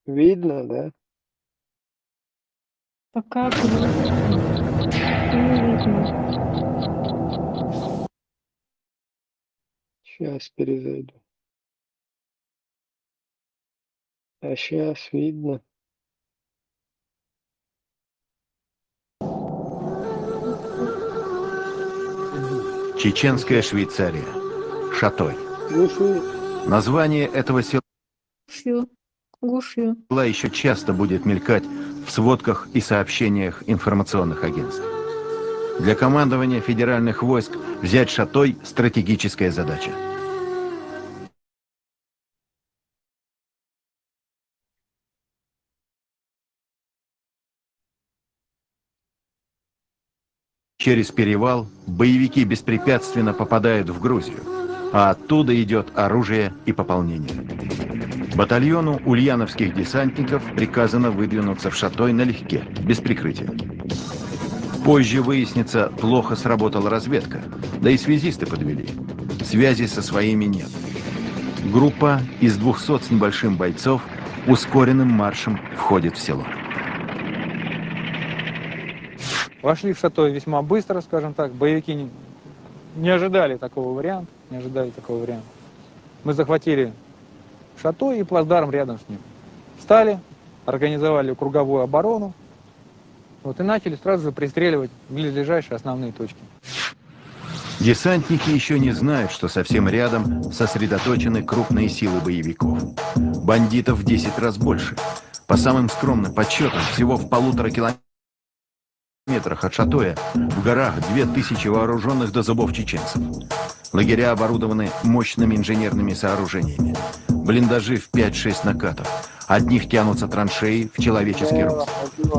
Видно, да? Пока не видно. Сейчас перезайду. А сейчас видно. Чеченская Швейцария. Шатой. Название этого села еще часто будет мелькать в сводках и сообщениях информационных агентств. Для командования федеральных войск взять Шатой – стратегическая задача. Через перевал боевики беспрепятственно попадают в Грузию, а оттуда идет оружие и пополнение. Батальону ульяновских десантников приказано выдвинуться в Шатой налегке, без прикрытия. Позже выяснится, плохо сработала разведка, да и связисты подвели. Связи со своими нет. Группа из 200 с небольшим бойцов ускоренным маршем входит в село. Вошли в Шатой весьма быстро, скажем так. Боевики не ожидали такого варианта. Мы захватили Шатой и плацдарм рядом с ним. Встали, организовали круговую оборону. И начали сразу же пристреливать близлежащие основные точки. Десантники еще не знают, что совсем рядом сосредоточены крупные силы боевиков. Бандитов в 10 раз больше. По самым скромным подсчетам, всего в 1,5 километрах от Шатоя в горах 2000 вооруженных до зубов чеченцев. Лагеря оборудованы мощными инженерными сооружениями. Блиндажи в 5-6 накатов. От них тянутся траншеи в человеческий рост.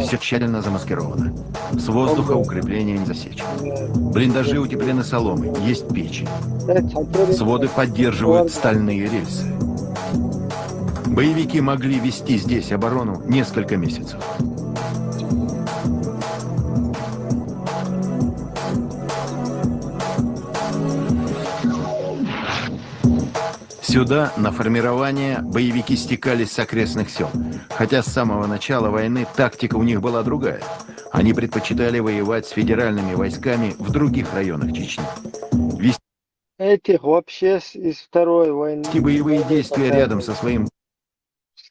Все тщательно замаскировано. С воздуха укрепления не засечь. Блиндажи утеплены соломой, есть печи. Своды поддерживают стальные рельсы. Боевики могли вести здесь оборону несколько месяцев. Сюда на формирование боевики стекались с окрестных сел. Хотя с самого начала войны тактика у них была другая. Они предпочитали воевать с федеральными войсками в других районах Чечни. Вести Этих вообще из Второй войны. боевые действия рядом со своим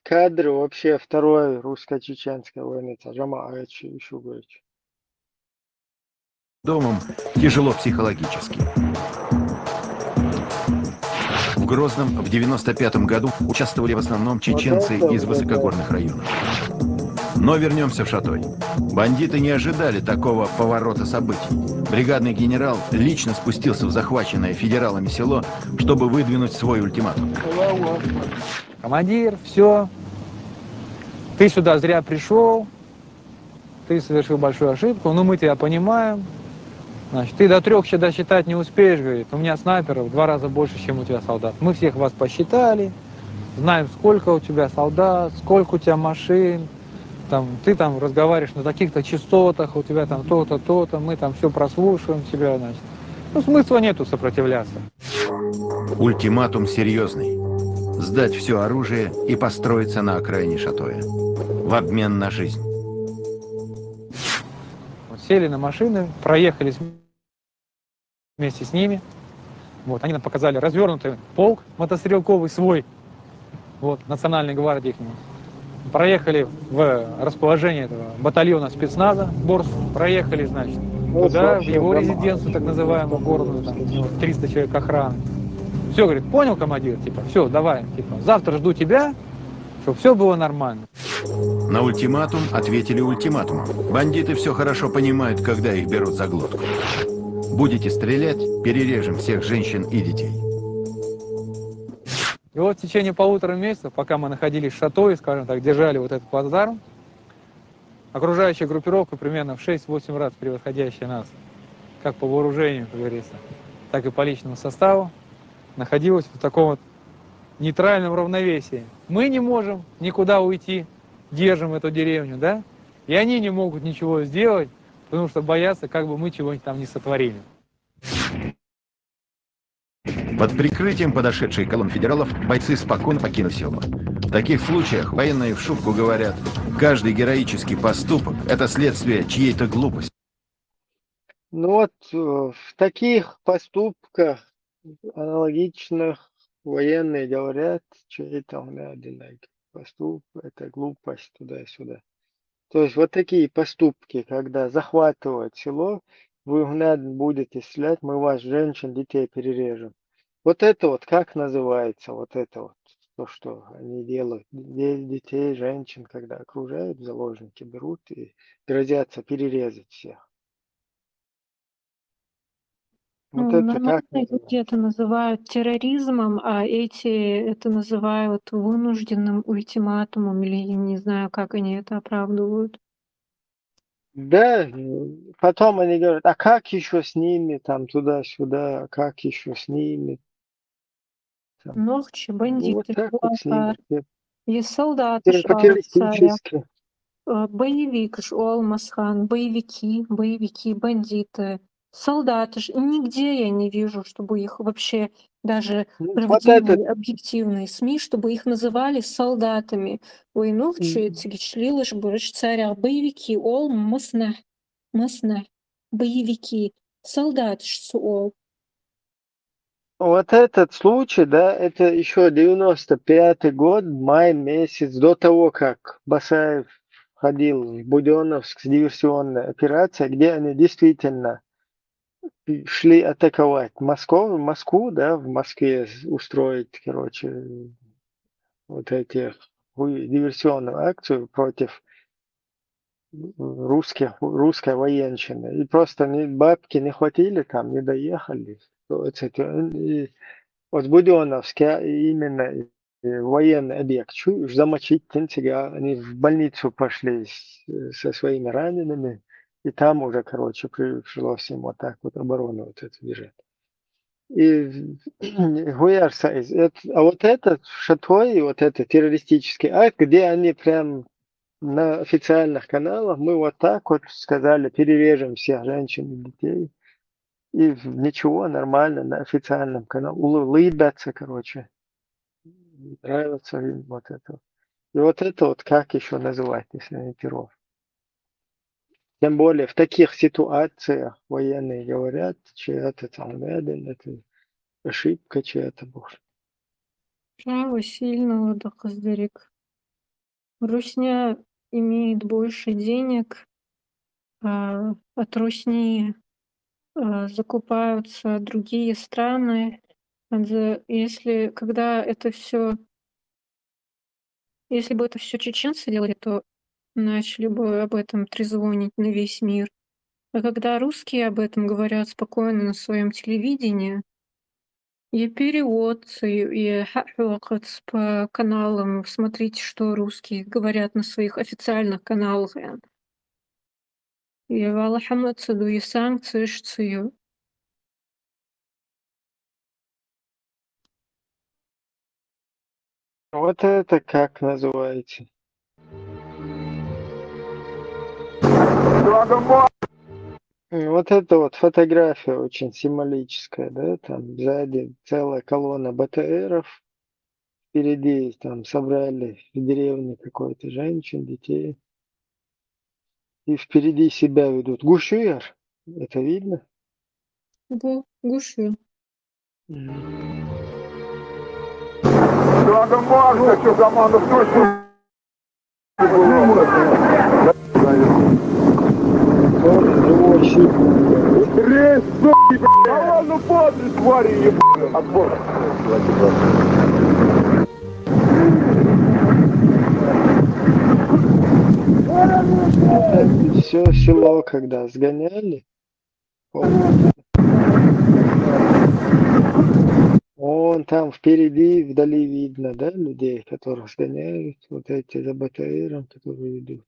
Кадры вообще Второй русско-чеченской войны. Еще говорить. домом тяжело психологически. В Грозном в 95-м году участвовали в основном чеченцы из высокогорных районов. Но вернемся в Шатой. Бандиты не ожидали такого поворота событий. Бригадный генерал лично спустился в захваченное федералами село, чтобы выдвинуть свой ультиматум. Командир, все. Ты сюда зря пришел. Ты совершил большую ошибку, но мы тебя понимаем. Значит, ты до 3 досчитать не успеешь, говорит. У меня снайперов в 2 раза больше, чем у тебя солдат. Мы всех вас посчитали, знаем, сколько у тебя солдат, сколько у тебя машин. Там, ты там разговариваешь на таких-то частотах, у тебя там то-то, то-то, мы там все прослушиваем тебя, значит. Ну, смысла нету сопротивляться. Ультиматум серьезный. Сдать все оружие и построиться на окраине Шатоя. В обмен на жизнь. Сели на машины, проехали вместе с ними. Вот, они нам показали развернутый полк мотострелковый свой, вот, Национальной гвардии к нему. Проехали в расположение этого батальона спецназа Борс, проехали, значит, туда, в его резиденцию, так называемую, горную, там, 300 человек охраны. Все, говорит, понял, командир, типа, все, давай, типа, завтра жду тебя, чтобы все было нормально. На ультиматум ответили ультиматумом. Бандиты все хорошо понимают, когда их берут за глотку. Будете стрелять, перережем всех женщин и детей. И вот в течение 1,5 месяца, пока мы находились в Шатое, скажем так, держали вот этот плацдарм, окружающая группировка примерно в 6-8 раз превосходящая нас, как по вооружению, как говорится, так и по личному составу, находилась в таком вот нейтральном равновесии. Мы не можем никуда уйти, держим эту деревню, да? И они не могут ничего сделать, потому что боятся, как бы мы чего-нибудь там не сотворили. Под прикрытием подошедшей колонн федералов бойцы спокойно покинули село. В таких случаях военные в шутку говорят, каждый героический поступок – это следствие чьей-то глупости. Ну вот в таких поступках аналогичных военные говорят, что это один поступок, это глупость туда-сюда. То есть вот такие поступки, когда захватывают село, вы будете стрелять, мы вас, женщин, детей перережем. Вот это вот как называется, вот это вот, то, что они делают, детей, женщин, когда окружают, заложники берут и грозятся перерезать всех. Вот Ну, это нормально как люди это называют терроризмом, а эти это называют вынужденным ультиматумом, или я не знаю, как они это оправдывают. Да, потом они говорят, а как еще с ними, там, туда-сюда, а как еще с ними? Там. Ночи, Ну, вот бандиты, так вот с ними. и солдаты царя, По-террористически. боевик Алмасхан, боевики, бандиты, солдаты. Нигде я не вижу, чтобы их вообще даже Вот правдивые, это, объективные СМИ, чтобы их называли солдатами. Войновчи, цигичлилыш, бурыш царя, боевики, масна, боевики, солдаты, шсуол. вот этот случай, да, это еще 95-й год, май месяц, до того, как Басаев ходил в Буденновск с диверсионной операцией, где они действительно шли атаковать Москву, да, в Москве устроить, короче, вот эти диверсионную акцию против русской военщины. И просто бабки не хватили там, не доехали. И вот Буденновске именно военный объект. Чуешь, замочить Тинцига. Они в больницу пошли со своими ранеными. И там уже, короче, пришлось им вот так вот оборону вот эту держать. И а вот этот Шатой, вот этот террористический акт, где они прям на официальных каналах, мы вот так вот сказали, перережем всех женщин и детей. И ничего, нормально, на официальном канале, улыбаться, короче. нравится им вот это. И вот это вот как еще называть, если не террор? Тем более в таких ситуациях военные говорят, чья-то там рядом, это ошибка чья-то боже. Право сильного да Козырик. Русня имеет больше денег, от Русни закупаются другие страны. Если бы это все чеченцы делали, то начали бы об этом трезвонить на весь мир. А когда русские об этом говорят спокойно на своем телевидении, и перевод, и хахуакац по каналам, смотрите, что русские говорят на своих официальных каналах. И валахамацаду, и санкции, шцию. Вот это как называете? Вот это вот фотография очень символическая, да, там сзади целая колонна БТРов, впереди там собрали в деревне какой-то женщин, детей, и впереди себя ведут. Гушуяр, это видно? Гушуяр. Живой щит. Ну падай, твари, ебаные, отбор. Все село, когда сгоняли, вон там впереди, вдали видно, да, людей, которых сгоняют, вот эти за БТРом, которые идут.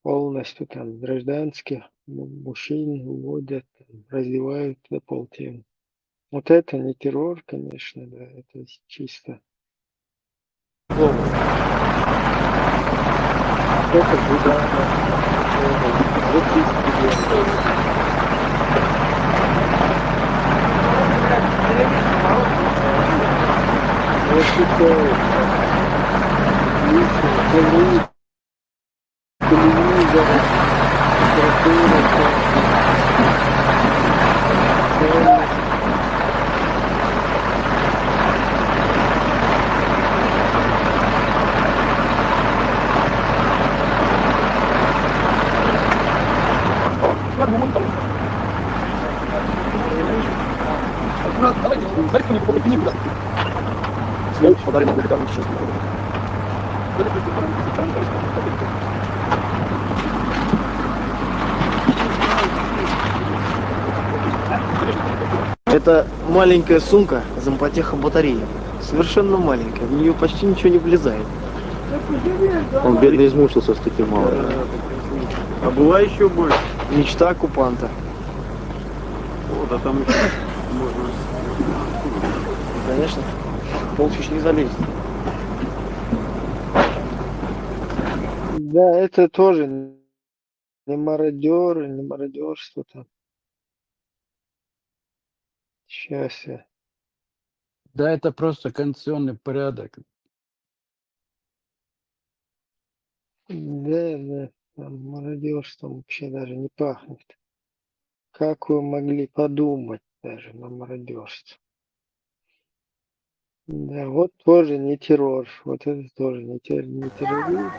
Полностью там гражданских мужчин уводят, раздевают до полтела. Вот это не террор, конечно, да, это чисто. Это Это маленькая сумка зампотеха батареи. Совершенно маленькая. В нее почти ничего не влезает. Он бедно измучился с таким малым. А была еще больше. Мечта оккупанта. Вот, а там еще можно... Конечно. Полчищ не залезет. Да, это тоже не мародеры, не мародерство там. Сейчас я. Да, это просто конституционный порядок. Да, там мародерством вообще даже не пахнет. Как вы могли подумать даже на мародерство? Да, вот тоже не террор, вот это тоже не терроризм.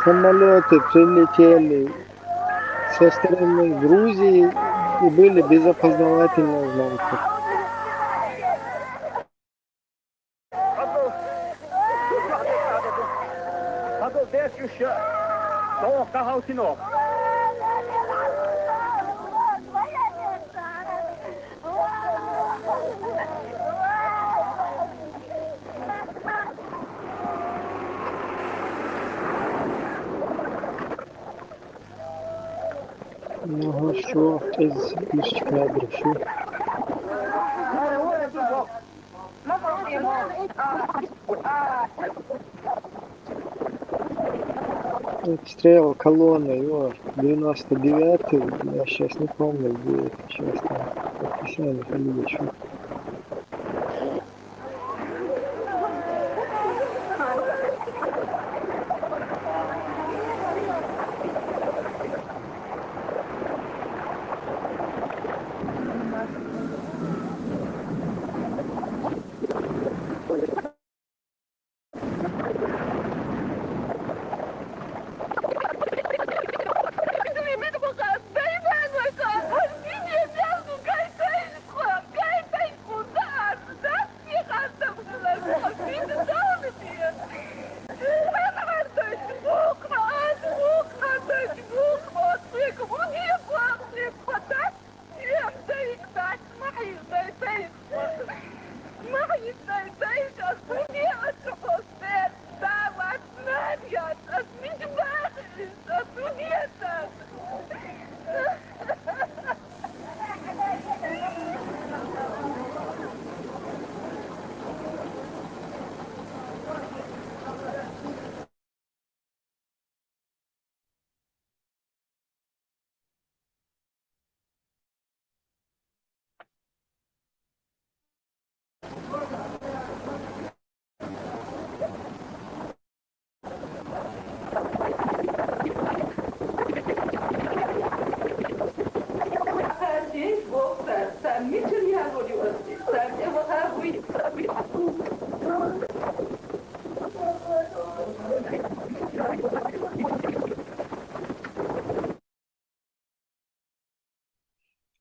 Самолеты прилетели со стороны Грузии и были без опознавательных знаков. Ну, что из лишечка обращу. Обстрел колонны, его 99-й, я сейчас не помню, где это сейчас там описание Халидичу.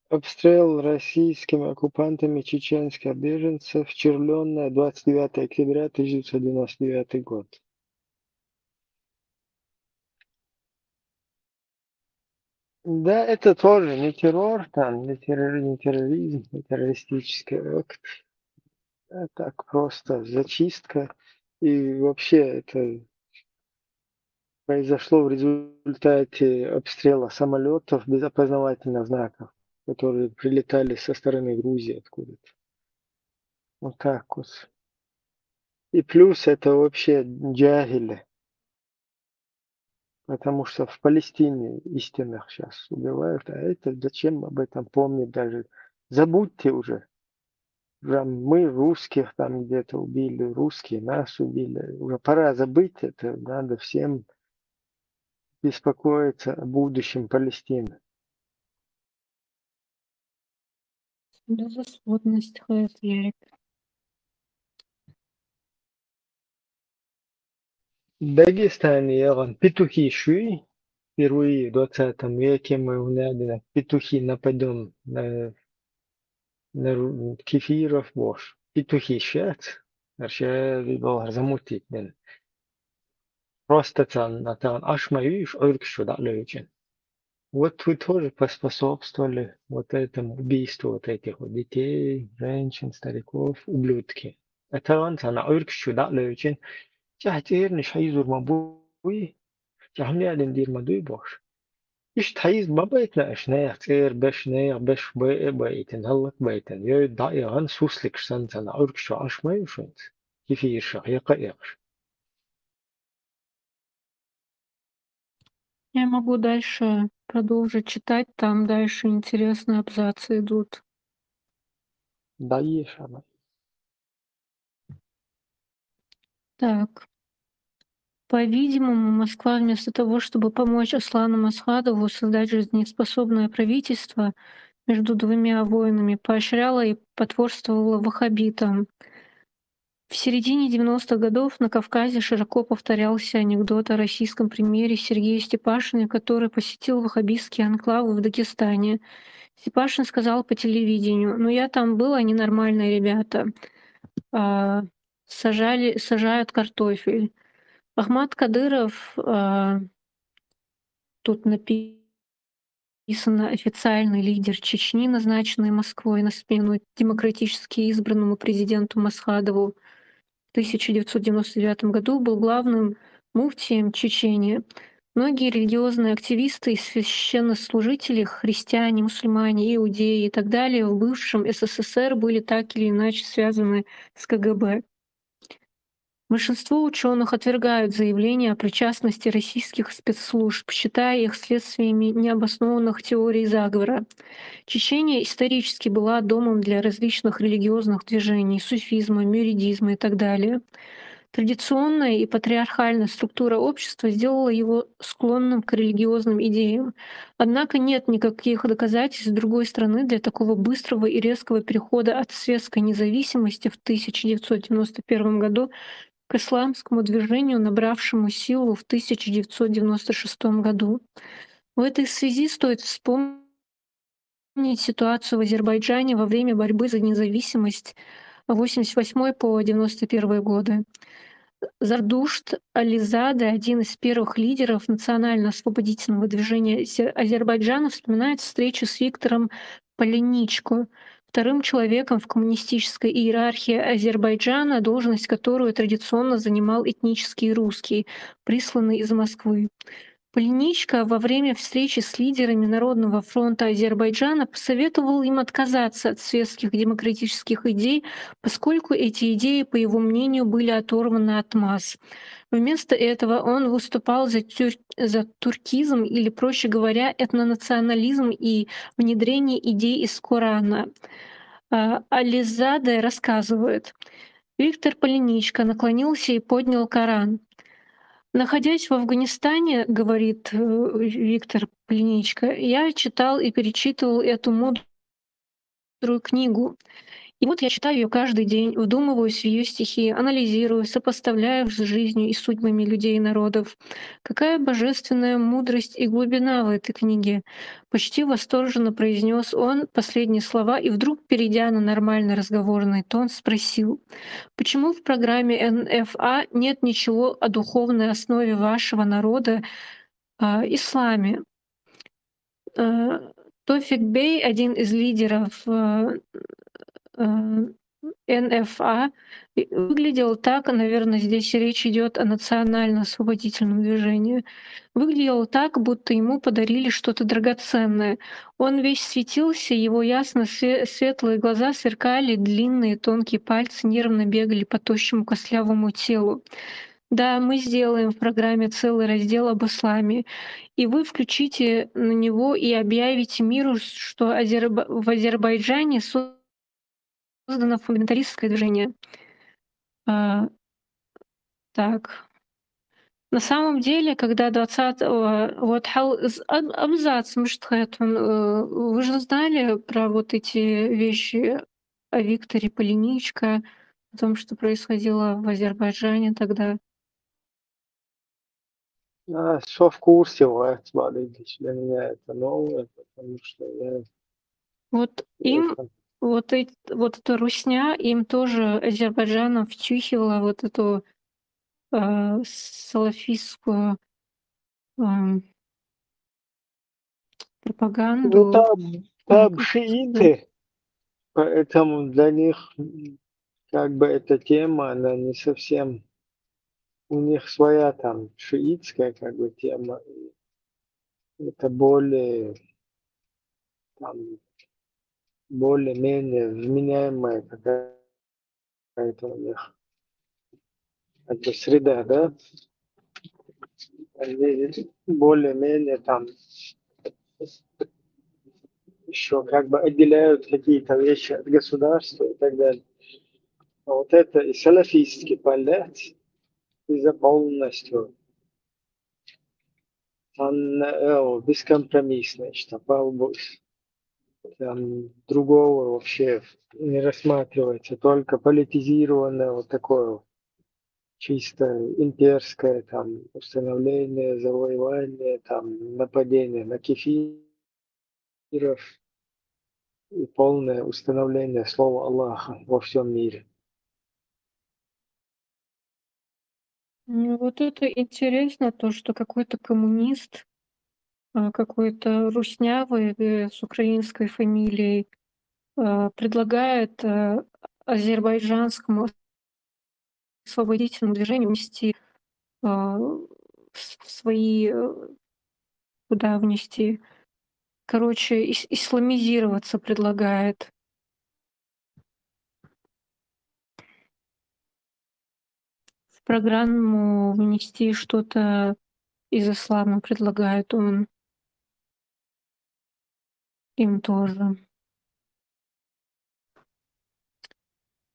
Обстрел российскими оккупантами чеченских беженцев, Червленная, 29 октября 1999 год. Да, это тоже не террор, там, не терроризм, не террористический акт. А так просто зачистка. И вообще это произошло в результате обстрела самолетов без опознавательных знаков, которые прилетали со стороны Грузии откуда-то. Вот так вот. И плюс это вообще джагили, потому что в Палестине истинных сейчас убивают, а это зачем об этом помнить даже? Забудьте уже. Мы русских там где-то убили, русские нас убили. Уже пора забыть это, надо всем беспокоиться о будущем Палестины. Безысходность, Хайт Ярик. В Дагестане я петухи шуи. Впервые в 20 веке мы увидели петухи нападем на кефиров бош. Петухи щец. Вообще было замутить. Просто там аж моюш ойркшу да лючен. Вот вы тоже поспособствовали вот этому убийству вот этих вот детей, женщин, стариков, ублюдки. Это он на ойркшу да лючен. Тяхтир не шайзур мабуи. Тяхмли один дир мадуи бош. إيش تحيز ما بيتنا إشنايا تصير بشنايا بش بيتن هلك بيتن يا دايا عن سوسلك سنتنا أورك شو عش ما يشونت كيف يرشح يقيقش. Я могу дальше продолжить читать, там дальше интересные абзацы идут. Даешь она. Так. По-видимому, Москва вместо того, чтобы помочь Аслану Масхадову создать жизнеспособное правительство между двумя воинами, поощряла и потворствовала ваххабитам. В середине 90-х годов на Кавказе широко повторялся анекдот о российском премьере Сергея Степашина, который посетил ваххабистские анклавы в Дагестане. Степашин сказал по телевидению: «Ну я там был, они нормальные ребята, сажают картофель». Ахмад Кадыров, тут написано официальный лидер Чечни, назначенный Москвой на смену демократически избранному президенту Масхадову, в 1999 году был главным муфтием Чечни. Многие религиозные активисты и священнослужители, христиане, мусульмане, иудеи и так далее в бывшем СССР были так или иначе связаны с КГБ. Большинство ученых отвергают заявления о причастности российских спецслужб, считая их следствиями необоснованных теорий заговора. Чечения исторически была домом для различных религиозных движений, суфизма, мюридизма и так далее. Традиционная и патриархальная структура общества сделала его склонным к религиозным идеям. Однако нет никаких доказательств, с другой стороны, для такого быстрого и резкого перехода от светской независимости в 1991 году к исламскому движению, набравшему силу в 1996 году. В этой связи стоит вспомнить ситуацию в Азербайджане во время борьбы за независимость 1988 по 1991 годы. Зардушт Ализаде, один из первых лидеров национально-освободительного движения Азербайджана, вспоминает встречу с Виктором Поленичко, вторым человеком в коммунистической иерархии Азербайджана, должность которую традиционно занимал этнический русский, присланный из Москвы. Поленичко во время встречи с лидерами Народного фронта Азербайджана посоветовал им отказаться от светских демократических идей, поскольку эти идеи, по его мнению, были оторваны от масс. Вместо этого он выступал за туркизм, или, проще говоря, этнонационализм и внедрение идей из Корана. Ализаде рассказывает: Виктор Поленичко наклонился и поднял Коран. Находясь в Афганистане, говорит Виктор Поленичко, я читал и перечитывал эту мудрую книгу. И вот я читаю ее каждый день, вдумываюсь в ее стихи, анализирую, сопоставляю с жизнью и судьбами людей и народов. Какая божественная мудрость и глубина в этой книге! Почти восторженно произнес он последние слова и вдруг, перейдя на нормальный разговорный тон, спросил: почему в программе НФА нет ничего о духовной основе вашего народа, исламе? Тофик Бей, один из лидеров НФА, выглядел так, наверное, здесь речь идет о национально-освободительном движении, выглядел так, будто ему подарили что-то драгоценное. Он весь светился, его ясно светлые глаза сверкали, длинные тонкие пальцы нервно бегали по тощему костлявому телу. Да, мы сделаем в программе целый раздел об исламе, и вы включите на него и объявите миру, что в Азербайджане создано фундаменталистское движение. Так. На самом деле, когда 20-го вот абзац, вы же знали про вот эти вещи о Викторе Поленичко, о том, что происходило в Азербайджане тогда? Все в курсе, смотрите, для меня это новое, потому что я... Вот им, вот эта русня, им тоже Азербайджаном втюхивала вот эту салафистскую пропаганду. Ну там шииты, поэтому для них как бы эта тема, она не совсем... У них своя там шиитская как бы тема. Это более там, более-менее вменяемая какая-то у них как бы среда, да? Они более-менее там еще как бы отделяют какие-то вещи от государства и так далее. А вот это и салафистский палят из-за полностью он бескомпромиссный, что там другого вообще не рассматривается, только политизированное вот такое чисто имперское там установление, завоевание, там нападение на кефиров и полное установление слова Аллаха во всем мире. Вот это интересно, то, что какой-то коммунист, какой-то руснявый с украинской фамилией предлагает азербайджанскому освободительному движению внести в свои куда внести. Короче, исламизироваться предлагает. В программу внести что-то из ислама предлагает он. Им тоже.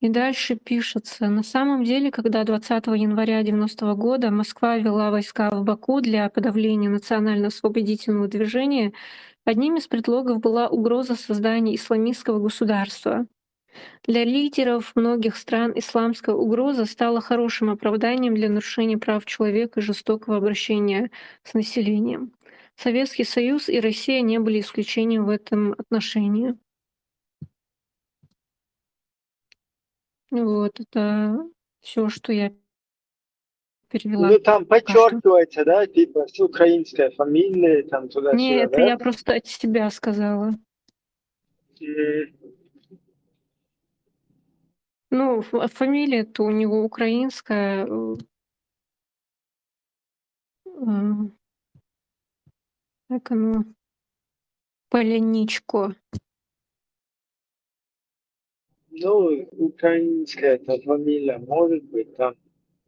И дальше пишется. На самом деле, когда 20 января 90 года Москва ввела войска в Баку для подавления национально-освободительного движения, одним из предлогов была угроза создания исламистского государства. Для лидеров многих стран исламская угроза стала хорошим оправданием для нарушения прав человека и жестокого обращения с населением. Советский Союз и Россия не были исключением в этом отношении. Вот, это все, что я перевела. Ну там подчеркивается, да, типа с украинской фамилией, там Не, туда-сюда, это да? я просто от себя сказала. Ну, фамилия-то у него украинская. Как оно? Поляничко. Ну, украинская это фамилия, может быть, там.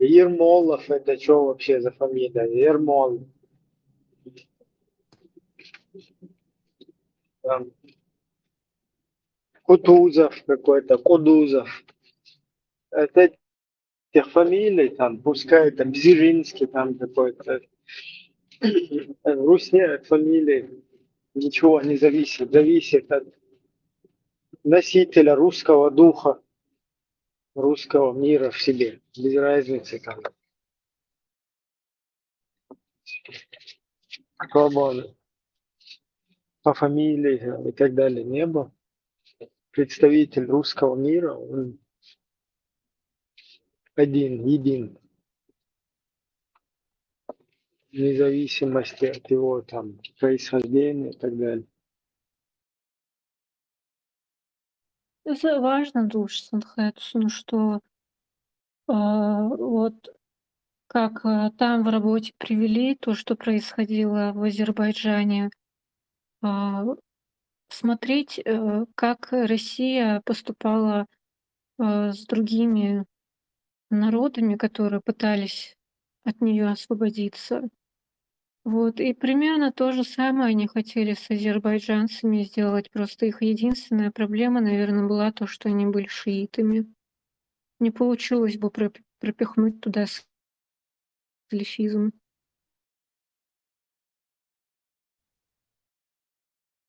Ермолов, это что вообще за фамилия? Ермол. Там. Кутузов какой-то, Кудузов. Это тех фамилий, там, пускай там Бзиринский, там какой-то. В Руси от фамилии ничего не зависит. Зависит от носителя русского духа, русского мира в себе. Без разницы там. Кто бы он по фамилии и так далее не был. Представитель русского мира, он один, един. Вне зависимости от его там происхождения и так далее. Это важно, душ Санхэтсун, что вот как там в работе привели то, что происходило в Азербайджане, смотреть, как Россия поступала с другими народами, которые пытались от нее освободиться. Вот. И примерно то же самое они хотели с азербайджанцами сделать. Просто их единственная проблема, наверное, была то, что они были шиитами. Не получилось бы пропихнуть туда салафизм.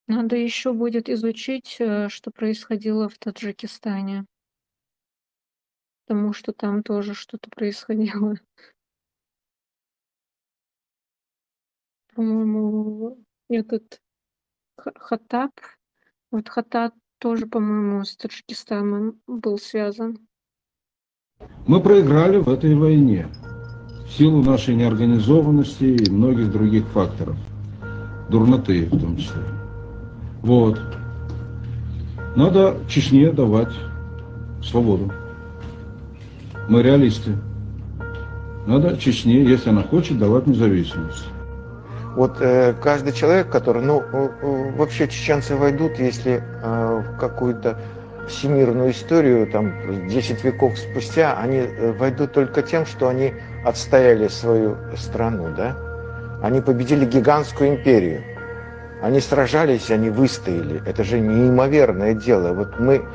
Надо еще будет изучить, что происходило в Таджикистане. Потому что там тоже что-то происходило. По-моему, этот Хаттаб, вот Хаттаб тоже, по-моему, с Таджикистаном был связан. Мы проиграли в этой войне в силу нашей неорганизованности и многих других факторов. Дурноты в том числе. Вот. Надо Чечне давать свободу. Мы реалисты. Надо Чечне, если она хочет, давать независимость. Вот каждый человек, который, вообще чеченцы войдут, если в какую-то всемирную историю, там, 10 веков спустя, они войдут только тем, что они отстояли свою страну, да? Они победили гигантскую империю. Они сражались, они выстояли. Это же неимоверное дело. Вот мы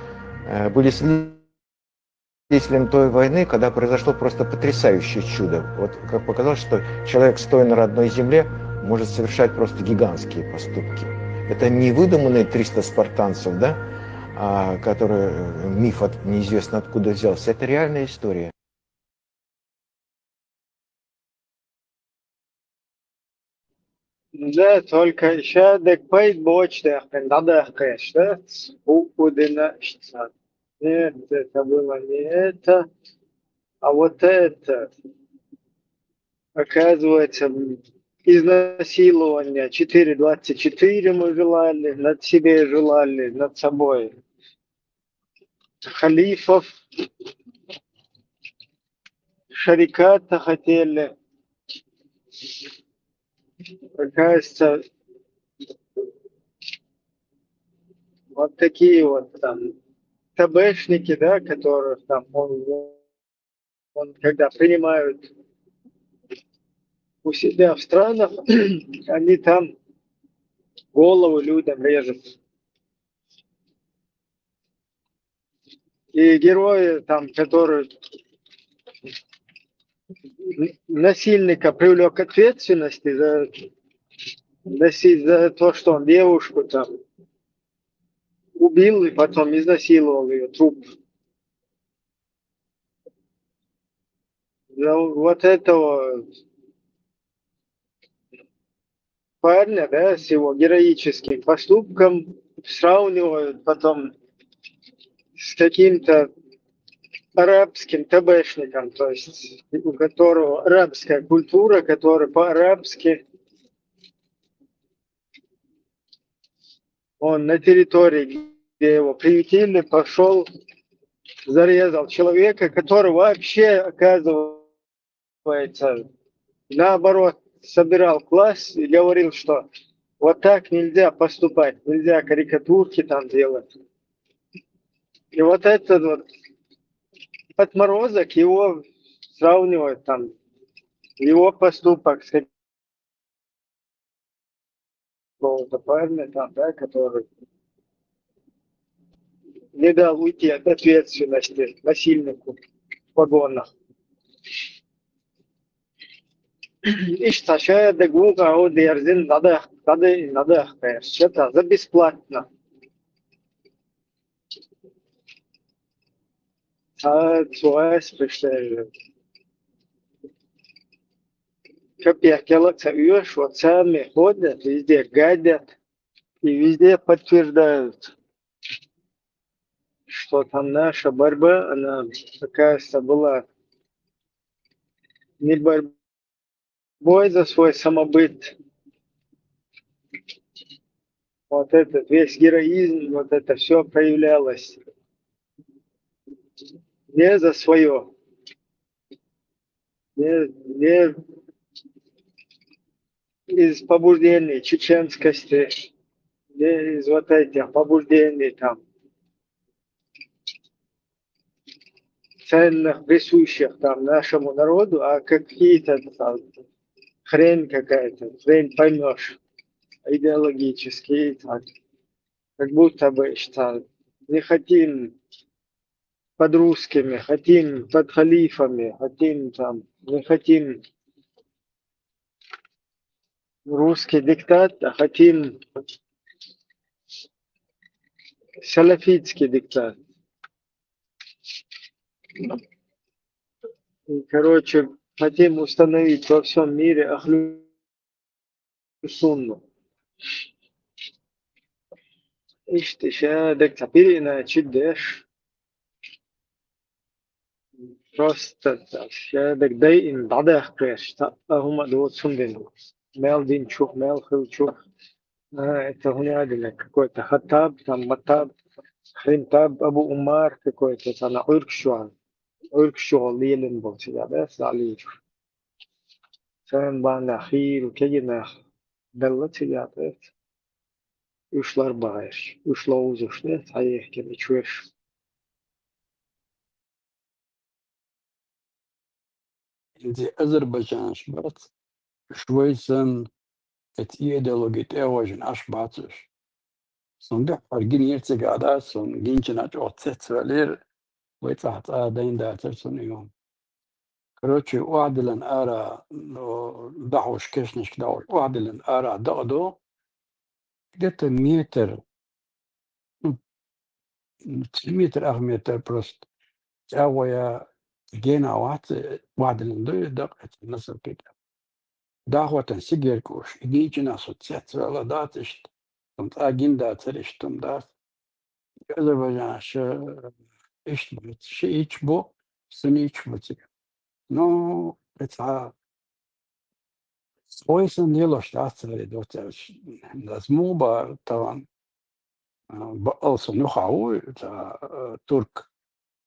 были свидетелем той войны, когда произошло просто потрясающее чудо. Вот как показалось, что человек, стоя на родной земле, может совершать просто гигантские поступки. Это не выдуманные 300 спартанцев, да, которые миф неизвестно откуда взялся. Это реальная история. Да, только еще декпейт бочдах, надо что укудина. Нет, это было не это, а вот это. Оказывается, изнасилование 4.24 мы желали, над себе желали, над собой. Халифов, шариката хотели. Кажется, вот такие вот там ТБшники, да, которых там он когда принимают у себя в странах, они там голову людям режут. И герои там, которые насильника привлек к ответственности за то, что он девушку там убил и потом изнасиловал ее труп. За вот этого парня, да, с его героическим поступком сравнивают потом с каким-то арабским ТБшником, то есть у которого арабская культура, который по-арабски он на территории, где его приютили, пошел, зарезал человека, который вообще, оказывается, наоборот, собирал класс и говорил, что вот так нельзя поступать, нельзя карикатурки там делать. И вот этот вот отморозок, его сравнивают там, его поступок с какого-то парня там, да, который не дал уйти от ответственности насильнику в погонах. İşte şöyle Google o dersin nadı что-то за бесплатно. А что копейки вот сами ходят, везде гадят и везде подтверждают, что там наша борьба, она, оказывается, была не борьбой за свой самобыт. Вот этот весь героизм, вот это все проявлялось не за свое, не из побуждений чеченскости, не из вот этих побуждений там ценных, присущих там нашему народу, а какие-то там хрень какая-то, хрень поймешь, идеологические, так, как будто бы что не хотим под русскими, хотим под халифами, хотим там, не хотим русский диктат, а хотим салафитский диктат. И, короче, хотим установить во всем мире ахлю сунну. Ишь шадак тапирина чидеш. Просто шадак дайин дадах крэш. Ахума дуот сундин. Мел дин чух, мел хил чух. Это гунядина какой-то хатаб, там матаб, хринтаб, Абу Умар какой-то, там уркшуан. Уркшуан лилин был себя, да, салиш. Sen bana xil kegina dallatiyat ushlar bayish ushlar uzishni tayehga ichwesh دي أذربيجان شبات شويسن ات ideologit evojen ashbatش صندوق أرجين يرتجع على صن جينجنا جوتset سوالير ويتحت دين داترسون يوم كروتشي وعدلن أرى دعوش كشنش دعوش وعدلن أرى دعدو где-то метр 3 метра متر просто تاويا جينا وعدلن دو دقت نصر كده دعوة سيجر كوش جينجنا سوتset ولا داتش تمت أجين داترش تم دات Azerbaycan إيش بو سنيش بتيجي no это свойственно дело штатсвери дотяж das моба таван also noch au это турк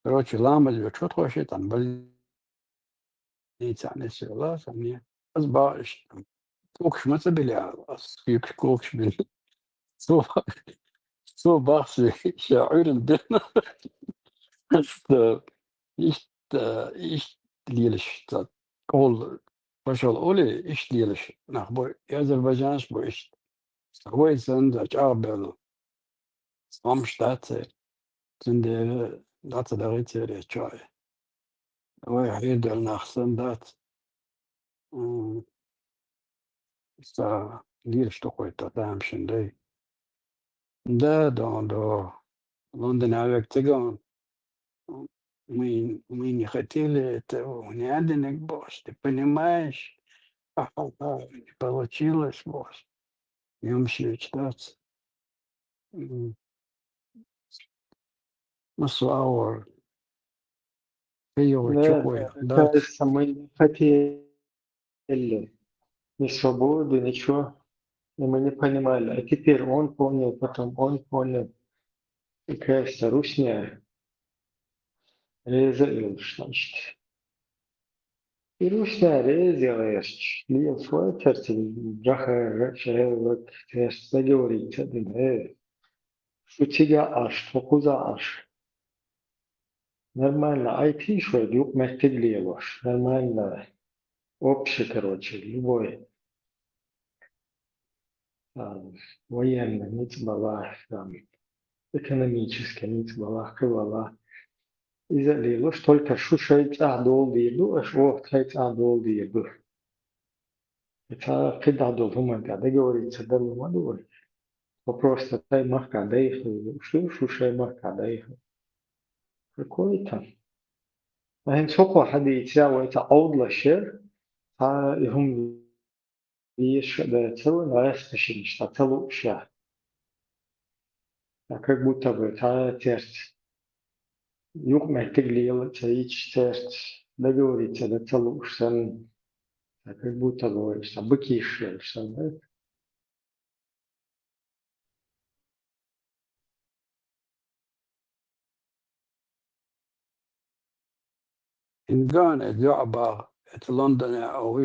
короче ламаль чё хочет там больница не села сами باش كوكش ما تبلع يكش كوكش من so باخش شاعر بدنا ich lielisch kol başol ole ich lielisch nach bu Azerbaijan's bu ich Savoy sind da Arbel Samstadt sind der da Ritter Chai Savoy hayır nach Sandat sta lielisch doch heute da am Schindei da London avec Tegon мы не хотели этого, не один босс, ты понимаешь? Не получилось, босс. Йомши читать. Масуауэр. Ты его Да, чухой, да, да. кажется, мы не хотели ни свободы, ничего. И мы не понимали. А теперь он понял, потом он понял. И, кажется, Русня резалась, значит. И Русня резалась. Лил свой терцель, браха, вот, заговорить, шутига аш, фокуза аш. Нормально, IT швед, юг мехтегли ваш. Нормально. Общий, короче, любой. Военный, ниц была, там, экономический, ниц была, кывала. Из-за лилу, что только шушает адол дилу, аж вохтает адол дилу. Это когда адол humанка, да говорится, да лумадуй. Просто тай махка, да их, что шушай махка, да их. Какой-то. А им сколько حديث это аудлашер, а هم лишь да целый настоящий, что целый шаг. Как будто бы это терц. Юг мехтеглил, цаич терц. Договориться, да целый шаг. Как будто бы собаки шел, да? إن كان جعبة لندن أو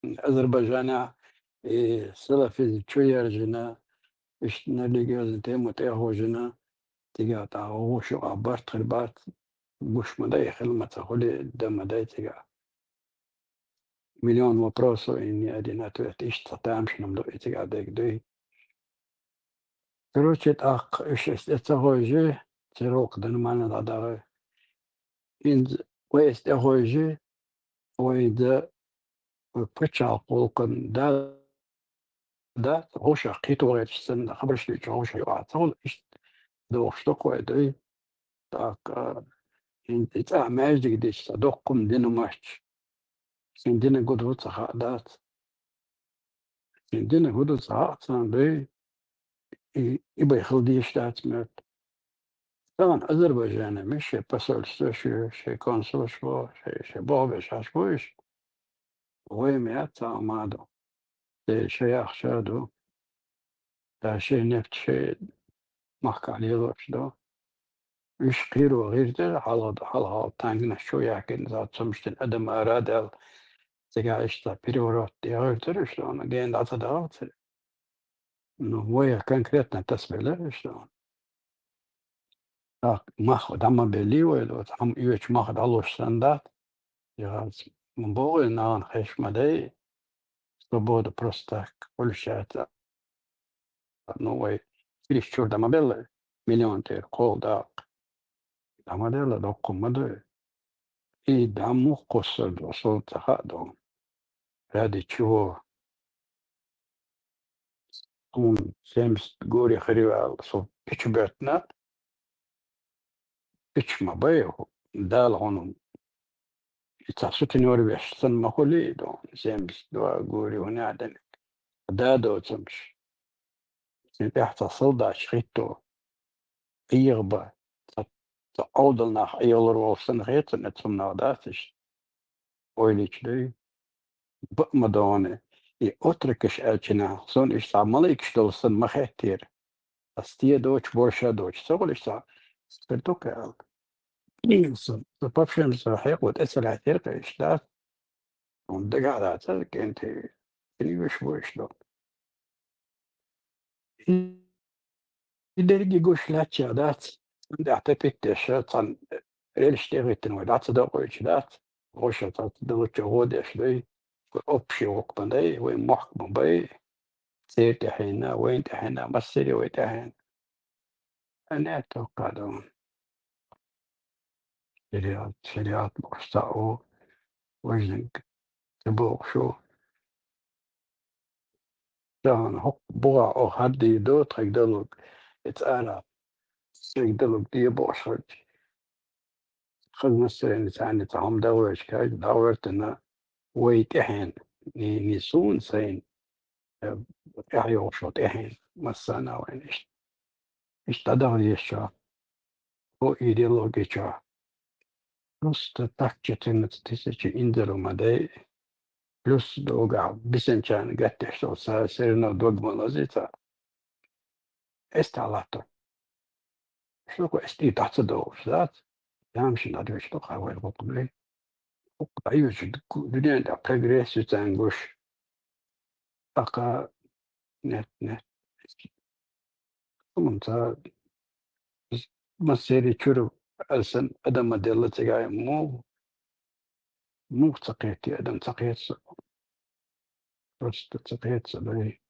أذربيجان صلا في شوية جنا إيش نلقي تيمو تيهو جنا تيجا تاهو شو عبارت خربات مش مداي خلمة تقولي دم مداي تيجا مليون وبروسو إني أدينا تويت إيش تتعمش نملو تيجا ديك دوي كروتشت أق إيش استهوجي تروق دن معنا دادا إن ويست أهوجي وإذا بتشال قولكن دا هوش قيتو غير سن خبرش لي هوش يعطول إيش دوخ شتوكو إدري تاك إن إتعمل ديش تدوقكم دينو ماتش سن دينا قدوة صحادات سن دينا قدوة صحاد سن دي يبقى يخلديش دات مات طبعا أذربيجان مش بسولستو شي كونسولش بو شي بوبش عشبوش وين يعطى مادو شي أخشادو دا شي نفت شي محكى عليه دو إيش غيره غير ده حالها تانجنا شوية كن ذات سمشتن أدم أراد تجا إشتا بريورات غير ترى شلون جين داتا داوت إنه ويا كونكريتنا تسبيله شلون ماخذ عم بلي ولا عم يوش ماخذ علوش سندات جهاز من بوغ نان خيش مدي свобода просто получается новой или что там было миллион тер колда там было документ и даму косо солнца хадо ради чего он 70 горе хривал со пичбетна пичма бэйху дал он يتصحصوت نوري بيحسن مخولي دون زيمس دوا غوري ونعدن دادو تمش تحت صلدا شخيتو يغبا تعودل ناح ايولر ووسن غيت نتسمنا داتش اويليش دي بمدونة اتركش الچنا سون اش تعملي كشتلسن مخيتير استيه دوش بورشا دوش سوغلش تا سكرتوك Попшемся, вот это латер, что Und da قاعد أنت اللي وش له إذا يقولش لا تشادات ده تبيت شاطن ريلشتغيتن ولا تصدقوا إشلات وش تصدقوا تجود إشلي وأبشي وقبندي وين محكم بي سيرت حينا وين تحنا مسيري وين تحنا أنا أتوقع لهم شريعات مقصاو وجن تبوغ شو dan hopp bra och hade ju då trägde ett ära trägde det borsad خلنا السنة ثانية هم دورة كاي دورت إنه ويتحن نسون سين يحيو شوط إحن مسنا وين إيش تدور يشوا هو إيديولوجي شوا بس تتأكد إن تستشي إندرو مدى بلس دوغا بسن كان قد شو سيرنا دوغ ملازيتا استعلاته شو استي تحت دور ذات يامشي نادي شو قاوي بطلي أيوة دنيا دا بروجريس تانغوش أقا نت ممتاز مسيري شرب ألسن أدم مدلة تجاي مو تقيتي أدم تقيت بس تقيت سبعي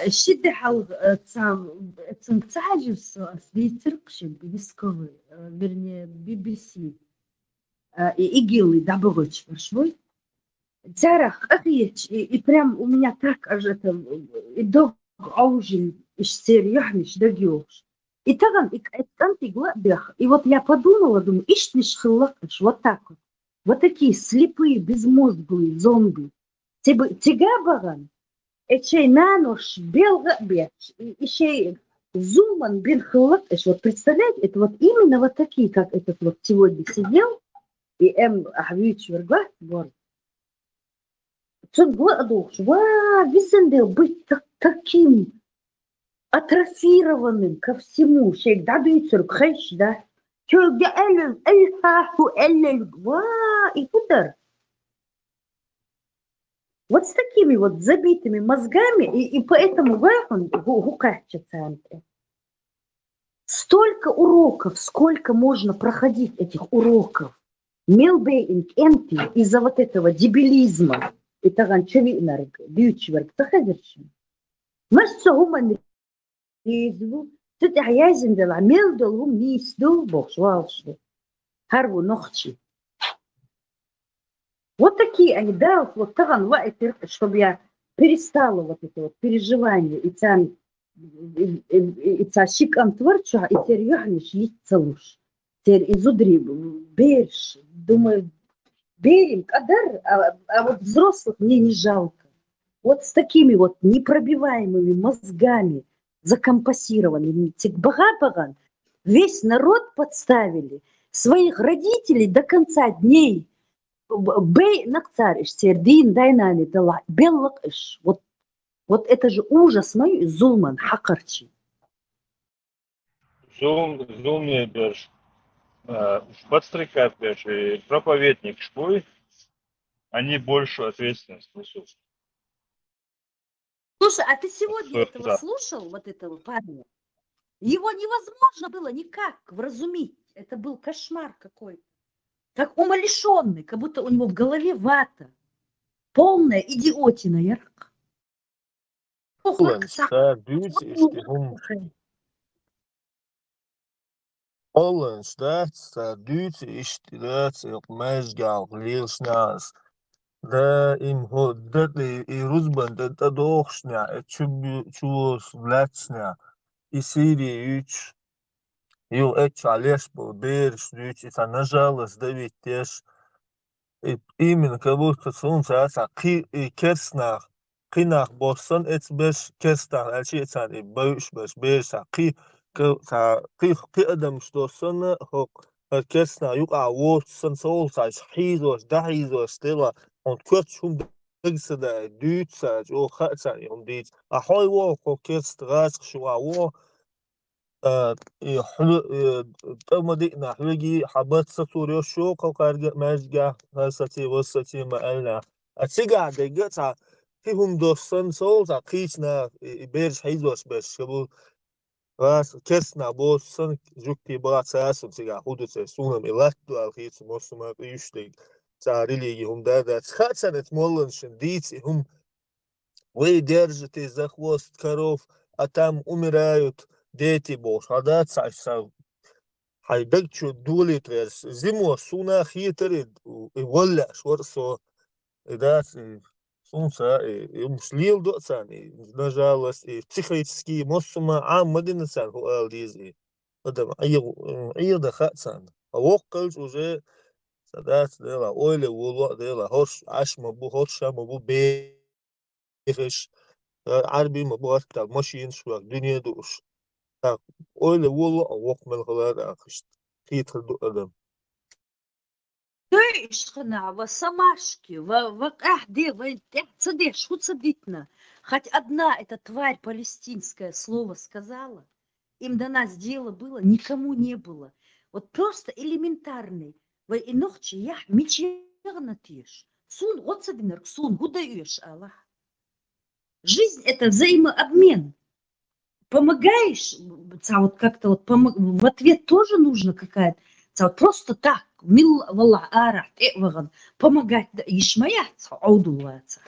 الشدة حاول تنتعج في ترقش بيسكوفي برني بي بي سي إيجيلي дабогоч швой царах أخيش и прям у меня так аж это и дог аужин из серьёхниш догёш и тогда и антигла бех и вот я подумала думаю ишниш хлакаш вот так вот такие слепые безмозглые зомби тебя баган Эчей нанош белга беч, еще зуман бен хлопеш. Вот представляете, это вот именно вот такие, как этот вот сегодня сидел, и ахвич вергла, вот. Что гладуш, визендел быть таким атрофированным ко всему, шейк дадуицер кхэш, да. Чё где эльхаху и удар. Вот с такими вот забитыми мозгами, и поэтому он гукачется. Столько уроков, сколько можно проходить этих уроков. Милбейнг, энти, из-за вот этого дебилизма. И таганчеви нарк, бьючверк, тахадерчин. Масса гуман резву, тут ахязин дела, милдол гум нисдул, бог швалшли. Харву нохчи. Вот такие они, да, вот таган, чтобы я перестала вот это вот переживание, и цашик антворча, и теперь яхниш есть луж. Теперь изудри, берешь, думаю, берем, кадар, а вот взрослых мне не жалко. Вот с такими вот непробиваемыми мозгами, закомпассированными, тикбага-баган, весь народ подставили, своих родителей до конца дней. Бей накцариш, сердин дайнани дала, беллак иш. Вот это же ужас мой, зулман, хакарчи. Зулме беш, подстрекать беш, и проповедник шпой, они большую ответственность несут. Слушай, а ты сегодня этого слушал, вот этого парня? Его невозможно было никак вразумить. Это был кошмар какой-то. Как умалишенный, как будто у него в голове вата. Полная идиотина, ярк. Hollands, dat duurt is dat op mesgal leelsnaas. Da im hod dat i Rusban dat dochsna, chus vlatsna. I Сирии 3 Ил Алеш был берешь, это нажалось, давить теж. Именно как будто солнце, и керснах, кинах борсон, это беш керснах, а че это и боюсь беш берса, ки адам что сон, хок керснах, юка вот сон солнце, хизос, да хизос, стела, он курчум дигса да дютса, о хатса, он дит, а хой во, хок керст раз, шуа во. تمدئنا حلقي حبات سطوريو شو قوقارجة ماججة هالساتي وساتي مقالنا أتسيقع ديقة فيهم دوستان سول قيسنا بيرش حيزوش بيرش كبو راس كرسنا بوسن جوكتي بات ساسم سيقع هودو سيسونا ميلاتو الخيس موسما قيشتي ريليجي هم دادا خاتسانة مولنشن ديتي هم ويدержите за хвост коров, а там умирают дети бож. Хадат сайсал. Хайдакчу дулит верс. Зимо суна хитрит. И волля шворсо. И да, сунса, и мшлил доцан. И на жалость, и психический моссума мадинасан хуал дизи. Адам айда хатсан. А воккалж уже садат дела ойле вуло дела хош ашма бу хошама бу бе إيش عربي مبغاش تاع ماشين شو الدنيا دوش تاع أول والله وقت من الغلاد أخشت كيت هدو أدم Ты шхна, самашки, где вы цедишь, что цедитна? Хоть одна эта тварь палестинская слово сказала, им до нас дело было, никому не было. Вот просто элементарный. Вы и ночи я мечерна тишь. Сун, вот садинер, сун, гудаешь, Аллах. Жизнь – это взаимообмен. Помогаешь, вот как-то вот в ответ тоже нужно какая-то, вот просто так, мил валлах арат, помогать, ишмаяться, аудуваться.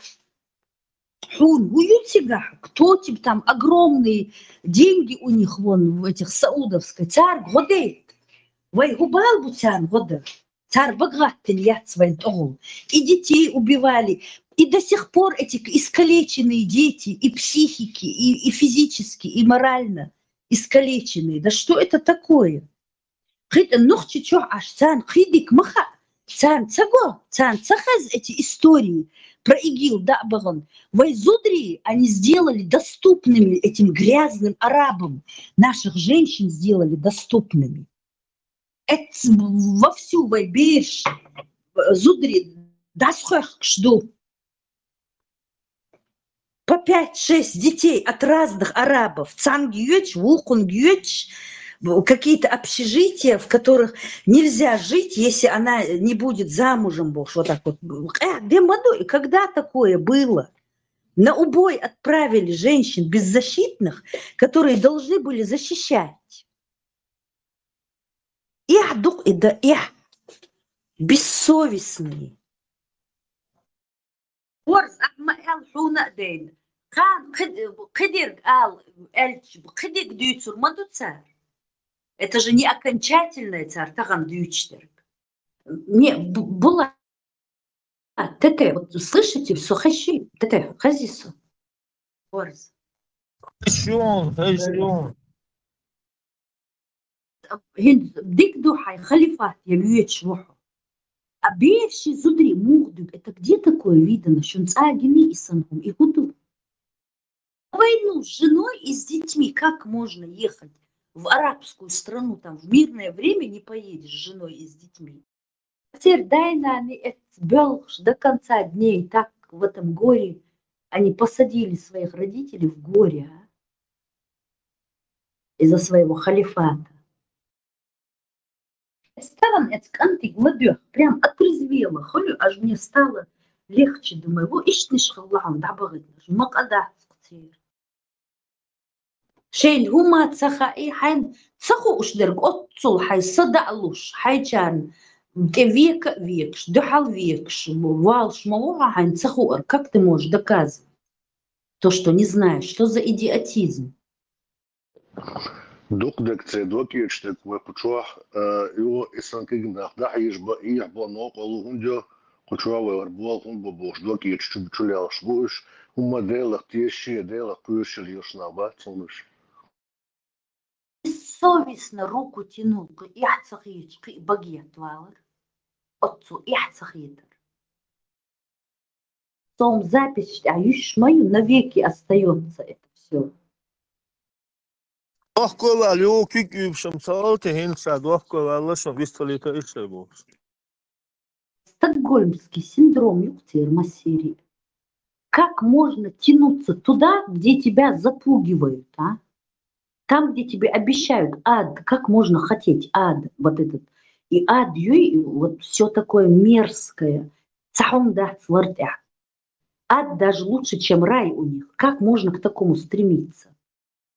Хун, уютига, кто тебе там огромные деньги у них вон в этих саудовской, царь годеет, вайгубал бутян года, царь богатый яд свой тогул, и детей убивали. И до сих пор эти искалеченные дети, и психики, и физически, и морально искалеченные. Да что это такое? Эти истории про ИГИЛ, да, Баган, Вайзудри, они сделали доступными этим грязным арабам, наших женщин сделали доступными. Это вовсю Вайбеш, Зудри, да сколько жду. По 5-6 детей от разных арабов, Цангюч, Вухунгюч, какие-то общежития, в которых нельзя жить, если она не будет замужем, бог, вот так вот. Где молодой? Когда такое было? На убой отправили женщин беззащитных, которые должны были защищать. Бессовестные. Это же не окончательная царь, таган дючтерг. Не, была. Тете, вот слышите, все хащи, тете, хазису. Борз. Хащон. Дик духай, халифат, я вьюч вуху. А беши зудри мухдук, это где такое видно? Шунцагини и санхум, и гуду. Войну с женой и с детьми как можно ехать в арабскую страну, там в мирное время не поедешь с женой и с детьми. Теперь дай нам до конца дней, так в этом горе они посадили своих родителей в горе из-за своего халифата. Стала прям отрезвела, холю, аж мне стало легче, думаю, во ишниш халлахам, да багыт, макада кцир. شين هما تسخائي حين تسخو اشدرق أتصل حي صدقلوش حي كان كفيك فيكش دحال فيكش والش موضوع حين تسخو как ты можешь доказывать то, что не знаешь, что за идиотизм? Докдек це докічтек вепучуах його ісанкигнах да їжба ноколу гундьо кучуаве арбуал хунбо бош докіч чуляш буш у моделах тіші делах пюшел йошнаба цунуш. Бессовестно руку тянул к яцахич, к багет валер, отцу яцахитер. Том запись, а еще мою навеки остается это все. Охкола люки гюбшам цалте хинса дохкола шо вистолика ишебу. Стокгольмский синдром юктир массири. Как можно тянуться туда, где тебя запугивают, а? Там, где тебе обещают ад, как можно хотеть ад, вот этот, и ад, и вот все такое мерзкое. Ад даже лучше, чем рай у них. Как можно к такому стремиться?